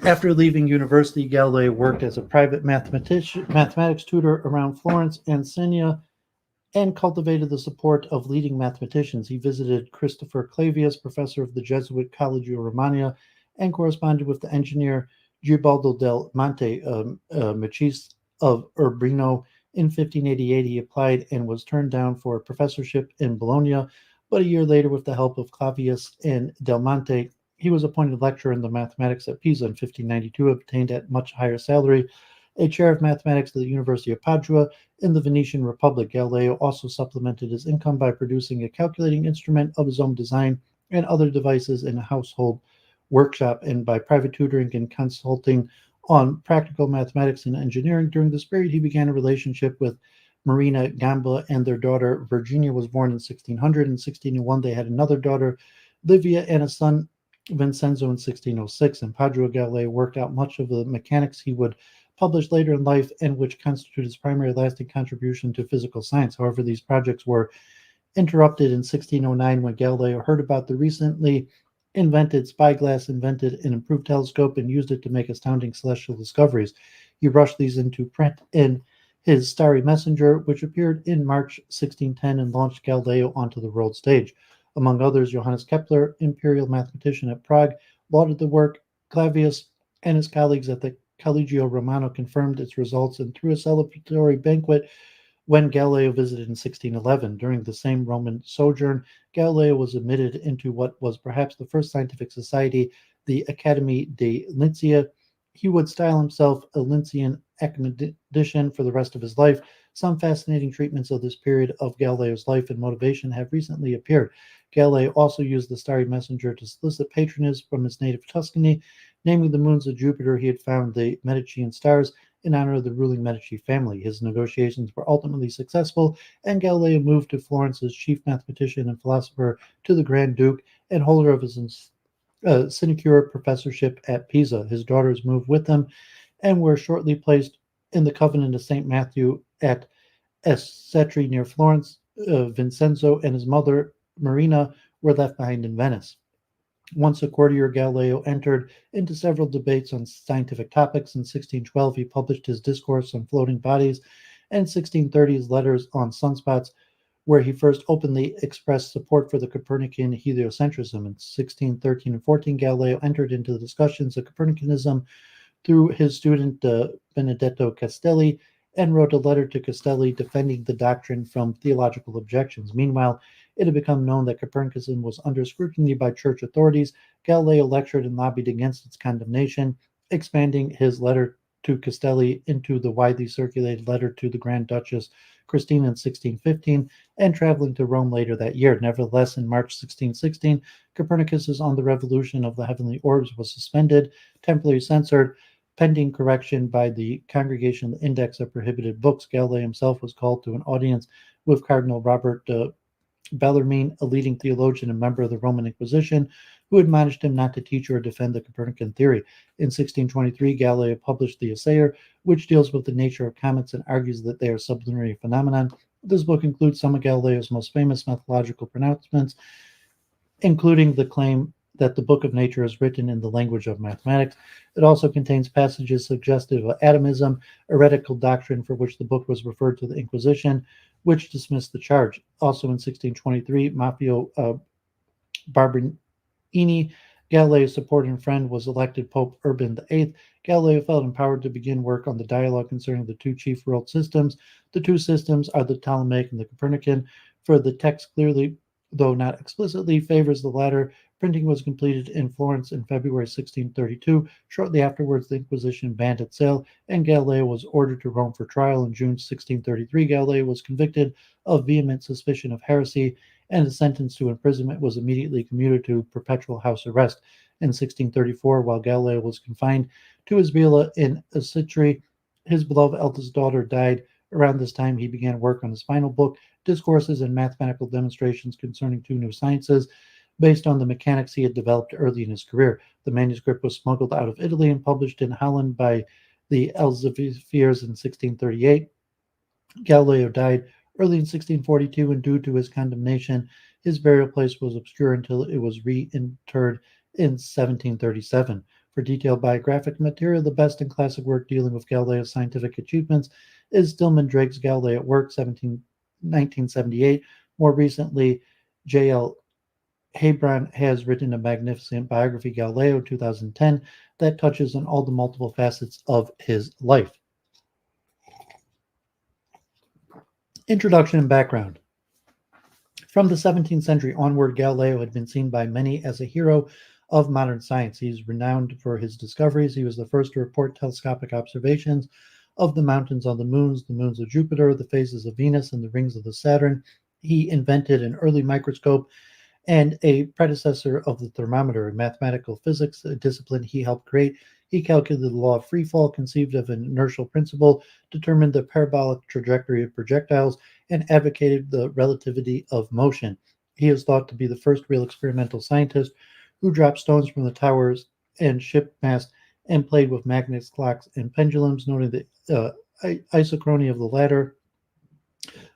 After leaving university, Galileo worked as a private mathematics tutor around Florence and Siena, and cultivated the support of leading mathematicians. He visited Christopher Clavius, professor of the Jesuit Collegio Romana, and corresponded with the engineer Giubaldo del Monte, Machis of Urbino. In 1588, he applied and was turned down for a professorship in Bologna, but a year later, with the help of Clavius and del Monte, he was appointed lecturer in the mathematics at Pisa. In 1592, obtained at much higher salary a chair of mathematics at the University of Padua. In the Venetian Republic, Galileo also supplemented his income by producing a calculating instrument of his own design and other devices in a household workshop, and by private tutoring and consulting on practical mathematics and engineering. During this period, he began a relationship with Marina Gamba, and their daughter Virginia was born in 1600. In 1601, they had another daughter, Livia, and a son, Vincenzo, in 1606. In Padua, Galileo worked out much of the mechanics he would publish later in life and which constitute his primary lasting contribution to physical science. However, these projects were interrupted in 1609 when Galileo heard about the recently invented spyglass, invented an improved telescope, and used it to make astounding celestial discoveries. He rushed these into print in his Starry Messenger, which appeared in March 1610 and launched Galileo onto the world stage. Among others, Johannes Kepler, imperial mathematician at Prague, lauded the work. Clavius and his colleagues at the Collegio Romano confirmed its results, and threw a celebratory banquet when Galileo visited in 1611. During the same Roman sojourn, Galileo was admitted into what was perhaps the first scientific society, the Academy de Lincia. He would style himself a Lincian academician for the rest of his life. Some fascinating treatments of this period of Galileo's life and motivation have recently appeared. Galileo also used the Starry Messenger to solicit patronage from his native Tuscany, naming the moons of Jupiter he had found the Medicean stars in honor of the ruling Medici family. His negotiations were ultimately successful, and Galileo moved to Florence as chief mathematician and philosopher to the Grand Duke and holder of his sinecure professorship at Pisa. His daughters moved with him and were shortly placed in the convent of St. Matthew at Essetri near Florence. Vincenzo and his mother, Marina, were left behind in Venice. Once a courtier, Galileo entered into several debates on scientific topics. In 1612, he published his Discourse on Floating Bodies, and in 1630, his Letters on Sunspots, where he first openly expressed support for the Copernican heliocentrism. In 1613 and 14, Galileo entered into the discussions of Copernicanism through his student Benedetto Castelli, and wrote a letter to Castelli defending the doctrine from theological objections. Meanwhile, it had become known that Copernicanism was under scrutiny by church authorities. Galileo lectured and lobbied against its condemnation, expanding his letter to Castelli into the widely circulated letter to the Grand Duchess Christina in 1615, and traveling to Rome later that year. Nevertheless, in March 1616, Copernicus's On the Revolution of the Heavenly Orbs was suspended, temporarily censored, pending correction by the Congregation of the Index of Prohibited Books. Galileo himself was called to an audience with Cardinal Robert Bellarmine, a leading theologian and member of the Roman Inquisition, who admonished him not to teach or defend the Copernican theory. In 1623, Galileo published The Assayer, which deals with the nature of comets and argues that they are sublunary phenomena. This book includes some of Galileo's most famous methodological pronouncements, including the claim that the book of nature is written in the language of mathematics. It also contains passages suggestive of atomism, a heretical doctrine for which the book was referred to the Inquisition, which dismissed the charge. Also in 1623, Maffeo Barberini, Galileo's supporter and friend, was elected Pope Urban VIII. Galileo felt empowered to begin work on the dialogue concerning the two chief world systems. The two systems are the Ptolemaic and the Copernican, for the text clearly though not explicitly, favors the latter. Printing was completed in Florence in February 1632. Shortly afterwards, the Inquisition banned its sale, and Galileo was ordered to Rome for trial. In June 1633, Galileo was convicted of vehement suspicion of heresy, and his sentence to imprisonment was immediately commuted to perpetual house arrest. In 1634, while Galileo was confined to his villa in Sicily, his beloved eldest daughter died. Around this time, he began work on his final book, Discourses and Mathematical Demonstrations Concerning Two New Sciences, based on the mechanics he had developed early in his career. The manuscript was smuggled out of Italy and published in Holland by the Elseviers in 1638. Galileo died early in 1642, and due to his condemnation, his burial place was obscure until it was reinterred in 1737. For detailed biographic material, the best in classic work dealing with Galileo's scientific achievements is Stillman Drake's Galileo at Work, 1978. More recently, J.L. Hebron has written a magnificent biography, Galileo, 2010, that touches on all the multiple facets of his life. Introduction and background. From the 17th century onward, Galileo had been seen by many as a hero of modern science. He is renowned for his discoveries. He was the first to report telescopic observations of the mountains on the moons of Jupiter, the phases of Venus, and the rings of the Saturn. He invented an early microscope and a predecessor of the thermometer in mathematical physics, a discipline he helped create. He calculated the law of free fall, conceived of an inertial principle, determined the parabolic trajectory of projectiles, and advocated the relativity of motion. He is thought to be the first real experimental scientist who dropped stones from the towers and ship mast and played with magnets, clocks, and pendulums, noting the isochrony of the latter.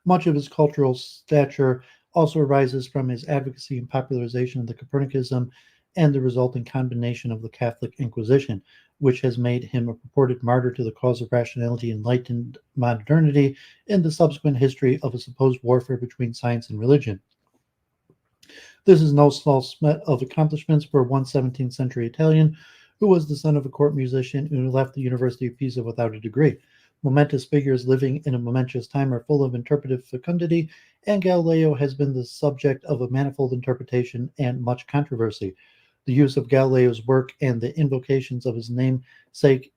Much of his cultural stature also arises from his advocacy and popularization of the Copernicism and the resulting condemnation of the Catholic Inquisition, which has made him a purported martyr to the cause of rationality and enlightened modernity in the subsequent history of a supposed warfare between science and religion. This is no small smet of accomplishments for one 17th century Italian who was the son of a court musician who left the University of Pisa without a degree. Momentous figures living in a momentous time are full of interpretive fecundity, and Galileo has been the subject of a manifold interpretation and much controversy. The use of Galileo's work and the invocations of his namesake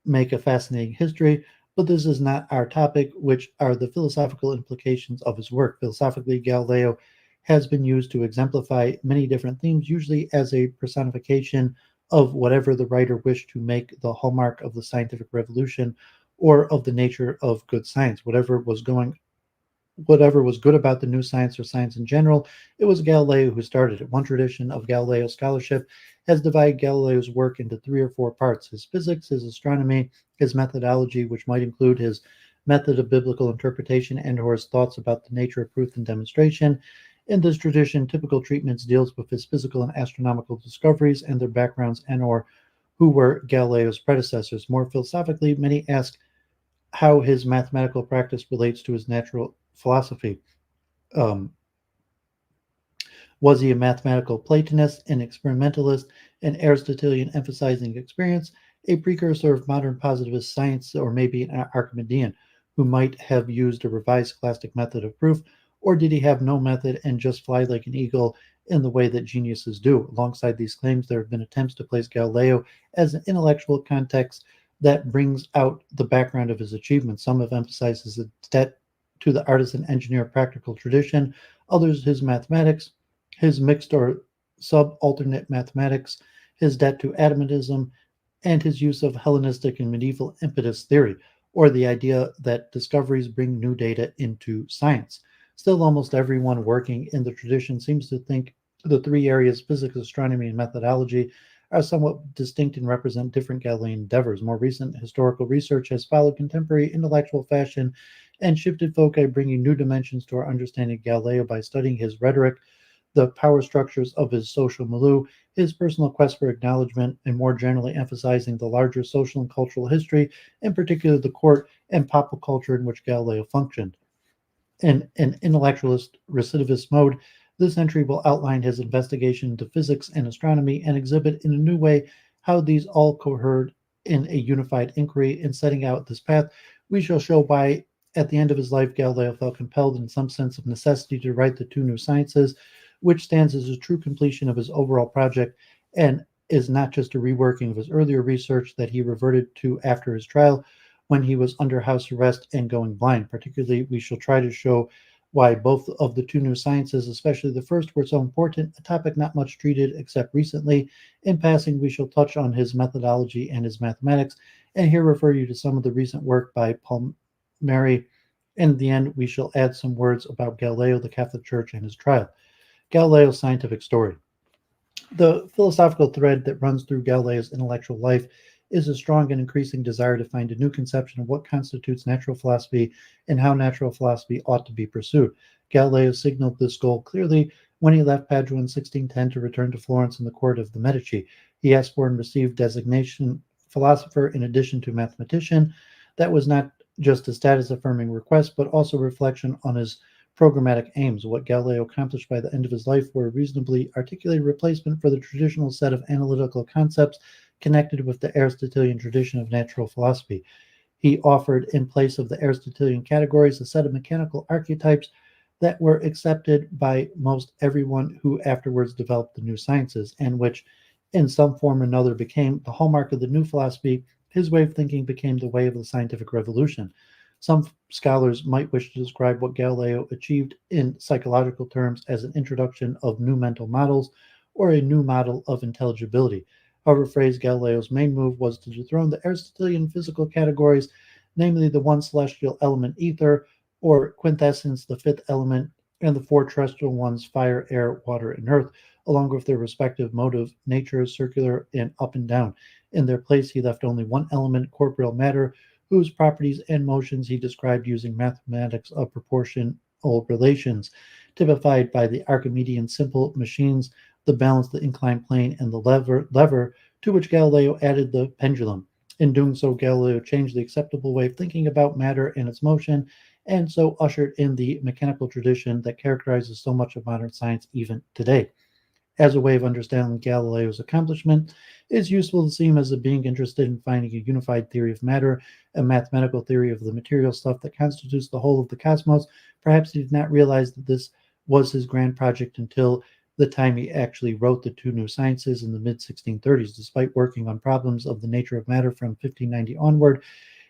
make a fascinating history, but this is not our topic, which are the philosophical implications of his work. Philosophically, Galileo has been used to exemplify many different themes, usually as a personification of whatever the writer wished to make the hallmark of the scientific revolution or of the nature of good science. Whatever was good about the new science or science in general, it was Galileo who started it. One tradition of Galileo scholarship has divided Galileo's work into 3 or 4 parts: his physics, his astronomy, his methodology, which might include his method of biblical interpretation and or his thoughts about the nature of proof and demonstration. In this tradition, typical treatments deals with his physical and astronomical discoveries and their backgrounds and or who were Galileo's predecessors. More philosophically, many ask how his mathematical practice relates to his natural philosophy. Um, was he a mathematical Platonist, an experimentalist, an Aristotelian emphasizing experience, a precursor of modern positivist science, or maybe an Archimedean who might have used a revised scholastic method of proof? Or did he have no method and just fly like an eagle in the way that geniuses do? Alongside these claims, there have been attempts to place Galileo as an intellectual context that brings out the background of his achievements. Some have emphasized his debt to the artisan engineer practical tradition, others his mathematics, his mixed or subalternate mathematics, his debt to atomism, and his use of Hellenistic and medieval impetus theory, or the idea that discoveries bring new data into science. Still, almost everyone working in the tradition seems to think the 3 areas, physics, astronomy, and methodology, are somewhat distinct and represent different Galilean endeavors. More recent historical research has followed contemporary intellectual fashion and shifted foci, bringing new dimensions to our understanding of Galileo by studying his rhetoric, the power structures of his social milieu, his personal quest for acknowledgement, and more generally emphasizing the larger social and cultural history, in particular the court and pop culture in which Galileo functioned. In an intellectualist recidivist mode, this entry will outline his investigation into physics and astronomy and exhibit in a new way how these all cohered in a unified inquiry. In setting out this path, we shall show why, at the end of his life, Galileo felt compelled in some sense of necessity to write the 2 new sciences, which stands as a true completion of his overall project and is not just a reworking of his earlier research that he reverted to after his trial when he was under house arrest and going blind. Particularly, we shall try to show why both of the two new sciences, especially the first, were so important, a topic not much treated except recently. In passing, we shall touch on his methodology and his mathematics, and here refer you to some of the recent work by Palmieri. In the end, we shall add some words about Galileo, the Catholic Church, and his trial. Galileo's scientific story. The philosophical thread that runs through Galileo's intellectual life is a strong and increasing desire to find a new conception of what constitutes natural philosophy and how natural philosophy ought to be pursued. Galileo signaled this goal clearly when he left Padua in 1610 to return to Florence in the court of the Medici. He asked for and received designation philosopher in addition to mathematician. That was not just a status affirming request, but also reflection on his programmatic aims. What Galileo accomplished by the end of his life were a reasonably articulated replacement for the traditional set of analytical concepts connected with the Aristotelian tradition of natural philosophy. He offered, in place of the Aristotelian categories, a set of mechanical archetypes that were accepted by most everyone who afterwards developed the new sciences, and which, in some form or another, became the hallmark of the new philosophy. His way of thinking became the way of the scientific revolution. Some scholars might wish to describe what Galileo achieved in psychological terms as an introduction of new mental models or a new model of intelligibility. However phrased, Galileo's main move was to dethrone the Aristotelian physical categories, namely the one celestial element ether, or quintessence, the fifth element, and the four terrestrial ones, fire, air, water, and earth, along with their respective motive natures, circular and up and down. In their place, he left only one element, corporeal matter, whose properties and motions he described using mathematics of proportional relations, typified by the Archimedean simple machines, the balance, the inclined plane, and the lever, to which Galileo added the pendulum. In doing so, Galileo changed the acceptable way of thinking about matter and its motion, and so ushered in the mechanical tradition that characterizes so much of modern science even today. As a way of understanding Galileo's accomplishment, it is useful to see him as a being interested in finding a unified theory of matter, a mathematical theory of the material stuff that constitutes the whole of the cosmos. Perhaps he did not realize that this was his grand project until the time he actually wrote the two new sciences in the mid 1630s. Despite working on problems of the nature of matter from 1590 onward,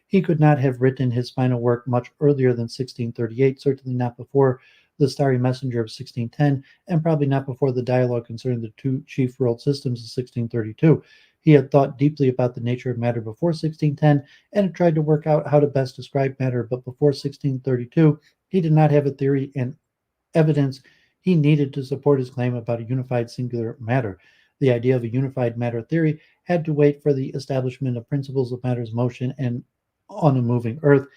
he could not have written his final work much earlier than 1638, certainly not before the Starry Messenger of 1610, and probably not before the dialogue concerning the two chief world systems of 1632. He had thought deeply about the nature of matter before 1610 and had tried to work out how to best describe matter, but before 1632, he did not have a theory and evidence he needed to support his claim about a unified singular matter. The idea of a unified matter theory had to wait for the establishment of principles of matter's motion and on a moving earth,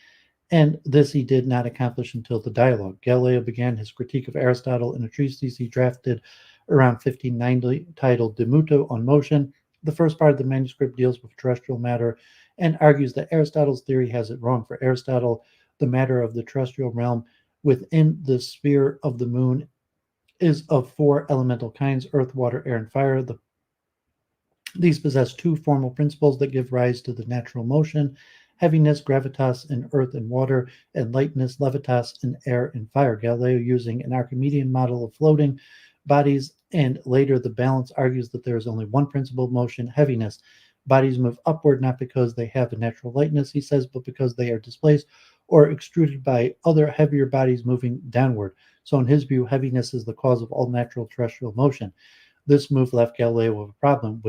and this he did not accomplish until the dialogue. Galileo began his critique of Aristotle in a treatise he drafted around 1590 titled De Motu on Motion. The first part of the manuscript deals with terrestrial matter and argues that Aristotle's theory has it wrong. For Aristotle, the matter of the terrestrial realm within the sphere of the moon is of four elemental kinds: earth, water, air, and fire. These possess two formal principles that give rise to the natural motion: heaviness, gravitas, in earth and water, and lightness, levitas, in air and fire. Galileo, using an Archimedean model of floating bodies and later the balance, argues that there is only one principle of motion: heaviness. Bodies move upward not because they have a natural lightness, he says, but because they are displaced or extruded by other heavier bodies moving downward. So in his view, heaviness is the cause of all natural terrestrial motion. This move left Galileo with a problem: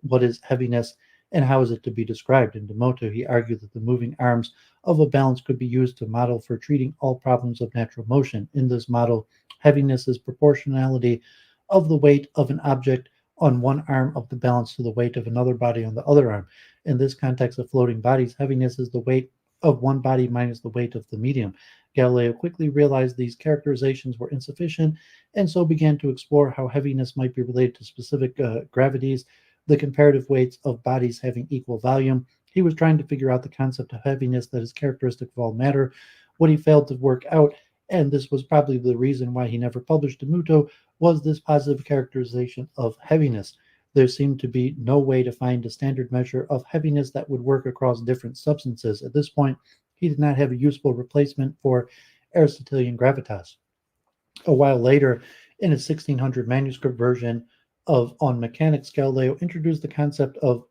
what is heaviness and how is it to be described? In De Motu, he argued that the moving arms of a balance could be used to model for treating all problems of natural motion. In this model, heaviness is proportionality of the weight of an object on one arm of the balance to the weight of another body on the other arm. In this context of floating bodies, heaviness is the weight of one body minus the weight of the medium. Galileo quickly realized these characterizations were insufficient and so began to explore how heaviness might be related to specific gravities, the comparative weights of bodies having equal volume. He was trying to figure out the concept of heaviness that is characteristic of all matter. What he failed to work out, and this was probably the reason why he never published De Motu, was this positive characterization of heaviness. There seemed to be no way to find a standard measure of heaviness that would work across different substances. At this point, he did not have a useful replacement for Aristotelian gravitas. A while later, In his 1600 manuscript version of On Mechanics, Galileo introduced the concept of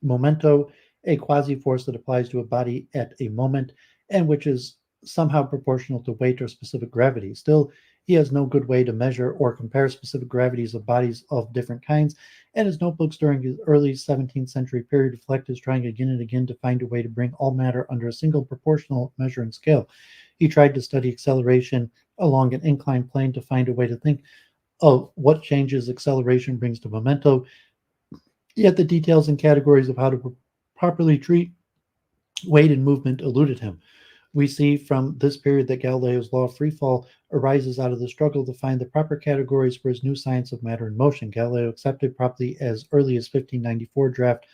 momento, a quasi-force that applies to a body at a moment and which is somehow proportional to weight or specific gravity. Still, he has no good way to measure or compare specific gravities of bodies of different kinds, and his notebooks during his early 17th century period reflect his trying again and again to find a way to bring all matter under a single proportional measuring scale. He tried to study acceleration along an inclined plane to find a way to think of what changes acceleration brings to momento, yet the details and categories of how to properly treat weight and movement eluded him. We see from this period that Galileo's law of free fall arises out of the struggle to find the proper categories for his new science of matter and motion. Galileo accepted properly as early as 1594 draft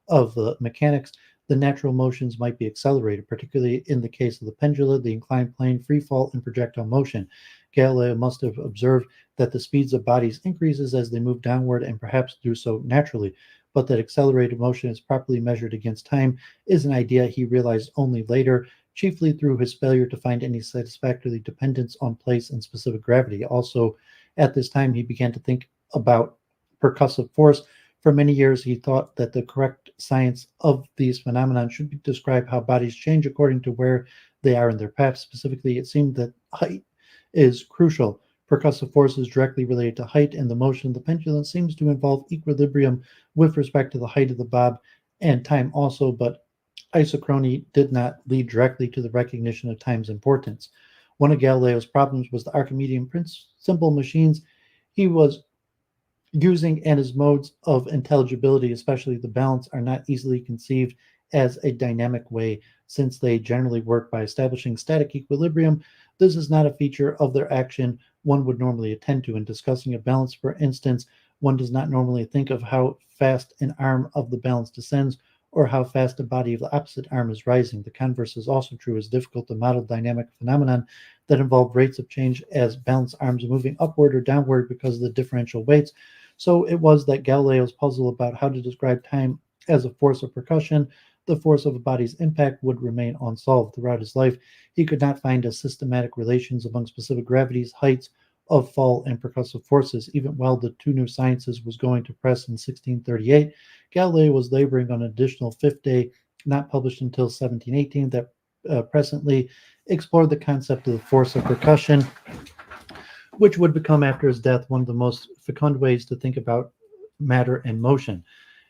of the mechanics the natural motions might be accelerated, particularly in the case of the pendula, the inclined plane, free fall, and projectile motion. Galileo must have observed that the speeds of bodies increases as they move downward and perhaps do so naturally, but that accelerated motion is properly measured against time is an idea he realized only later, chiefly through his failure to find any satisfactory dependence on place and specific gravity. Also, at this time, he began to think about percussive force. For many years, he thought that the correct science of these phenomena should describe how bodies change according to where they are in their path. Specifically, it seemed that height is crucial. Percussive force is directly related to height, and the motion of the pendulum seems to involve equilibrium with respect to the height of the bob and time also, but isochrony did not lead directly to the recognition of time's importance. One of Galileo's problems was the Archimedean simple machines he was using and his modes of intelligibility, especially the balance, are not easily conceived as a dynamic way, since they generally work by establishing static equilibrium. This is not a feature of their action one would normally attend to. In discussing a balance, for instance, one does not normally think of how fast an arm of the balance descends or how fast the body of the opposite arm is rising. The converse is also true. It is difficult to model dynamic phenomenon that involve rates of change as balance arms moving upward or downward because of the differential weights. So it was that Galileo's puzzle about how to describe time as a force of percussion, the force of a body's impact, would remain unsolved. Throughout his life, he could not find a systematic relations among specific gravities, heights of fall, and percussive forces. Even while the two new sciences was going to press in 1638, Galileo was laboring on an additional fifth day, not published until 1718, that presently explored the concept of the force of percussion, which would become after his death one of the most fecund ways to think about matter and motion.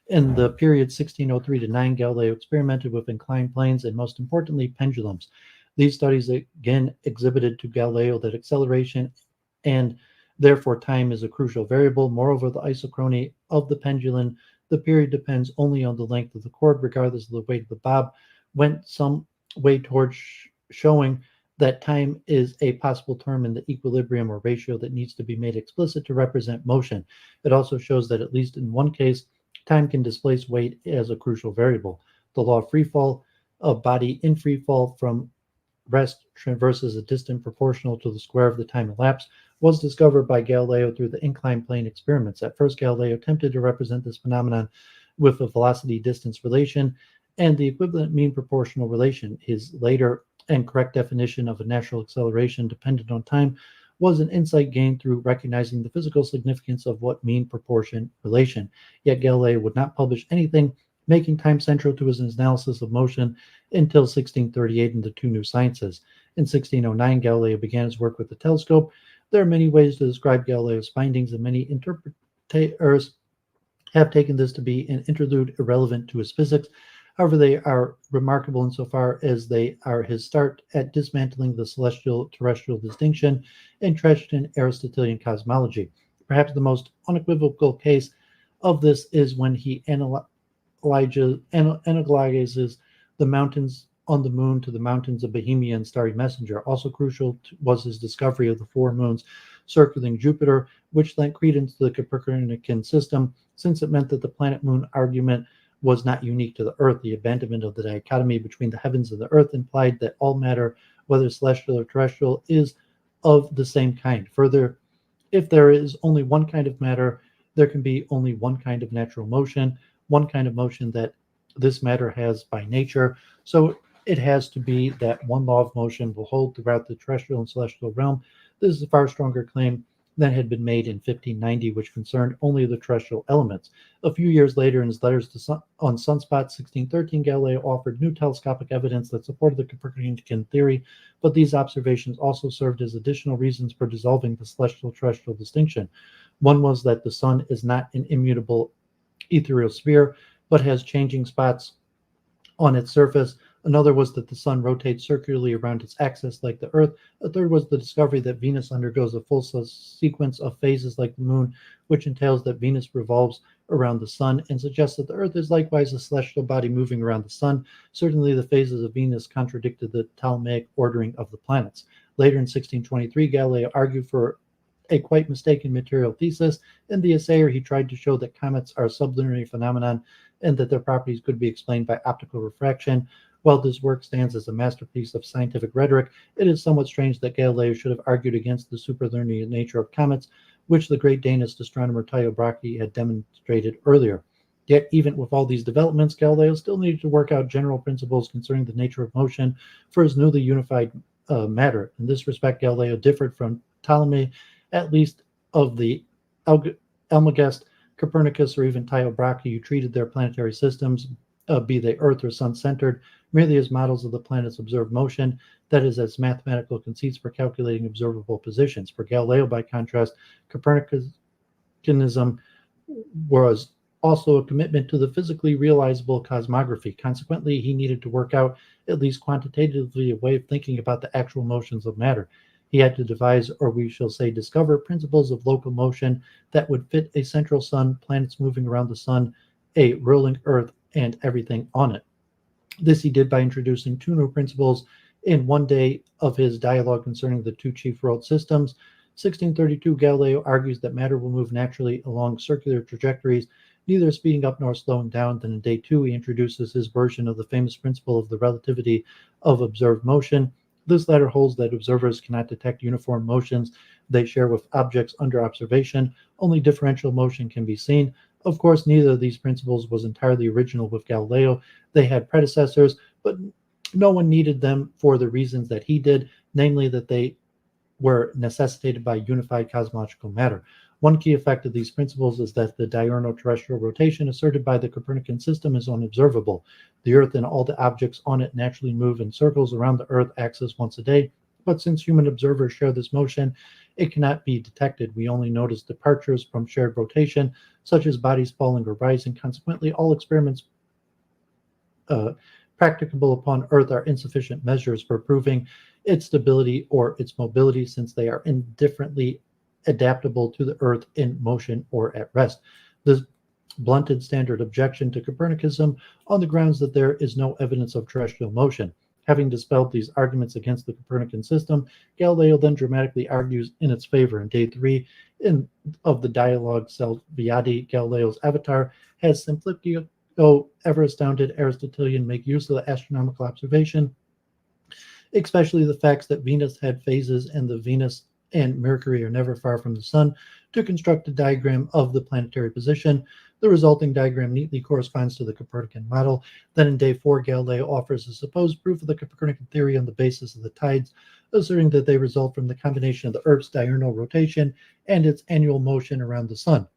In the period 1603 to 9, Galileo experimented with inclined planes and, most importantly, pendulums. These studies again exhibited to Galileo that acceleration and therefore time is a crucial variable. Moreover, the isochrony of the pendulum, the period depends only on the length of the cord, regardless of the weight of the bob, went some way towards showing that time is a possible term in the equilibrium or ratio that needs to be made explicit to represent motion. It also shows that at least in one case, time can displace weight as a crucial variable. The law of free fall, a body in free fall from rest traverses a distance proportional to the square of the time elapsed, was discovered by Galileo through the inclined plane experiments. At first, Galileo attempted to represent this phenomenon with a velocity-distance relation and the equivalent mean proportional relation. His later and correct definition of a natural acceleration dependent on time was an insight gained through recognizing the physical significance of what mean proportion relation. Yet Galileo would not publish anything making time central to his analysis of motion until 1638 in the two new sciences. In 1609, Galileo began his work with the telescope. There are many ways to describe Galileo's findings, and many interpreters have taken this to be an interlude irrelevant to his physics. However, they are remarkable insofar as they are his start at dismantling the celestial-terrestrial distinction entrenched in Aristotelian cosmology. Perhaps the most unequivocal case of this is when he analogizes the mountains on the moon to the mountains of Bohemia and Starry Messenger. Also crucial was his discovery of the four moons circling Jupiter, which lent credence to the Copernican system, since it meant that the planet-moon argument was not unique to the Earth. The abandonment of the dichotomy between the heavens and the Earth implied that all matter, whether celestial or terrestrial, is of the same kind. Further, if there is only one kind of matter, there can be only one kind of natural motion, one kind of motion that this matter has by nature. So it has to be that one law of motion will hold throughout the terrestrial and celestial realm. This is a far stronger claim than had been made in 1590, which concerned only the terrestrial elements. A few years later, in his letters on sunspots, 1613, Galileo offered new telescopic evidence that supported the Copernican theory, but these observations also served as additional reasons for dissolving the celestial-terrestrial distinction. One was that the sun is not an immutable ethereal sphere, but has changing spots on its surface. Another was that the sun rotates circularly around its axis like the Earth. A third was the discovery that Venus undergoes a full sequence of phases like the moon, which entails that Venus revolves around the sun and suggests that the Earth is likewise a celestial body moving around the sun. Certainly, the phases of Venus contradicted the Ptolemaic ordering of the planets. Later in 1623, Galileo argued for a quite mistaken material thesis. In the Assayer, he tried to show that comets are a sublunary phenomenon and that their properties could be explained by optical refraction. While this work stands as a masterpiece of scientific rhetoric, it is somewhat strange that Galileo should have argued against the superlunar nature of comets, which the great Danish astronomer Tycho Brahe had demonstrated earlier. Yet, even with all these developments, Galileo still needed to work out general principles concerning the nature of motion for his newly unified matter. In this respect, Galileo differed from Ptolemy, at least of the Almagest, Copernicus, or even Tycho Brahe, who treated their planetary systems, be they Earth or Sun-centered, merely as models of the planet's observed motion, that is, as mathematical conceits for calculating observable positions. For Galileo, by contrast, Copernicanism was also a commitment to the physically realizable cosmography. Consequently, he needed to work out, at least quantitatively, a way of thinking about the actual motions of matter. He had to devise, or we shall say discover, principles of local motion that would fit a central sun, planets moving around the sun, a whirling Earth, and everything on it. This he did by introducing two new principles in one day of his dialogue concerning the two chief world systems. 1632, Galileo argues that matter will move naturally along circular trajectories, neither speeding up nor slowing down. Then in day 2, he introduces his version of the famous principle of the relativity of observed motion. This latter holds that observers cannot detect uniform motions they share with objects under observation. Only differential motion can be seen. Of course, neither of these principles was entirely original with Galileo. They had predecessors, but no one needed them for the reasons that he did, namely that they were necessitated by unified cosmological matter. One key effect of these principles is that the diurnal terrestrial rotation asserted by the Copernican system is unobservable. The Earth and all the objects on it naturally move in circles around the Earth axis once a day, but since human observers share this motion, it cannot be detected. We only notice departures from shared rotation, such as bodies falling or rising. Consequently, all experiments practicable upon Earth are insufficient measures for proving its stability or its mobility, since they are indifferently adaptable to the Earth in motion or at rest. This blunted standard objection to Copernicanism on the grounds that there is no evidence of terrestrial motion. Having dispelled these arguments against the Copernican system, Galileo then dramatically argues in its favor. In day 3 of the dialogue Salviati, Galileo's avatar has Simplicio, ever astounded Aristotelian, make use of the astronomical observation, especially the facts that Venus had phases and the Venus and Mercury are never far from the sun, to construct a diagram of the planetary position. The resulting diagram neatly corresponds to the Copernican model. Then in day 4, Galileo offers a supposed proof of the Copernican theory on the basis of the tides, asserting that they result from the combination of the Earth's diurnal rotation and its annual motion around the sun.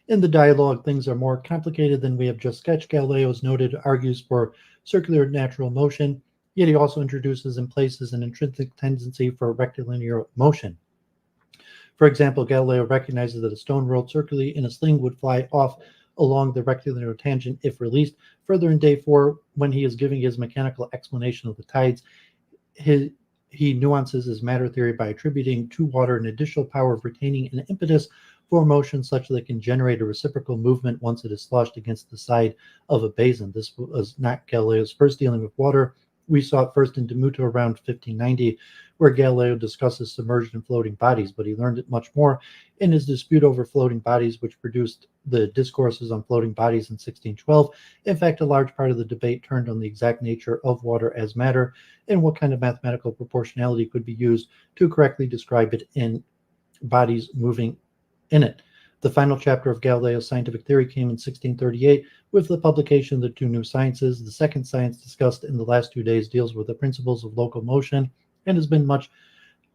In the dialogue, things are more complicated than we have just sketched. Galileo, as noted, argues for circular natural motion, yet he also introduces and places an intrinsic tendency for rectilinear motion. For example, Galileo recognizes that a stone rolled circularly in a sling would fly off along the rectilinear tangent if released. Further, in day 4, when he is giving his mechanical explanation of the tides, he nuances his matter theory by attributing to water an additional power of retaining an impetus for motion such that it can generate a reciprocal movement once it is sloshed against the side of a basin. This was not Galileo's first dealing with water. We saw it first in Demuto around 1590, where Galileo discusses submerged and floating bodies, but he learned it much more in his dispute over floating bodies, which produced the discourses on floating bodies in 1612. In fact, a large part of the debate turned on the exact nature of water as matter and what kind of mathematical proportionality could be used to correctly describe it in bodies moving in it. The final chapter of Galileo's scientific theory came in 1638 with the publication of the two new sciences. The second science discussed in the last 2 days deals with the principles of local motion. and has been much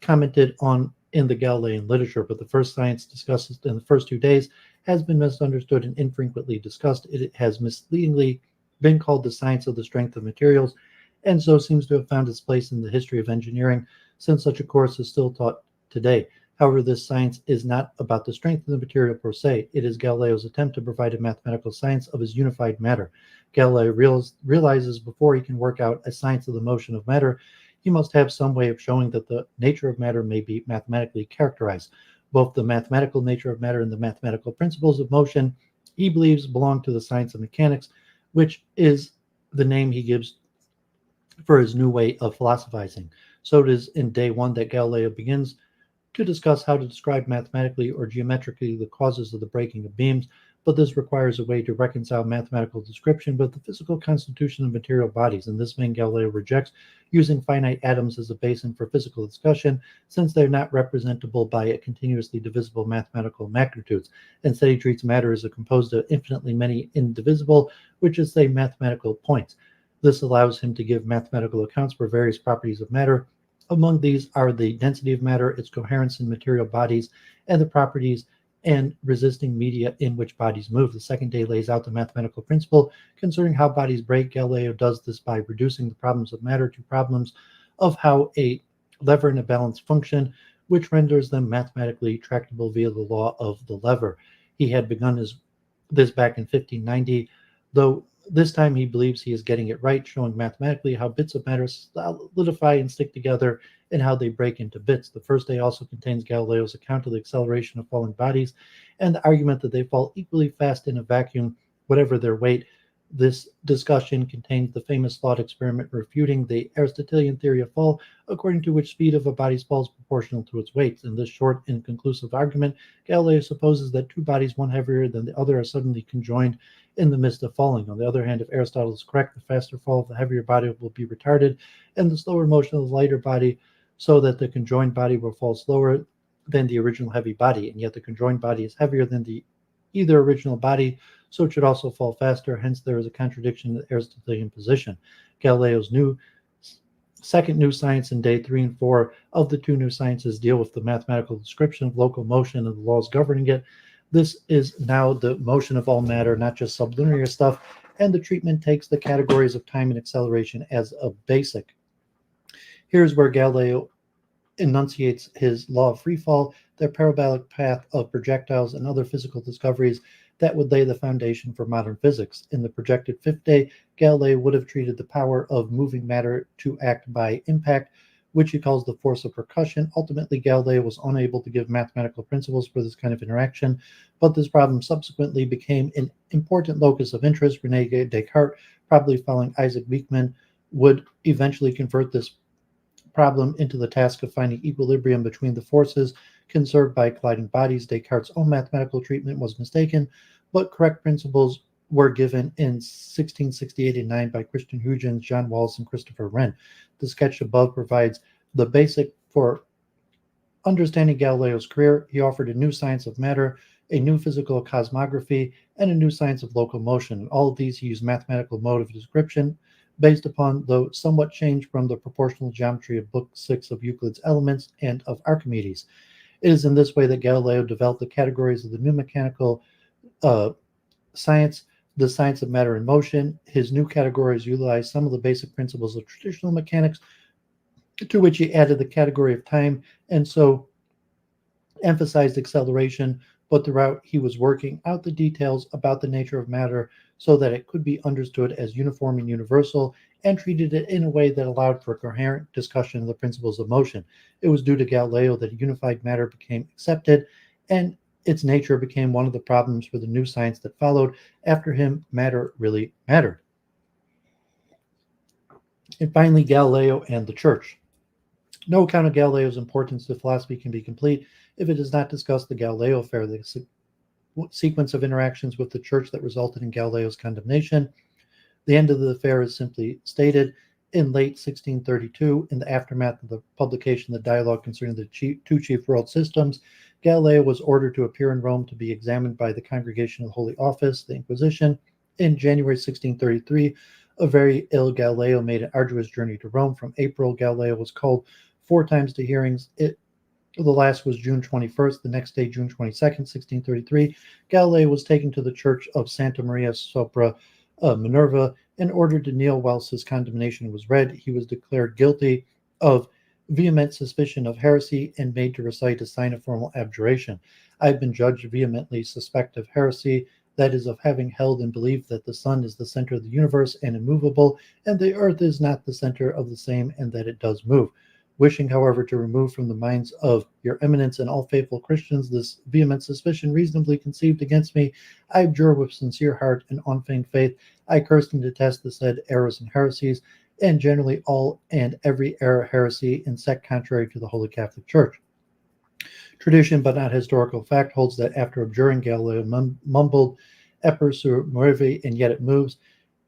commented on in the Galilean literature, but the first science discussed in the first 2 days has been misunderstood and infrequently discussed. It has misleadingly been called the science of the strength of materials, and so seems to have found its place in the history of engineering, since such a course is still taught today. However, this science is not about the strength of the material per se. It is Galileo's attempt to provide a mathematical science of his unified matter. Galileo realizes before he can work out a science of the motion of matter, he must have some way of showing that the nature of matter may be mathematically characterized. Both the mathematical nature of matter and the mathematical principles of motion, he believes, belong to the science of mechanics, which is the name he gives for his new way of philosophizing. So it is in day one that Galileo begins to discuss how to describe mathematically or geometrically the causes of the breaking of beams, but this requires a way to reconcile mathematical description with the physical constitution of material bodies. In this vein, Galileo rejects using finite atoms as a basis for physical discussion, since they're not representable by a continuously divisible mathematical magnitudes. Instead, he treats matter as a composed of infinitely many indivisible, which is, say, mathematical points. This allows him to give mathematical accounts for various properties of matter. Among these are the density of matter, its coherence in material bodies, and the properties and resisting media in which bodies move. The second day lays out the mathematical principle concerning how bodies break. Galileo does this by reducing the problems of matter to problems of how a lever and a balance function, which renders them mathematically tractable via the law of the lever. He had begun this back in 1590, though this time he believes he is getting it right, showing mathematically how bits of matter solidify and stick together and how they break into bits. The first day also contains Galileo's account of the acceleration of falling bodies and the argument that they fall equally fast in a vacuum, whatever their weight. This discussion contains the famous thought experiment refuting the Aristotelian theory of fall, according to which speed of a body's fall is proportional to its weight. In this short and conclusive argument, Galileo supposes that two bodies, one heavier than the other, are suddenly conjoined in the midst of falling. On the other hand, if Aristotle is correct, the faster fall of the heavier body will be retarded, and the slower motion of the lighter body, so that the conjoined body will fall slower than the original heavy body, and yet the conjoined body is heavier than the either original body, so it should also fall faster. Hence, there is a contradiction in the Aristotelian position. Galileo's second new science in day 3 and 4 of the two new sciences deal with the mathematical description of local motion and the laws governing it. This is now the motion of all matter, not just sublinear stuff, and the treatment takes the categories of time and acceleration as a basic. Here's where Galileo enunciates his law of free fall, the parabolic path of projectiles, and other physical discoveries that would lay the foundation for modern physics. In the projected fifth day, Galileo would have treated the power of moving matter to act by impact, which he calls the force of percussion. Ultimately, Galileo was unable to give mathematical principles for this kind of interaction, but this problem subsequently became an important locus of interest. René Descartes, probably following Isaac Beeckman, would eventually convert this problem into the task of finding equilibrium between the forces conserved by colliding bodies. Descartes' own mathematical treatment was mistaken, but correct principles were given in 1668 and 9 by Christian Huygens, John Wallis, and Christopher Wren. The sketch above provides the basic for understanding Galileo's career. He offered a new science of matter, a new physical cosmography, and a new science of local motion. In all of these, he used mathematical mode of description based upon, though somewhat changed from, the proportional geometry of Book 6 of Euclid's Elements and of Archimedes. It is in this way that Galileo developed the categories of the new mechanical science, the science of matter and motion. His new categories utilize some of the basic principles of traditional mechanics, to which he added the category of time, and so emphasized acceleration, but throughout he was working out the details about the nature of matter so that it could be understood as uniform and universal, and treated it in a way that allowed for a coherent discussion of the principles of motion. It was due to Galileo that unified matter became accepted, and its nature became one of the problems for the new science that followed. After him, matter really mattered. And finally, Galileo and the Church. No account of Galileo's importance to philosophy can be complete if it does not discuss the Galileo affair, the sequence of interactions with the Church that resulted in Galileo's condemnation. The end of the affair is simply stated. In late 1632, in the aftermath of the publication of the dialogue concerning the two chief world systems, Galileo was ordered to appear in Rome to be examined by the Congregation of the Holy Office, the Inquisition. In January 1633, a very ill Galileo made an arduous journey to Rome. From April, Galileo was called 4 times to hearings. The last was June 21st. The next day, June 22nd, 1633, Galileo was taken to the church of Santa Maria sopra Minerva and ordered to kneel whilst his condemnation was read. He was declared guilty of vehement suspicion of heresy and made to recite a sign of formal abjuration. I have been judged vehemently suspect of heresy, that is, of having held and believed that the sun is the center of the universe and immovable, and the earth is not the center of the same, and that it does move. Wishing, however, to remove from the minds of your eminence and all faithful Christians this vehement suspicion reasonably conceived against me, I abjure with sincere heart and unfeigned faith. I curse and detest the said errors and heresies, and generally all and every error, heresy, and sect contrary to the Holy Catholic Church. Tradition, but not historical fact, holds that after abjuring, Galileo mumbled "Eper sur mueve," and yet it moves.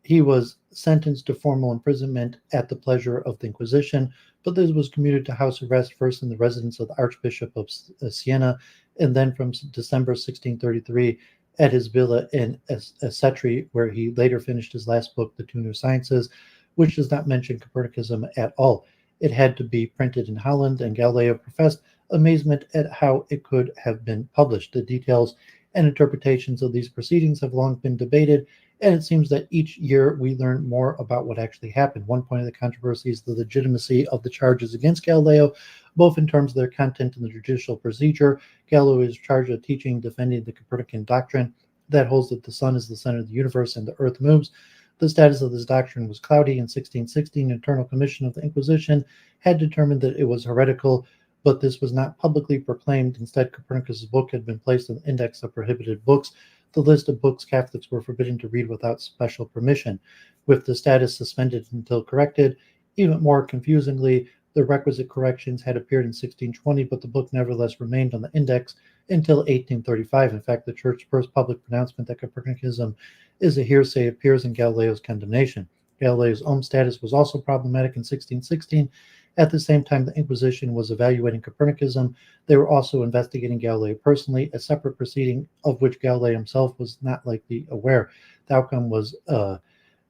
He was sentenced to formal imprisonment at the pleasure of the Inquisition, but this was commuted to house arrest first in the residence of the Archbishop of Siena, and then from December 1633 at his villa in Acetri, where he later finished his last book, The Two New Sciences, which does not mention Copernicism at all. It had to be printed in Holland, and Galileo professed amazement at how it could have been published. The details and interpretations of these proceedings have long been debated, and it seems that each year we learn more about what actually happened. One point of the controversy is the legitimacy of the charges against Galileo, both in terms of their content and the judicial procedure. Galileo is charged with teaching and defending the Copernican doctrine that holds that the sun is the center of the universe and the earth moves. The status of this doctrine was cloudy. In 1616, an internal commission of the Inquisition had determined that it was heretical, but this was not publicly proclaimed. Instead, Copernicus' book had been placed on the index of prohibited books, the list of books Catholics were forbidden to read without special permission, with the status suspended until corrected. Even more confusingly, the requisite corrections had appeared in 1620, but the book nevertheless remained on the index until 1835. In fact, the Church's first public pronouncement that Copernicanism is a heresy appears in Galileo's condemnation. Galileo's own status was also problematic in 1616. At the same time the Inquisition was evaluating Copernicism, they were also investigating Galileo personally, a separate proceeding of which Galileo himself was not likely aware. The outcome was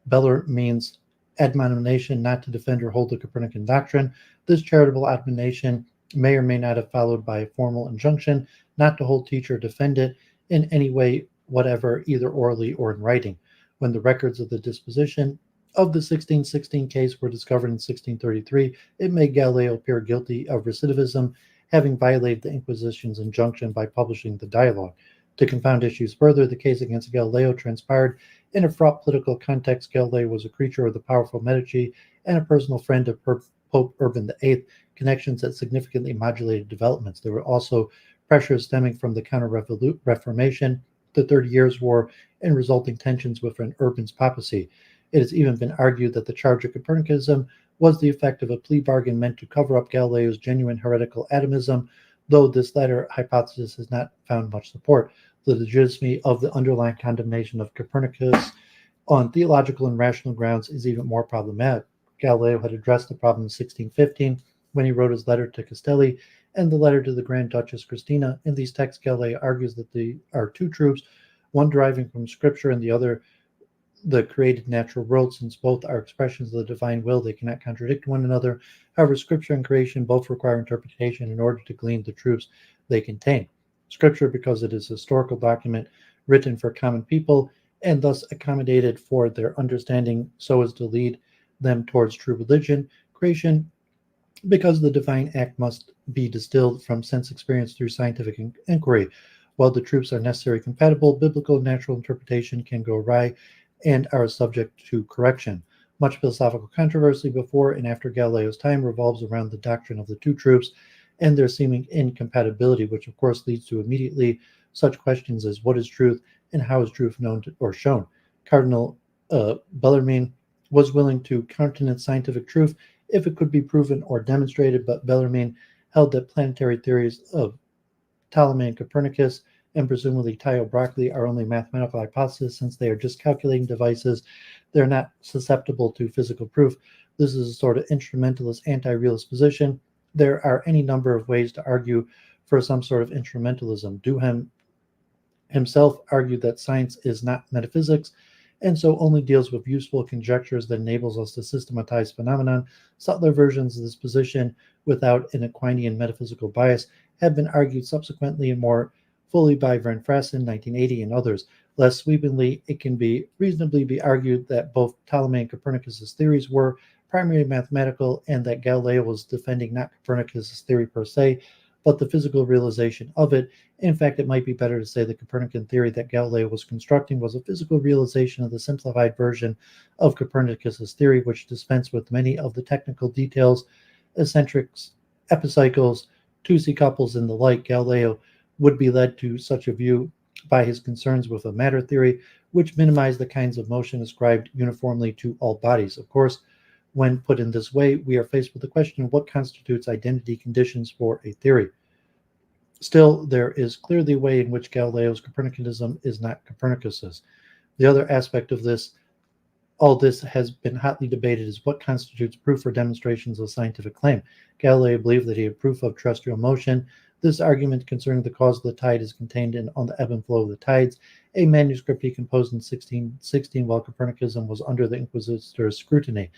Bellarmine's admonition not to defend or hold the Copernican doctrine. This charitable admonition may or may not have followed by a formal injunction not to hold, teach, or defend it in any way whatever, either orally or in writing. When the records of the disposition of the 1616 case were discovered in 1633, it made Galileo appear guilty of recidivism, having violated the Inquisition's injunction by publishing the dialogue. To confound issues further, the case against Galileo transpired in a fraught political context. Galileo was a creature of the powerful Medici and a personal friend of Pope Urban VIII, connections that significantly modulated developments. There were also pressures stemming from the Counter-Reformation, the 30 Years' War, and resulting tensions within Urban's papacy. It has even been argued that the charge of Copernicanism was the effect of a plea bargain meant to cover up Galileo's genuine heretical atomism, though this latter hypothesis has not found much support. The legitimacy of the underlying condemnation of Copernicus on theological and rational grounds is even more problematic. Galileo had addressed the problem in 1615 when he wrote his letter to Castelli and the letter to the Grand Duchess Christina. In these texts, Galileo argues that there are two truths, one deriving from Scripture and the other the created natural world. Since both are expressions of the divine will, they cannot contradict one another. However, Scripture and creation both require interpretation in order to glean the truths they contain. Scripture, because it is a historical document written for common people and thus accommodated for their understanding so as to lead them towards true religion. Creation, because the divine act must be distilled from sense experience through scientific inquiry. While the truths are necessarily compatible, biblical and natural interpretation can go awry and are subject to correction. Much philosophical controversy before and after Galileo's time revolves around the doctrine of the two truths and their seeming incompatibility, which of course leads to immediately such questions as what is truth and how is truth known or shown. Cardinal Bellarmine was willing to countenance scientific truth if it could be proven or demonstrated, but Bellarmine held that planetary theories of Ptolemy and Copernicus and presumably Tycho Brahe are only mathematical hypotheses since they are just calculating devices. They're not susceptible to physical proof. This is a sort of instrumentalist, anti-realist position. There are any number of ways to argue for some sort of instrumentalism. Duhem himself argued that science is not metaphysics, and so only deals with useful conjectures that enables us to systematize phenomenon. Subtler versions of this position without an Aquinian metaphysical bias have been argued subsequently and more fully by Van Frassen, 1980, and others. Less sweepingly, it can be reasonably be argued that both Ptolemy and Copernicus's theories were primarily mathematical, and that Galileo was defending not Copernicus's theory per se, but the physical realization of it. In fact, it might be better to say the Copernican theory that Galileo was constructing was a physical realization of the simplified version of Copernicus's theory, which dispensed with many of the technical details, eccentrics, epicycles, two-see couples, and the like. Galileo would be led to such a view by his concerns with a matter theory, which minimized the kinds of motion ascribed uniformly to all bodies. Of course, when put in this way, we are faced with the question of what constitutes identity conditions for a theory. Still, there is clearly a way in which Galileo's Copernicanism is not Copernicus's. The other aspect of this, all this has been hotly debated, is what constitutes proof or demonstrations of scientific claim. Galileo believed that he had proof of terrestrial motion. This argument concerning the cause of the tide is contained on the ebb and flow of the tides, a manuscript he composed in 1616 while Copernicanism was under the Inquisitor's scrutiny,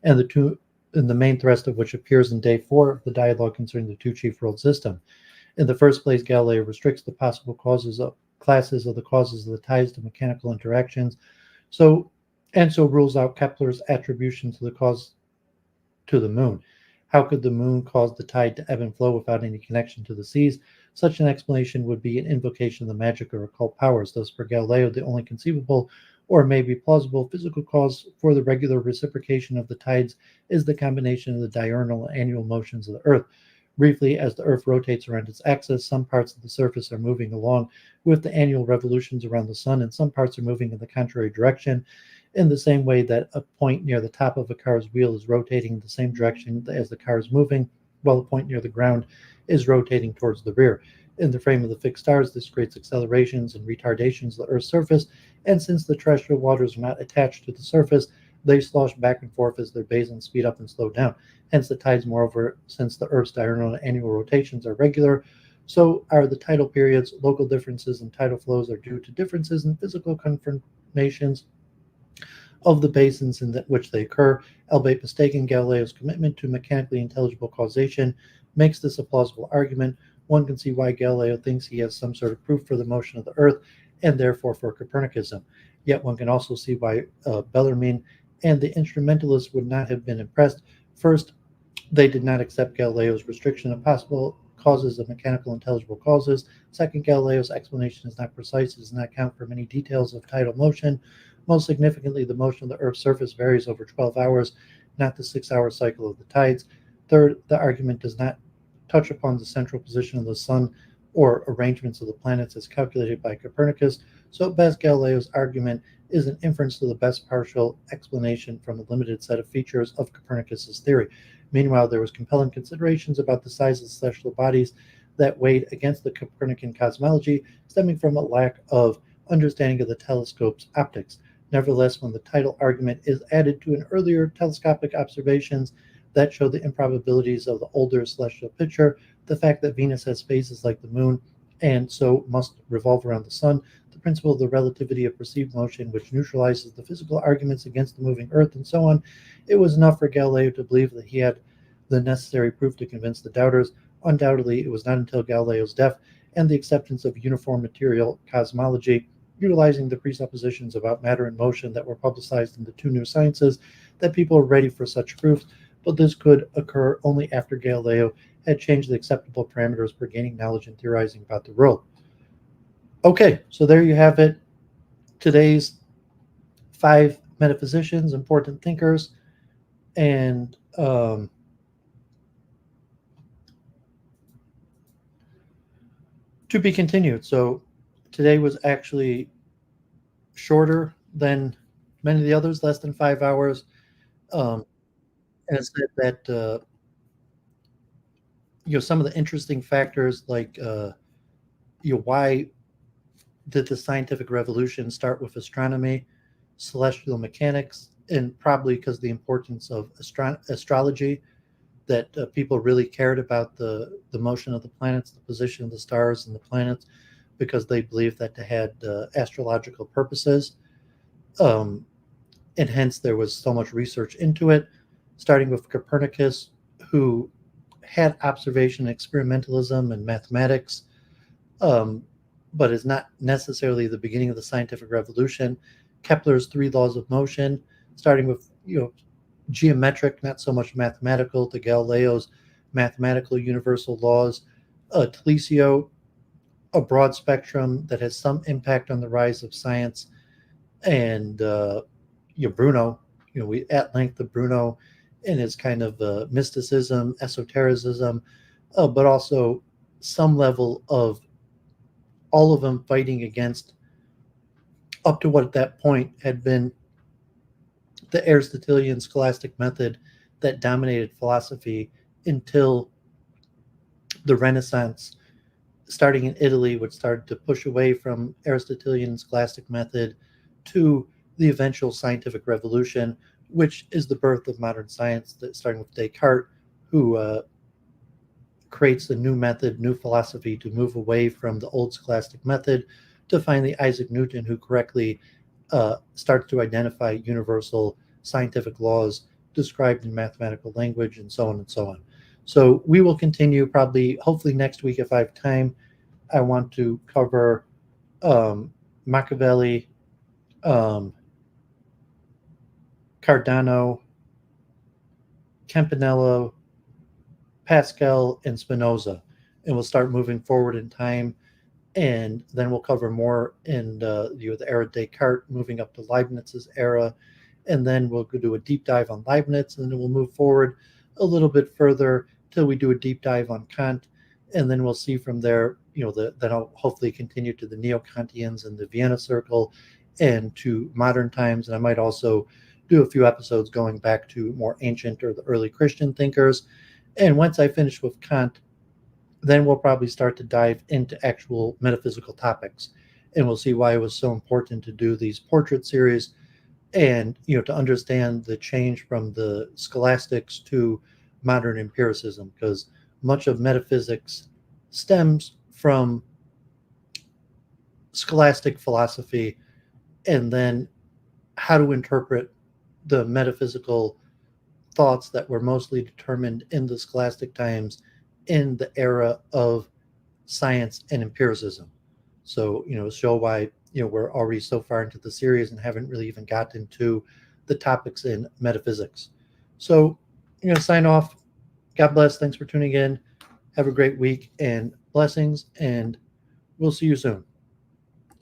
and the main thrust of which appears in day 4 of the dialogue concerning the two chief world system. In the first place, Galileo restricts the possible classes of the causes of the tides to mechanical interactions, so rules out Kepler's attribution to the cause to the moon. How could the moon cause the tide to ebb and flow without any connection to the seas? Such an explanation would be an invocation of the magic or occult powers. Thus, for Galileo, the only conceivable or maybe plausible physical cause for the regular reciprocation of the tides is the combination of the diurnal and annual motions of the Earth. Briefly, as the Earth rotates around its axis, some parts of the surface are moving along with the annual revolutions around the sun, and some parts are moving in the contrary direction, in the same way that a point near the top of a car's wheel is rotating in the same direction as the car is moving, while a point near the ground is rotating towards the rear. In the frame of the fixed stars, this creates accelerations and retardations of the Earth's surface, and since the terrestrial waters are not attached to the surface, they slosh back and forth as their basins speed up and slow down. Hence the tides, moreover, since the Earth's diurnal and annual rotations are regular, so are the tidal periods. Local differences in tidal flows are due to differences in physical conformations of the basins in which they occur. Albeit mistaken, Galileo's commitment to mechanically intelligible causation makes this a plausible argument. One can see why Galileo thinks he has some sort of proof for the motion of the Earth, and therefore for Copernicanism. Yet one can also see why Bellarmine and the instrumentalists would not have been impressed. First, they did not accept Galileo's restriction of possible causes of mechanical intelligible causes. Second, Galileo's explanation is not precise. It does not account for many details of tidal motion. Most significantly, the motion of the Earth's surface varies over 12 hours, not the 6-hour cycle of the tides. Third, the argument does not touch upon the central position of the sun or arrangements of the planets as calculated by Copernicus. So at best, Galileo's argument is an inference to the best partial explanation from a limited set of features of Copernicus's theory. Meanwhile, there was compelling considerations about the size of the celestial bodies that weighed against the Copernican cosmology, stemming from a lack of understanding of the telescope's optics. Nevertheless, when the tidal argument is added to an earlier telescopic observations that show the improbabilities of the older celestial picture, the fact that Venus has phases like the moon and so must revolve around the sun, the principle of the relativity of perceived motion, which neutralizes the physical arguments against the moving Earth, and so on, it was enough for Galileo to believe that he had the necessary proof to convince the doubters. Undoubtedly, it was not until Galileo's death and the acceptance of uniform material cosmology, utilizing the presuppositions about matter and motion that were publicized in the two new sciences, that people were ready for such proofs, but this could occur only after Galileo had changed the acceptable parameters for gaining knowledge and theorizing about the world. Okay, so there you have it. Today's 5 metaphysicians, important thinkers, and to be continued. So today was actually shorter than many of the others, less than 5 hours. And it said that some of the interesting factors, like why did the scientific revolution start with astronomy, celestial mechanics, and probably because the importance of astrology, that people really cared about the motion of the planets, the position of the stars and the planets, because they believed that they had astrological purposes. And hence there was so much research into it, starting with Copernicus, who had observation, experimentalism, and mathematics, um, but is not necessarily the beginning of the scientific revolution. Kepler's three laws of motion, starting with geometric, not so much mathematical, to Galileo's mathematical universal laws. Telesio, a broad spectrum that has some impact on the rise of science, and Bruno, we at length of Bruno in his kind of mysticism, esotericism, but also some level of all of them fighting against, up to what at that point had been the Aristotelian scholastic method that dominated philosophy until the Renaissance, starting in Italy, which started to push away from Aristotelian scholastic method to the eventual scientific revolution, which is the birth of modern science, starting with Descartes, who creates a new method, new philosophy to move away from the old scholastic method, to finally Isaac Newton, who correctly starts to identify universal scientific laws described in mathematical language, and so on and so on. So we will continue probably, hopefully next week if I have time. I want to cover Machiavelli, Cardano, Campanella, Pascal, and Spinoza, and we'll start moving forward in time, and then we'll cover more in the era of Descartes, moving up to Leibniz's era, and then we'll do a deep dive on Leibniz, and then we'll move forward a little bit further till we do a deep dive on Kant, and then we'll see from there, then I'll hopefully continue to the Neo-Kantians and the Vienna Circle and to modern times, and I might also do a few episodes going back to more ancient or the early Christian thinkers. And once I finish with Kant, then we'll probably start to dive into actual metaphysical topics, and we'll see why it was so important to do these portrait series, and to understand the change from the scholastics to modern empiricism, because much of metaphysics stems from scholastic philosophy, and then how to interpret the metaphysical thoughts that were mostly determined in the scholastic times in the era of science and empiricism. So, show why, we're already so far into the series and haven't really even gotten to the topics in metaphysics. So I'm going to sign off. God bless. Thanks for tuning in. Have a great week and blessings, and we'll see you soon.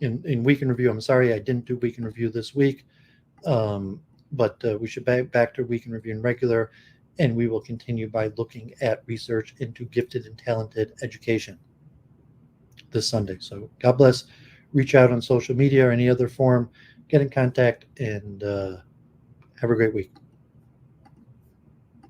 In Week in Review, I'm sorry I didn't do Week in Review this week, but we should back to Week in Review and regular, and we will continue by looking at research into gifted and talented education this Sunday. So God bless. Reach out on social media or any other form. Get in contact, and have a great week.